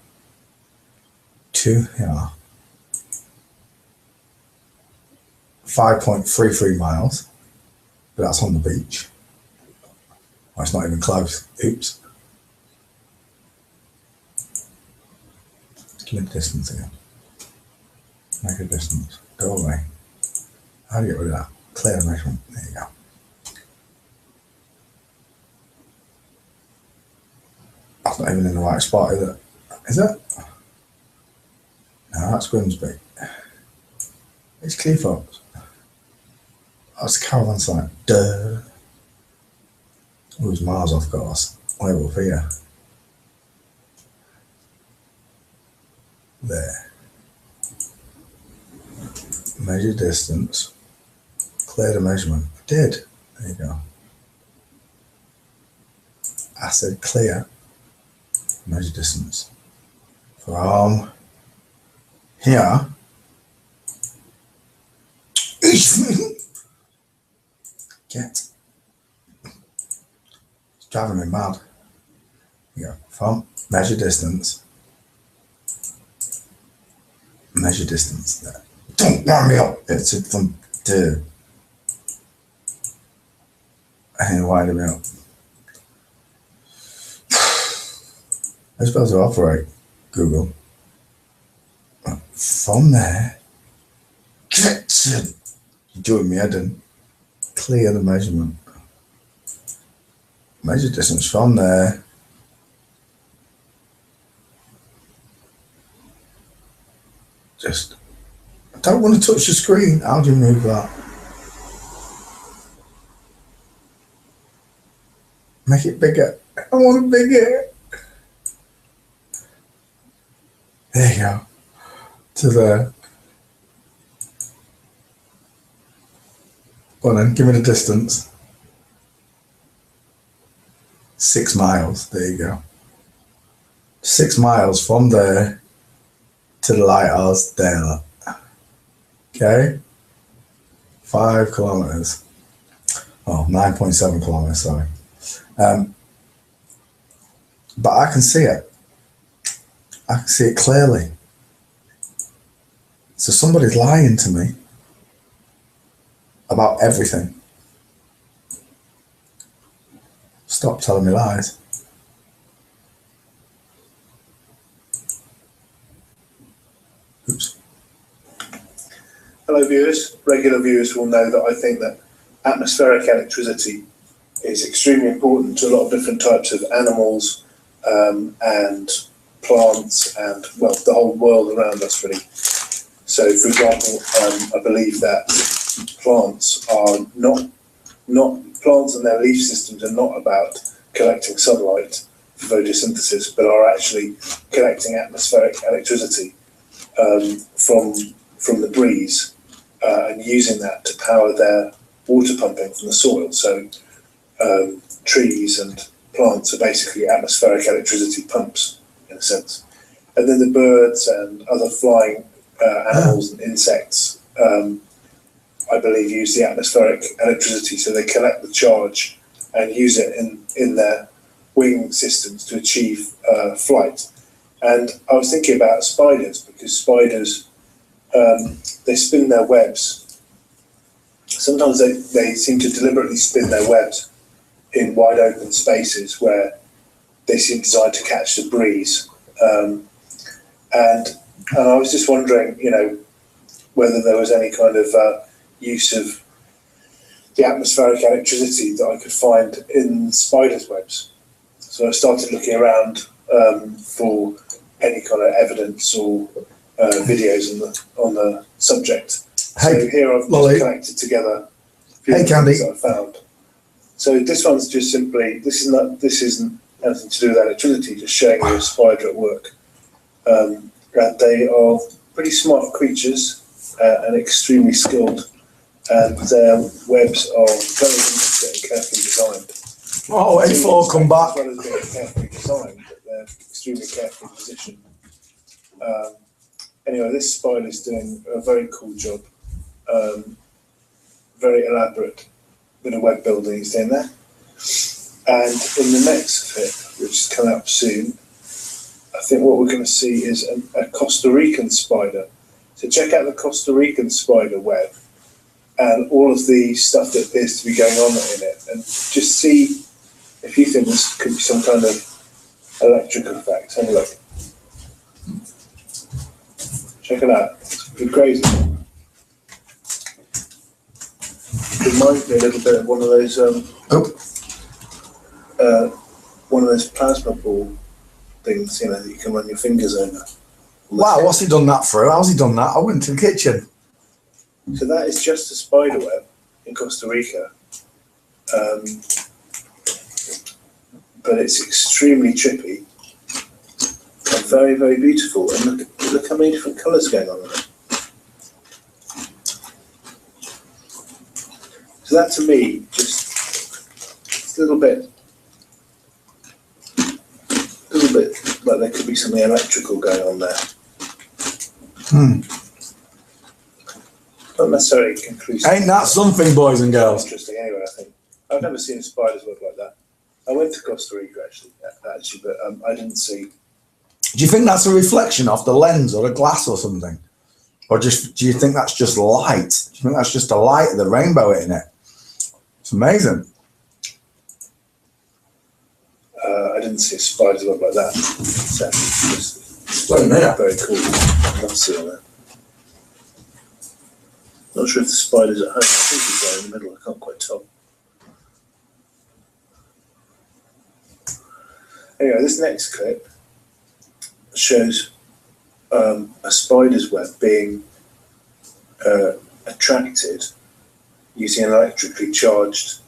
to here, 5.33 miles, but that's on the beach. Oh, it's not even close. Oops. Give me the distance again. Make a distance. Go away. How do you get rid of that? Clear the measurement. There you go. That's not even in the right spot, is it? Is it? No, that's Grimsby. It's Cleethorpes. That's the caravan site. Duh. It was miles off course. Way up here. There. Measure distance. Clear the measurement. I did. There you go. I said clear. Measure distance. From here. Get. It's driving me mad. Here you go. From measure distance. Measure distance there. Don't warm me up. It's from the. And widen me up. I'm supposed to operate Google. From there, get to doing me head in. Clear the measurement. Measure distance from there. Just, I don't want to touch the screen. How do you move that? Make it bigger. I want it bigger. There you go. To there. Go on then, give me the distance. 6 miles. There you go. 6 miles from there to the lighthouse there. Okay? 5 kilometers. Oh, 9.7 kilometers, sorry. But I can see it. I can see it clearly. So somebody's lying to me about everything. Stop telling me lies. Oops. Hello viewers. Regular viewers will know that I think that atmospheric electricity is extremely important to a lot of different types of animals and plants and, well, the whole world around us really. So, for example, I believe that plants are not plants and their leaf systems are not about collecting sunlight for photosynthesis, but are actually collecting atmospheric electricity from the breeze and using that to power their water pumping from the soil. So trees and plants are basically atmospheric electricity pumps in a sense. And then the birds and other flying animals and insects, I believe, use the atmospheric electricity, so they collect the charge and use it in their wing systems to achieve flight. And I was thinking about spiders, because spiders, they spin their webs. Sometimes they seem to deliberately spin their webs in wide open spaces where they seem designed to catch the breeze. And I was just wondering, whether there was any kind of use of the atmospheric electricity that I could find in spiders' webs. So I started looking around for any kind of evidence or videos on the subject. Hey, so here I've just connected together a few things that I found. So this one's just simply, this isn't anything to do with electricity, just showing you a spider at work. And they are pretty smart creatures and extremely skilled, and their webs are very interesting and carefully designed. Oh, A4, come back. As well as being carefully designed, but they're extremely carefully positioned. Anyway, this spider is doing a very cool job. Very elaborate bit of web building he's doing there. And in the next clip, which is coming up soon, I think what we're going to see is a Costa Rican spider. So check out the Costa Rican spider web and all of the stuff that appears to be going on in it, and just see if you think this could be some kind of electrical effect. Have a look. Check it out. It's pretty crazy. It reminds me a little bit of one of those plasma ball things, that you can run your fingers over. Wow, what's he done that through? How's he done that? I went to the kitchen. So that is just a spider web in Costa Rica. But it's extremely trippy and very, very beautiful. And look how many different colours going on in it. So that to me, just a little bit like there could be something electrical going on there. Not necessarily conclusive. Ain't that something, boys and girls? Interesting anyway, I think. I've never seen a spider's web like that. I went to Costa Rica actually, but I didn't see. Do you think that's a reflection off the lens or the glass or something? Or do you think that's just light? Do you think that's just the light of the rainbow in it? It's amazing. I didn't see a spider's web like that. It's very cool. I'd love to see all that. Not sure if the spider's at home. I think he's there in the middle. I can't quite tell. Anyway, this next clip shows a spider's web being attracted using an electrically charged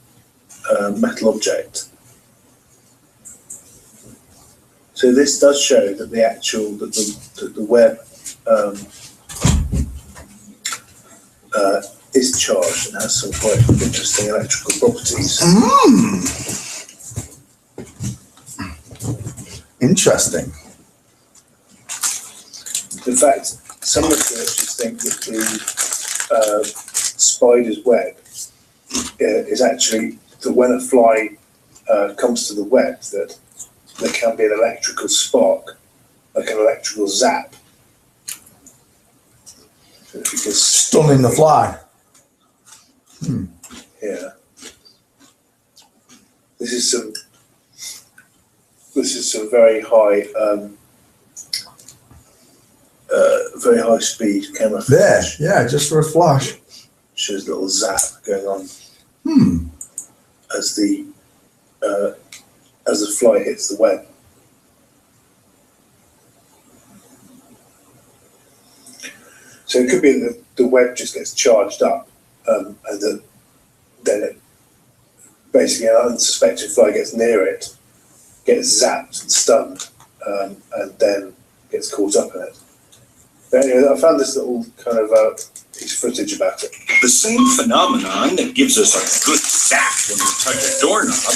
metal object. So this does show that the web is charged and has some quite interesting electrical properties. Interesting. In fact, some researchers think that the spider's web is actually that when a fly comes to the web, that there can be an electrical spark, like an electrical zap. Stunning the fly. Yeah. This is some very high speed camera footage. There, yeah, just for a flash. Shows a little zap going on as the fly hits the web. So it could be that the web just gets charged up, and then it basically an unsuspected fly gets near it, gets zapped and stunned, and then gets caught up in it. But anyway, I found this little kind of piece of footage about it. The same phenomenon that gives us a good zap when we touch a doorknob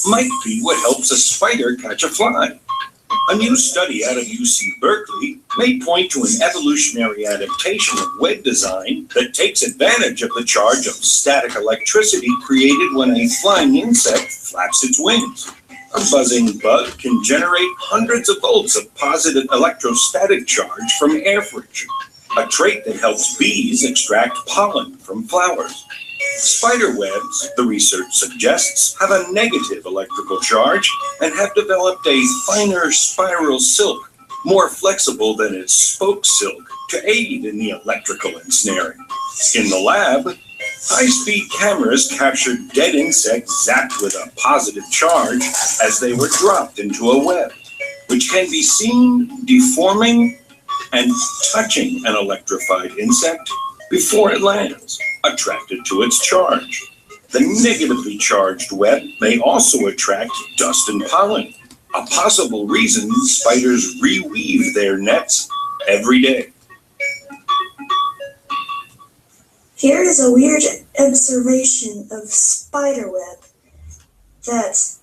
might be what helps a spider catch a fly. A new study out of UC Berkeley may point to an evolutionary adaptation of web design that takes advantage of the charge of static electricity created when a flying insect flaps its wings. A buzzing bug can generate hundreds of volts of positive electrostatic charge from air friction, a trait that helps bees extract pollen from flowers. Spider webs, the research suggests, have a negative electrical charge and have developed a finer spiral silk, more flexible than its spoke silk, to aid in the electrical ensnaring. In the lab, high-speed cameras captured dead insects zapped with a positive charge as they were dropped into a web, which can be seen deforming and touching an electrified insect before it lands, attracted to its charge. The negatively charged web may also attract dust and pollen, a possible reason spiders reweave their nets every day. Here is a weird observation of spiderweb that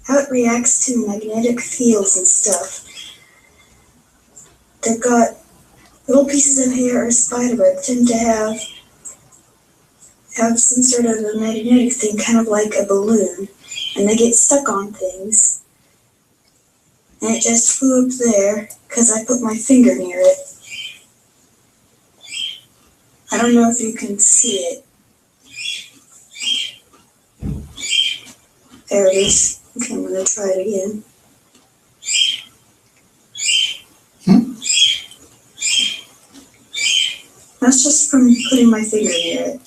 how it reacts to magnetic fields and stuff. They've got little pieces of hair or spiderweb tend to have some sort of a magnetic thing, kind of like a balloon, and they get stuck on things. And it just flew up there because I put my finger near it. I don't know if you can see it. There it is. Okay, I'm going to try it again. That's just from putting my finger near it.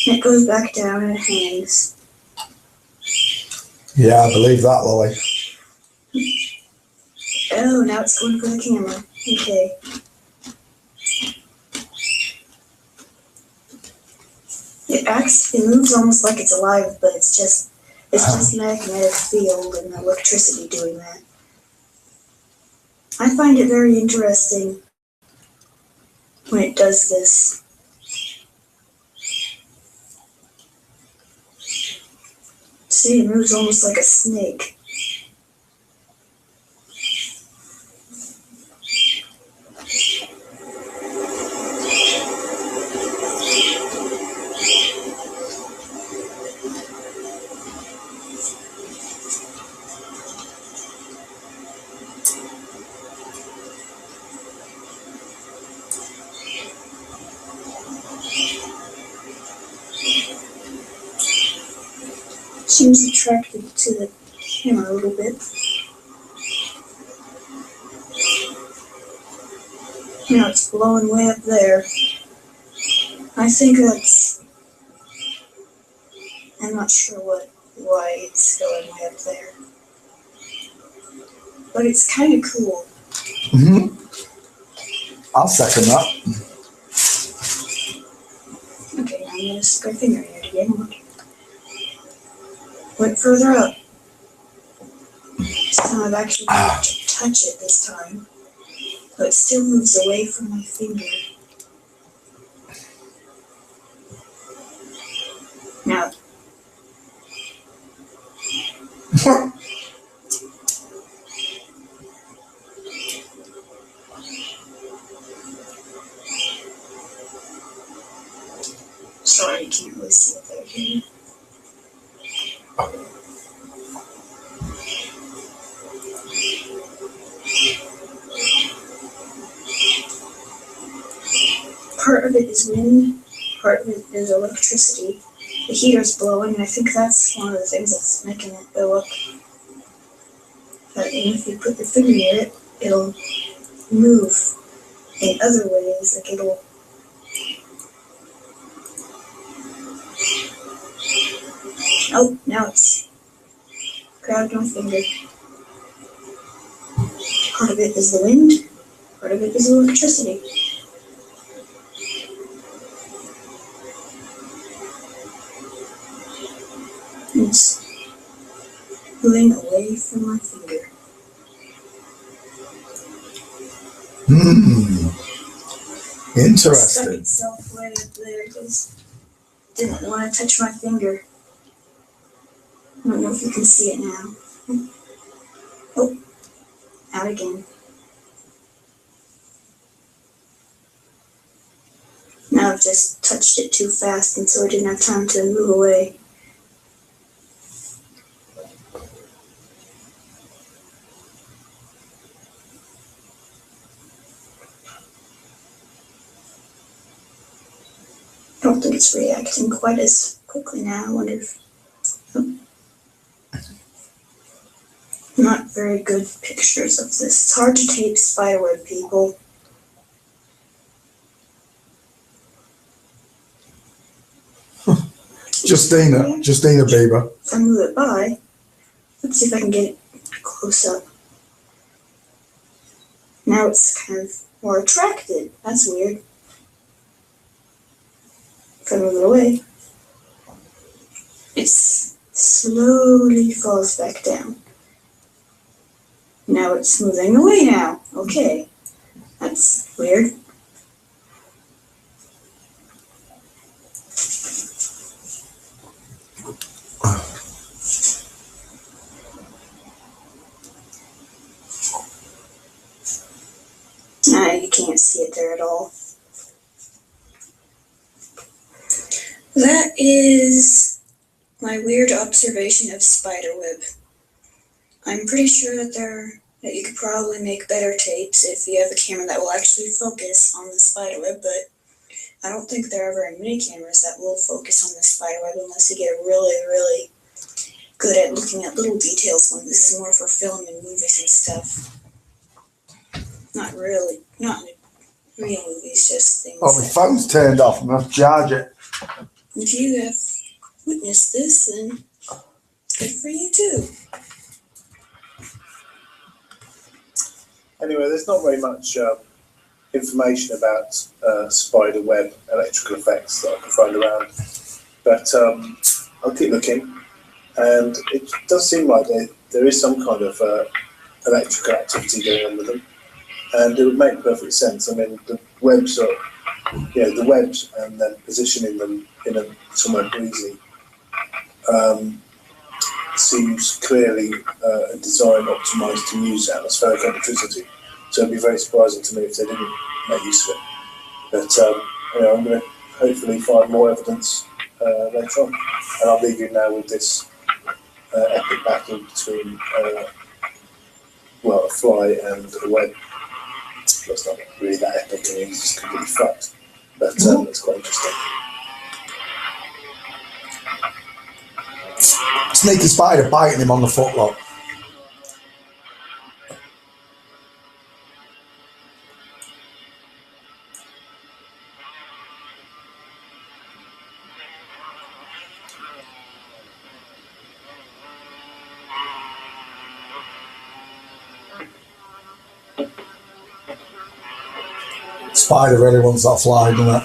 And it goes back down and it hangs. Yeah, I believe that, Lily. Oh, now it's going for the camera. Okay. It moves almost like it's alive, but it's just magnetic field and electricity doing that. I find it very interesting when it does this. See, it moves almost like a snake. Seems attracted to the camera a little bit. Now it's blowing way up there. I think I'm not sure why it's going way up there. But it's kind of cool. I'll second that. Okay, now I'm going to stick my finger in it again. Went further up. This time I've actually managed to touch it this time. But it still moves away from my finger. Now. Sorry, I can't really see what they're doing. Part of it is wind, part of it is electricity. The heater's blowing, and I think that's one of the things that's making it go up. But if you put your finger near it, it'll move in other ways, like it'll... Oh, now it's grabbed my finger. Part of it is the wind, Part of it is electricity. It's moving away from my finger. Interesting. It stuck itself right up there because it didn't want to touch my finger. I don't know if you can see it now. Oh, out again. Now I've just touched it too fast and so I didn't have time to move away. I don't think it's reacting quite as quickly now. I wonder if... Oh. Not very good pictures of this. It's hard to tape spiderweb, people. Justina Bieber. If I move it by, let's see if I can get it close up. Now it's kind of more attracted. That's weird. If I move it away, it slowly falls back down. Now it's moving away now. Okay. That's weird. You can't see it there at all. That is my weird observation of spiderweb. I'm pretty sure that you could probably make better tapes if you have a camera that will actually focus on the spiderweb, but I don't think there are very many cameras that will focus on the spiderweb unless you get really, really good at looking at little details. When this is more for film and movies and stuff. Not really real movies, just things. Oh, my phone's turned off. I'm going to charge it. If you have witnessed this, then good for you too. Anyway, there's not very much information about spider web electrical effects that I can find around, but I'll keep looking, and it does seem like there is some kind of electrical activity going on with them, and it would make perfect sense. I mean, the webs and then positioning them in somewhere breezy seems clearly a design optimized to use atmospheric electricity. So it'd be very surprising to me if they didn't make use of it. But I'm going to hopefully find more evidence later on. And I'll leave you now with this epic battle between a fly and a web. That's not really that epic, I mean, it's just completely fucked. But it's quite interesting. Sneaky spider biting him on the footlock. Spider really wants that fly, doesn't it?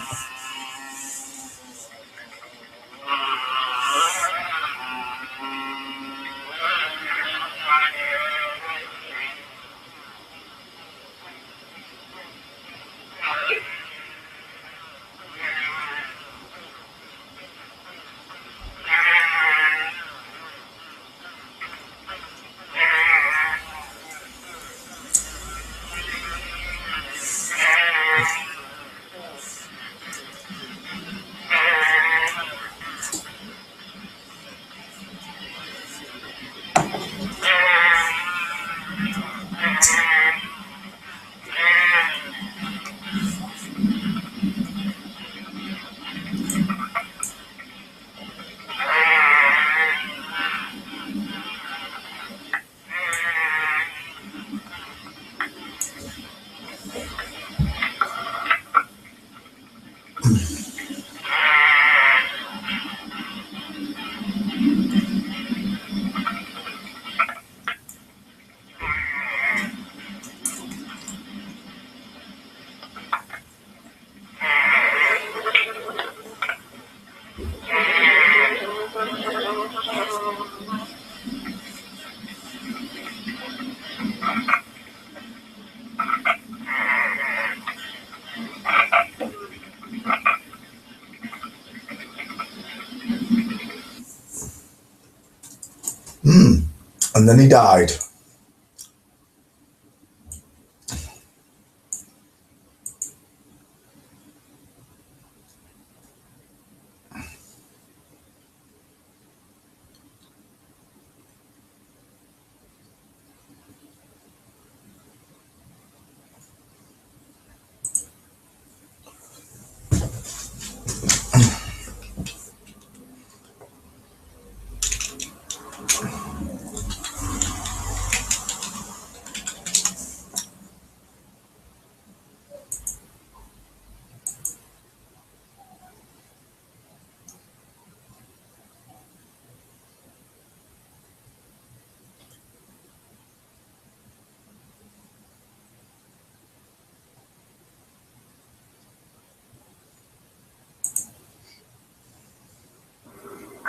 And then he died.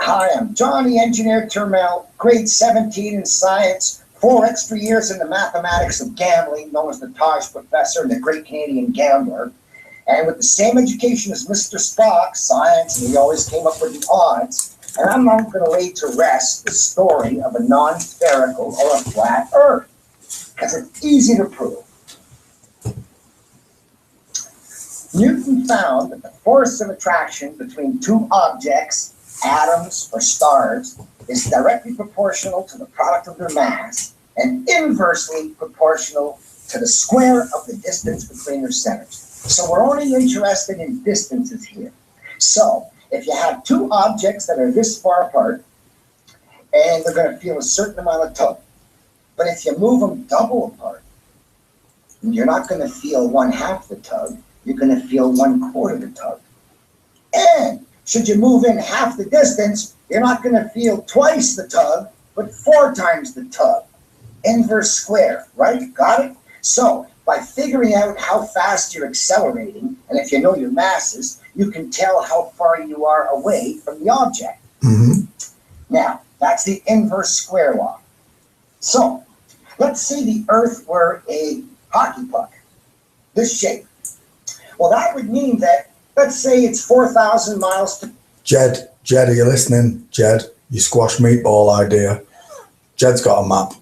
Hi, I'm Johnny Engineer Turmel, grade 17 in science, 4 extra years in the mathematics of gambling, known as the Taj Professor and the Great Canadian Gambler. And with the same education as Mr. Spock, science, and we always came up with the odds. And I'm not going to lay to rest the story of a non-spherical or a flat Earth, because it's easy to prove. Newton found that the force of attraction between two objects, atoms or stars, is directly proportional to the product of their mass and inversely proportional to the square of the distance between their centers. So we're only interested in distances here. So if you have two objects that are this far apart, and they're going to feel a certain amount of tug. But if you move them double apart, you're not going to feel 1/2 the tug, you're going to feel 1/4 the tug. And should you move in half the distance, you're not going to feel twice the tug, but 4 times the tug. Inverse square, right? Got it? So by figuring out how fast you're accelerating, and if you know your masses, you can tell how far you are away from the object. Mm-hmm. Now, that's the inverse square law. So let's say the Earth were a hockey puck, this shape. Well, that would mean that, let's say it's 4,000 miles to... Jed, are you listening? Jed, you squash meatball idea. Jed's got a map.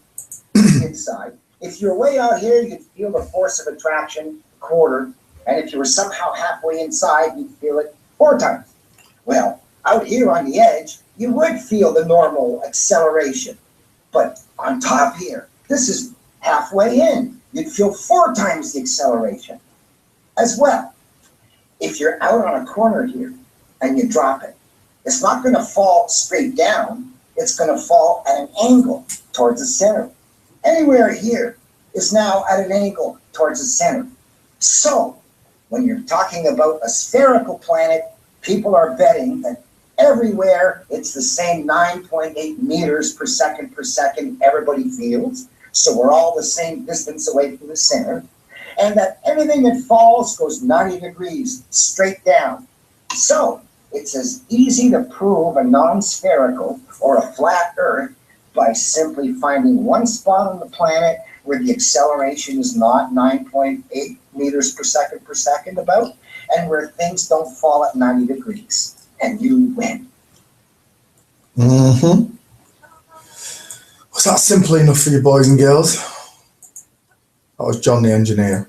inside. If you're way out here, you'd feel the force of attraction 1/4. And if you were somehow halfway inside, you'd feel it 4 times. Well, out here on the edge, you would feel the normal acceleration. But on top here, this is halfway in. You'd feel 4 times the acceleration as well. If you're out on a corner here and you drop it, it's not going to fall straight down. It's going to fall at an angle towards the center. Anywhere here is now at an angle towards the center. So when you're talking about a spherical planet, people are betting that everywhere it's the same 9.8 meters per second everybody feels. So we're all the same distance away from the center. And that anything that falls goes 90 degrees straight down. So it's as easy to prove a non-spherical or a flat Earth by simply finding one spot on the planet where the acceleration is not 9.8 meters per second about, and where things don't fall at 90 degrees. And you win. Mm-hmm. Was that simple enough for you boys and girls? That was John the engineer.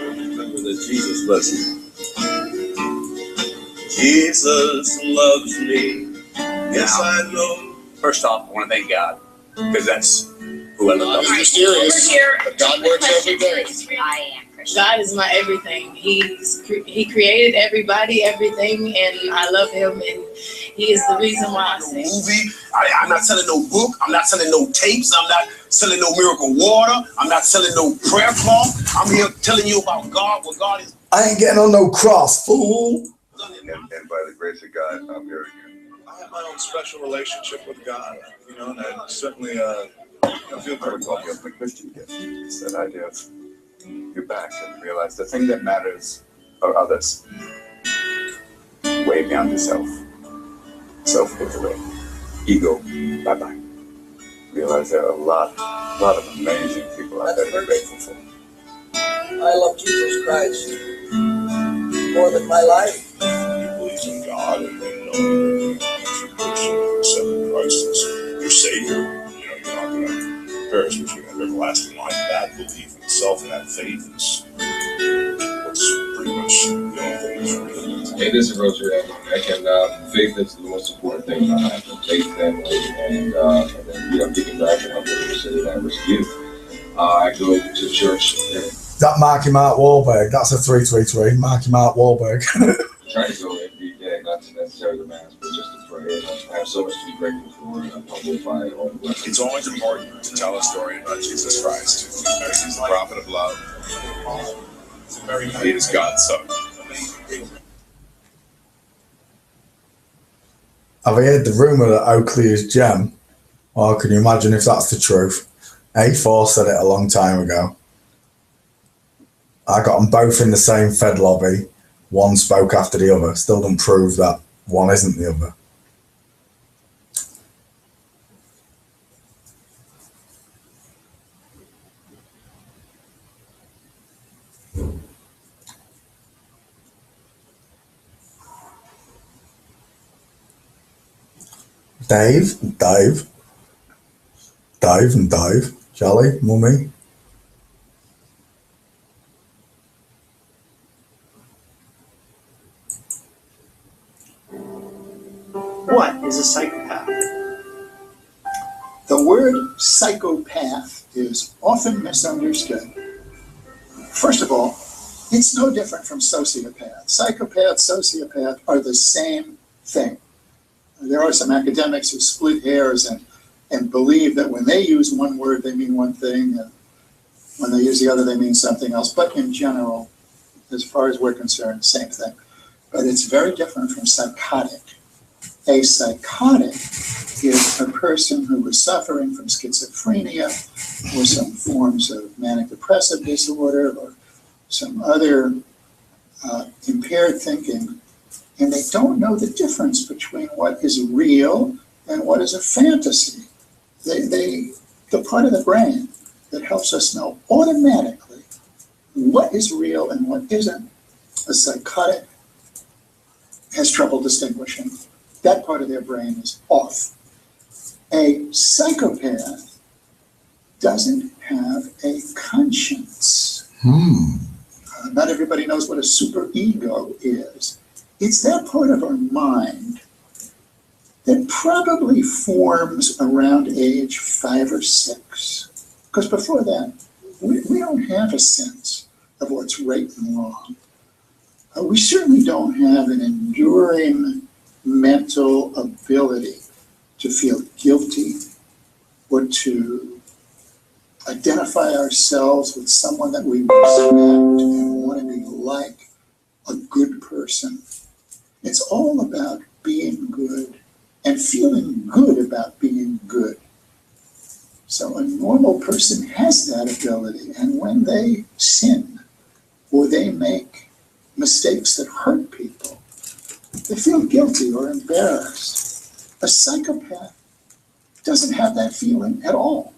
Remember that Jesus loves you. Jesus loves me. Yes, I know. First off, I want to thank God, because that's who I love. Mysterious, but God works every day. I am Christian. God is my everything. He created everybody, everything, and I love him, and he is the reason why I sing. Movie. I'm not selling no book. I'm not selling no tapes. I'm not selling no miracle water. I'm not selling no prayer cloth. I'm here telling you about God, what God is. I ain't getting on no cross, fool. And by the grace of God, I'm here again. I have my own special relationship with God, you know, and I certainly I feel I would call it the Christian gift. It's that idea of you're back and realize the thing that matters are others. Way beyond yourself. Self goes away. Ego, bye-bye. Realize there are a lot of amazing people out there to be grateful for. I love Jesus Christ more than my life. You believe in God and you know you're accepting Christ as your Savior. You know, you're not going to perish between that everlasting life. That belief in itself and that faith is what's pretty much the only thing that's real. It is a rosary. I can faith is the most important thing in my life. Faith, family, and then giving back and helping the city that I was youth. I go to church. That Marky Mark Wahlberg, that's a 333. Marky Mark Wahlberg. Try to go every day, not to necessarily the mass, but just to pray. I have so much to be grateful for, and I'm humbled by all the blessings. It's always important to tell a story about Jesus Christ. He's the prophet of love. He is God's son. Have you heard the rumour that Oakley is Gem? Well, can you imagine if that's the truth? A4 said it a long time ago. I got them both in the same Fed lobby. One spoke after the other. Still doesn't prove that one isn't the other. Dave, Jolly, Mummy. What is a psychopath? The word psychopath is often misunderstood. First of all, it's no different from sociopath. Psychopath, sociopath are the same thing. There are some academics who split hairs and believe that when they use one word, they mean one thing, and when they use the other, they mean something else. But in general, as far as we're concerned, same thing. But it's very different from psychotic. A psychotic is a person who is suffering from schizophrenia or some forms of manic depressive disorder or some other impaired thinking, and they don't know the difference between what is real and what is a fantasy. The part of the brain that helps us know automatically what is real and what isn't, a psychotic has trouble distinguishing. That part of their brain is off. A psychopath doesn't have a conscience. Not everybody knows what a superego is. It's that part of our mind that probably forms around age 5 or 6. Because before that, we don't have a sense of what's right and wrong. We certainly don't have an enduring mental ability to feel guilty or to identify ourselves with someone that we respect and want to be like a good person. It's all about being good and feeling good about being good. So a normal person has that ability, and when they sin or they make mistakes that hurt people, they feel guilty or embarrassed. A psychopath doesn't have that feeling at all.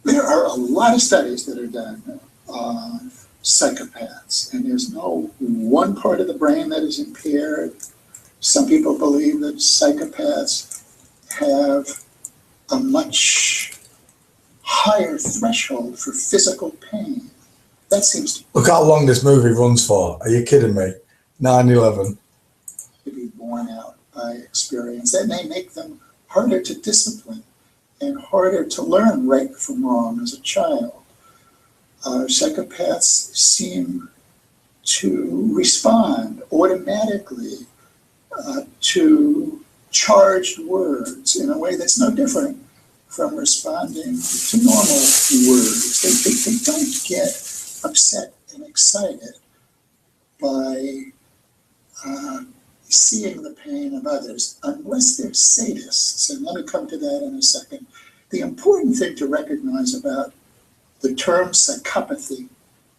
There are a lot of studies that are done on psychopaths, and there's no one part of the brain that is impaired. Some people believe that psychopaths have a much higher threshold for physical pain. That seems to Look how long this movie runs for. Are you kidding me? 9/11. be borne out by experience. That may make them harder to discipline and harder to learn right from wrong as a child. Psychopaths seem to respond automatically to charged words in a way that's no different from responding to normal words. They don't get upset and excited by seeing the pain of others, unless they're sadists. And let me come to that in a second. The important thing to recognize about the term psychopathy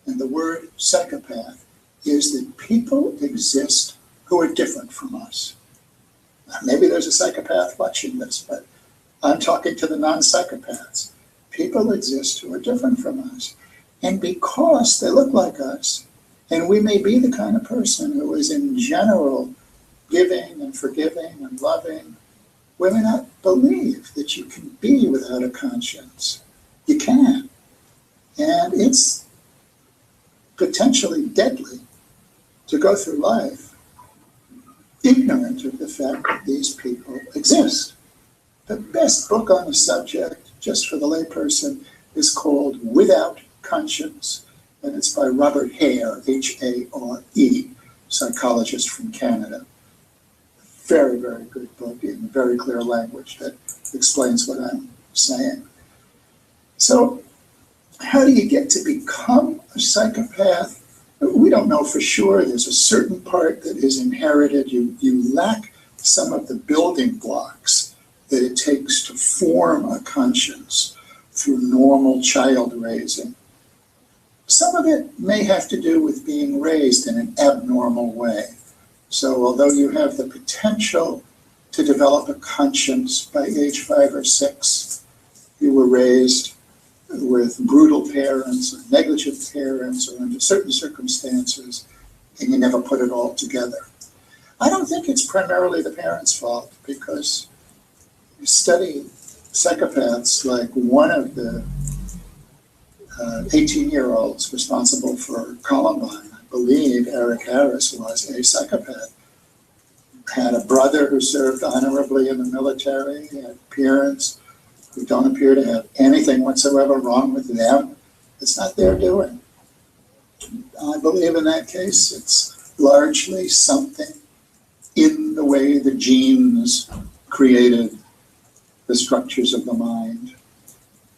and the word psychopath is that people exist who are different from us. Now, maybe there's a psychopath watching this, but I'm talking to the non-psychopaths. People exist who are different from us. And because they look like us, and we may be the kind of person who is in general giving and forgiving and loving, we may not believe that you can be without a conscience. You can. And it's potentially deadly to go through life ignorant of the fact that these people exist. The best book on the subject, just for the layperson, is called Without Conscience, and it's by Robert Hare, H-A-R-E, psychologist from Canada. Very, very good book in very clear language that explains what I'm saying. So, how do you get to become a psychopath? We don't know for sure. There's a certain part that is inherited. You lack some of the building blocks that it takes to form a conscience through normal child raising. Some of it may have to do with being raised in an abnormal way. So although you have the potential to develop a conscience by age 5 or 6, you were raised with brutal parents or negligent parents or under certain circumstances, and you never put it all together. I don't think it's primarily the parents' fault, because you study psychopaths, like one of the 18-year-olds responsible for Columbine, I believe Eric Harris was a psychopath. Had a brother who served honorably in the military, had parents who don't appear to have anything whatsoever wrong with them. It's not their doing. I believe in that case it's largely something in the way the genes created the structures of the mind.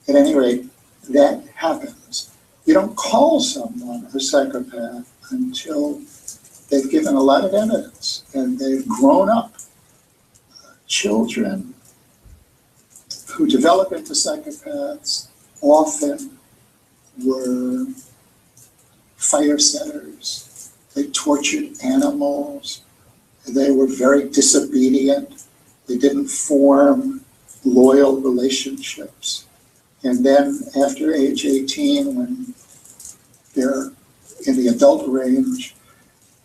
At any rate, that happens. You don't call someone a psychopath until they've given a lot of evidence and they've grown up. Children who develop into psychopaths often were fire setters. They tortured animals. They were very disobedient. They didn't form loyal relationships. And then after age 18, when they're in the adult range,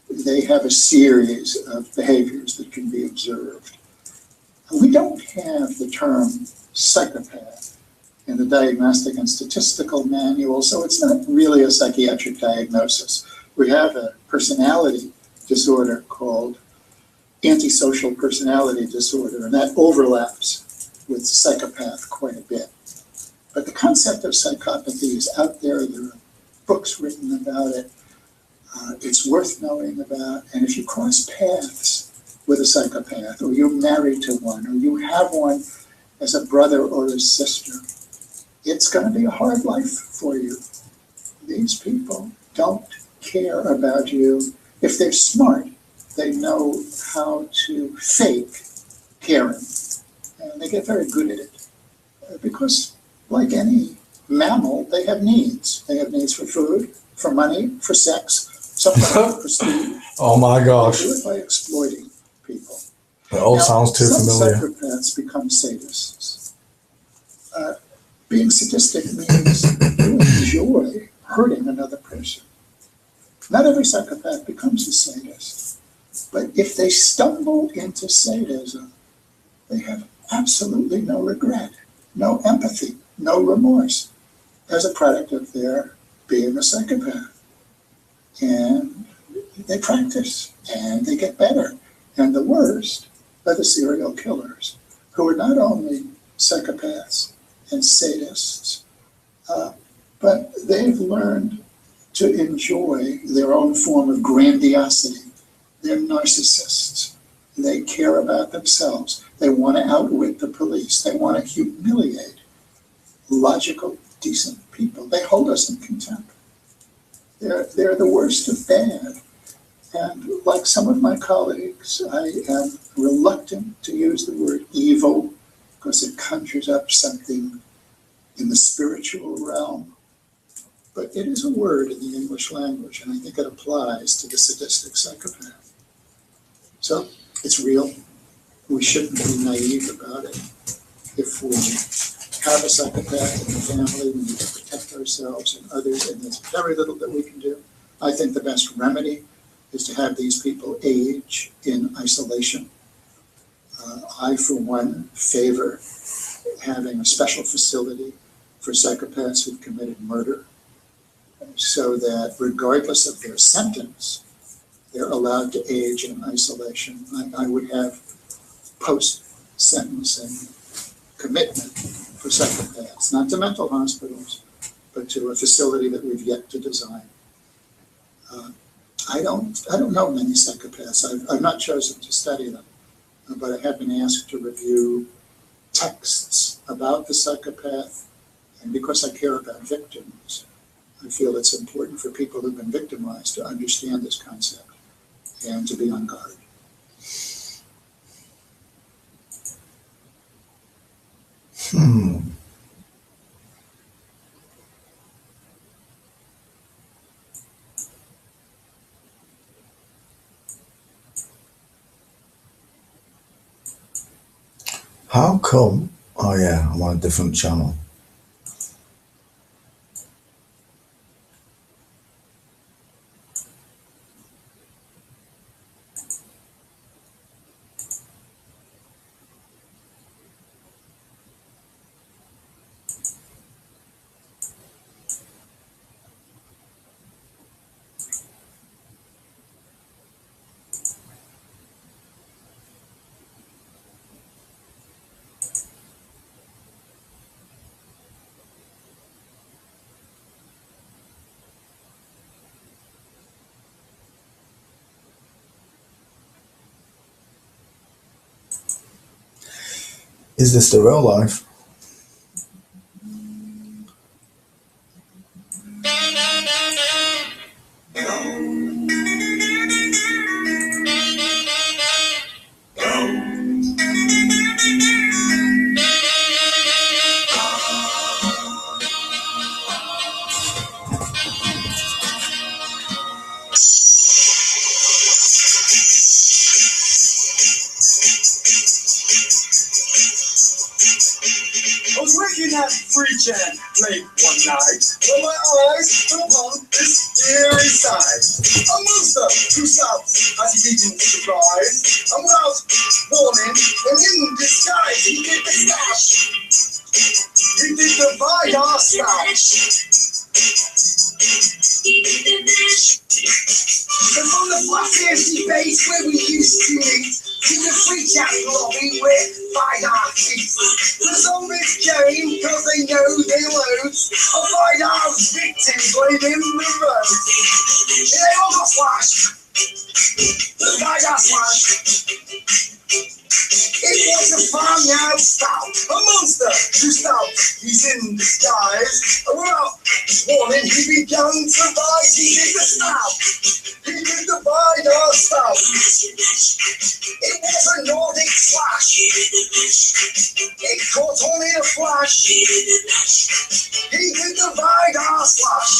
they have a series of behaviors that can be observed. We don't have the term psychopath in the Diagnostic and Statistical Manual, so it's not really a psychiatric diagnosis. We have a personality disorder called antisocial personality disorder, and that overlaps with psychopath quite a bit. But the concept of psychopathy is out there. There are books written about it. It's worth knowing about. And if you cross paths with a psychopath, or you're married to one, or you have one as a brother or a sister, it's going to be a hard life for you. These people don't care about you. If they're smart, they know how to fake caring. And they get very good at it. Because, like any mammal, they have needs. They have needs for food, for money, for sex, sometimes for prestige. Oh my gosh. They do it by exploiting people. It all sounds too familiar. Some psychopaths become sadists. Being sadistic means you enjoy hurting another person. Not every psychopath becomes a sadist. But if they stumble into sadism, they have absolutely no regret, no empathy, no remorse as a product of their being a psychopath. And they practice, and they get better. And the worst are the serial killers, who are not only psychopaths and sadists, but they've learned to enjoy their own form of grandiosity. They're narcissists. They care about themselves. They want to outwit the police. They want to humiliate logical, decent people. They hold us in contempt. They're the worst of bad. And like some of my colleagues, I am reluctant to use the word evil because it conjures up something in the spiritual realm. But it is a word in the English language, and I think it applies to the sadistic psychopath. So it's real. We shouldn't be naive about it. If we have a psychopath in the family, we need to protect ourselves and others, and there's very little that we can do. I think the best remedy is to have these people age in isolation. I, for one, favor having a special facility for psychopaths who've committed murder, so that regardless of their sentence, they're allowed to age in isolation. I would have post-sentencing commitment for psychopaths, not to mental hospitals, but to a facility that we've yet to design. I don't know many psychopaths. I've not chosen to study them, but I have been asked to review texts about the psychopath, and because I care about victims, I feel it's important for people who've been victimized to understand this concept and to be on guard. How come? Oh yeah, I'm on a different channel. Is this the real life? I was working at Freechan late one night when my eyes fell upon this eerie sight. A monster who stops as he begins to rise, and without warning and in disguise, he did the stash. He did the Vidar stash. And from the flat empty base where we used to meet, to the Freechan lobby where Vidar feasts. The zombies came because they know their loads of Vidar's victims laid in the road. They all got slashed. The Vidar slashed. It was a farmyard stout, a monster who stopped. He's in disguise. Without warning, he began to rise. He did the stab. He did the Vidar stab. It was a Nordic slash. It caught on in a flash. He did the Vidar slash.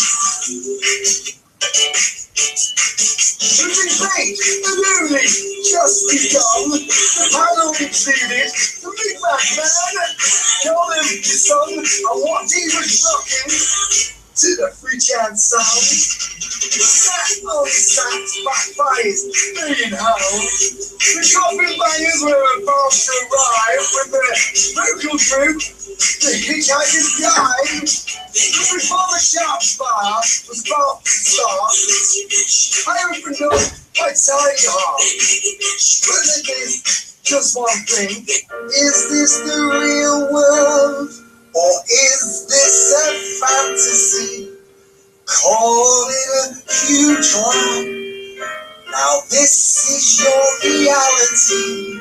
Shooting bait, the only just begun. The panel exceeded, the Big Mac man called him his son, and what he was rocking to the Freechan sound. Sat on sat back by his million hound. The coffin bangers were about to arrive with the vocal group, the hitchhiker's guide. Before the sharp bar was about to start, I opened up my tiny heart. But there's just one thing: is this the real world Or is this a fantasy? Call it a huge lie. Now this is your reality.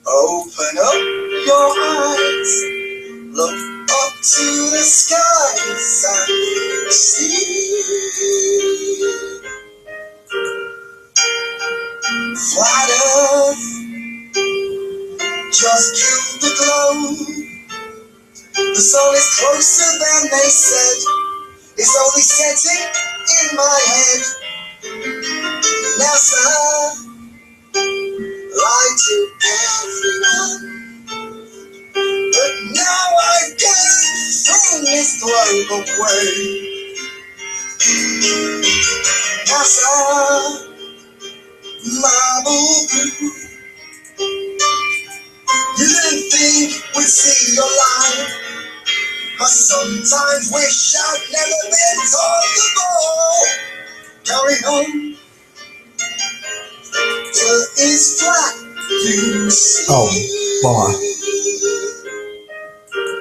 Open up your eyes. Look up to the skies and see. Flat Earth just killed the globe. The sun is closer than they said. It's only setting in my head. NASA lied to everyone, but now I've thrown this globe away. NASA, my boo-boo, you didn't think we'd see your light. I sometimes wish I'd never been told to go. Carry on till it's flat, you see. Oh, boy.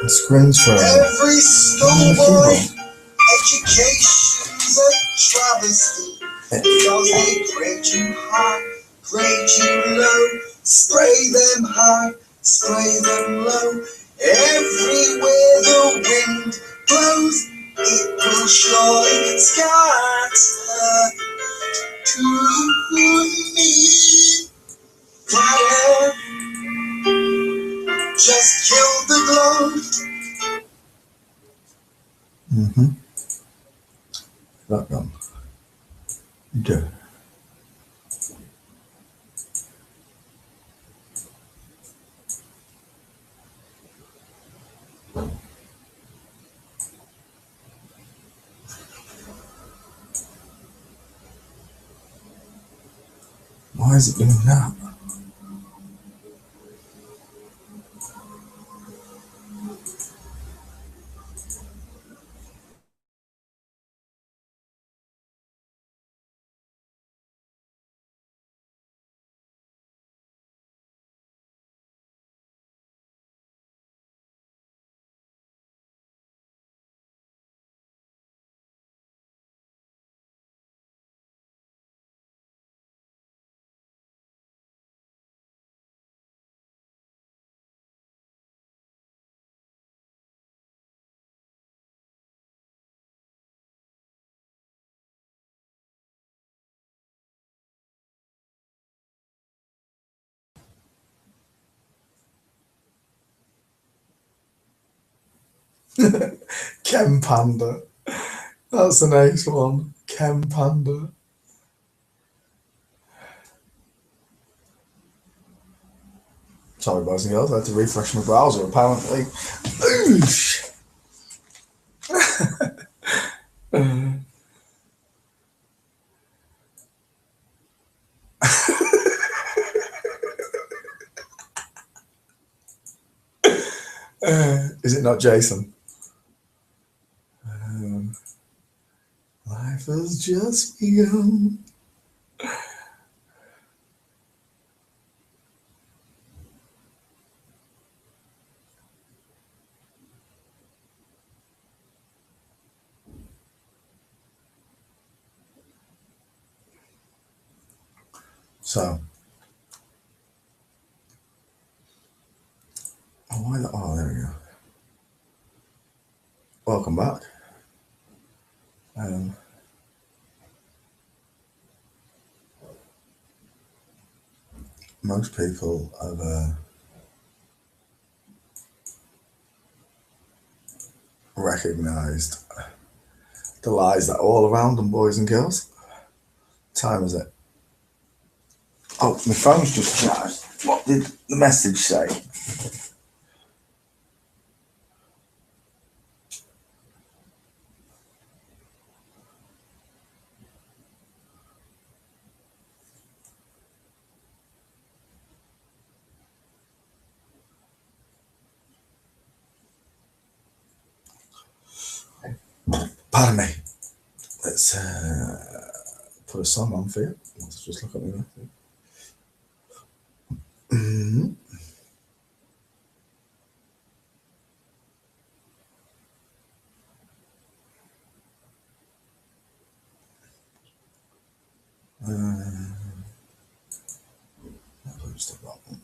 The screen's for every schoolboy education's a travesty. Because they grade you high, grade you low, spray them high, spray them low. Everywhere the wind blows, it will surely scatter to me. Flat Earth just killed the globe. Mm-hmm. That gun. Yeah. Why is it doing that? Chem Panda. That's the next one. Chem Panda. Sorry, boys and girls, I had to refresh my browser apparently. Oosh. Is it not Jason? Life has just begun. So, oh, there we go. Welcome back. Most people have recognised the lies that are all around them, boys and girls. What time is it? Oh, my phone's just charged. What did the message say? Pardon me. Let's put a song on for you. Let's just look at me. Still got one.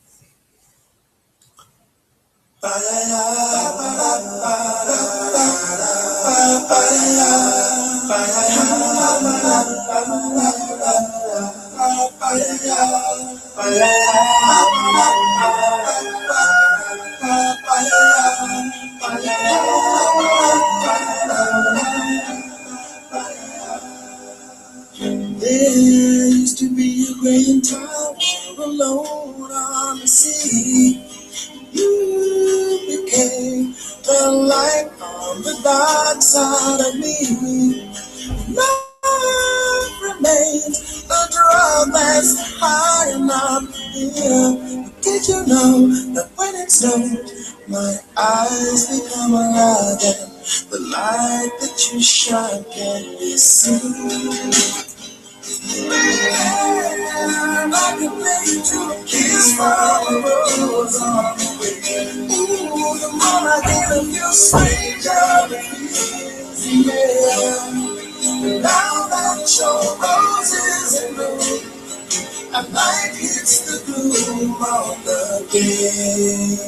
There used to be a great tower alone on the sea. You became the light on the dark side of me. Love remains a drug that's high enough here. But did you know that when it snows, my eyes become alive and the light that you shine can be seen? I can make you a kiss from a rose on the way. Ooh, the more I get of you, stranger it feels, yeah. Now that your rose is in bloom, and light hits the gloom of the day.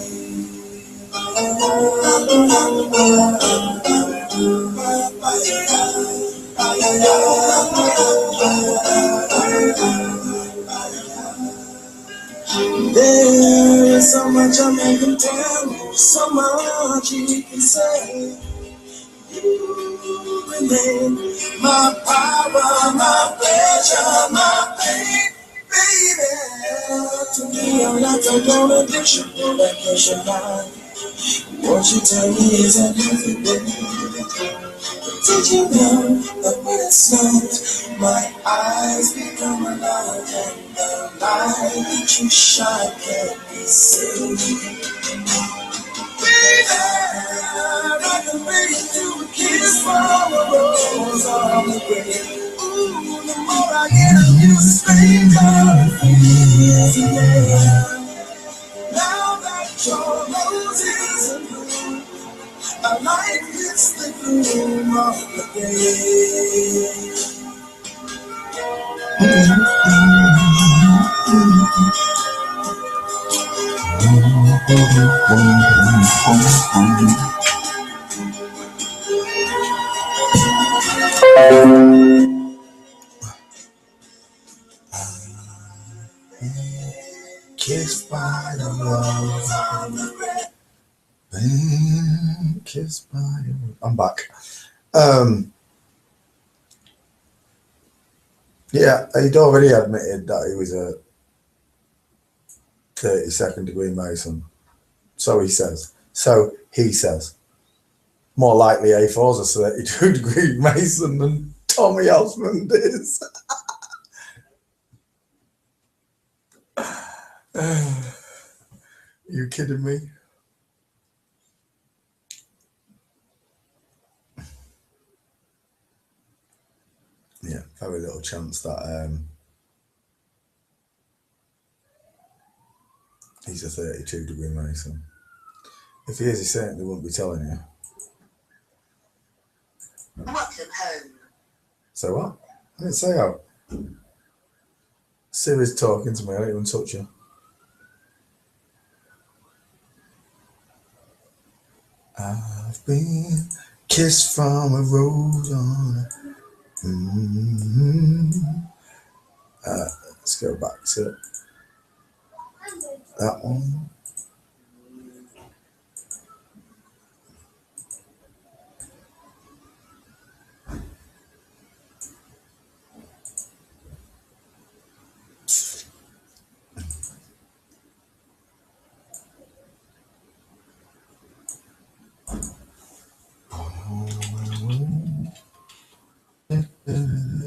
There is so much a man can tell, so much he can say. You remain my power, my pleasure, my pain, baby. To me, you're like a gold addiction, for that pleasure line. Won't you tell me, is that healthy, baby? Did you know that when it snows, my eyes become alive and the light that you shine can't be seen? Baby, I can make you a kiss from a rose on the grave. Ooh, the more I get of you, the stranger it feels, yeah. Now that your rose is in bloom, a light hits the gloom of the day. Kissed by the rose on the grave. Been kissed by a... I'm back. Yeah, he'd already admitted that he was a 32nd degree Mason. So he says. More likely A4's a 32 degree Mason than Tommy Osmond is. You kidding me? Yeah, very little chance that he's a 32 degree Mason. If he is, he certainly wouldn't be telling you. What's at home? So what? I didn't say out. Siri's talking to me, I didn't even touch her. I've been kissed from a rose on a... let's go back to that one.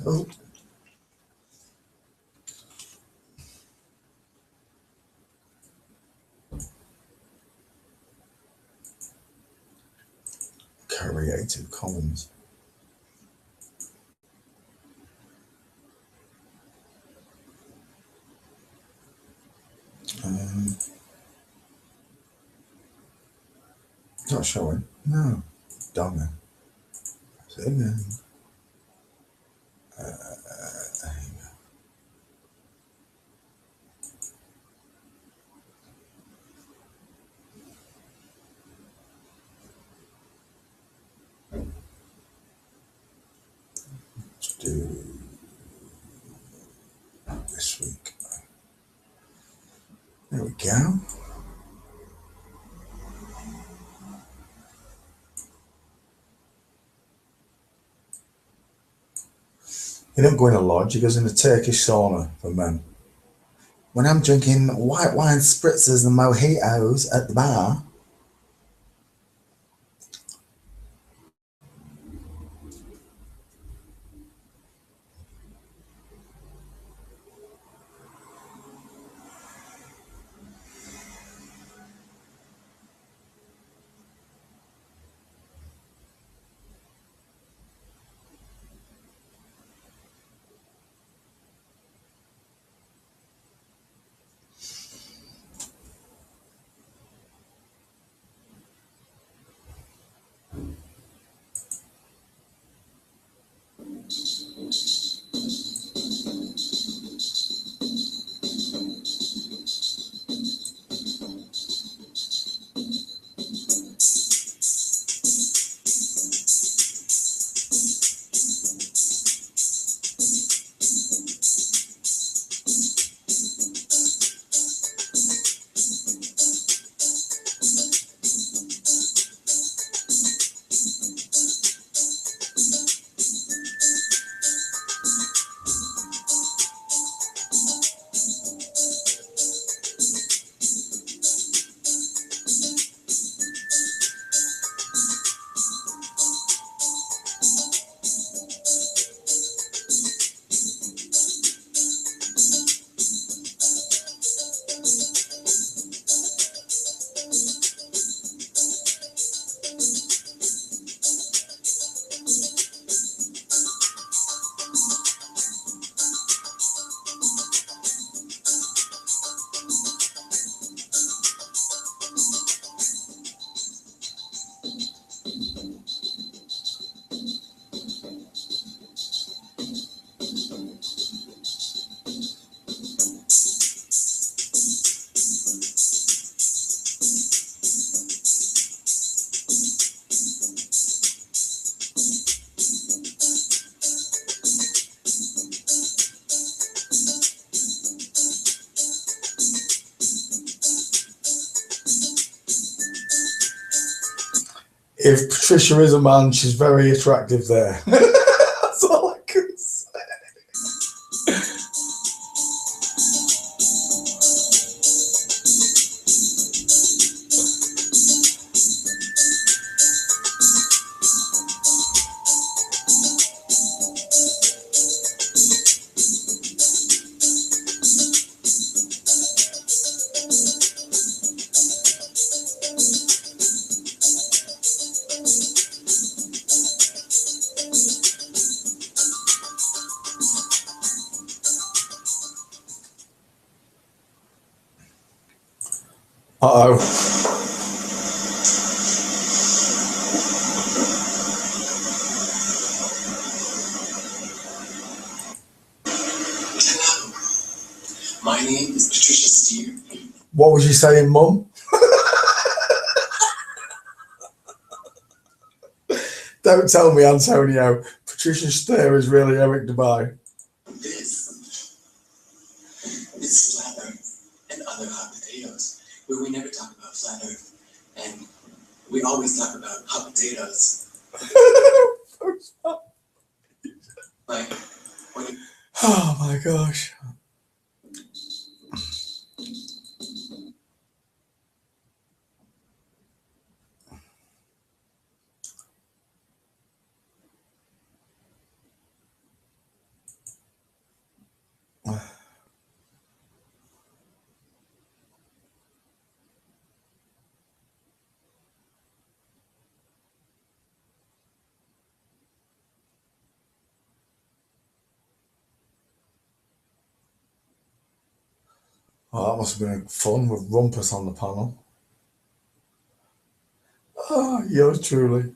Oh. Creative Commons. Not showing. No. Damn it. Say again. There you There we go. He don't go in a lodge, he goes in a Turkish sauna for men. When I'm drinking white wine spritzers and mojitos at the bar. If Patricia is a man, she's very attractive there. That's all I can say. Uh-oh. Hello. My name is Patricia Steer. What was you saying, Mum? Don't tell me, Antonio. Patricia Steer is really Eric Dubai. This is Flat Earth and other hot potatoes, where we never talk about Flat Earth, and we always talk about hot potatoes. Like, oh my gosh. Oh, that must have been fun with Rumpus on the panel. Oh, yours truly.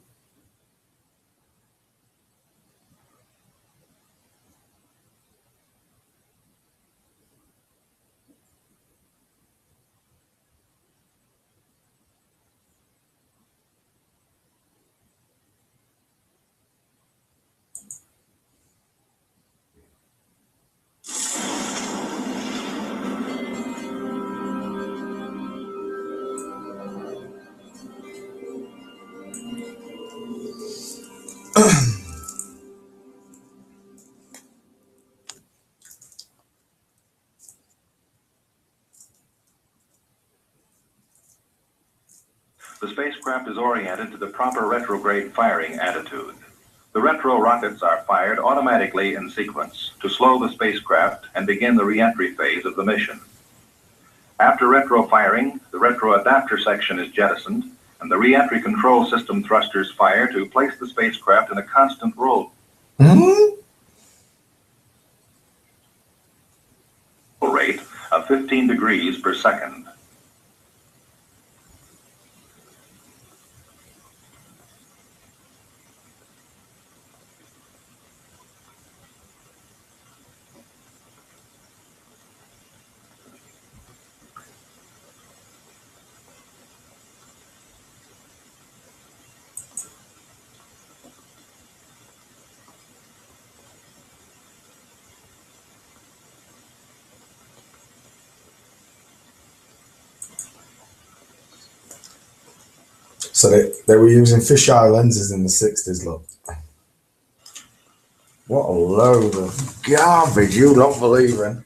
the spacecraft is oriented to the proper retrograde firing attitude. The retro rockets are fired automatically in sequence to slow the spacecraft and begin the re-entry phase of the mission. After retro firing, the retro adapter section is jettisoned, and the re-entry control system thrusters fire to place the spacecraft in a constant roll rate of 15 degrees per second. So they were using fisheye lenses in the 60s, look. What a load of garbage you don't believe in.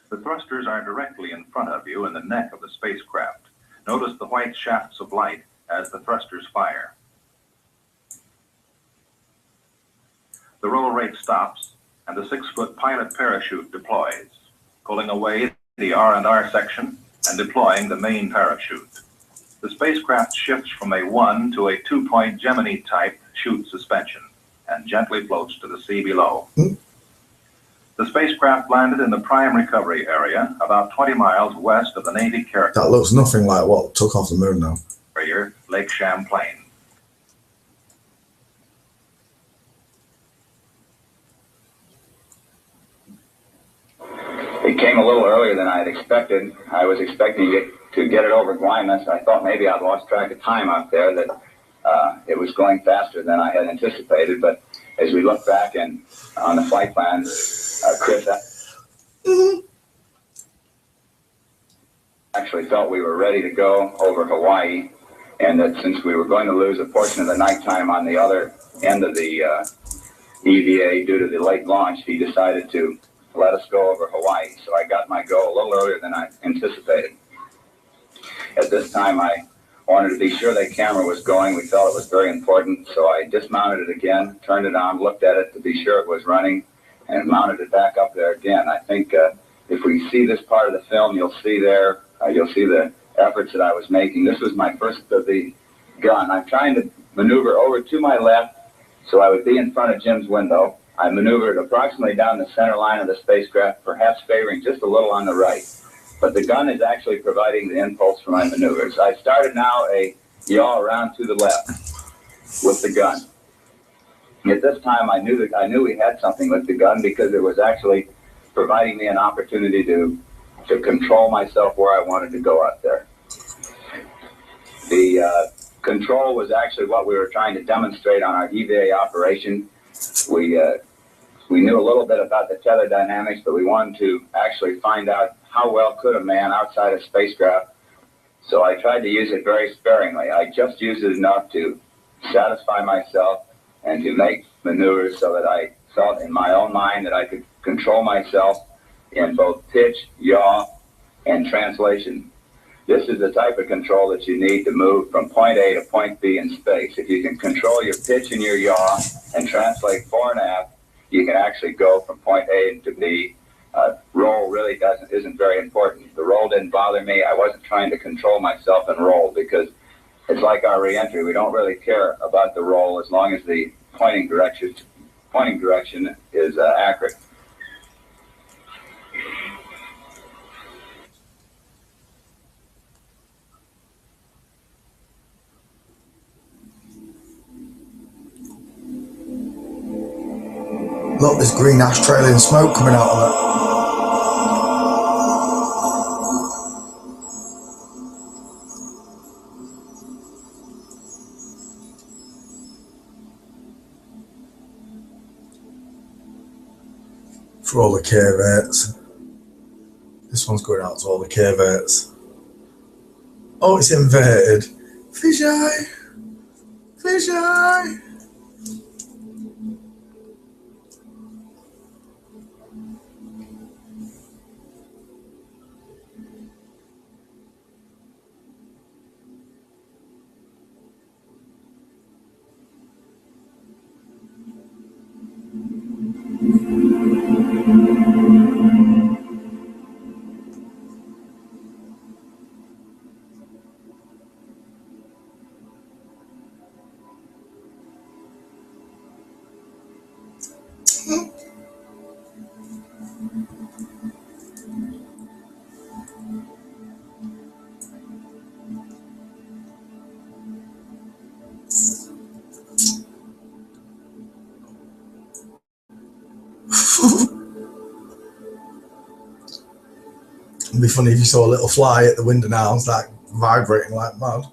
The thrusters are directly in front of you in the neck of the spacecraft. Notice the white shafts of light as the thrusters fire. The roll rate stops, and the 6-foot pilot parachute deploys, pulling away the R&R section and deploying the main parachute. The spacecraft shifts from a 1 to a 2-point Gemini-type chute suspension and gently floats to the sea below. The spacecraft landed in the prime recovery area about 20 miles west of the Navy carrier. That looks nothing like what took off the moon now. Lake Champlain. It came a little earlier than I had expected. I was expecting to get it over Guaymas. I thought maybe I'd lost track of time out there, that it was going faster than I had anticipated. But as we look back and on the flight plan, Chris actually felt we were ready to go over Hawaii, and that since we were going to lose a portion of the nighttime on the other end of the EVA due to the late launch, he decided to let us go over Hawaii. So I got my go a little earlier than I anticipated. At this time, I wanted to be sure that camera was going. We felt it was very important, so I dismounted it again, turned it on, looked at it to be sure it was running, and mounted it back up there again. I think if we see this part of the film, you'll see there, you'll see the efforts that I was making. This was my first of the gun. I'm trying to maneuver over to my left so I would be in front of Jim's window. I maneuvered approximately down the center line of the spacecraft, perhaps favoring just a little on the right. But the gun is actually providing the impulse for my maneuvers. I started now a yaw around to the left with the gun. At this time, I knew we had something with the gun because it was actually providing me an opportunity to control myself where I wanted to go out there. The control was actually what we were trying to demonstrate on our EVA operation. We knew a little bit about the tether dynamics, but we wanted to actually find out how well could a man outside a spacecraft. So I tried to use it very sparingly. I just used it enough to satisfy myself and to make maneuvers so that I felt in my own mind that I could control myself in both pitch, yaw, and translation. This is the type of control that you need to move from point A to point B in space. If you can control your pitch and your yaw and translate fore and aft, you can actually go from point A to B. Roll really isn't very important. The roll didn't bother me. I wasn't trying to control myself and roll because it's like our reentry. We don't really care about the roll as long as the pointing direction is accurate. Look, there's green ash trailing smoke coming out of it. For all the caveats. This one's going out to all the caveats. Oh, it's inverted. Fish eye. Fish eye. It'd be funny if you saw a little fly at the window now. It's like vibrating like mad.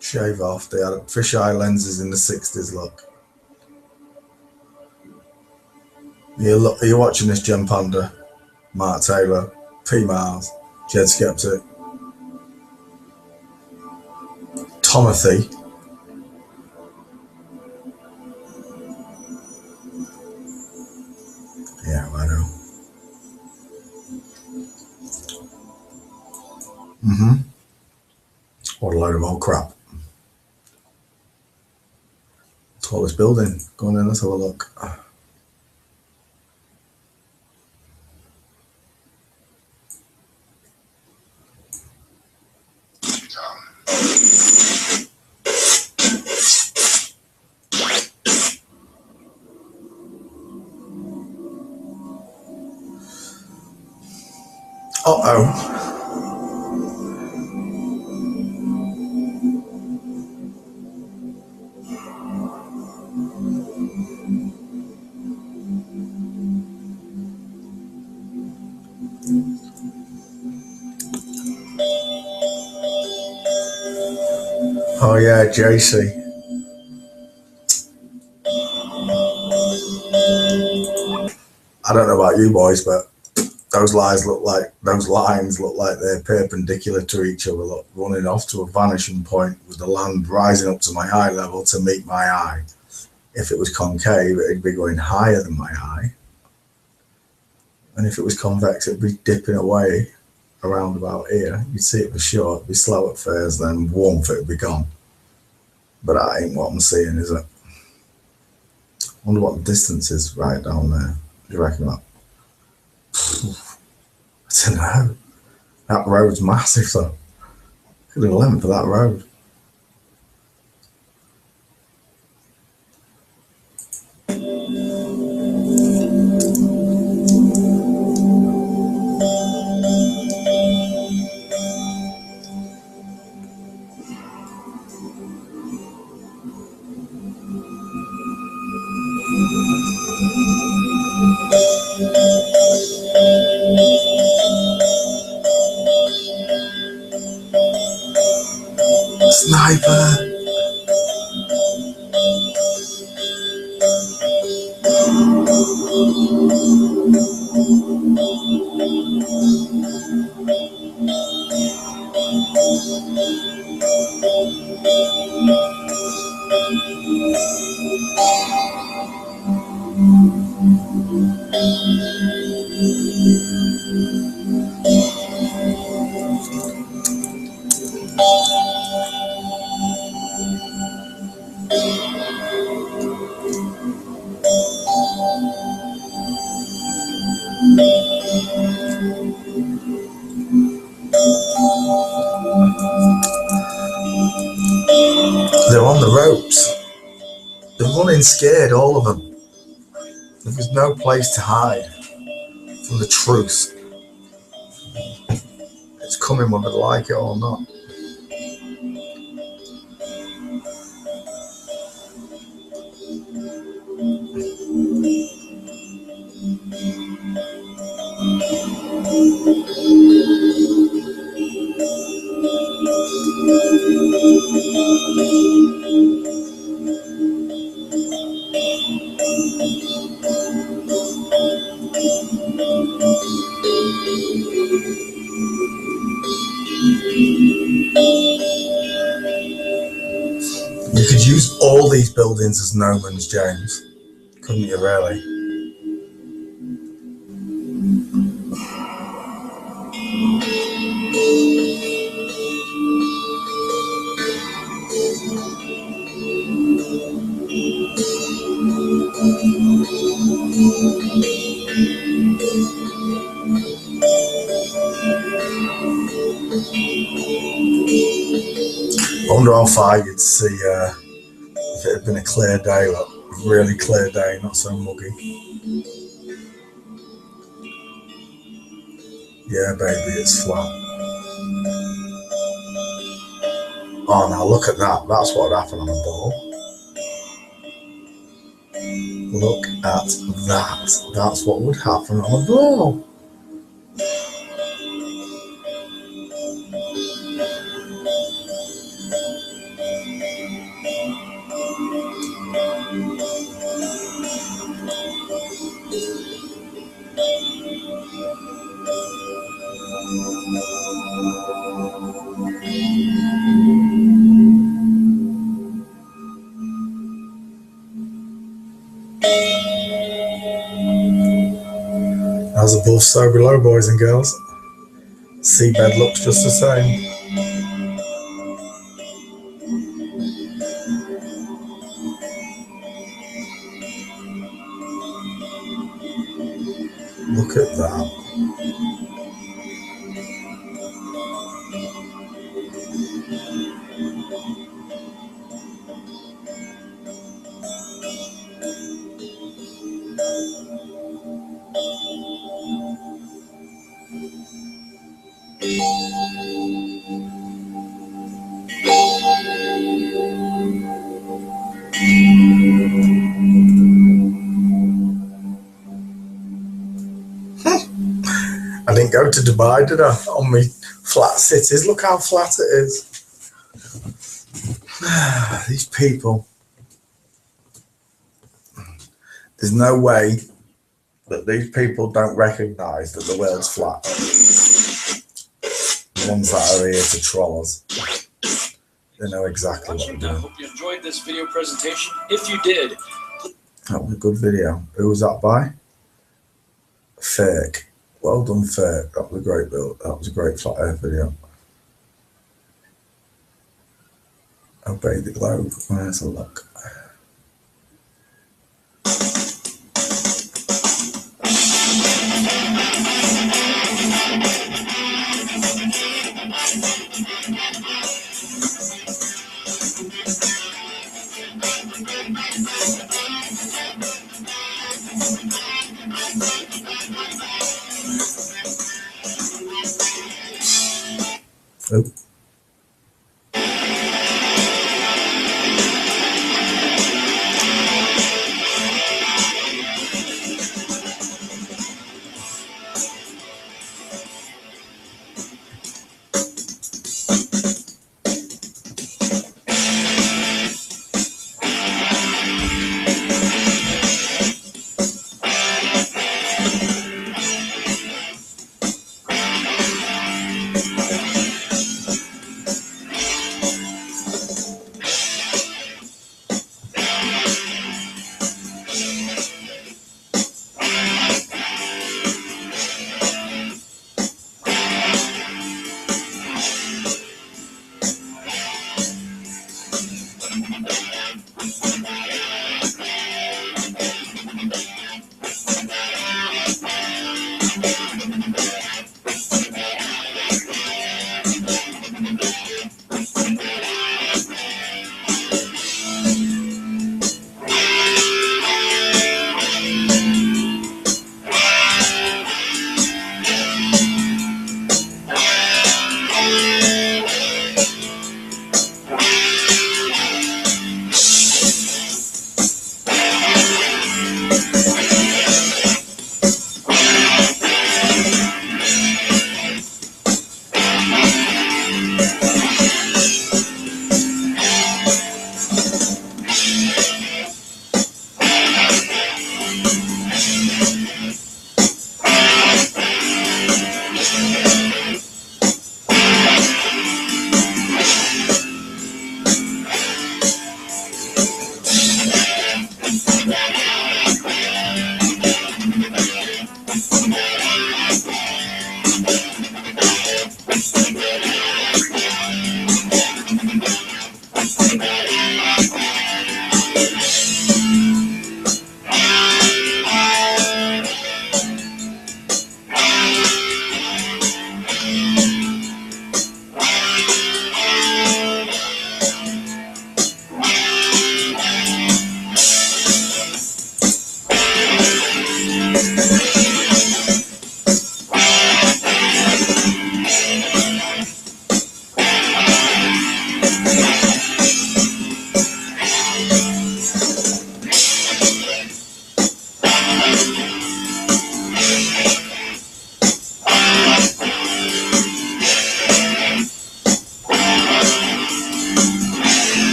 Shave off. They had fisheye lenses in the 60s, look. You're watching this, Gem Panda, Mark Taylor, P. Miles, Jed Skeptic, Tomothy. Yeah, I know. What a load of old crap. Tallest building. Go on in, let's have a look. Uh-oh. Oh yeah, JC. I don't know about you boys, but those lines look like they're perpendicular to each other, look, running off to a vanishing point with the land rising up to my eye level to meet my eye. If it was concave, it'd be going higher than my eye. And if it was convex, it'd be dipping away around about here. You'd see it for sure. It'd be slow at first, then warmth, it'd be gone. But that ain't what I'm seeing, is it? I wonder what the distance is right down there. What do you reckon that? I don't know. That road's massive, though. Look at the length of that road. Sniper. They're on the ropes. They're running scared, all of them. There's no place to hide from the truth. It's coming whether they like it or not. You could use all these buildings as gnomons, James. Couldn't you, really? I wonder how far you'd see if it had been a clear day, like a really clear day, not so muggy. Yeah, baby, it's flat. Oh, now look at that. That's what would happen on a ball. Look at that. That's what would happen on a ball. As above, so below, boys and girls. Seabed looks just the same. Look at that. I didn't go to Dubai, did I? On me flat cities. Look how flat it is. These people. There's no way that these people don't recognise that the world's flat. The ones that are here to troll us. They know exactly what they're doing. I hope you enjoyed this video presentation. If you did, that was a good video. Who was that by? Fake. Well done, Fake. That was a great build. That was a great flat earth video. Obey the globe. Where's a look? Oh.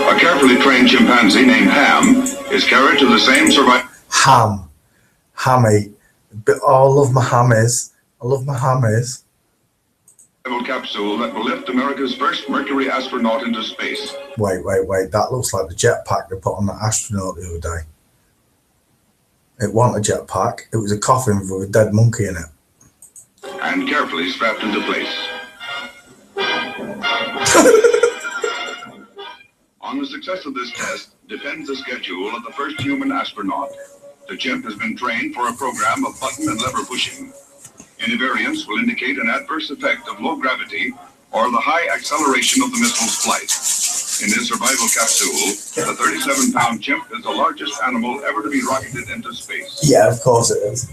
A carefully trained chimpanzee named Ham is carried to the same survival. Hammy. But I love my hammies. I love my hammies. Capsule that will lift America's first Mercury astronaut into space. Wait. That looks like the jetpack they put on that astronaut the other day. It wasn't a jetpack. It was a coffin with a dead monkey in it. And carefully strapped into place. On the success of this test depends the schedule of the first human astronaut. The chimp has been trained for a program of button and lever pushing. Any variance will indicate an adverse effect of low gravity or the high acceleration of the missile's flight. In his survival capsule, the 37-pound chimp is the largest animal ever to be rocketed into space. Yeah, of course it is.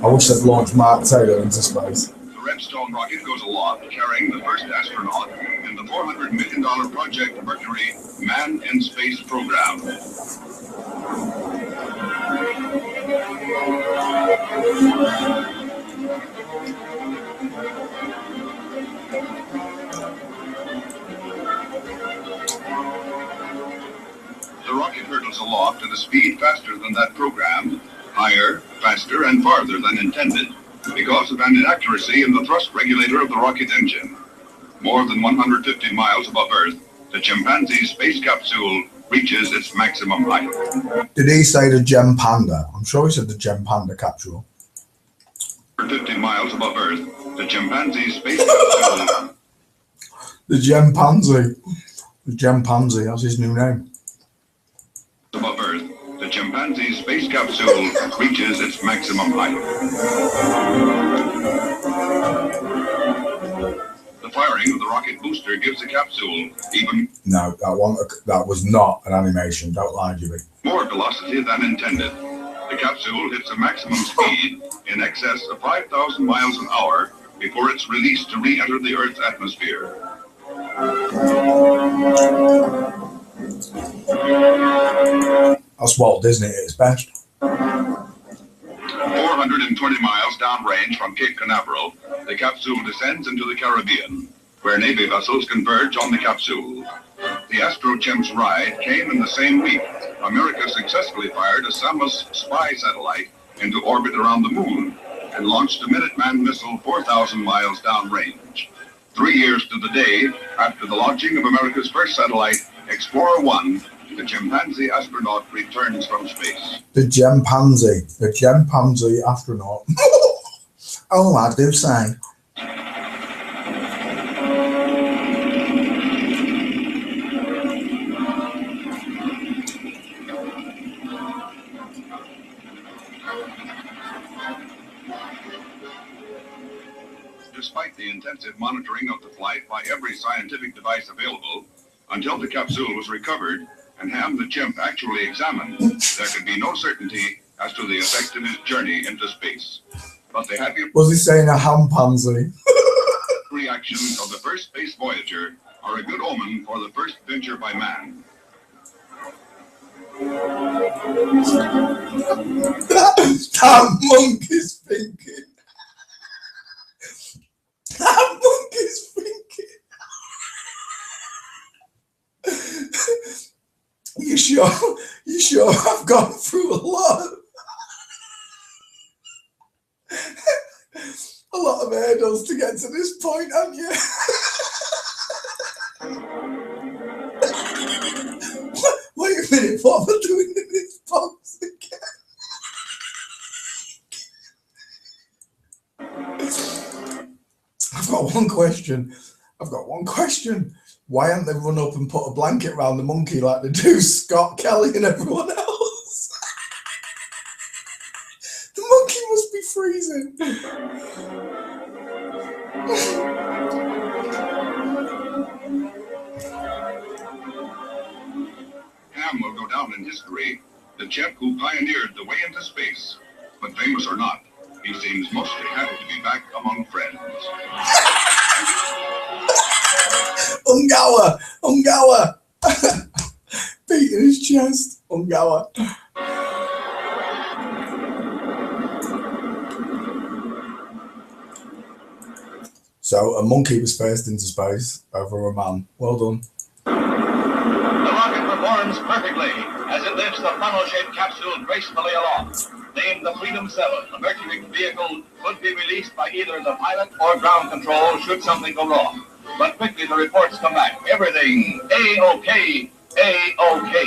I wish they'd launched Mark Taylor into space. The Redstone rocket goes aloft, carrying the first astronaut in the $400 million Project Mercury Man in Space program. The rocket hurtles aloft at a speed faster than that programmed, higher, faster, and farther than intended, because of an inaccuracy in the thrust regulator of the rocket engine. More than 150 miles above Earth, the chimpanzee space capsule reaches its maximum height. Did he say the Gem Panda? I'm sure he said the Gem Panda capsule. 50 miles above Earth, the chimpanzee space capsule. The Chimpanzee. The Chimpanzee, that's his new name. Above Earth, the chimpanzee space capsule reaches its maximum height. The firing of the rocket booster gives the capsule even... No, that was not an animation. Don't lie to me. More velocity than intended. The capsule hits a maximum speed in excess of 5,000 miles an hour before it's released to re-enter the Earth's atmosphere. That's Walt Disney at his best. 420 miles downrange from Cape Canaveral, the capsule descends into the Caribbean, where Navy vessels converge on the capsule. The Astro Chimp's ride came in the same week. America successfully fired a Samos spy satellite into orbit around the moon and launched a Minuteman missile 4,000 miles downrange. 3 years to the day after the launching of America's first satellite, Explorer 1, the chimpanzee astronaut returns from space. The chimpanzee astronaut. Oh, I do say. Despite the intensive monitoring of the flight by every scientific device available, until the capsule was recovered and Ham the chimp actually examined, there could be no certainty as to the effect of his journey into space. But the happy... Was he saying a hampanzee? reactions of the first space voyager are a good omen for the first venture by man. That monkey's thinking. That monkey's thinking. You sure I've gone through a lot of hurdles to get to this point, haven't you? Wait a minute, what am I doing in this box again? I've got one question. Why haven't they run up and put a blanket around the monkey like they do Scott Kelly and everyone else? The monkey must be freezing. Ham will go down in history, the chimp who pioneered the way into space. But famous or not, he seems mostly happy to be back among friends. Ungawa. Beating his chest. Ungawa. So a monkey was first into space over a man. Well done. The rocket performs perfectly as it lifts the funnel-shaped capsule gracefully along. Named the Freedom 7, the Mercury vehicle could be released by either the pilot or ground control should something go wrong. But quickly the reports come back. Everything A-OK, A-OK.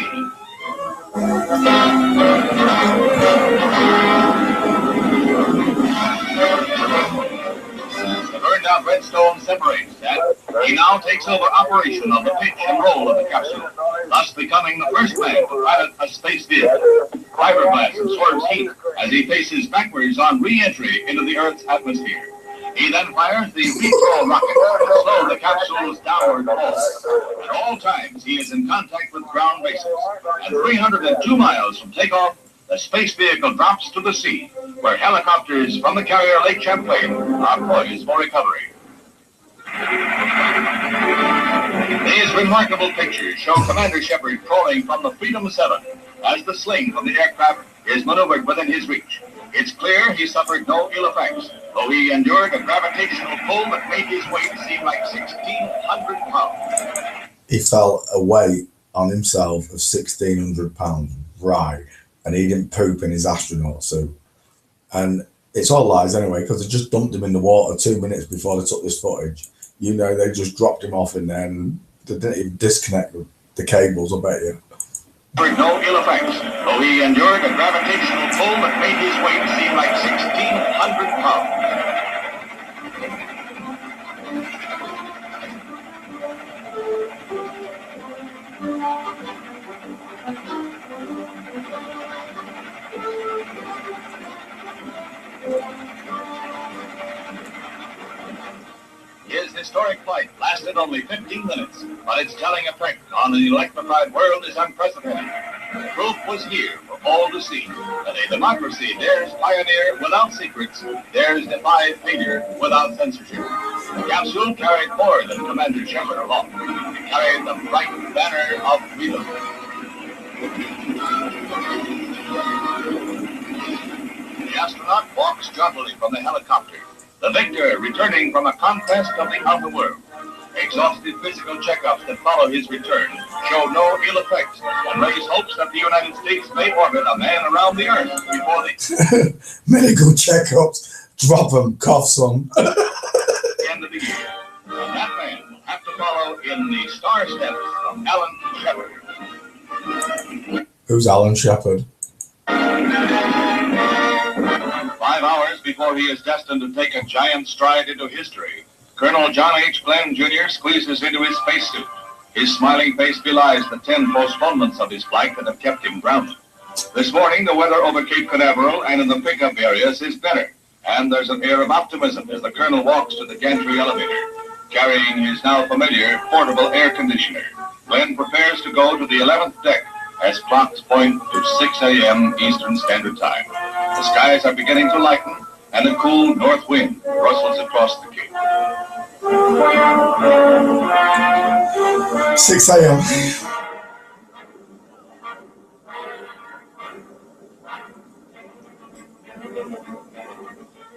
The burned out redstone separates, and he now takes over operation of the pitch and roll of the capsule, thus becoming the first man to pilot a space vehicle. Fiberglass absorbs heat as he faces backwards on re-entry into the Earth's atmosphere. He then fires the recoil rocket to slow the capsule's downward fall. At all times, he is in contact with ground bases. At 302 miles from takeoff, the space vehicle drops to the sea, where helicopters from the carrier Lake Champlain are poised for recovery. These remarkable pictures show Commander Shepard crawling from the Freedom 7 as the sling from the aircraft is maneuvered within his reach. It's clear he suffered no ill effects, though he endured a gravitational pull that made his weight seem like 1,600 pounds. He felt a weight on himself of 1,600 pounds, right? And he didn't poop in his astronaut suit. And it's all lies anyway, because they just dumped him in the water 2 minutes before they took this footage. You know, they just dropped him off in there and they didn't even disconnect the cables, I bet you. No ill effects, though he endured a gravitational pull that made his weight seem like 1,600 pounds. His historic flight lasted only 15 minutes, but its telling effect on an electrified world is unprecedented. The proof was here for all to see that a democracy dares pioneer without secrets, dares defy failure without censorship. The capsule carried more than Commander Shepard alone. It carried the bright banner of freedom. The astronaut walks jauntily from the helicopter, the victor returning from a conquest of the outer world. Exhaustive physical checkups that follow his return show no ill effects and raise hopes that the United States may orbit a man around the Earth before the medical checkups, drop them, cough some. end of the year. And that man will have to follow in the star steps of Alan Shepard. Who's Alan Shepard? 5 hours before he is destined to take a giant stride into history, Colonel John H. Glenn Jr. squeezes into his spacesuit. His smiling face belies the 10 postponements of his flight that have kept him grounded. This morning, the weather over Cape Canaveral and in the pickup areas is better, and there's an air of optimism as the colonel walks to the gantry elevator, carrying his now familiar portable air conditioner. Glenn prepares to go to the 11th deck as clocks point to 6 a.m. Eastern Standard Time. The skies are beginning to lighten, and a cool north wind rustles across the cape. 6 a.m.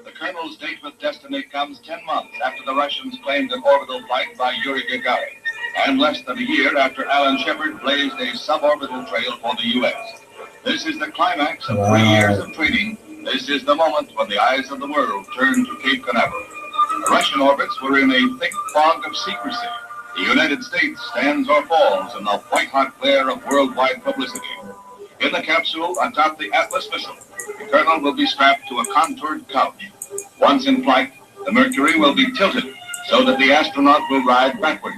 The colonel's date with destiny comes 10 months after the Russians claimed an orbital flight by Yuri Gagarin, and less than a year after Alan Shepard blazed a suborbital trail for the U.S. This is the climax of 3 years of training. This is the moment when the eyes of the world turn to Cape Canaveral. The Russian orbits were in a thick fog of secrecy. The United States stands or falls in the white-hot glare of worldwide publicity. In the capsule atop the Atlas missile, the colonel will be strapped to a contoured couch. Once in flight, the Mercury will be tilted so that the astronaut will ride backwards.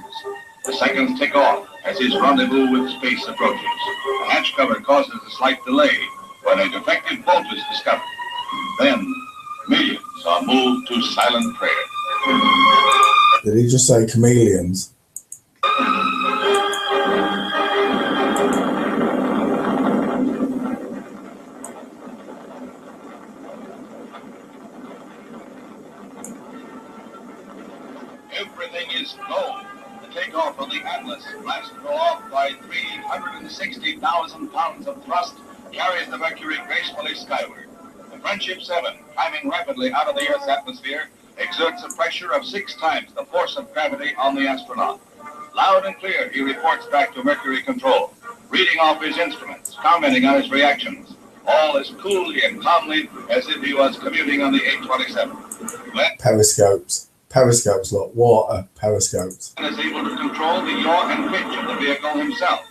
The seconds tick off as his rendezvous with space approaches. The hatch cover causes a slight delay when a defective bolt is discovered. Then, millions are moved to silent prayer. Did he just say chameleons? Everything is go. The takeoff of the Atlas, blasted off by 360,000 pounds of thrust, carries the Mercury gracefully skyward. The Friendship 7, climbing rapidly out of the Earth's atmosphere, exerts a pressure of 6 times the force of gravity on the astronaut. Loud and clear, he reports back to Mercury Control, reading off his instruments, commenting on his reactions, all as coolly and calmly as if he was commuting on the 827. Periscopes. Periscopes, look. Water. Periscopes. Glenn is able to control the yaw and pitch of the vehicle himself.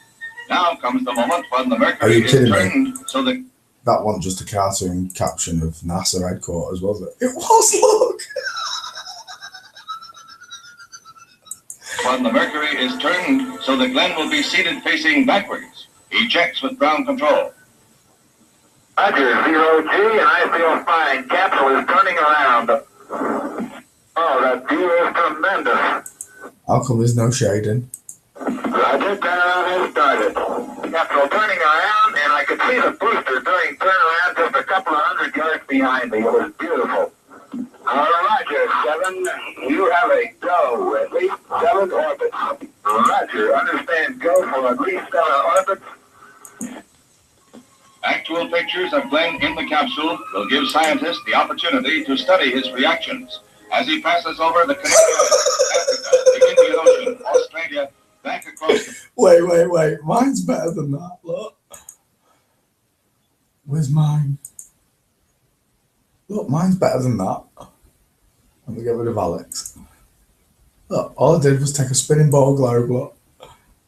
Now comes the moment when the Mercury is turned so that... That wasn't just a cartoon caption of NASA headquarters, was it? It was, look! When the Mercury is turned so that Glenn will be seated facing backwards. He checks with ground control. Roger, 0G, and I feel fine. Capsule is turning around. Oh, that view is tremendous. How come there's no shading? Roger, turnaround has started. Capsule turning around, and I could see the booster doing turnaround just a couple of 100 yards behind me. It was beautiful. Roger, 7. You have a go. At least 7 orbits. Roger, understand go for at least 7 orbits. Actual pictures of Glenn in the capsule will give scientists the opportunity to study his reactions as he passes over the Canadian, Africa, the Indian Ocean, Australia, back across the... Wait. Mine's better than that, look. Where's mine? Look, mine's better than that. Let me get rid of Alex. Look, all I did was take a spinning ball globe, look,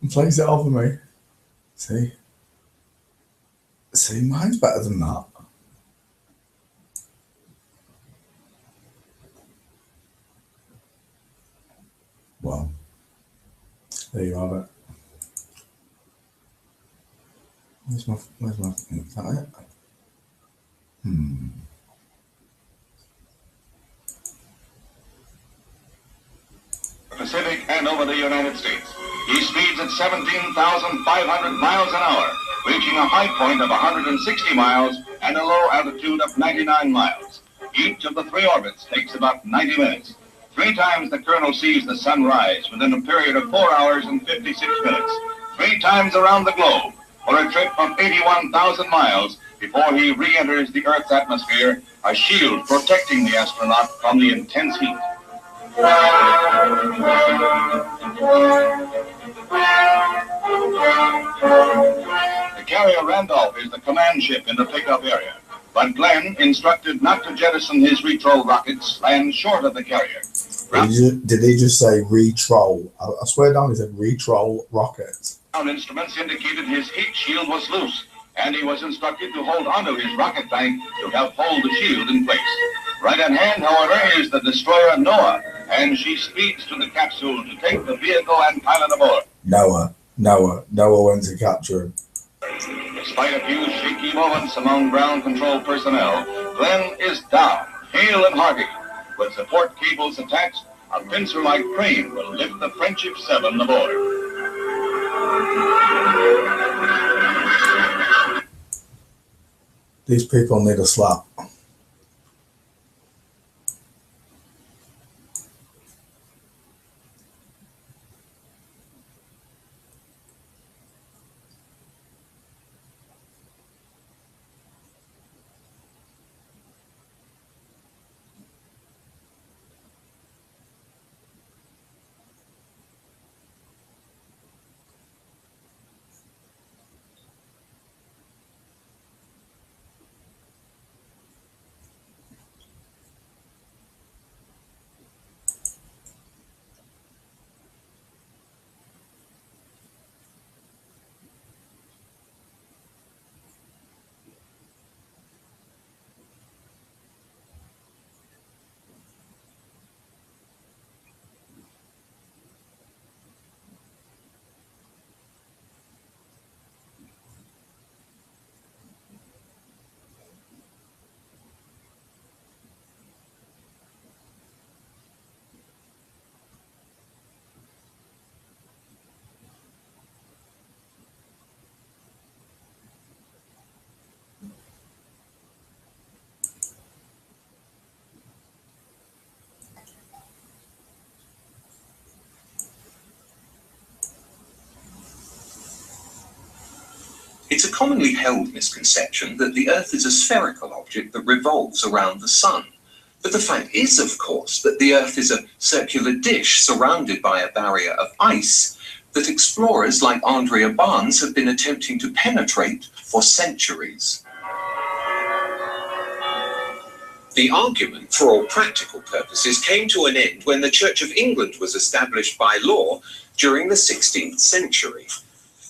and place it over me. See? See, mine's better than that. Well, there you have it. Where's my, is that it? Pacific and over the United States. He speeds at 17,500 miles an hour, reaching a high point of 160 miles and a low altitude of 99 miles. Each of the 3 orbits takes about 90 minutes. 3 times the Colonel sees the sun rise within a period of 4 hours and 56 minutes. 3 times around the globe for a trip of 81,000 miles before he re-enters the Earth's atmosphere, a shield protecting the astronaut from the intense heat. The carrier Randolph is the command ship in the pickup area, but Glenn, instructed not to jettison his retrol rockets, lands short of the carrier. Did he just say retrol? I swear down he said retrol rockets. Ground instruments indicated his heat shield was loose, and he was instructed to hold onto his rocket tank to help hold the shield in place. Right at hand, however, is the destroyer Noah, and she speeds to the capsule to take the vehicle and pilot aboard. Noah went to capture him. Despite a few shaky moments among ground control personnel, Glenn is down, hale and hearty. With support cables attached, a pincer-like crane will lift the Friendship 7 aboard. These people need a slap. It's a commonly held misconception that the Earth is a spherical object that revolves around the Sun. But the fact is, of course, that the Earth is a circular dish surrounded by a barrier of ice that explorers like Andrea Barnes have been attempting to penetrate for centuries. The argument, for all practical purposes, came to an end when the Church of England was established by law during the 16th century.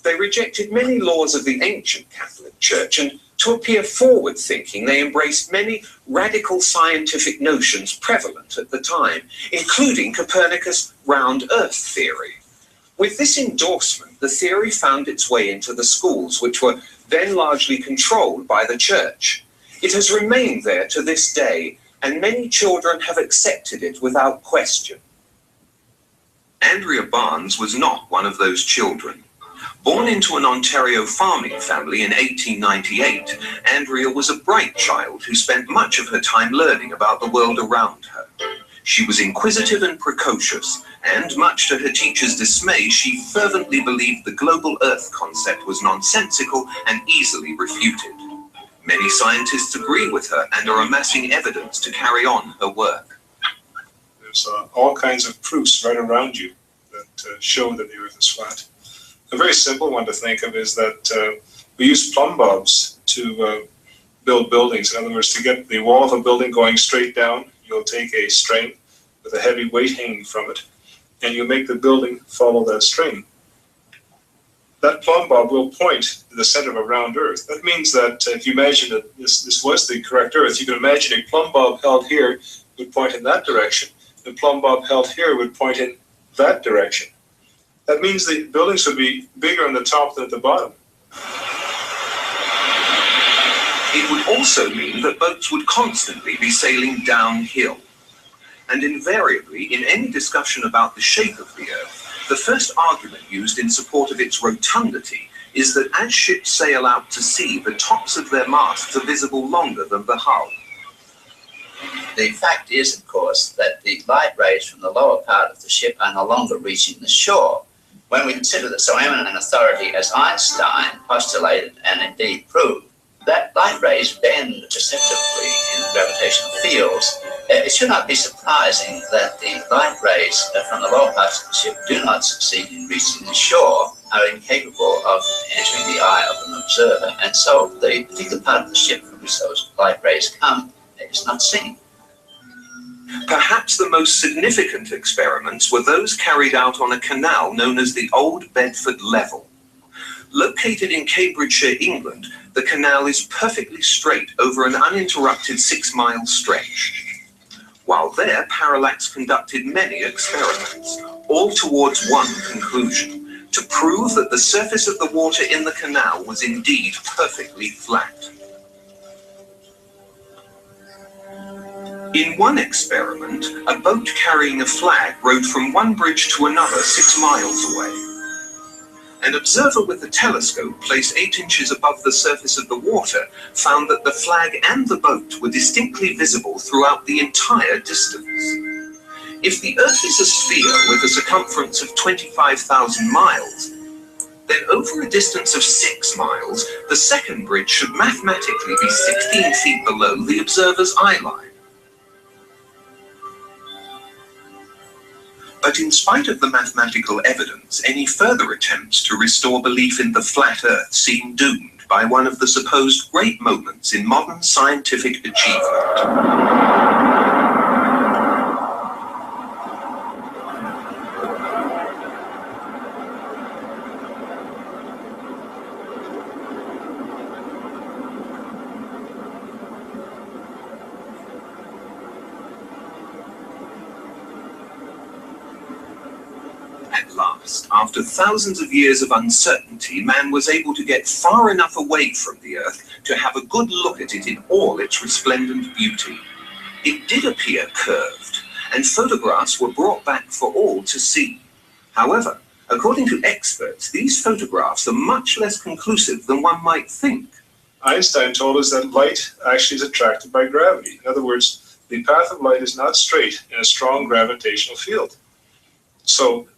They rejected many laws of the ancient Catholic Church, and to appear forward-thinking, they embraced many radical scientific notions prevalent at the time, including Copernicus' round Earth theory. With this endorsement, the theory found its way into the schools, which were then largely controlled by the Church. It has remained there to this day, and many children have accepted it without question. Andrea Barnes was not one of those children. Born into an Ontario farming family in 1898, Andrea was a bright child who spent much of her time learning about the world around her. She was inquisitive and precocious, and much to her teacher's dismay, she fervently believed the global Earth concept was nonsensical and easily refuted. Many scientists agree with her and are amassing evidence to carry on her work. There's all kinds of proofs right around you that show that the Earth is flat. A very simple one to think of is that we use plumb bobs to build buildings. In other words, to get the wall of a building going straight down, you'll take a string with a heavy weight hanging from it, and you make the building follow that string. That plumb bob will point to the center of a round Earth. That means that if you imagine that this was the correct Earth, you can imagine a plumb bob held here would point in that direction. The plumb bob held here would point in that direction. That means the buildings would be bigger on the top than at the bottom. It would also mean that boats would constantly be sailing downhill. And invariably, in any discussion about the shape of the Earth, the first argument used in support of its rotundity is that as ships sail out to sea, the tops of their masts are visible longer than the hull. The fact is, of course, that the light rays from the lower part of the ship are no longer reaching the shore. When we consider that so eminent an authority as Einstein postulated and indeed proved that light rays bend perceptibly in gravitational fields, it should not be surprising that the light rays from the lower parts of the ship do not succeed in reaching the shore, are incapable of entering the eye of an observer, and so the particular part of the ship from which those light rays come is not seen. Perhaps the most significant experiments were those carried out on a canal known as the Old Bedford Level. Located in Cambridgeshire, England, the canal is perfectly straight over an uninterrupted 6-mile stretch. While there, Parallax conducted many experiments, all towards one conclusion: to prove that the surface of the water in the canal was indeed perfectly flat. In one experiment, a boat carrying a flag rowed from one bridge to another 6 miles away. An observer with a telescope placed 8 inches above the surface of the water found that the flag and the boat were distinctly visible throughout the entire distance. If the Earth is a sphere with a circumference of 25,000 miles, then over a distance of 6 miles, the second bridge should mathematically be 16 feet below the observer's eye line. But in spite of the mathematical evidence, any further attempts to restore belief in the flat Earth seem doomed by one of the supposed great moments in modern scientific achievement. After thousands of years of uncertainty, man was able to get far enough away from the Earth to have a good look at it in all its resplendent beauty. It did appear curved, and photographs were brought back for all to see. However, according to experts, these photographs are much less conclusive than one might think. Einstein told us that light actually is attracted by gravity. In other words, the path of light is not straight in a strong gravitational field. So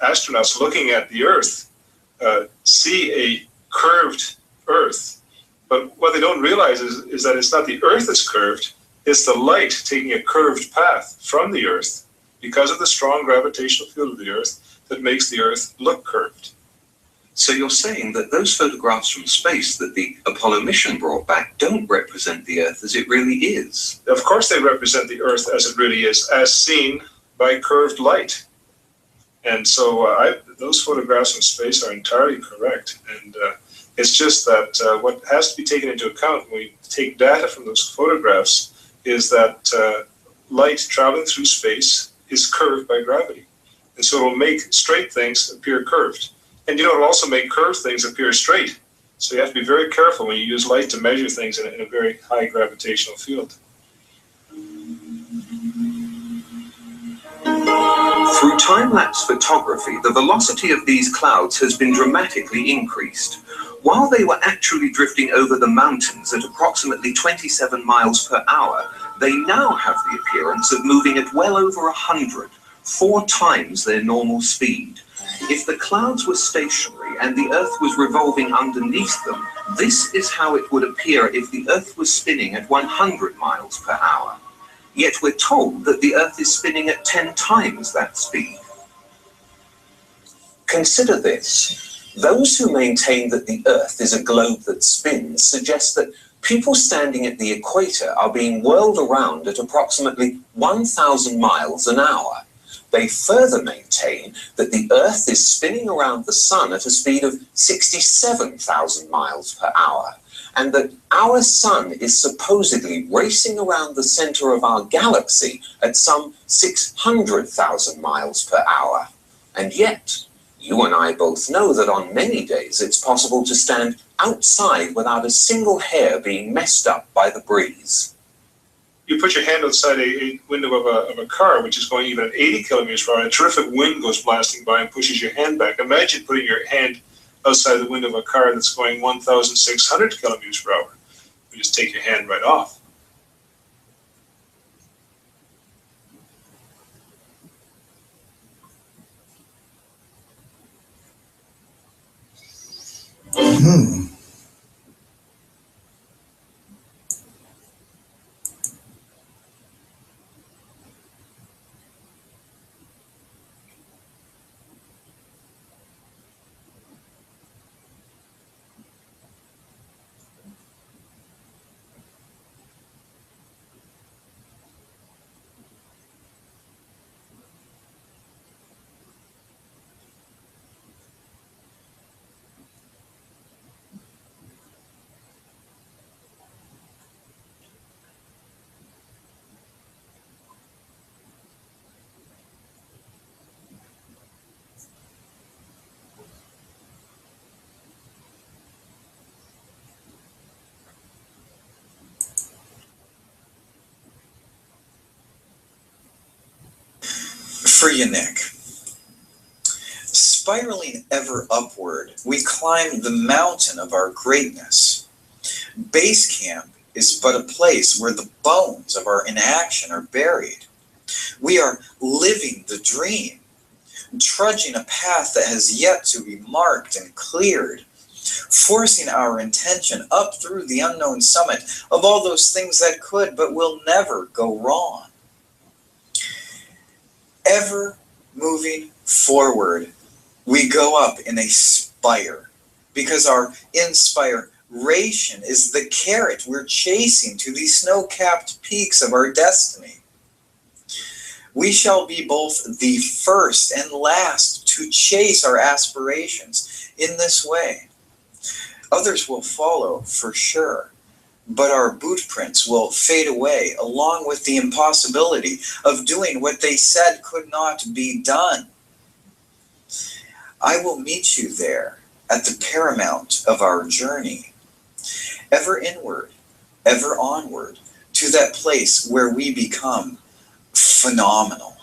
astronauts looking at the Earth see a curved Earth, but what they don't realize is that it's not the Earth that's curved, It's the light taking a curved path from the Earth because of the strong gravitational field of the Earth that makes the Earth look curved. So you're saying that those photographs from space that the Apollo mission brought back don't represent the Earth as it really is? Of course they represent the Earth as it really is, as seen by curved light. And so those photographs from space are entirely correct. And it's just that what has to be taken into account when we take data from those photographs is that light traveling through space is curved by gravity. And so it'll make straight things appear curved. And it'll also make curved things appear straight. So you have to be very careful when you use light to measure things in a very high gravitational field. Through time-lapse photography, the velocity of these clouds has been dramatically increased. While they were actually drifting over the mountains at approximately 27 miles per hour, they now have the appearance of moving at well over 100, 4 times their normal speed. If the clouds were stationary and the Earth was revolving underneath them, this is how it would appear if the Earth was spinning at 100 miles per hour. Yet we're told that the Earth is spinning at 10 times that speed. Consider this. Those who maintain that the Earth is a globe that spins suggest that people standing at the equator are being whirled around at approximately 1,000 miles an hour. They further maintain that the Earth is spinning around the Sun at a speed of 67,000 miles per hour, and that our Sun is supposedly racing around the center of our galaxy at some 600,000 miles per hour. And yet, you and I both know that on many days it's possible to stand outside without a single hair being messed up by the breeze. You put your hand outside a window of a car, which is going even at 80 kilometers per hour, and a terrific wind goes blasting by and pushes your hand back. Imagine putting your hand outside the window of a car that's going 1,600 kilometers per hour. You just take your hand right off. For you, Nick. Spiraling ever upward, we climb the mountain of our greatness. Base camp is but a place where the bones of our inaction are buried. We are living the dream, trudging a path that has yet to be marked and cleared, forcing our intention up through the unknown summit of all those things that could but will never go wrong. Ever moving forward, we go up in a spire, because our inspiration is the carrot we're chasing to the snow-capped peaks of our destiny. We shall be both the first and last to chase our aspirations in this way. Others will follow for sure, but our boot prints will fade away along with the impossibility of doing what they said could not be done. I will meet you there at the paramount of our journey, ever inward, ever onward, to that place where we become phenomenal.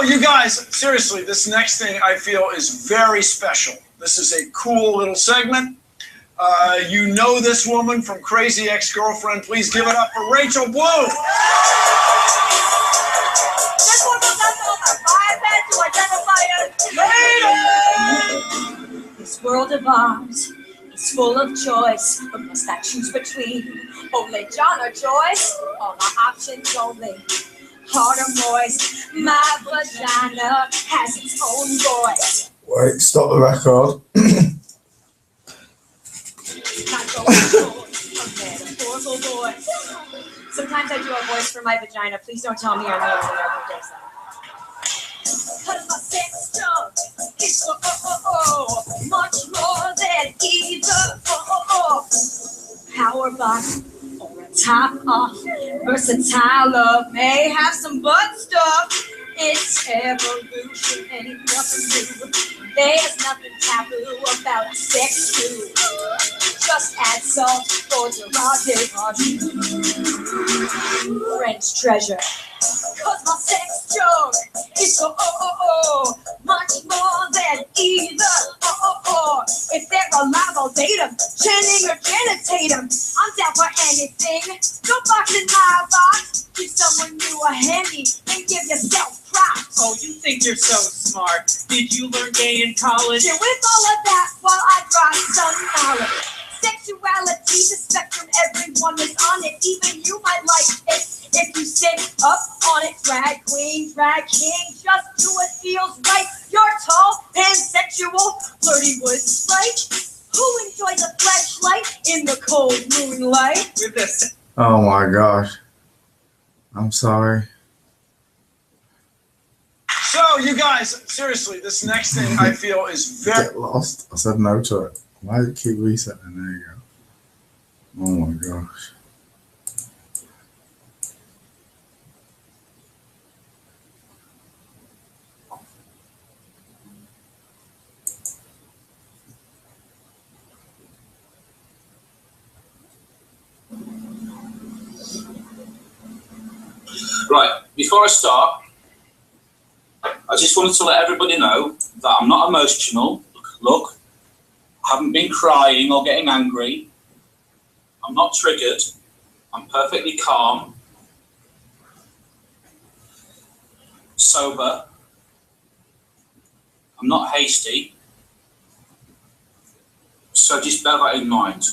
you guys, seriously, this next thing I feel is very special. This is a cool little segment. You know this woman from Crazy Ex-Girlfriend. Please give it up for Rachel Bloom. This world of ours is full of choice, but must I choose between only John or Joyce? All my options only hard or moist. My vagina has its own voice. Wait, stop the record. Sometimes I do a voice for my vagina. Please don't tell me I'm the only one who does that. Cause my sex junk is much more than either power bottom or a top off. Versatile love may have some butt stuff. It's evolution, ain't nothing new. There's nothing taboo about sex too. Just add salt for the French treasure. Cause my sex joke is much more than either If they're alive, I'll date them. Channing or Janitate them. I'm down for anything. Don't box in my box. Give someone new a handy and give yourself props. Oh, you think you're so smart. Did you learn gay in college? Yeah, with all of that, while I drop some knowledge. Sexuality, the spectrum, everyone is on it. Even you might like it if you sit up on it. Drag queen, drag king, just do what feels right. You're tall, pansexual, flirty with right. Who enjoys a flashlight in the cold moonlight? With this. Oh my gosh. I'm sorry. So, you guys, seriously, this next thing I feel is very... Get lost. I said no to it. Why did it keep resetting? There you go. Oh my gosh. Right, before I start, I just wanted to let everybody know that I'm not emotional. Look, I haven't been crying or getting angry. I'm not triggered. I'm perfectly calm, sober. I'm not hasty. So just bear that in mind.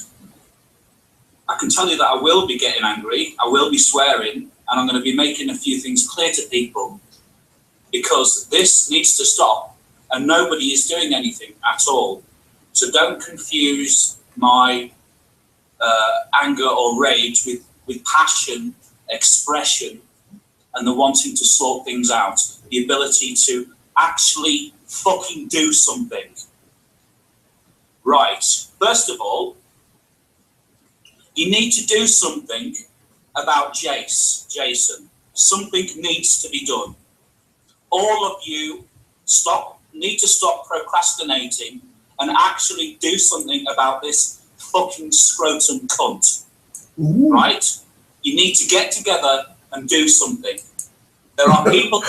I can tell you that I will be getting angry. I will be swearing. And I'm going to be making a few things clear to people because this needs to stop and nobody is doing anything at all. So don't confuse my anger or rage with passion, expression, and the wanting to sort things out, the ability to actually fucking do something. Right, first of all, you need to do something about Jason. Something needs to be done. All of you need to stop procrastinating and actually do something about this fucking scrotum cunt. Ooh. Right? You need to get together and do something. There are people...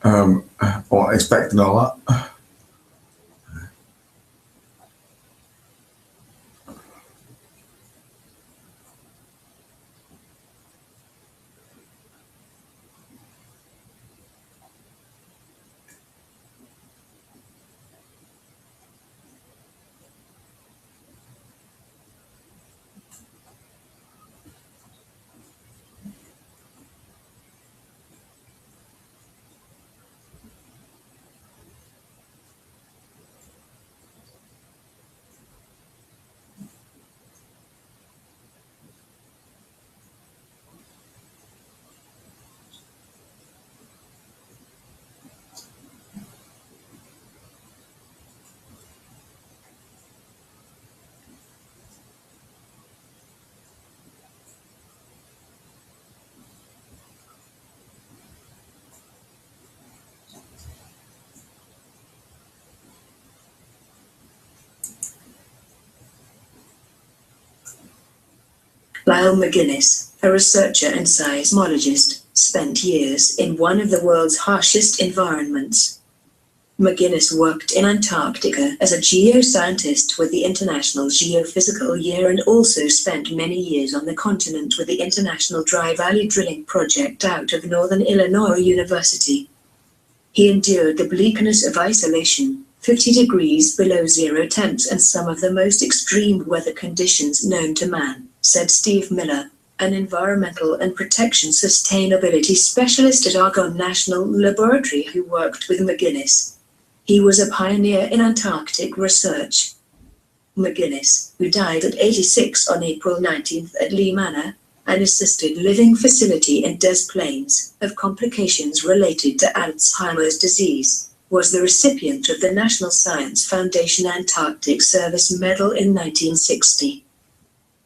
I wasn't expecting all that. Lyle McGuinness, a researcher and seismologist, spent years in one of the world's harshest environments. McGuinness worked in Antarctica as a geoscientist with the International Geophysical Year and also spent many years on the continent with the International Dry Valley Drilling Project out of Northern Illinois University. He endured the bleakness of isolation, 50 degrees below 0 temps and some of the most extreme weather conditions known to man, said Steve Miller, an environmental and protection sustainability specialist at Argonne National Laboratory who worked with McGuinness. He was a pioneer in Antarctic research. McGuinness, who died at 86 on April 19th at Lee Manor, an assisted living facility in Des Plaines, of complications related to Alzheimer's disease, was the recipient of the National Science Foundation Antarctic Service Medal in 1960.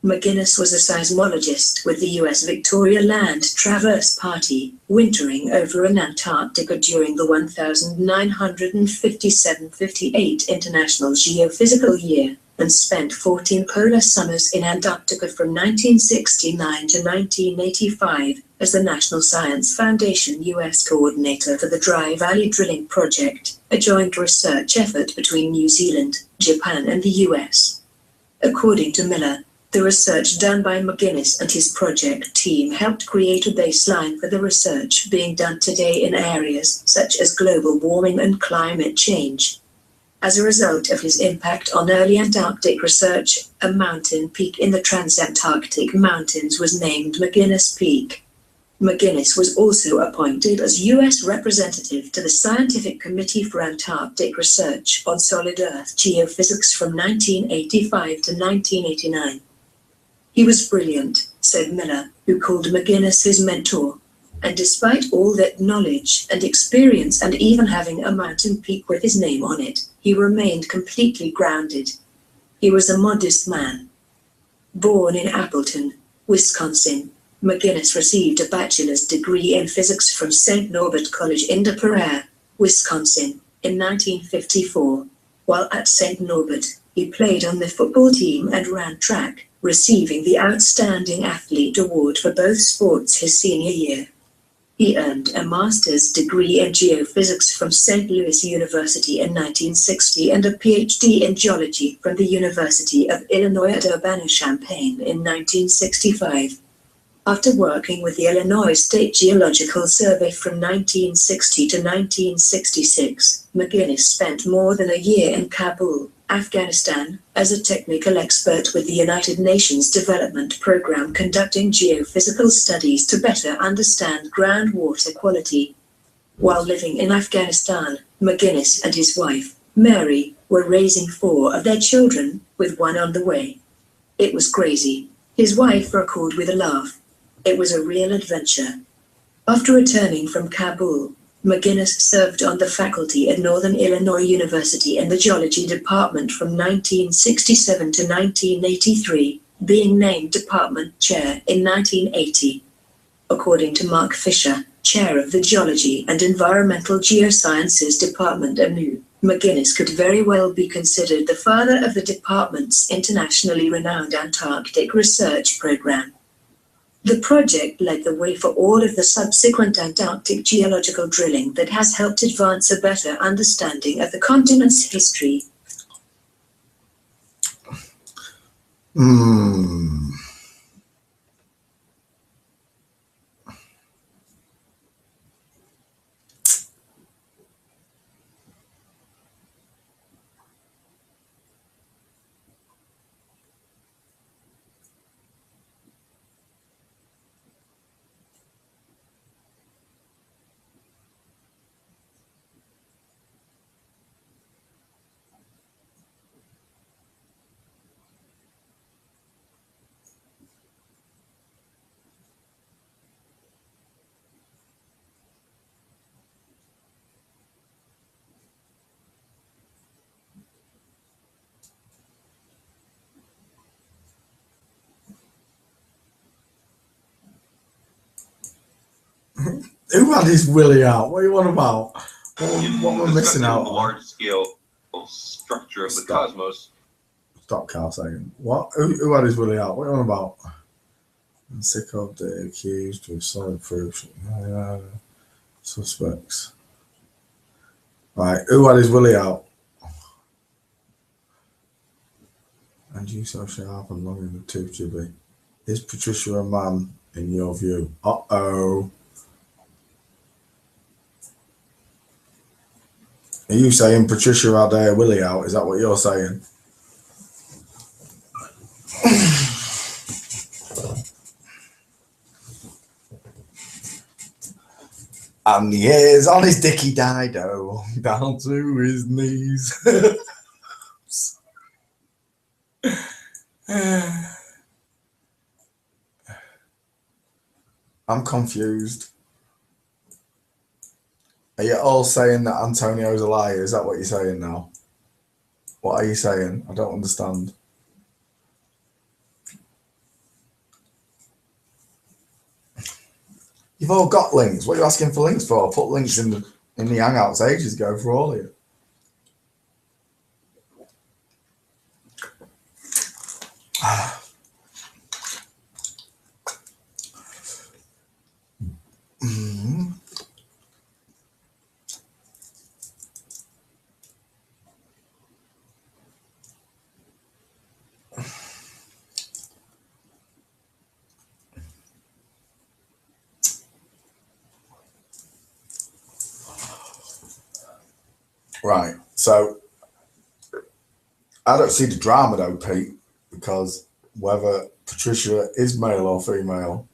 McGuinness was a seismologist with the U.S. Victoria Land Traverse Party, wintering over in Antarctica during the 1957-58 International Geophysical Year, and spent 14 polar summers in Antarctica from 1969 to 1985 as the National Science Foundation U.S. coordinator for the Dry Valley Drilling Project, a joint research effort between New Zealand, Japan and the U.S. According to Miller, the research done by McGuinness and his project team helped create a baseline for the research being done today in areas such as global warming and climate change. As a result of his impact on early Antarctic research, a mountain peak in the Transantarctic Mountains was named McGuinness Peak. McGuinness was also appointed as U.S. representative to the Scientific Committee for Antarctic Research on Solid Earth Geophysics from 1985 to 1989. He was brilliant, said Miller, who called McGuinness his mentor. And despite all that knowledge and experience and even having a mountain peak with his name on it, he remained completely grounded. He was a modest man. Born in Appleton, Wisconsin, McGuinness received a bachelor's degree in physics from St. Norbert College in Des Prairies, Wisconsin, in 1954. While at St. Norbert, he played on the football team and ran track, receiving the Outstanding Athlete Award for both sports his senior year. He earned a master's degree in geophysics from St. Louis University in 1960 and a PhD in geology from the University of Illinois at Urbana-Champaign in 1965. After working with the Illinois State Geological Survey from 1960 to 1966, McGuinness spent more than a year in Kabul, Afghanistan, as a technical expert with the United Nations Development Programme conducting geophysical studies to better understand groundwater quality. While living in Afghanistan, McGuinness and his wife, Mary, were raising 4 of their children, with one on the way. It was crazy, his wife recalled with a laugh. It was a real adventure. After returning from Kabul, McGuinness served on the faculty at Northern Illinois University in the geology department from 1967 to 1983, being named department chair in 1980. According to Mark Fisher, chair of the Geology and Environmental Geosciences Department at NU, McGuinness could very well be considered the father of the department's internationally renowned Antarctic research program. The project led the way for all of the subsequent Antarctic geological drilling that has helped advance a better understanding of the continent's history. Who had his willy out? What are you on about? What we're missing out on? Large-scale structure of the cosmos. Stop, Carl, saying. What? Who had his willy out? What are you on about? I'm sick of the accused with solid proof. Suspects. Right, who had his willy out? And you so sharp and long in the tooth, Jibby. Is Patricia a man in your view? Uh-oh. Are you saying Patricia had a willy out? Is that what you're saying? And he is on his dicky dido, down to his knees. I'm confused. Are you all saying that Antonio's a liar? Is that what you're saying now? What are you saying? I don't understand. You've all got links. What are you asking for links for? I put links in the Hangouts ages ago for all of you. Right, so I don't see the drama though, Pete, because whether Patricia is male or female,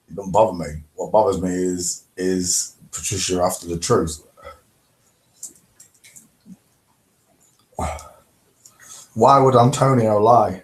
it doesn't bother me. What bothers me is Patricia after the truth. Why would Antonio lie?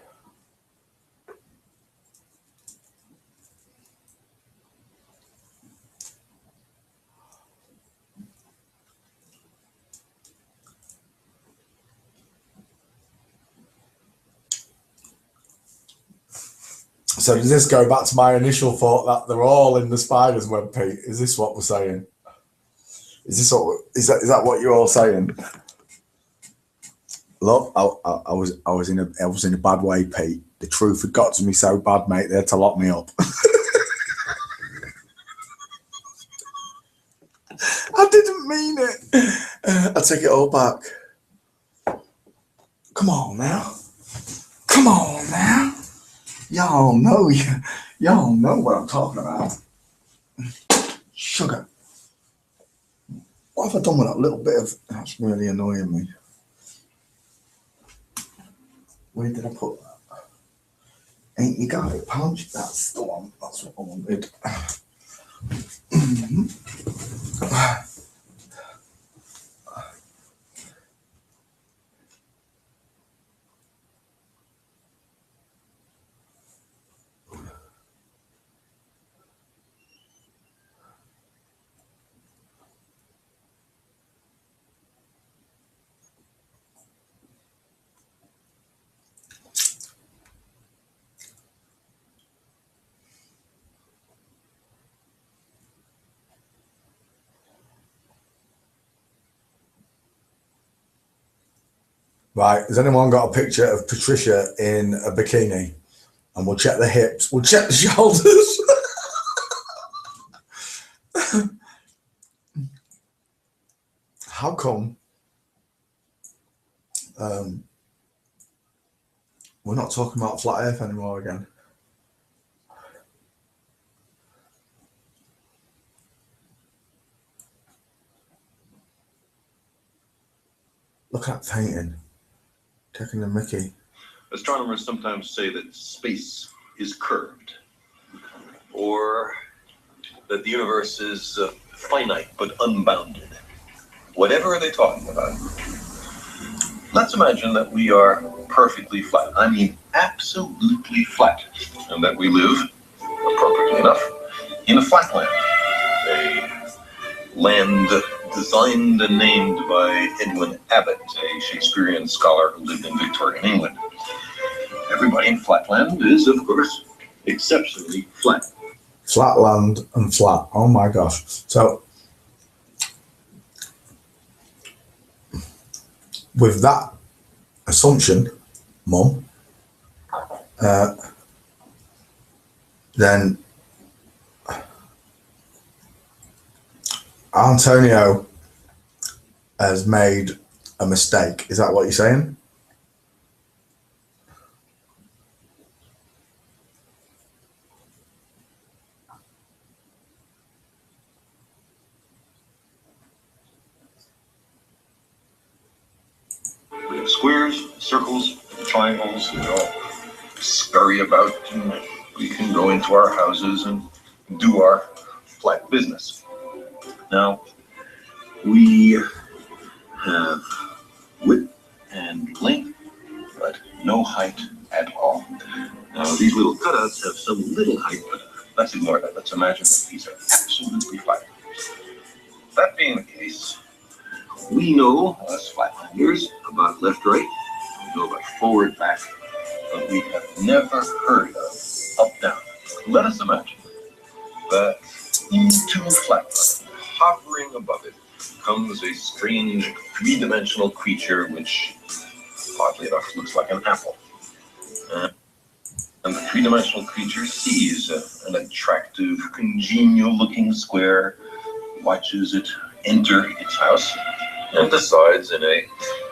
So does this go back to my initial thought that they're all in the spider's web, Pete? Is this what we're saying? Is that what you're all saying? Look, I was in a bad way, Pete. The truth had got to me so bad, mate. They had to lock me up. I didn't mean it. I take it all back. Come on now. Come on now. Y'all know what I'm talking about. Sugar. What have I done with that little bit of... That's really annoying me. Where did I put that? Ain't you got it, Punch? That's the one. That's what I wanted. Right, has anyone got a picture of Patricia in a bikini? And we'll check the hips, we'll check the shoulders. How come we're not talking about flat earth anymore again? Look at that painting. Taking the mickey. Astronomers sometimes say that space is curved, or that the universe is finite but unbounded. Whatever are they talking about? Let's imagine that we are perfectly flat. I mean, absolutely flat, and that we live, appropriately enough, in a flatland, a land designed and named by Edwin Abbott, a Shakespearean scholar who lived in Victorian England. Everybody in flatland is, of course, exceptionally flat. Flatland and flat. Oh my gosh. So with that assumption, Mum, then Antonio has made a mistake. Is that what you're saying? We have squares, circles, triangles, we all scurry about, and we can go into our houses and do our flat business. Now, we have width and length, but no height at all. Now, these little cutouts have some little height, but let's ignore that. Let's imagine that these are absolutely flat. That being the case, we know, us flatlanders, about left, right, we know about forward, back, but we have never heard of up, down. Let us imagine that into flatland, hovering above it, comes a strange three-dimensional creature which, oddly enough, looks like an apple. And the three-dimensional creature sees an attractive, congenial-looking square, watches it enter its house, and decides in a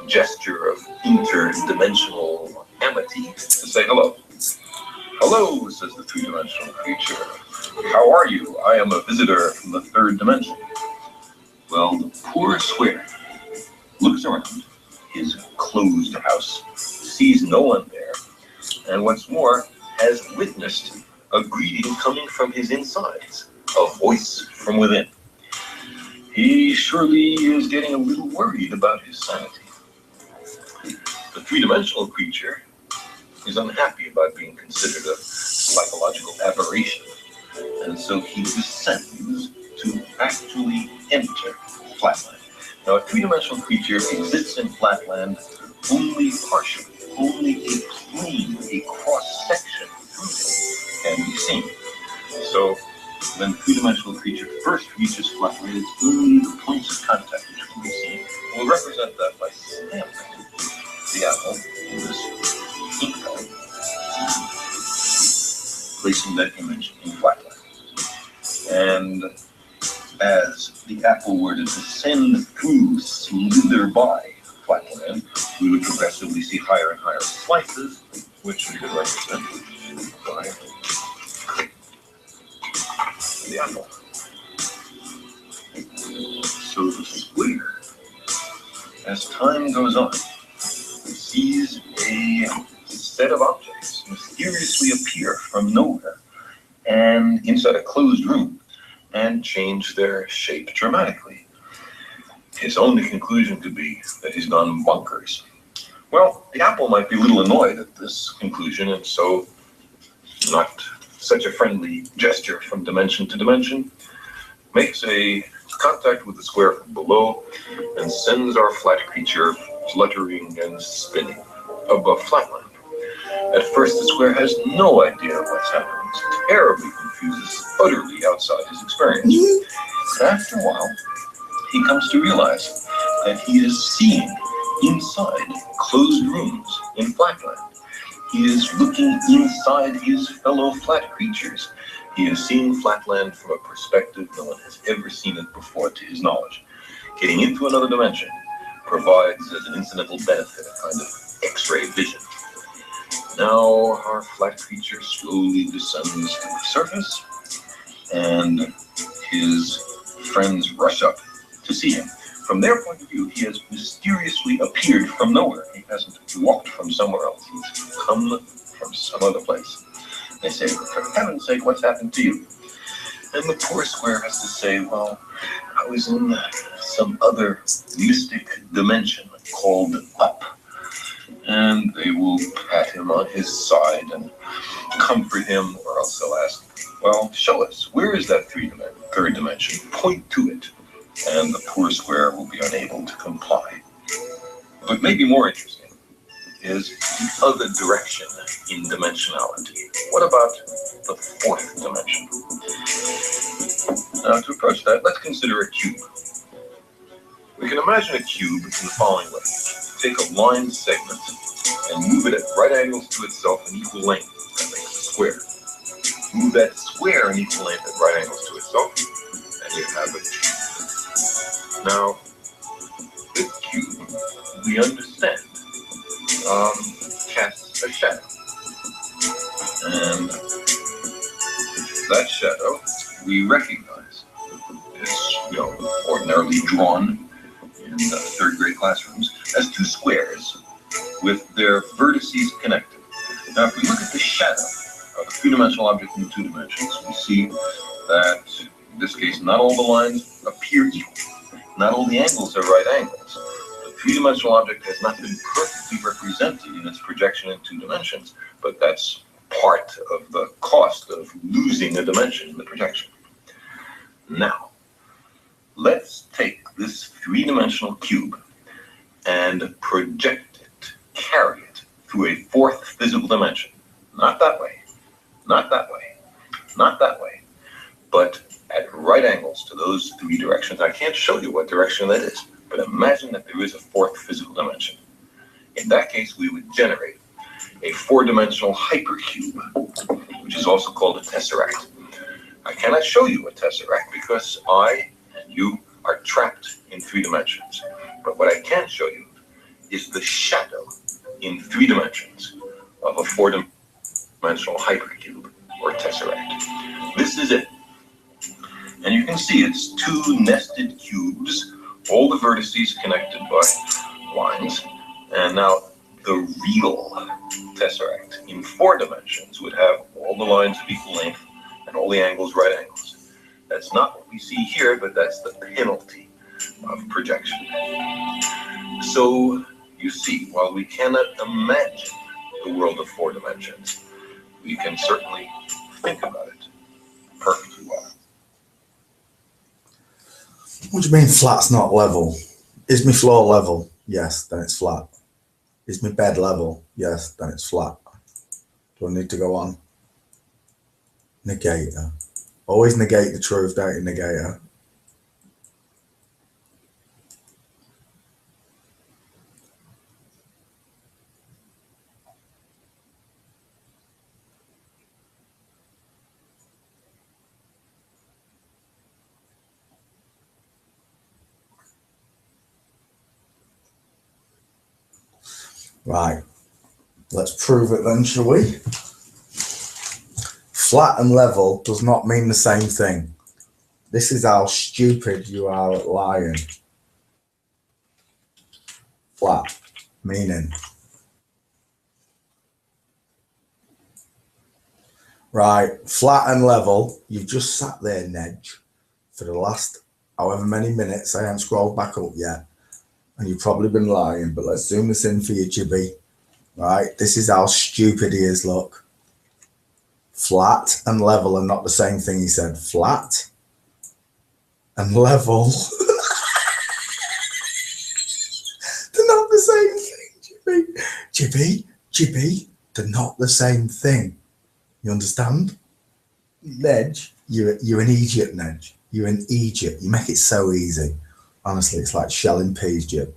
gesture of interdimensional amity to say hello. Hello, says the three-dimensional creature. How are you? I am a visitor from the third dimension. Well, the poor square looks around his closed house, sees no one there, and what's more, has witnessed a greeting coming from his insides, a voice from within. He surely is getting a little worried about his sanity. The three-dimensional creature is unhappy about being considered a psychological aberration, and so he descends to actually enter flatland. Now, a three-dimensional creature exists in flatland only partially, only a plane, a cross-section through it can be seen. So, when the three-dimensional creature first reaches flatland, it's only the points of contact which can be seen. We'll represent that by stamping the apple in this ink pen, placing that image in flatland. And as the apple were to descend through, slither by flatland, we would progressively see higher and higher slices, which we could represent by the apple. So the square, as time goes on, sees a set of objects mysteriously appear from nowhere and inside a closed room and change their shape dramatically. His only conclusion could be that he's gone bonkers. Well, the apple might be a little annoyed at this conclusion, and so not such a friendly gesture from dimension to dimension, makes a contact with the square from below and sends our flat creature fluttering and spinning above flatland. At first, the square has no idea what's happening. It's terribly confused, utterly outside his experience. But after a while, he comes to realize that he is seeing inside closed rooms in flatland. He is looking inside his fellow flat creatures. He is seeing flatland from a perspective no one has ever seen it before to his knowledge. Getting into another dimension provides as an incidental benefit a kind of X-ray vision. Now our flat creature slowly descends to the surface, and his friends rush up to see him. From their point of view, he has mysteriously appeared from nowhere. He hasn't walked from somewhere else. He's come from some other place. They say, for heaven's sake, what's happened to you? And the poor square has to say, well, I was in some other mystic dimension called up. And they will pat him on his side and comfort him, or else they'll ask, well, show us, where is that third dimension? Point to it. And the poor square will be unable to comply. But maybe more interesting is the other direction in dimensionality. What about the fourth dimension? Now, to approach that, let's consider a cube. We can imagine a cube in the following way. Take a line segment and move it at right angles to itself in equal length. That makes a square. move that square in equal length at right angles to itself, and you have a cube. Now, this cube, we understand, casts a shadow. And that shadow we recognize is, ordinarily drawn in third grade classrooms as two squares with their vertices connected. Now, if we look at the shadow of a three-dimensional object in 2 dimensions, we see that, in this case, not all the lines appear equal. Not all the angles are right angles. The three-dimensional object has not been perfectly represented in its projection in 2 dimensions, but that's part of the cost of losing a dimension in the projection. Now, let's take this three-dimensional cube and project it, carry it through a 4th physical dimension. Not that way, not that way, not that way, but at right angles to those 3 directions. I can't show you what direction that is, but imagine that there is a 4th physical dimension. In that case, we would generate a 4-dimensional hypercube, which is also called a tesseract. I cannot show you a tesseract because I and you are trapped in 3 dimensions. But what I can show you is the shadow in 3 dimensions of a 4-dimensional hypercube or tesseract. This is it. And you can see it's 2 nested cubes, all the vertices connected by lines. And now the real tesseract in 4 dimensions would have all the lines of equal length and all the angles right angles. That's not what we see here, but that's the penalty of projection. So you see, while we cannot imagine the world of 4 dimensions, we can certainly think about it perfectly well. What do you mean flat's not level? Is my floor level? Yes, then it's flat. Is my bed level? Yes, then it's flat. Do I need to go on? Negator. Always negate the truth, don't you, negator? Right, let's prove it then, shall we? Flat and level does not mean the same thing. This is how stupid you are at lying. Flat, meaning. Right, flat and level, you've just sat there, Nedge, for the last however many minutes. I haven't scrolled back up yet. And you've probably been lying, but let's zoom this in for you, Jibby. Right, this is how stupid he is, look. Flat and level are not the same thing, he said. Flat and level. They're not the same thing, Jibby. Jibby, they're not the same thing. You understand? Nedge, you're an idiot, Nedge. You're an idiot. You make it so easy. Honestly, it's like shelling peas, Jib.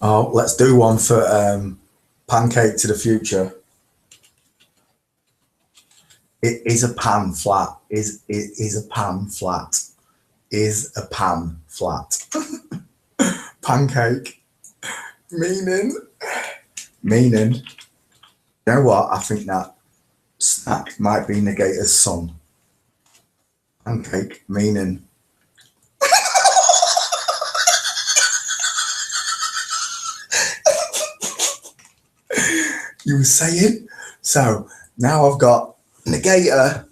Oh, let's do one for pancake to the future. It is a pan flat. Is a pan flat. Is a pan flat. Pancake. Meaning. You know what? I think that snack might be Negator's son. Pancake. Meaning. You were saying? So now I've got Negator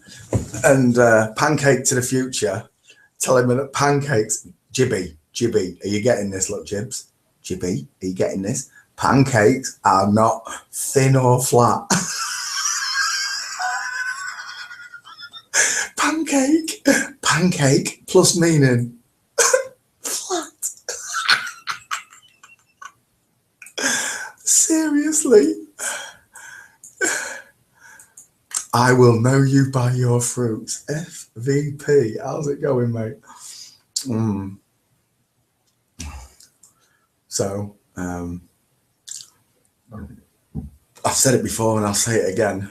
and pancake to the future. Telling me that pancakes, Jibby, are you getting this? Look, Jibs, Jibby, are you getting this? Pancakes are not thin or flat. Pancake plus meaning. Flat. Seriously. I will know you by your fruits. FVP. How's it going, mate? So, I've said it before and I'll say it again.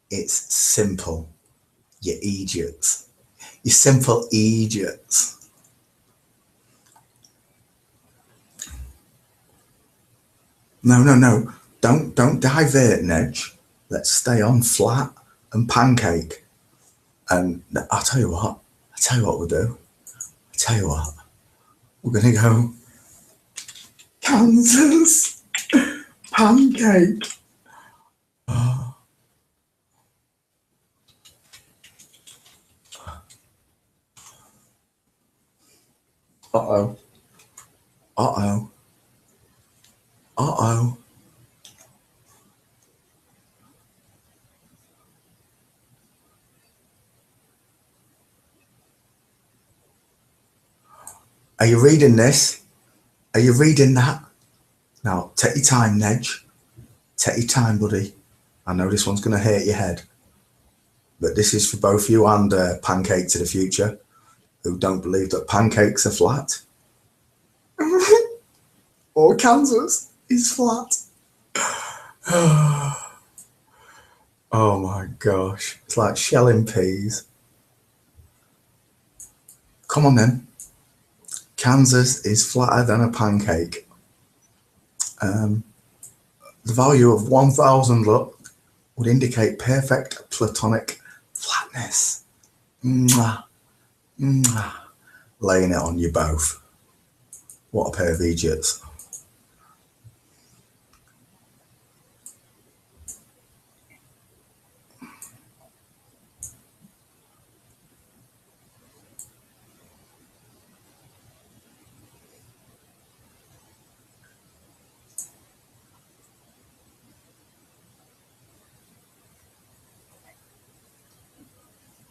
It's simple, you idiots. You simple idiots. No. Don't divert, Nedge. Let's stay on flat and pancake. And I'll tell you what we'll do. We're gonna go Kansas pancake. Uh-oh. Are you reading this? Are you reading that? Now, take your time, Nedge. Take your time, buddy. I know this one's going to hurt your head. But this is for both you and Pancake to the Future, who don't believe that pancakes are flat. Or Kansas is flat. Oh my gosh. It's like shelling peas. Come on then. Kansas is flatter than a pancake. The value of 1,000 would indicate perfect platonic flatness. Mwah. Mwah. Laying it on you both. What a pair of idiots.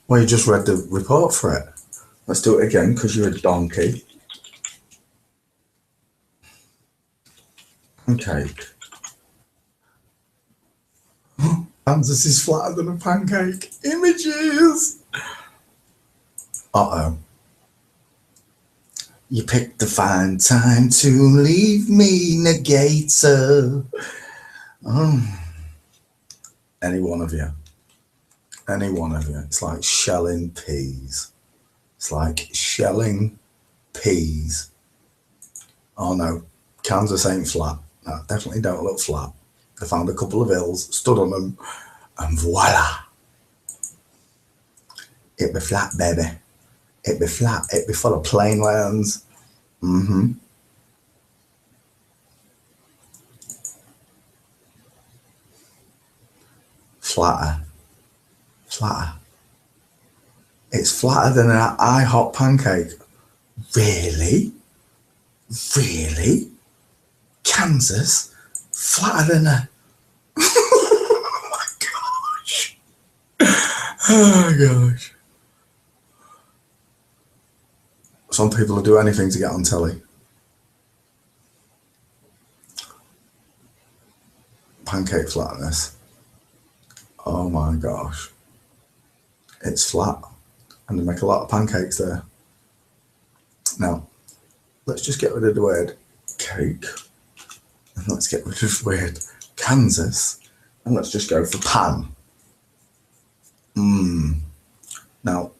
Well, you just read the report for it. Let's do it again because you're a donkey. Pancake. Kansas is flatter than a pancake. Images. Uh-oh. You picked the fine time to leave me, negator. Any one of you. Any one of you. It's like shelling peas. It's like shelling peas. Oh no, Kansas ain't flat. No, definitely don't look flat. They found a couple of hills, stood on them, and voila. It be flat, baby. It be flat. It be full of plain lands. Flatter. Flatter. It's flatter than an IHOP pancake. Really? Really? Kansas? Flatter than a... Oh my gosh. Oh gosh. Some people will do anything to get on telly. Pancake flatness. Oh my gosh. It's flat. And they make a lot of pancakes there. Now, let's just get rid of the word cake. And let's get rid of the word Kansas. And let's just go for pan. Now,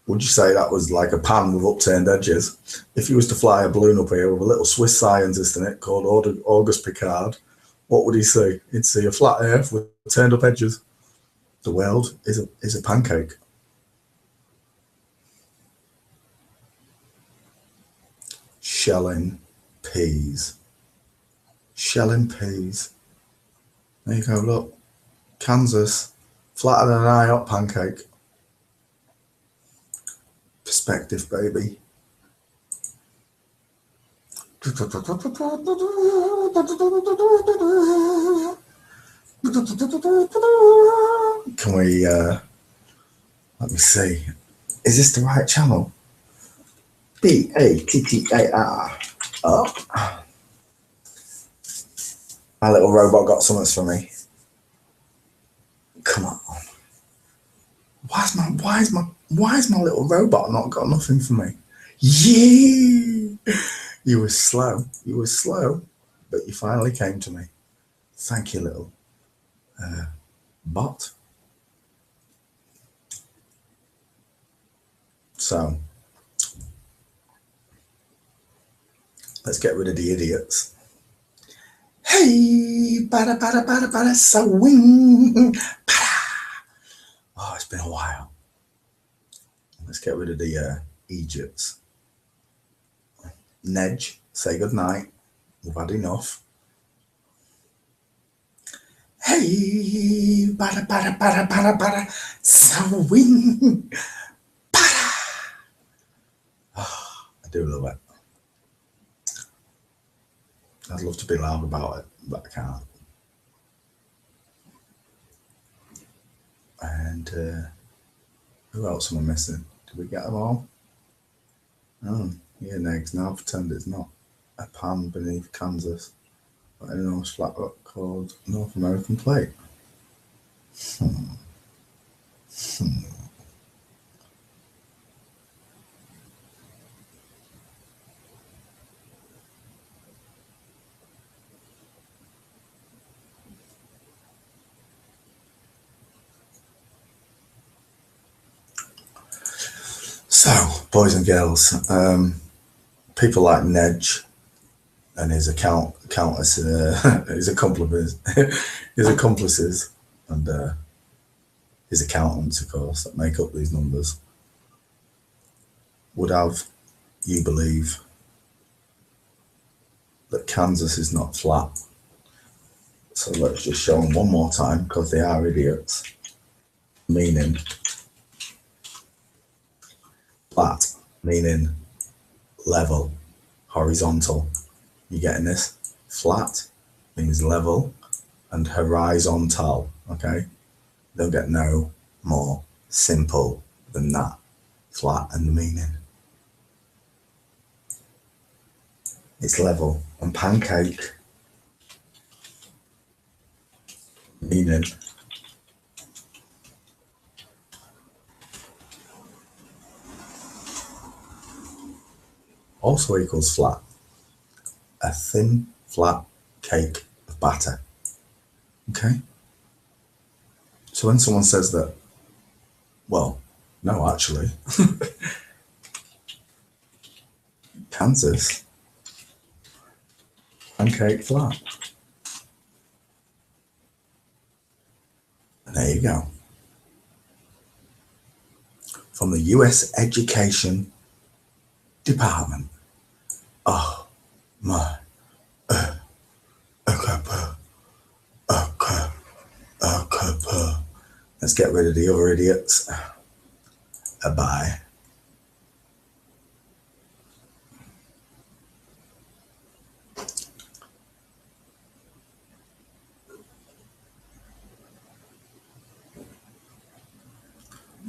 would you say that was like a pan with upturned edges? If you was to fly a balloon up here with a little Swiss scientist in it called Auguste Piccard, what would he see? He'd see a flat earth with turned up edges. The world is a pancake. Shelling peas. Shelling peas. There you go, look. Kansas, flatter than an IHOP pancake. Perspective, baby. Can we, let me see. Is this the right channel? BATTAR. Oh. My little robot got something for me. Come on. Why is my little robot not got nothing for me? Yeah. You were slow. You were slow, but you finally came to me. Thank you, little bot. So let's get rid of the idiots. Hey, bada bada bada bada swing. Oh, it's been a while. Let's get rid of the Egypts. Nedge, say goodnight. We've had enough. Hey, bada bada bada bada bada swing. Bada. Oh, I do love it. I'd love to be loud about it, but I can't. And who else am I missing? Did we get them all? Oh, yeah, Negs. Now pretend it's not a pan beneath Kansas, but an enormous flat rock called North American Plate. So, boys and girls, people like Nedge and his his accomplices, and his accountants, of course, that make up these numbers, would have you believe that Kansas is not flat. So let's just show them one more time, because they are idiots. Meaning flat, meaning level, horizontal. You getting this? Flat means level and horizontal, okay? They'll get no more simple than that. Flat and the meaning. It's level. And pancake, meaning also equals flat. A thin, flat cake of batter. Okay? So when someone says that, well, no, actually, Kansas, pancake flat. And there you go. From the US Education Department. Oh my, let's get rid of the other idiots. Bye.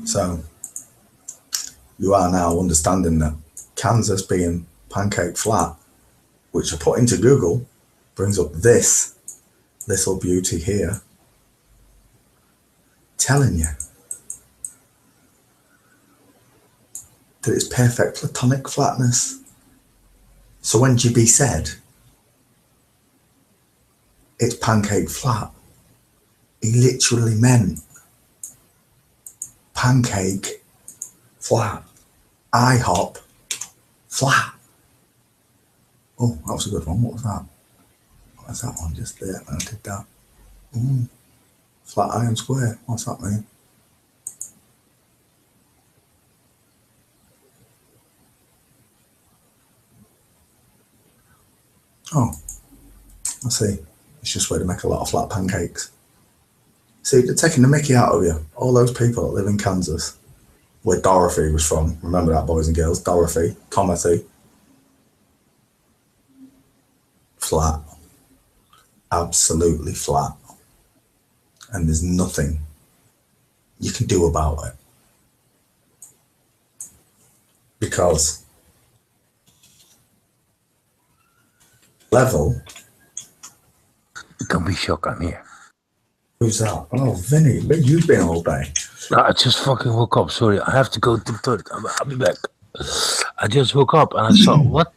So you are now understanding that Kansas being pancake flat, which I put into Google, brings up this little beauty here, telling you that it's perfect platonic flatness. So when GB said it's pancake flat, he literally meant pancake flat, IHOP flat. Oh, that was a good one. What was that? What was that one just there? I did that. Ooh. Flat iron square. What's that mean? Oh, I see. It's just a way to make a lot of flat pancakes. See, they're taking the mickey out of you. All those people that live in Kansas, where Dorothy was from. Remember that, boys and girls? Dorothy, Timothy. Flat. Absolutely flat. And there's nothing you can do about it. Because level Don't be shocked, I'm here. Who's that? Oh, Vinny, where you been all day? I just fucking woke up. Sorry, I have to go to the toilet. I'll be back. I just woke up and I saw, what?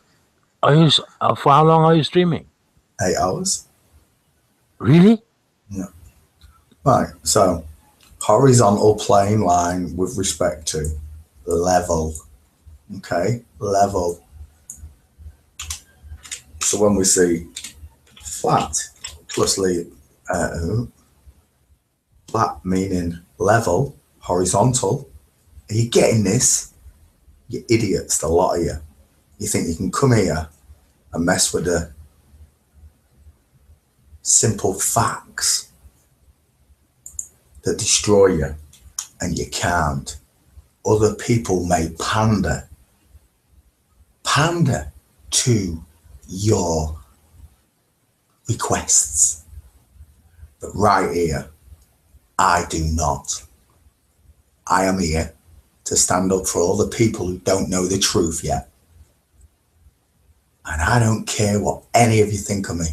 Are you, for how long are you streaming? 8 hours. Really? Yeah. Right, so horizontal plane line with respect to level. Okay, level. So when we see flat plus flat meaning level, horizontal, are you getting this? You idiots, the lot of you. You think you can come here and mess with the simple facts that destroy you, and you can't. Other people may pander to your requests, but right here, I do not. I am here to stand up for all the people who don't know the truth yet. And I don't care what any of you think of me,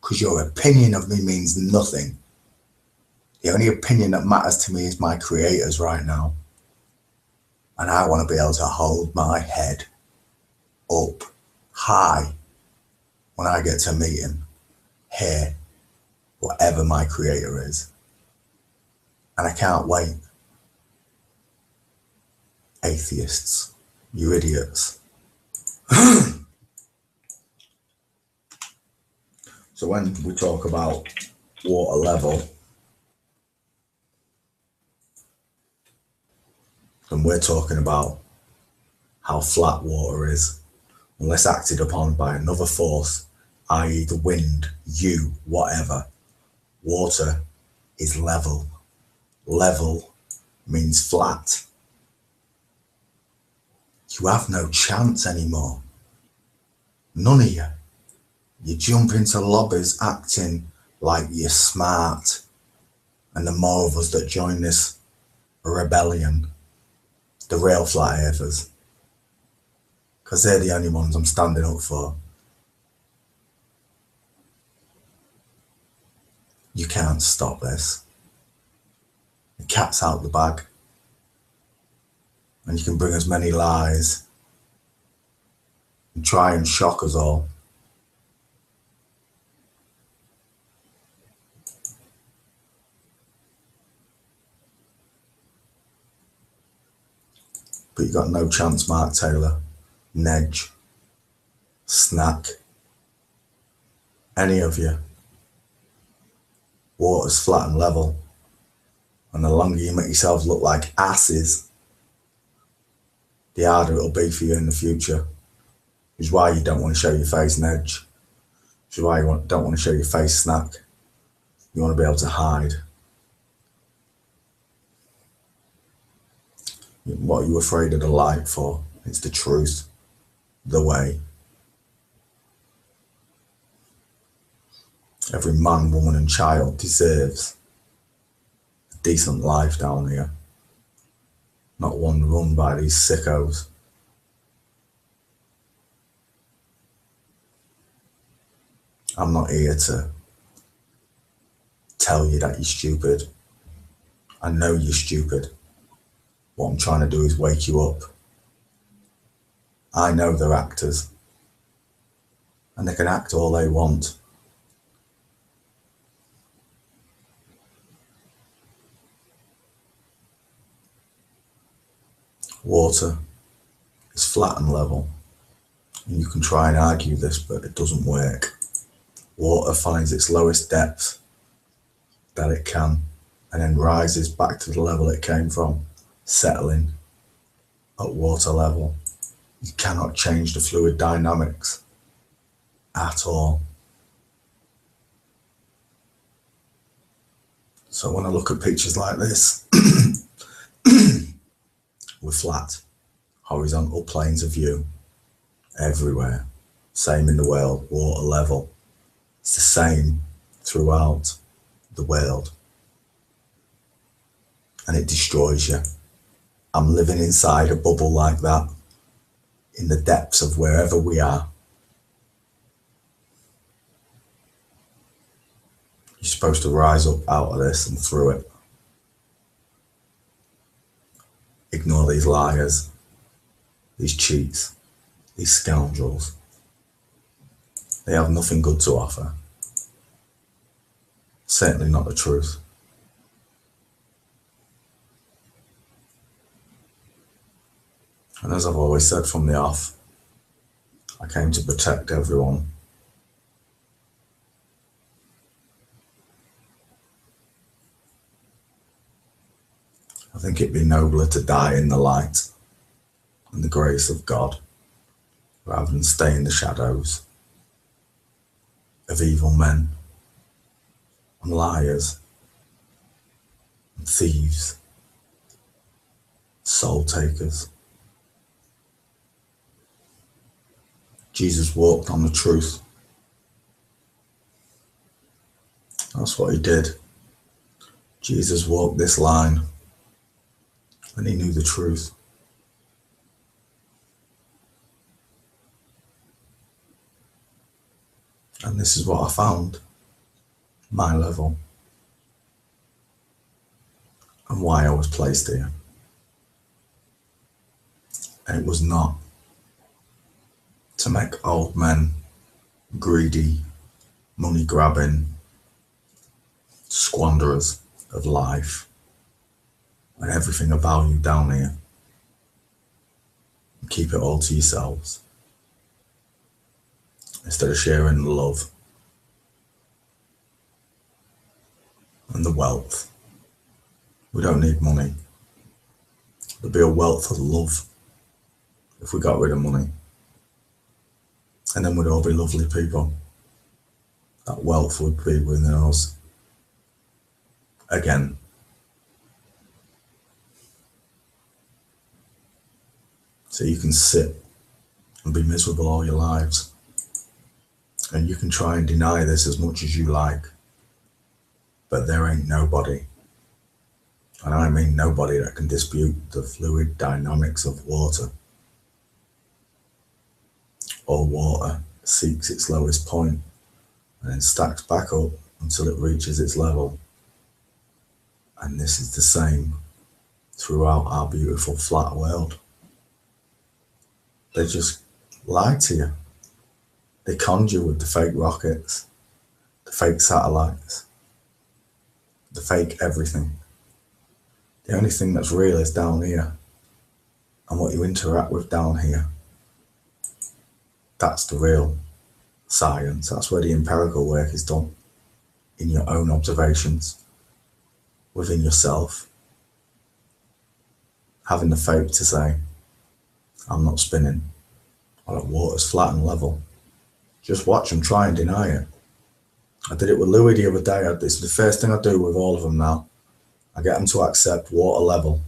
because your opinion of me means nothing. The only opinion that matters to me is my creator's right now. And I want to be able to hold my head up high when I get to meet him, here, whatever my creator is. And I can't wait. Atheists, you idiots. So when we talk about water level, then we're talking about how flat water is, unless acted upon by another force, i.e. the wind, you, whatever. Water is level. Level means flat. You have no chance anymore. None of you. You jump into lobbies acting like you're smart, and the more of us that join this rebellion, the real flat earthers, because they're the only ones I'm standing up for. You can't stop this. The cat's out the bag, and you can bring as many lies and try and shock us all. But you got no chance, Mark Taylor, Nedge, Snack, any of you. Water's flat and level, and the longer you make yourselves look like asses, the harder it'll be for you in the future. Which is why you don't want to show your face, Nedge. Which is why you don't want to show your face, Snack. You want to be able to hide. What are you afraid of the light for? It's the truth, the way. Every man, woman and child deserves a decent life down here. Not one run by these sickos. I'm not here to tell you that you're stupid. I know you're stupid. What I'm trying to do is wake you up. I know they're actors, and they can act all they want. Water is flat and level, and you can try and argue this, but it doesn't work. Water finds its lowest depth that it can, and then rises back to the level it came from, settling at water level. You cannot change the fluid dynamics at all. So when I look at pictures like this, with flat, horizontal planes of view everywhere, same in the world, water level. It's the same throughout the world, and it destroys you. I'm living inside a bubble like that, in the depths of wherever we are. You're supposed to rise up out of this and through it. Ignore these liars, these cheats, these scoundrels. They have nothing good to offer. Certainly not the truth. And as I've always said from the off, I came to protect everyone. I think it'd be nobler to die in the light and the grace of God rather than stay in the shadows of evil men and liars and thieves, soul takers. Jesus walked on the truth. That's what he did. Jesus walked this line and he knew the truth. And this is what I found, my level, and why I was placed here. And it was not to make old men greedy, money-grabbing squanderers of life and everything of value down here. And keep it all to yourselves instead of sharing the love and the wealth. We don't need money. There'd be a wealth of love if we got rid of money. And then we'd all be lovely people. That wealth would be within us. Again. So you can sit and be miserable all your lives. And you can try and deny this as much as you like. But there ain't nobody, and I mean nobody, that can dispute the fluid dynamics of water. All water seeks its lowest point and then stacks back up until it reaches its level. And this is the same throughout our beautiful flat world. They just lie to you. They conned you with the fake rockets, the fake satellites, the fake everything. The only thing that's real is down here and what you interact with down here. That's the real science. That's where the empirical work is done, in your own observations, within yourself. Having the faith to say, I'm not spinning, or that water's flat and level. Just watch them try and deny it. I did it with Louis the other day. This is the first thing I do with all of them now. I get them to accept water level.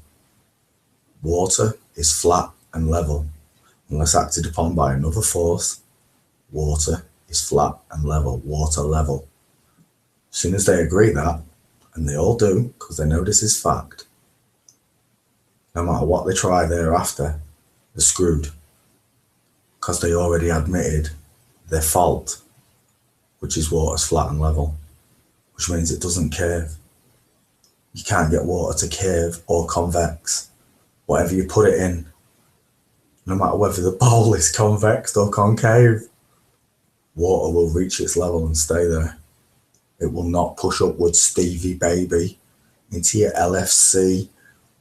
Water is flat and level. Unless acted upon by another force, water is flat and level, water level. As soon as they agree that, and they all do, because they know this is fact, no matter what they try thereafter, they're screwed. Because they already admitted their fault, which is water's flat and level, which means it doesn't curve. You can't get water to curve or convex. Whatever you put it in, no matter whether the bowl is convex or concave, water will reach its level and stay there. It will not push upwards, Stevie baby, into your LFC,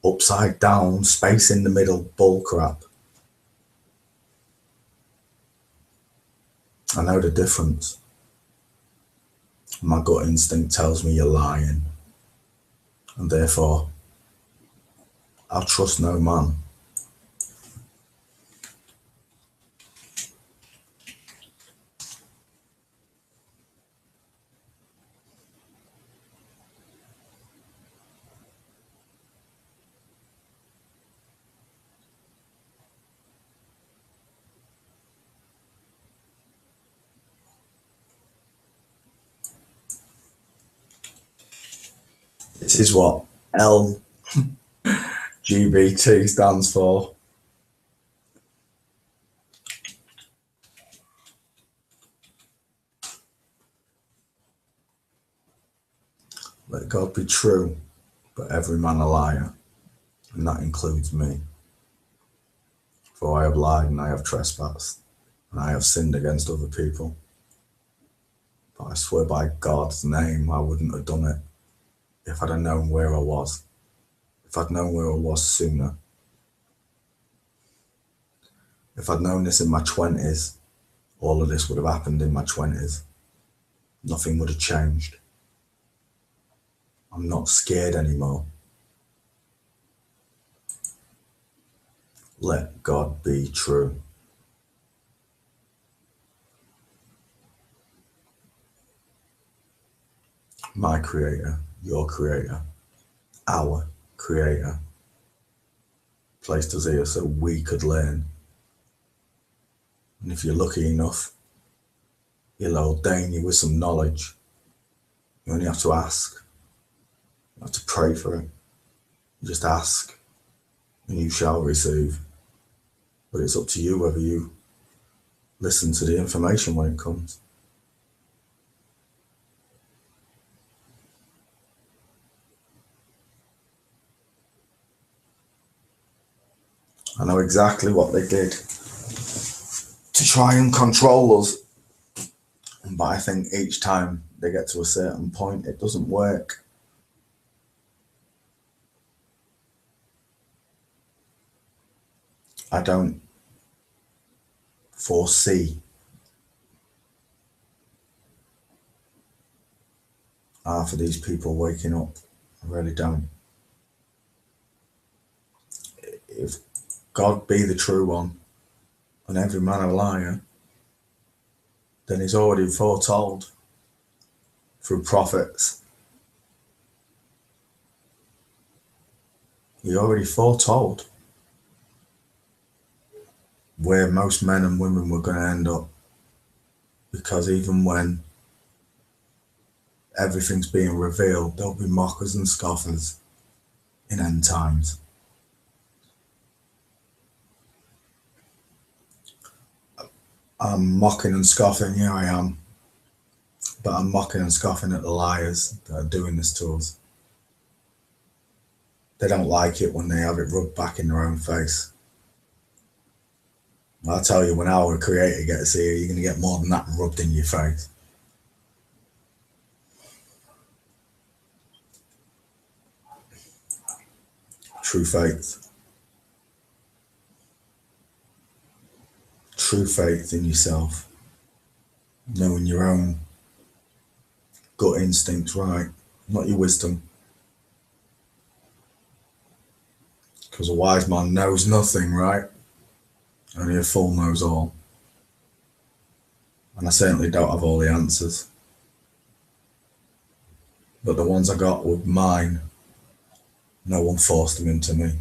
upside down, space in the middle, bull crap. I know the difference. My gut instinct tells me you're lying, and therefore I'll trust no man. This is what LGBT stands for. Let God be true, but every man a liar, and that includes me. For I have lied and I have trespassed, and I have sinned against other people. But I swear by God's name I wouldn't have done it if I'd have known where I was. If I'd known where I was sooner. If I'd known this in my 20s, all of this would have happened in my 20s. Nothing would have changed. I'm not scared anymore. Let God be true. My creator, your creator, our creator, placed us here so we could learn. And if you're lucky enough, he'll ordain you with some knowledge. You only have to ask. You have to pray for it. You just ask, and you shall receive. But it's up to you whether you listen to the information when it comes. I know exactly what they did to try and control us. But I think each time they get to a certain point, it doesn't work. I don't foresee half of these people waking up. I really don't. If God be the true one and every man a liar, then he's already foretold through prophets. He already foretold where most men and women were going to end up. Because even when everything's being revealed, there'll be mockers and scoffers in end times. I'm mocking and scoffing, yeah I am. But I'm mocking and scoffing at the liars that are doing this to us. They don't like it when they have it rubbed back in their own face. I'll tell you, when our creator gets here, you're going to get more than that rubbed in your face. True faith. True faith in yourself. Knowing your own gut instincts right, not your wisdom. Because a wise man knows nothing, right? Only a fool knows all. And I certainly don't have all the answers. But the ones I got were mine. No one forced them into me.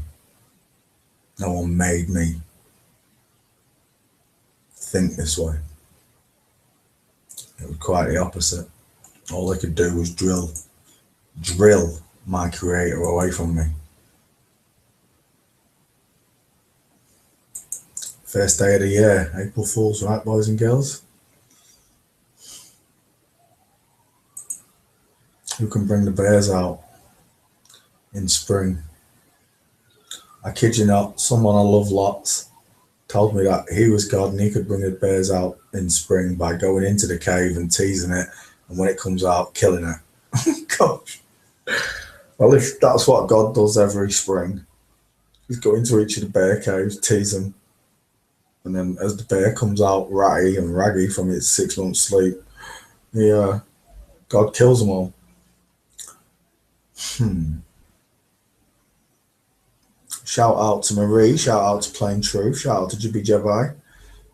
No one made me think this way. It was quite the opposite. All they could do was drill my creator away from me. First day of the year, April Fool's, right, boys and girls? Who can bring the bears out in spring? I kid you not, someone I love lots told me that he was God and he could bring the bears out in spring by going into the cave and teasing it, and when it comes out, killing it. Gosh. Well, if that's what God does every spring, he's going to each of the bear caves, tease them, and then as the bear comes out ratty and raggy from its 6 months sleep, God kills them all. Shout out to Marie, shout out to Plain Truth, shout out to Jibby Jabbi,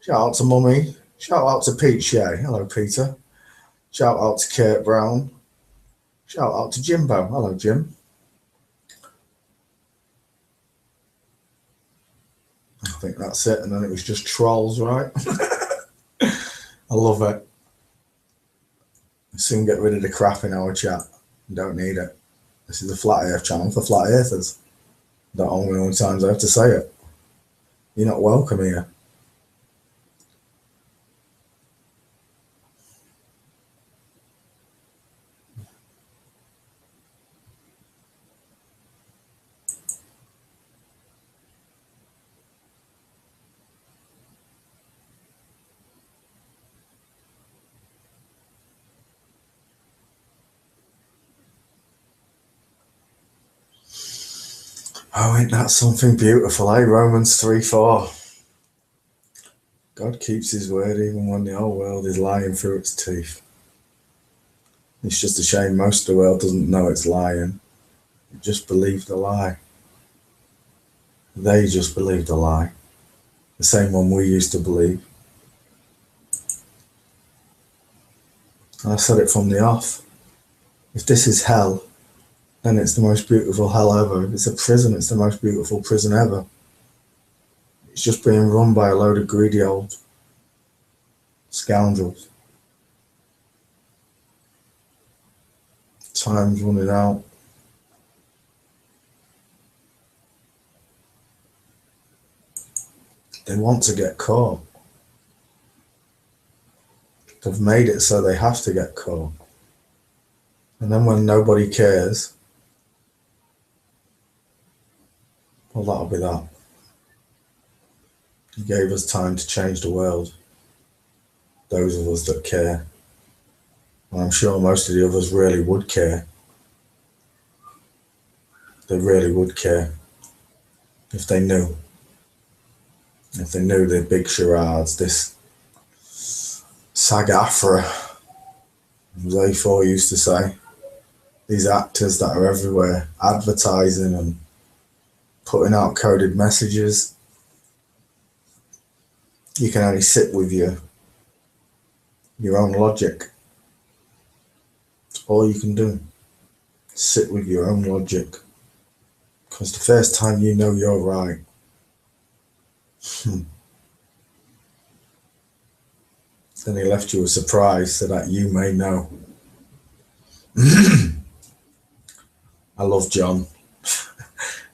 shout out to Mummy, shout out to Pete Shea, hello Peter, shout out to Kurt Brown, shout out to Jimbo, hello Jim. I think that's it, and then it was just trolls, right? I love it. Soon get rid of the crap in our chat. Don't need it. This is the Flat Earth channel for Flat Earthers. Not only times I have to say it. You're not welcome here. Oh, ain't that something beautiful, eh? Romans 3:4. God keeps his word even when the whole world is lying through its teeth. It's just a shame most of the world doesn't know it's lying. It just believed the lie. They just believed the lie. The same one we used to believe. And I said it from the off. If this is hell, then it's the most beautiful hell ever. If it's a prison, it's the most beautiful prison ever. It's just being run by a load of greedy old scoundrels. Time's running out. They want to get caught. They've made it so they have to get caught. And then when nobody cares, well, that'll be that. He gave us time to change the world. Those of us that care. And I'm sure most of the others really would care. They really would care. If they knew. If they knew the big charades, this SAG-AFTRA, as A4 used to say, these actors that are everywhere, advertising and putting out coded messages. You can only sit with your own logic. That's all you can do. Sit with your own logic. Because the first time you know you're right, then he left you a surprise so that you may know. I love John.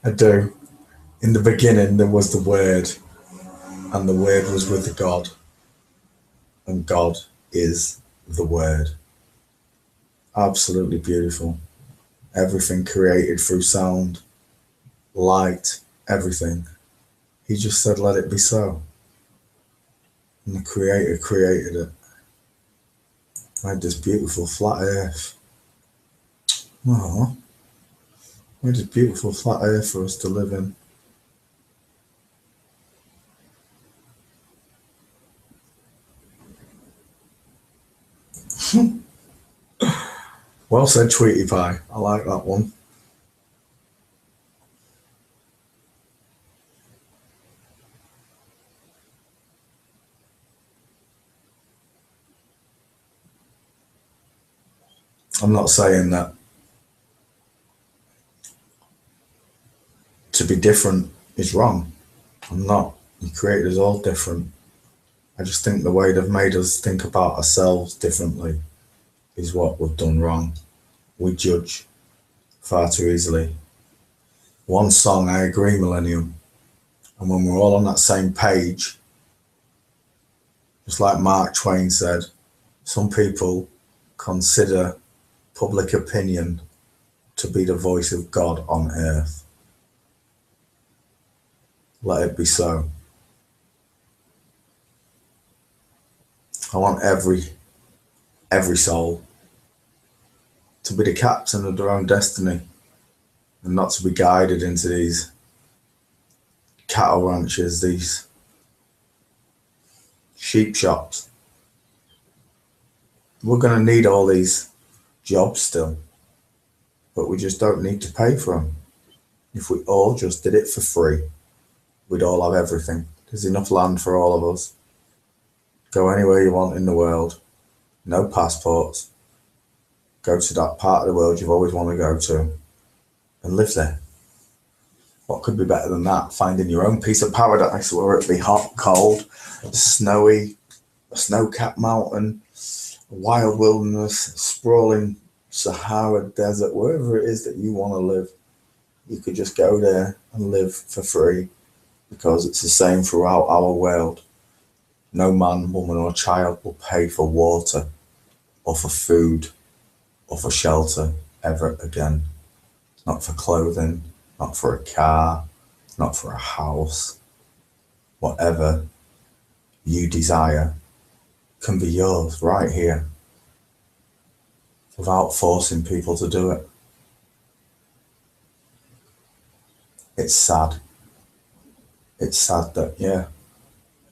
I do. In the beginning there was the Word, and the Word was with God, and God is the Word. Absolutely beautiful. Everything created through sound, light, everything. He just said, let it be so. And the Creator created it. Made this beautiful flat earth. Oh, made this beautiful flat earth for us to live in. Well said, Tweety Pie. I like that one. I'm not saying that to be different is wrong. I'm not. He created us all different. I just think the way they've made us think about ourselves differently is what we've done wrong. We judge far too easily. One song, I agree, Millennium. And when we're all on that same page, just like Mark Twain said, some people consider public opinion to be the voice of God on earth. Let it be so. I want every soul to be the captain of their own destiny and not to be guided into these cattle ranches, these sheep shops. We're going to need all these jobs still, but we just don't need to pay for them. If we all just did it for free, we'd all have everything. There's enough land for all of us. Go anywhere you want in the world. No passports. Go to that part of the world you've always wanted to go to and live there. What could be better than that? Finding your own piece of paradise, whether it be hot, cold, snowy, a snow-capped mountain, a wild wilderness, a sprawling Sahara desert, wherever it is that you want to live. You could just go there and live for free because it's the same throughout our world. No man, woman or child will pay for water or for food or for shelter ever again. Not for clothing, not for a car, not for a house. Whatever you desire can be yours right here without forcing people to do it. It's sad. It's sad that, yeah,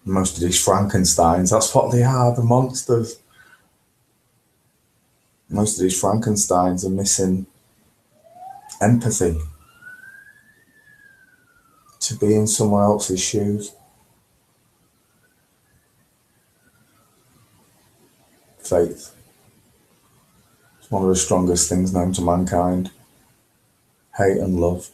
most of these Frankensteins, that's what they are, the monsters. Most of these Frankensteins are missing empathy to be in someone else's shoes. Faith. It's one of the strongest things known to mankind. Hate and love.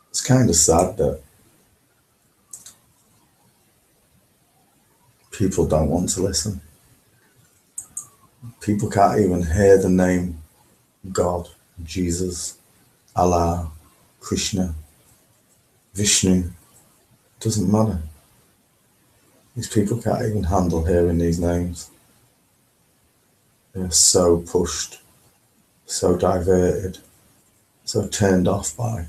It's kind of sad that people don't want to listen. People can't even hear the name God, Jesus, Allah, Krishna, Vishnu. Doesn't matter. These people can't even handle hearing these names. They're so pushed, so diverted, so turned off by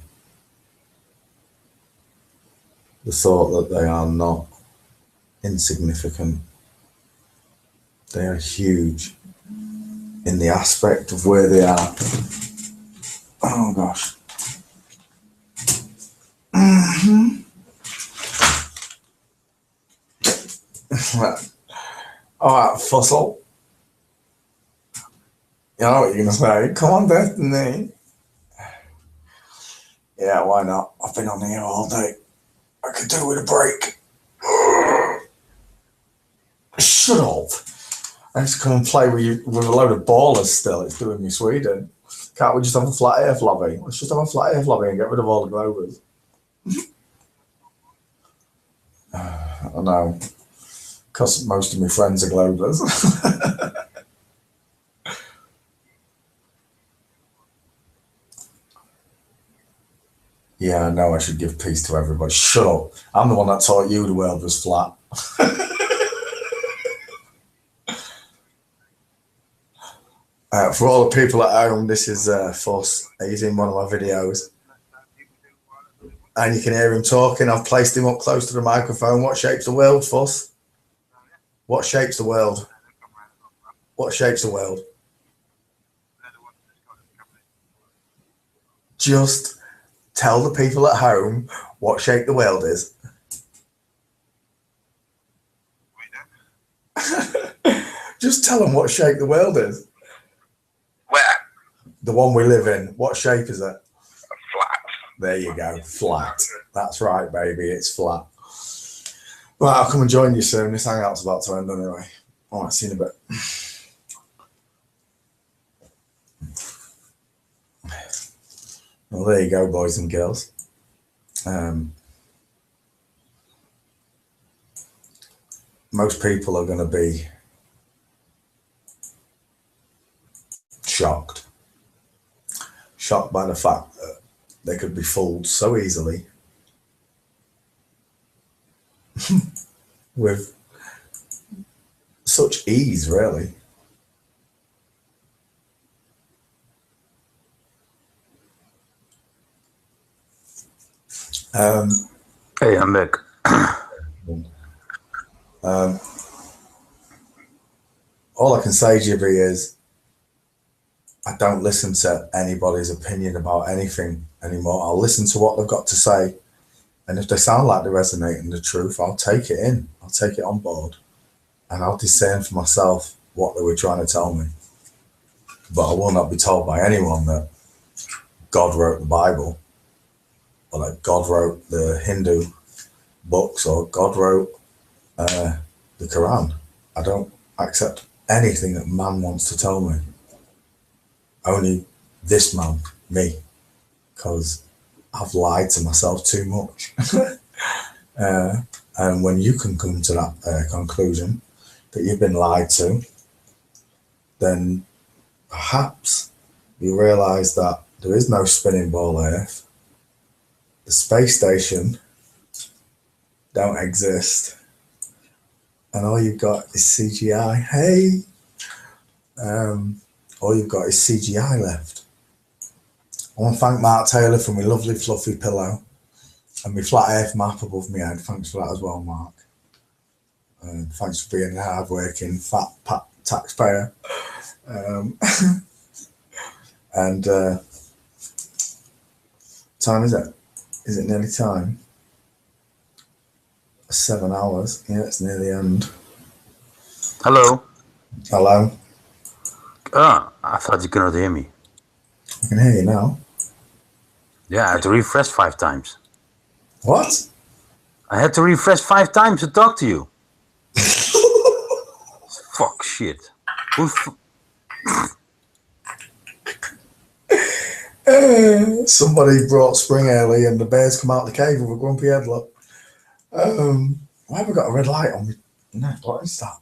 the thought that they are not insignificant. They are huge in the aspect of where they are. Oh gosh. Alright, Fussel. You know what you're gonna say? Come on, Destiny. Yeah, why not? I've been on here all day. I could do with a break. Shut up. I used to come and play with you with a load of ballers still. It's doing me Sweden. Can't we just have a flat earth lobby? Let's just have a flat earth lobby and get rid of all the Glovers. I know. Because most of my friends are Glovers. Yeah, I know I should give peace to everybody. Shut up. I'm the one that taught you the world was flat. For all the people at home, this is Fuss. He's in one of my videos. And you can hear him talking. I've placed him up close to the microphone. What shapes the world, Fuss? What shapes the world? What shapes the world? Just tell the people at home what shape the world is. Just tell them what shape the world is. Where? The one we live in. What shape is it? Flat. There you go. Flat. That's right, baby. It's flat. Right, I'll come and join you soon. This hangout's about to end anyway. All right, see you in a bit. Well, there you go, boys and girls. Most people are going to be shocked by the fact that they could be fooled so easily with such ease, really. Hey, I'm back. All I can say, Jibby, is I don't listen to anybody's opinion about anything anymore. I'll listen to what they've got to say, and if they sound like they're resonating the truth, I'll take it in. I'll take it on board, and I'll discern for myself what they were trying to tell me. But I will not be told by anyone that God wrote the Bible, or that God wrote the Hindu books, or God wrote the Quran. I don't accept anything that man wants to tell me. Only this man, me, because I've lied to myself too much. And when you can come to that conclusion that you've been lied to, then perhaps you realize that there is no spinning ball Earth. The space station don't exist. And all you've got is CGI. Hey! All you've got is CGI left. I want to thank Mark Taylor for my lovely fluffy pillow and my flat earth map above my head. Thanks for that as well, Mark. Thanks for being a hard-working fat taxpayer. And time is it? Is it nearly time? 7 hours. Yeah, it's near the end. Hello. Hello. Ah, I thought you could not hear me. I can hear you now. Yeah, I had to refresh 5 times. What? I had to refresh 5 times to talk to you. Fuck shit. Somebody brought spring early and the bears come out the cave with a grumpy headlock. Why have I got a red light on me? No, what is that?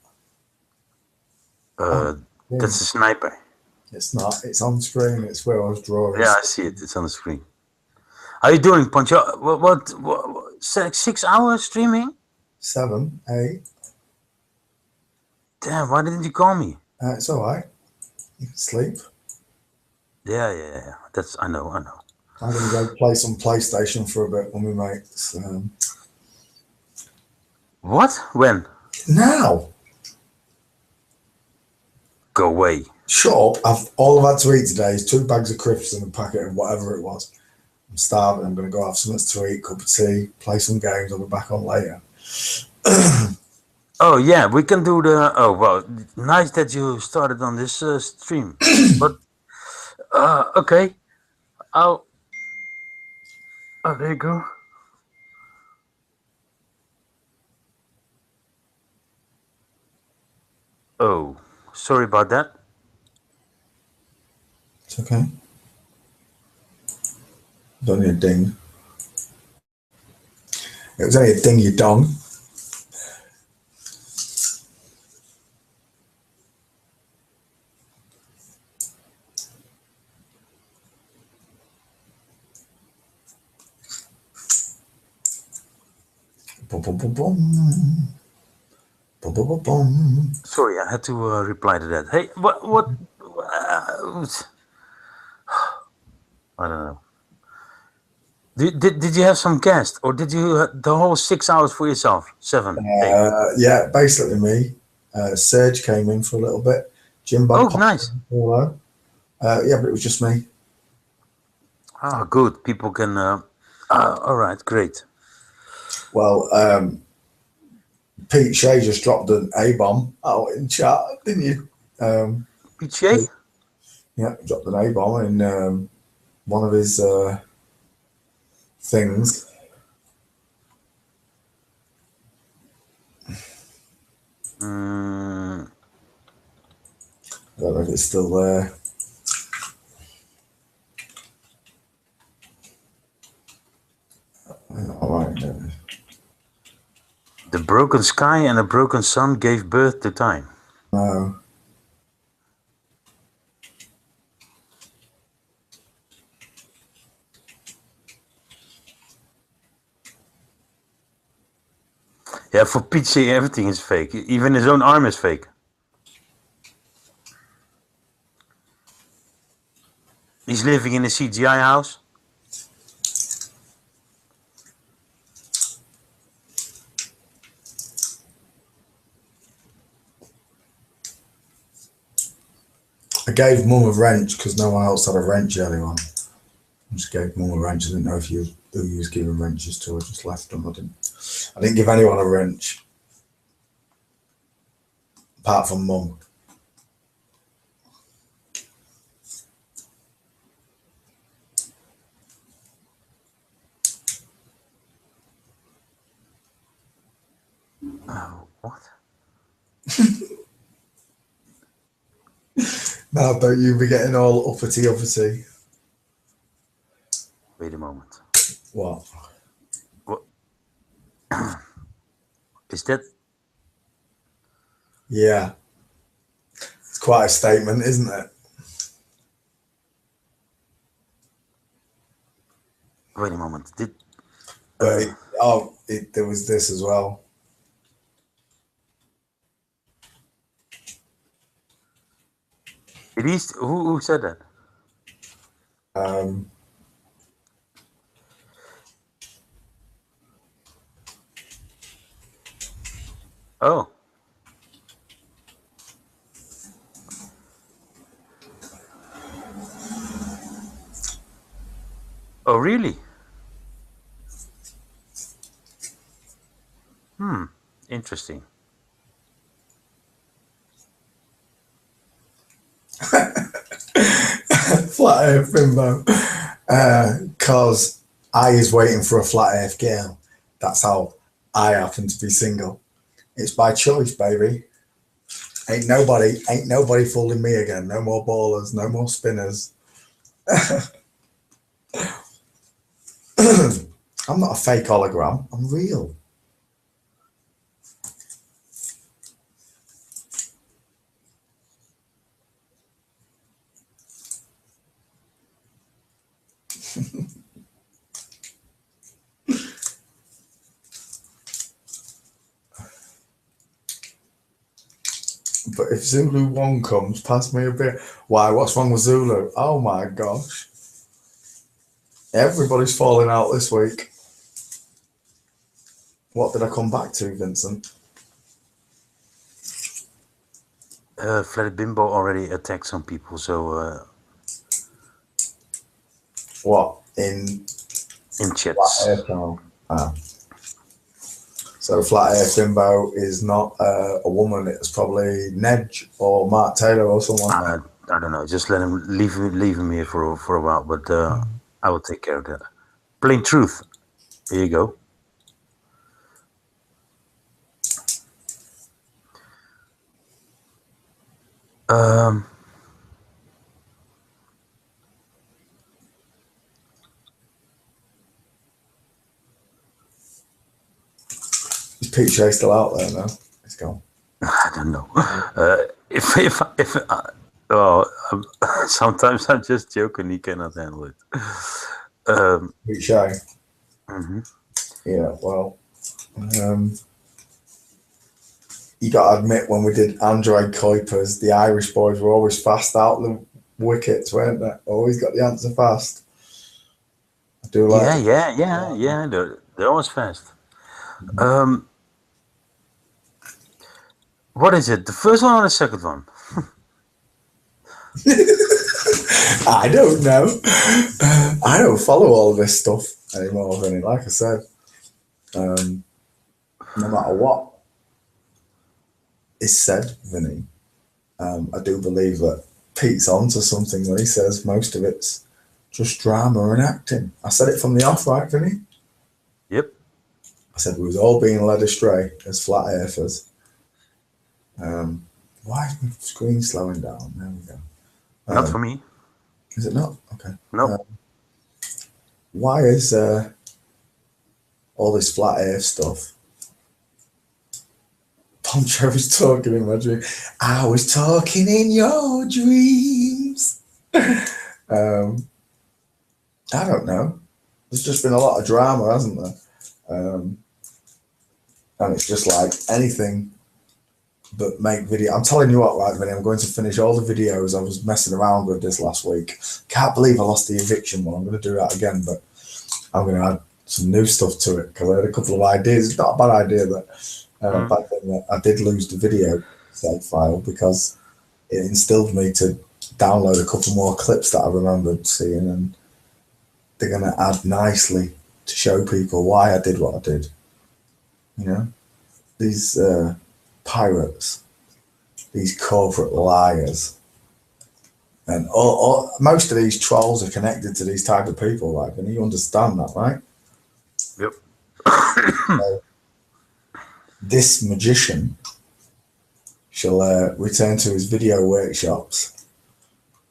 That's a sniper. It's not. It's on screen. It's where I was drawing. Yeah, I see it. It's on the screen. How you doing, Poncho? What 6 hours streaming? 7, 8. Damn, why didn't you call me? It's all right. You can sleep. Yeah. That's I know. I'm gonna go play some PlayStation for a bit with my mates. What? When? Now. Go away. Shut up. All I've had to eat today is 2 bags of crisps and a packet of whatever it was. I'm starving. I'm going to go have something to eat, cup of tea, play some games. I'll be back on later. Oh, yeah, we can do the... Oh, well, nice that you started on this stream. But, okay. Oh, there you go. Oh, sorry about that. It's okay. It's only a ding. It was only a ding, you dong. Boom, boom, boom, boom. Boom, boom, boom, boom. Sorry, I had to reply to that. Hey, what I don't know. Did you have some guests, or did you the whole 6 hours for yourself? 7, 8? Yeah, basically me. Serge came in for a little bit. Jim Bob. Oh, nice. Hello. Yeah, but it was just me. Oh, good. People can. All right, great. Well, Pete Shea just dropped an A-bomb out in chat, didn't you? Pete Shea? Yeah, dropped an A-bomb in one of his things. I don't know if it's still there. All right. The broken sky and a broken sun gave birth to time. No. Yeah, for Pete's sake, everything is fake. Even his own arm is fake. He's living in a CGI house. I gave Mum a wrench because no one else had a wrench earlier on. I just gave Mum a wrench. I didn't know if who you was giving wrenches to. I just left them. I didn't give anyone a wrench. Apart from Mum. Oh, what? Now don't you be getting all uppity. Wait a moment. What? What? Is that? Yeah. It's quite a statement, isn't it? Wait a moment. Did? But there was this as well. It is who said that? Oh. Oh, really? Interesting. Flat Earth bimbo. Cause I is waiting for a flat Earth girl. That's how I happen to be single. It's by choice, baby. Ain't nobody fooling me again. No more ballers, no more spinners. I'm not a fake hologram. I'm real. But if Zulu 1 comes, pass me a bit. Why, what's wrong with Zulu? Oh my gosh. Everybody's falling out this week. What did I come back to, Vincent? Flat Bimbo already attacked some people, so... What? In chats. Flat Earth channel. Ah. So Flat Earth Bimbo is not a woman. It's probably Nedge or Mark Taylor or someone. I don't know. Just let him leave him here for a while. But I will take care of that. Plain truth. Here you go. Is Pete Shea still out there now? He's gone. I don't know. Sometimes I'm just joking. He cannot handle it. Pete Shea. Mm-hmm. Yeah. Well, you got to admit, when we did Android Kuipers, the Irish boys were always fast out the wickets, weren't they? Always got the answer fast. I do like. Yeah. They're always fast. What is it? The first one or the second one? I don't know. I don't follow all of this stuff anymore, Vinny. Like I said, no matter what is said, Vinny, I do believe that Pete's onto something when he says most of it's just drama and acting. I said it from the off, right, Vinny? Yep. I said we was all being led astray as flat earthers. Why is my screen slowing down? There we go. Not for me. Is it not? Okay. No. Why is all this flat earth stuff? Poncho was talking in my dream. I was talking in your dreams. I don't know. There's just been a lot of drama, hasn't there? And it's just like anything but make video. I'm telling you what, right, Vinny, I'm going to finish all the videos I was messing around with this last week. Can't believe I lost the eviction one. I'm going to do that again, but I'm going to add some new stuff to it because I had a couple of ideas. It's not a bad idea, but back then I did lose the video save file because it instilled me to download a couple more clips that I remembered seeing, and they're going to add nicely to show people why I did what I did. You know, these pirates, these corporate liars, and most of these trolls are connected to these type of people, like, and you understand that, right? Yep. So, this magician shall return to his video workshops.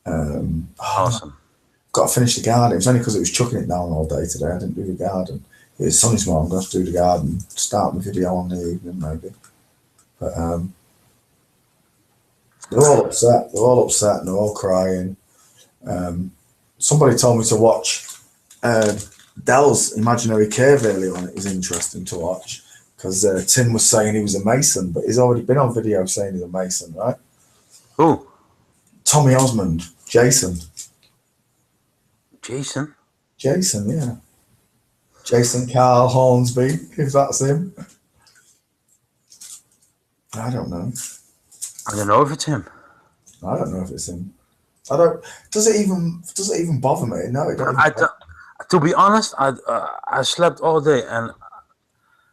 Awesome. Got to finish the garden. It was only because it was chucking it down all day today. I didn't do the garden. It's sunny tomorrow. I'm going to have to do the garden. Start my video on the evening, maybe. But they're all upset. They're all upset and they're all crying. Somebody told me to watch Dell's Imaginary Cave earlier on. It was interesting to watch because Tim was saying he was a Mason, but he's already been on video saying he's a Mason, right? Who? Tommy Osmond. Jason, yeah. Jason Carl Hornsby, if that's him. I don't know. I don't know if it's him. I don't know if it's him. I don't. Does it even bother me? No, it don't. To be honest, I slept all day, and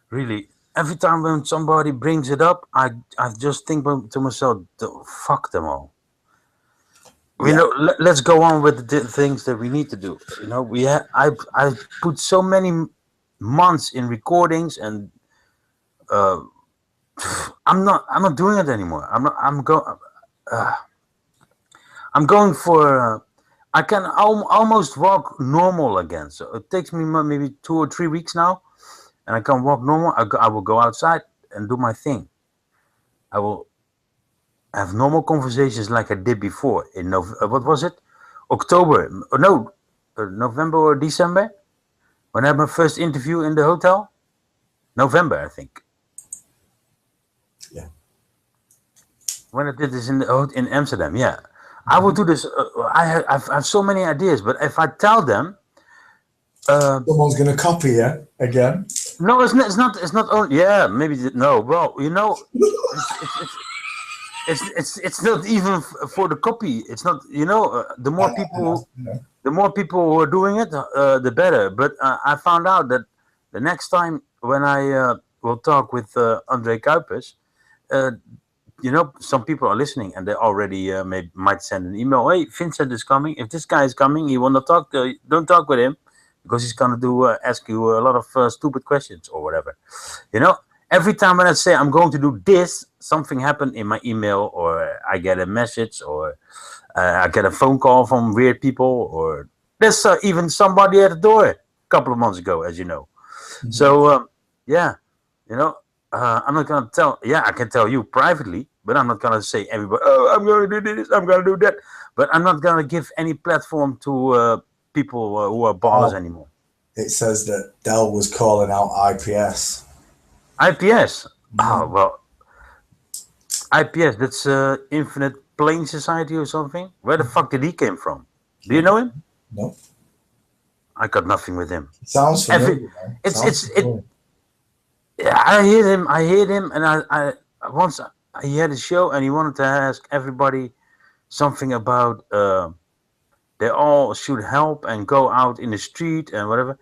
really, every time when somebody brings it up, I just think to myself, fuck them all. You know, let's go on with the things that we need to do. You know, I put so many months in recordings, and I'm not doing it anymore. I'm going for. I can almost walk normal again. So it takes me maybe 2 or 3 weeks now, and I can walk normal. I will go outside and do my thing. I will have normal conversations like I did before in what was it? October? No, November or December? When I had my first interview in the hotel? November, I think. Yeah. When I did this in Amsterdam, yeah. I will do this. I have so many ideas, but if I tell them, someone's going to copy you again. No, it's not only. Yeah, maybe no. Well, you know, it's not even for the copy. It's not. You know, the more people who are doing it, the better. But I found out that the next time when I will talk with André Kuipers, you know, some people are listening and they already might send an email. Hey, Vincent is coming. If this guy is coming, he want to talk. Don't talk with him because he's gonna ask you a lot of stupid questions or whatever. You know, every time when I say I'm going to do this, something happened in my email, or I get a message, or I get a phone call from weird people, or there's even somebody at the door a couple of months ago, as you know. Mm-hmm. So yeah, you know. I'm not going to tell, I can tell you privately, but I'm not going to say everybody, oh, I'm going to do this, I'm going to do that. But I'm not going to give any platform to people who are ballers anymore. It says that Dell was calling out IPS. IPS? Oh, well, IPS, that's Infinite Plane Society or something? Where the fuck did he came from? Do you know him? No. I got nothing with him. Sounds familiar. Yeah, I heard him, and I once he had a show, and he wanted to ask everybody something about they all should help and go out in the street and whatever.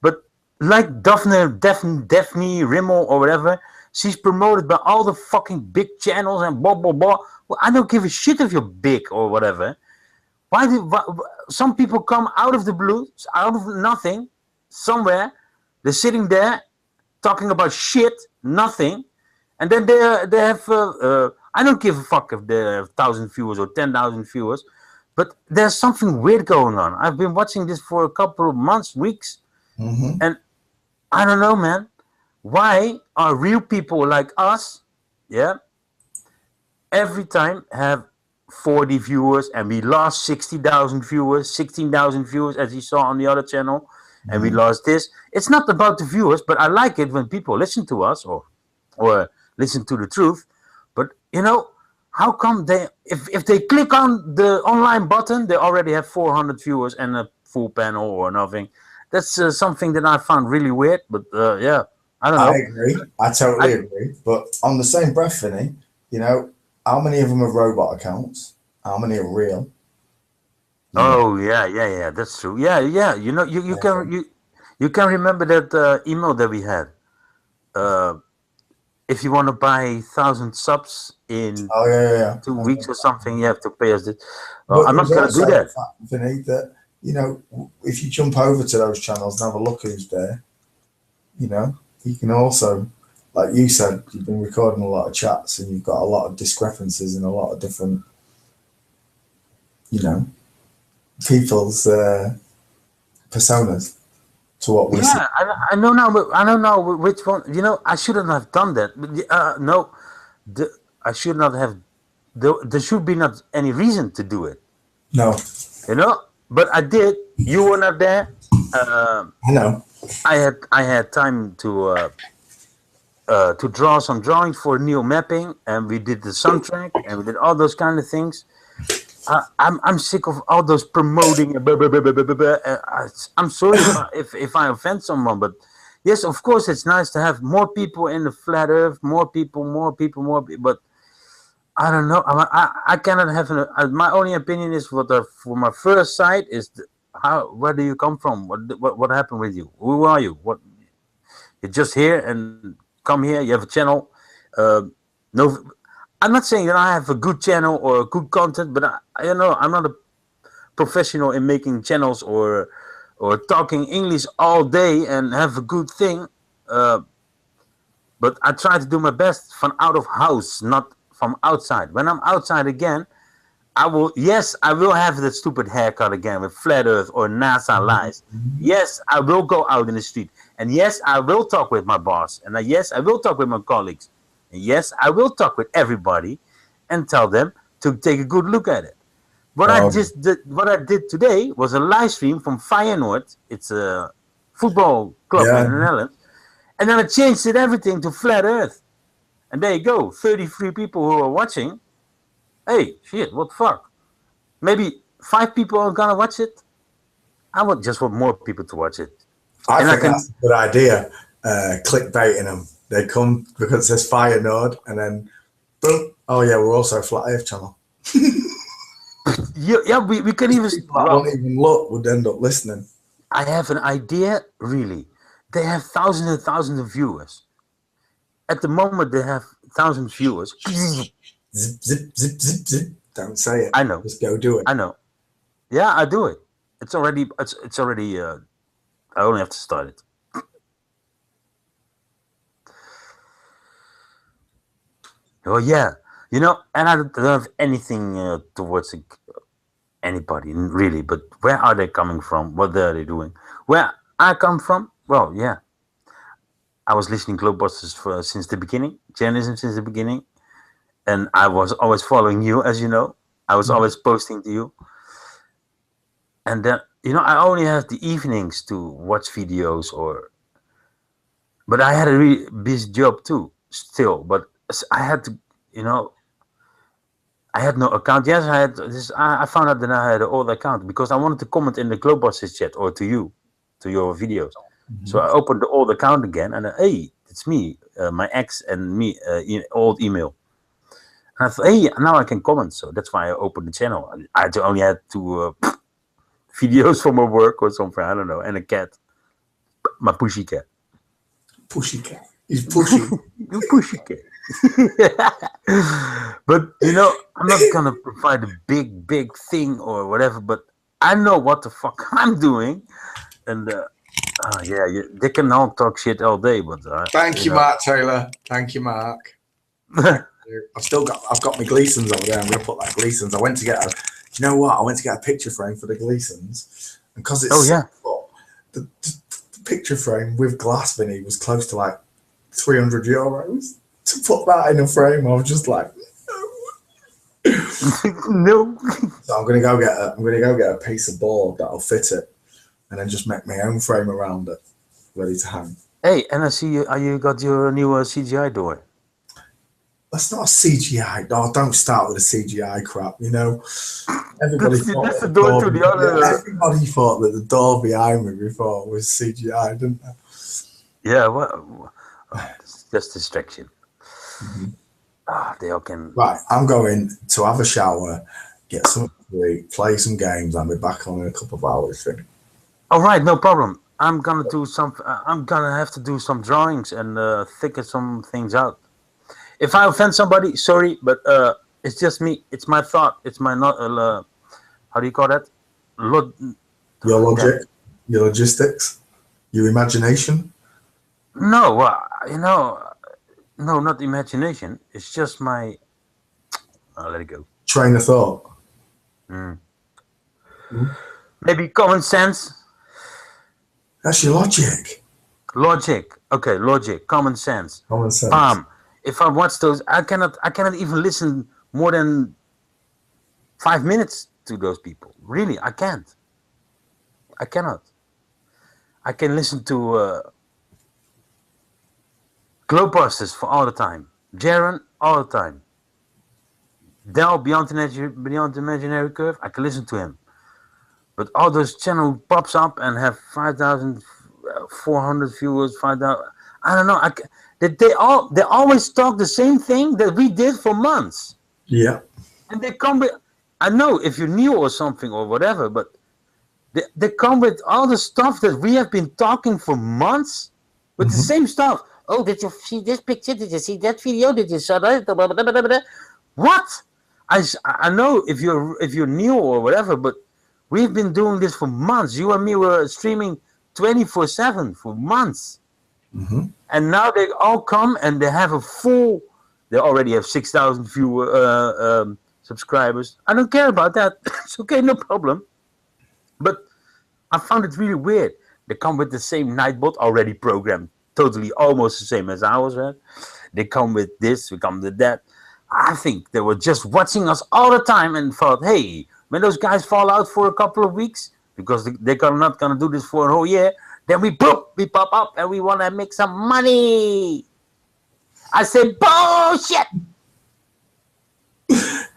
But like Daphne Rimmel or whatever, she's promoted by all the fucking big channels and blah blah blah. Well, I don't give a shit if you're big or whatever. Why some people come out of the blue, out of nothing, somewhere? They're sitting there talking about shit, nothing, and then they have. I don't give a fuck if they have 1,000 viewers or 10,000 viewers, but there's something weird going on. I've been watching this for a couple of months, weeks, and I don't know, man. Why are real people like us, every time have 40 viewers, and we lost 60,000 viewers, 16,000 viewers, as you saw on the other channel. And we lost this. It's not about the viewers, but I like it when people listen to us or listen to the truth. But you know, how come if they click on the online button, they already have 400 viewers and a full panel or nothing? That's something that I found really weird. But yeah, I don't know. I agree. I totally agree. But on the same breath, Vinny, you know, how many of them are robot accounts? How many are real? Oh yeah, that's true. Yeah. You know, you can remember that email that we had. If you want to buy 1,000 subs in 2 weeks or something, you have to pay us this. I'm not going to do that. Vinny, that you know, if you jump over to those channels and have a look who's there, you know, you can also, like you said, you've been recording a lot of chats and you've got a lot of discrepancies in a lot of different, you know, people's personas to what we see. I know now. I don't know which one. You know, I shouldn't have done that. But, no, I should not have. There should be not any reason to do it. No. You know, but I did. You were not there. I know. I had time to draw some drawings for new mapping, and we did the soundtrack, and we did all those kind of things. I'm sick of all those promoting. I'm sorry if I offend someone, but Yes, of course, it's nice to have more people in the flat Earth, more people, but I don't know. I cannot have my only opinion is for my first sight is where do you come from? What happened with you? Who are you? What you're just here and come here. You have a channel. No, I'm not saying that I have a good channel or good content, but I'm not a professional in making channels or talking English all day and have a good thing. But I try to do my best from out of house, not from outside. When I'm outside again, I will have that stupid haircut again with flat Earth or NASA lies. Yes, I will go out in the street. And yes, I will talk with my boss. And yes, I will talk with my colleagues. And yes, I will talk with everybody and tell them to take a good look at it. What I did today was a live stream from Feyenoord. It's a football club in the Netherlands. And then I changed everything to flat Earth. And there you go, 33 people who are watching. Hey, shit, what the fuck? Maybe 5 people are gonna watch it. I would just want more people to watch it. I think that's a good idea. Clickbaiting them. They come because it says Feyenoord, and then boom. Oh yeah, we're also a Flat Earth channel. Yeah, we can even. I won't even look. Would end up listening. I have an idea. Really, they have thousands and thousands of viewers. At the moment, they have 1,000 viewers. Zip, zip, zip, zip, zip. Don't say it. I know. Just go do it. I know. Yeah, I do it. It's already. I only have to start it. Oh yeah, and I don't have anything towards anybody really. But where are they coming from? What are they doing? Where I come from? Well, yeah, I was listening to Globebusters since the beginning, journalism since the beginning, and I was always following you, as you know. I was always posting to you, and then I only have the evenings to watch videos but I had a really busy job too, still, but I had to, I had no account. Yes, I had this. I found out that I had an old account because I wanted to comment in the Globebusters chat or to you, to your videos. So I opened the old account again, and hey, it's me, my ex, and me, old email. And I thought, hey, now I can comment. So that's why I opened the channel. I only had 2 videos from my work or something. I don't know, and a cat, my pushy cat. Pushy cat. He's pushy. You pushy cat. But I'm not gonna provide a big thing or whatever. But I know what the fuck I'm doing, and they can all talk shit all day. But thank you, Mark Taylor. Thank you, Mark. I've got my Gleasons over there. I'm gonna put that Gleasons. I went to get I went to get a picture frame for the Gleasons, and because it's the picture frame with glass, Vinny, was close to like €300 to put that in a frame. I was just like, no. So I'm gonna go get a piece of board that'll fit it, and then just make my own frame around it, ready to hang. Hey, and I see you got your new CGI door. That's not a CGI. Oh, don't start with a CGI crap. Everybody thought that's the door to the other. Everybody thought that the door behind me before was CGI, didn't they? Yeah, well, it's just distraction. They all can. Right, I'm going to have a shower, get some sleep, play some games. I'll be back on in a couple of hours. All right, no problem. I'm gonna do some. I'm gonna have to do some drawings and figure some things out. If I offend somebody, sorry, but it's just me. It's my thought. It's my not. How do you call that? Your logic, your logistics, your imagination. No, no, not imagination. It's just my. I'll let it go. Train of thought. Maybe common sense. That's your logic. Logic. Okay, logic. Common sense. Common sense. If I watch those, I cannot even listen more than 5 minutes to those people. Really, I can't. I cannot. I can listen to Globebusters for all the time. Jaron, all the time. Del, Beyond the Imaginary Curve, I can listen to him. But all those channels pops up and have 5,000 400 viewers, 5,000. I don't know. They always talk the same thing that we did for months. Yeah. And they come with, I know if you're new or something or whatever, but they come with all the stuff that we have been talking for months with the same stuff. Oh, did you see this picture? Did you see that video? Did you saw that? What? I know if you're new or whatever, but we've been doing this for months. You and me were streaming 24/7 for months. And now they all come and they have they already have 6,000 subscribers. I don't care about that. It's okay, no problem. But I found it really weird. They come with the same Nightbot already programmed, totally almost the same as ours. Right? They come with this, we come with that. I think they were just watching us all the time and thought, hey, when those guys fall out for a couple of weeks, because they're not going to do this for a whole year, then we pop up and we want to make some money. I said, bullshit.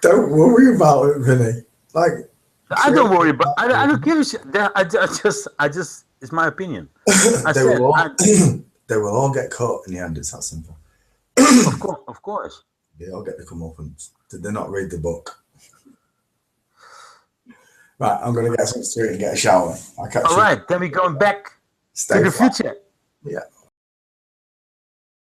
Don't worry about it, Vinny. Like, I don't worry about. I don't give a shit. I just. It's my opinion. They will all get caught in the end. It's that simple. Of course. They all get the comeuppance. Did they not read the book? Right, I'm gonna get some straight and get a shower. All right, then we're going back to the future. Yeah.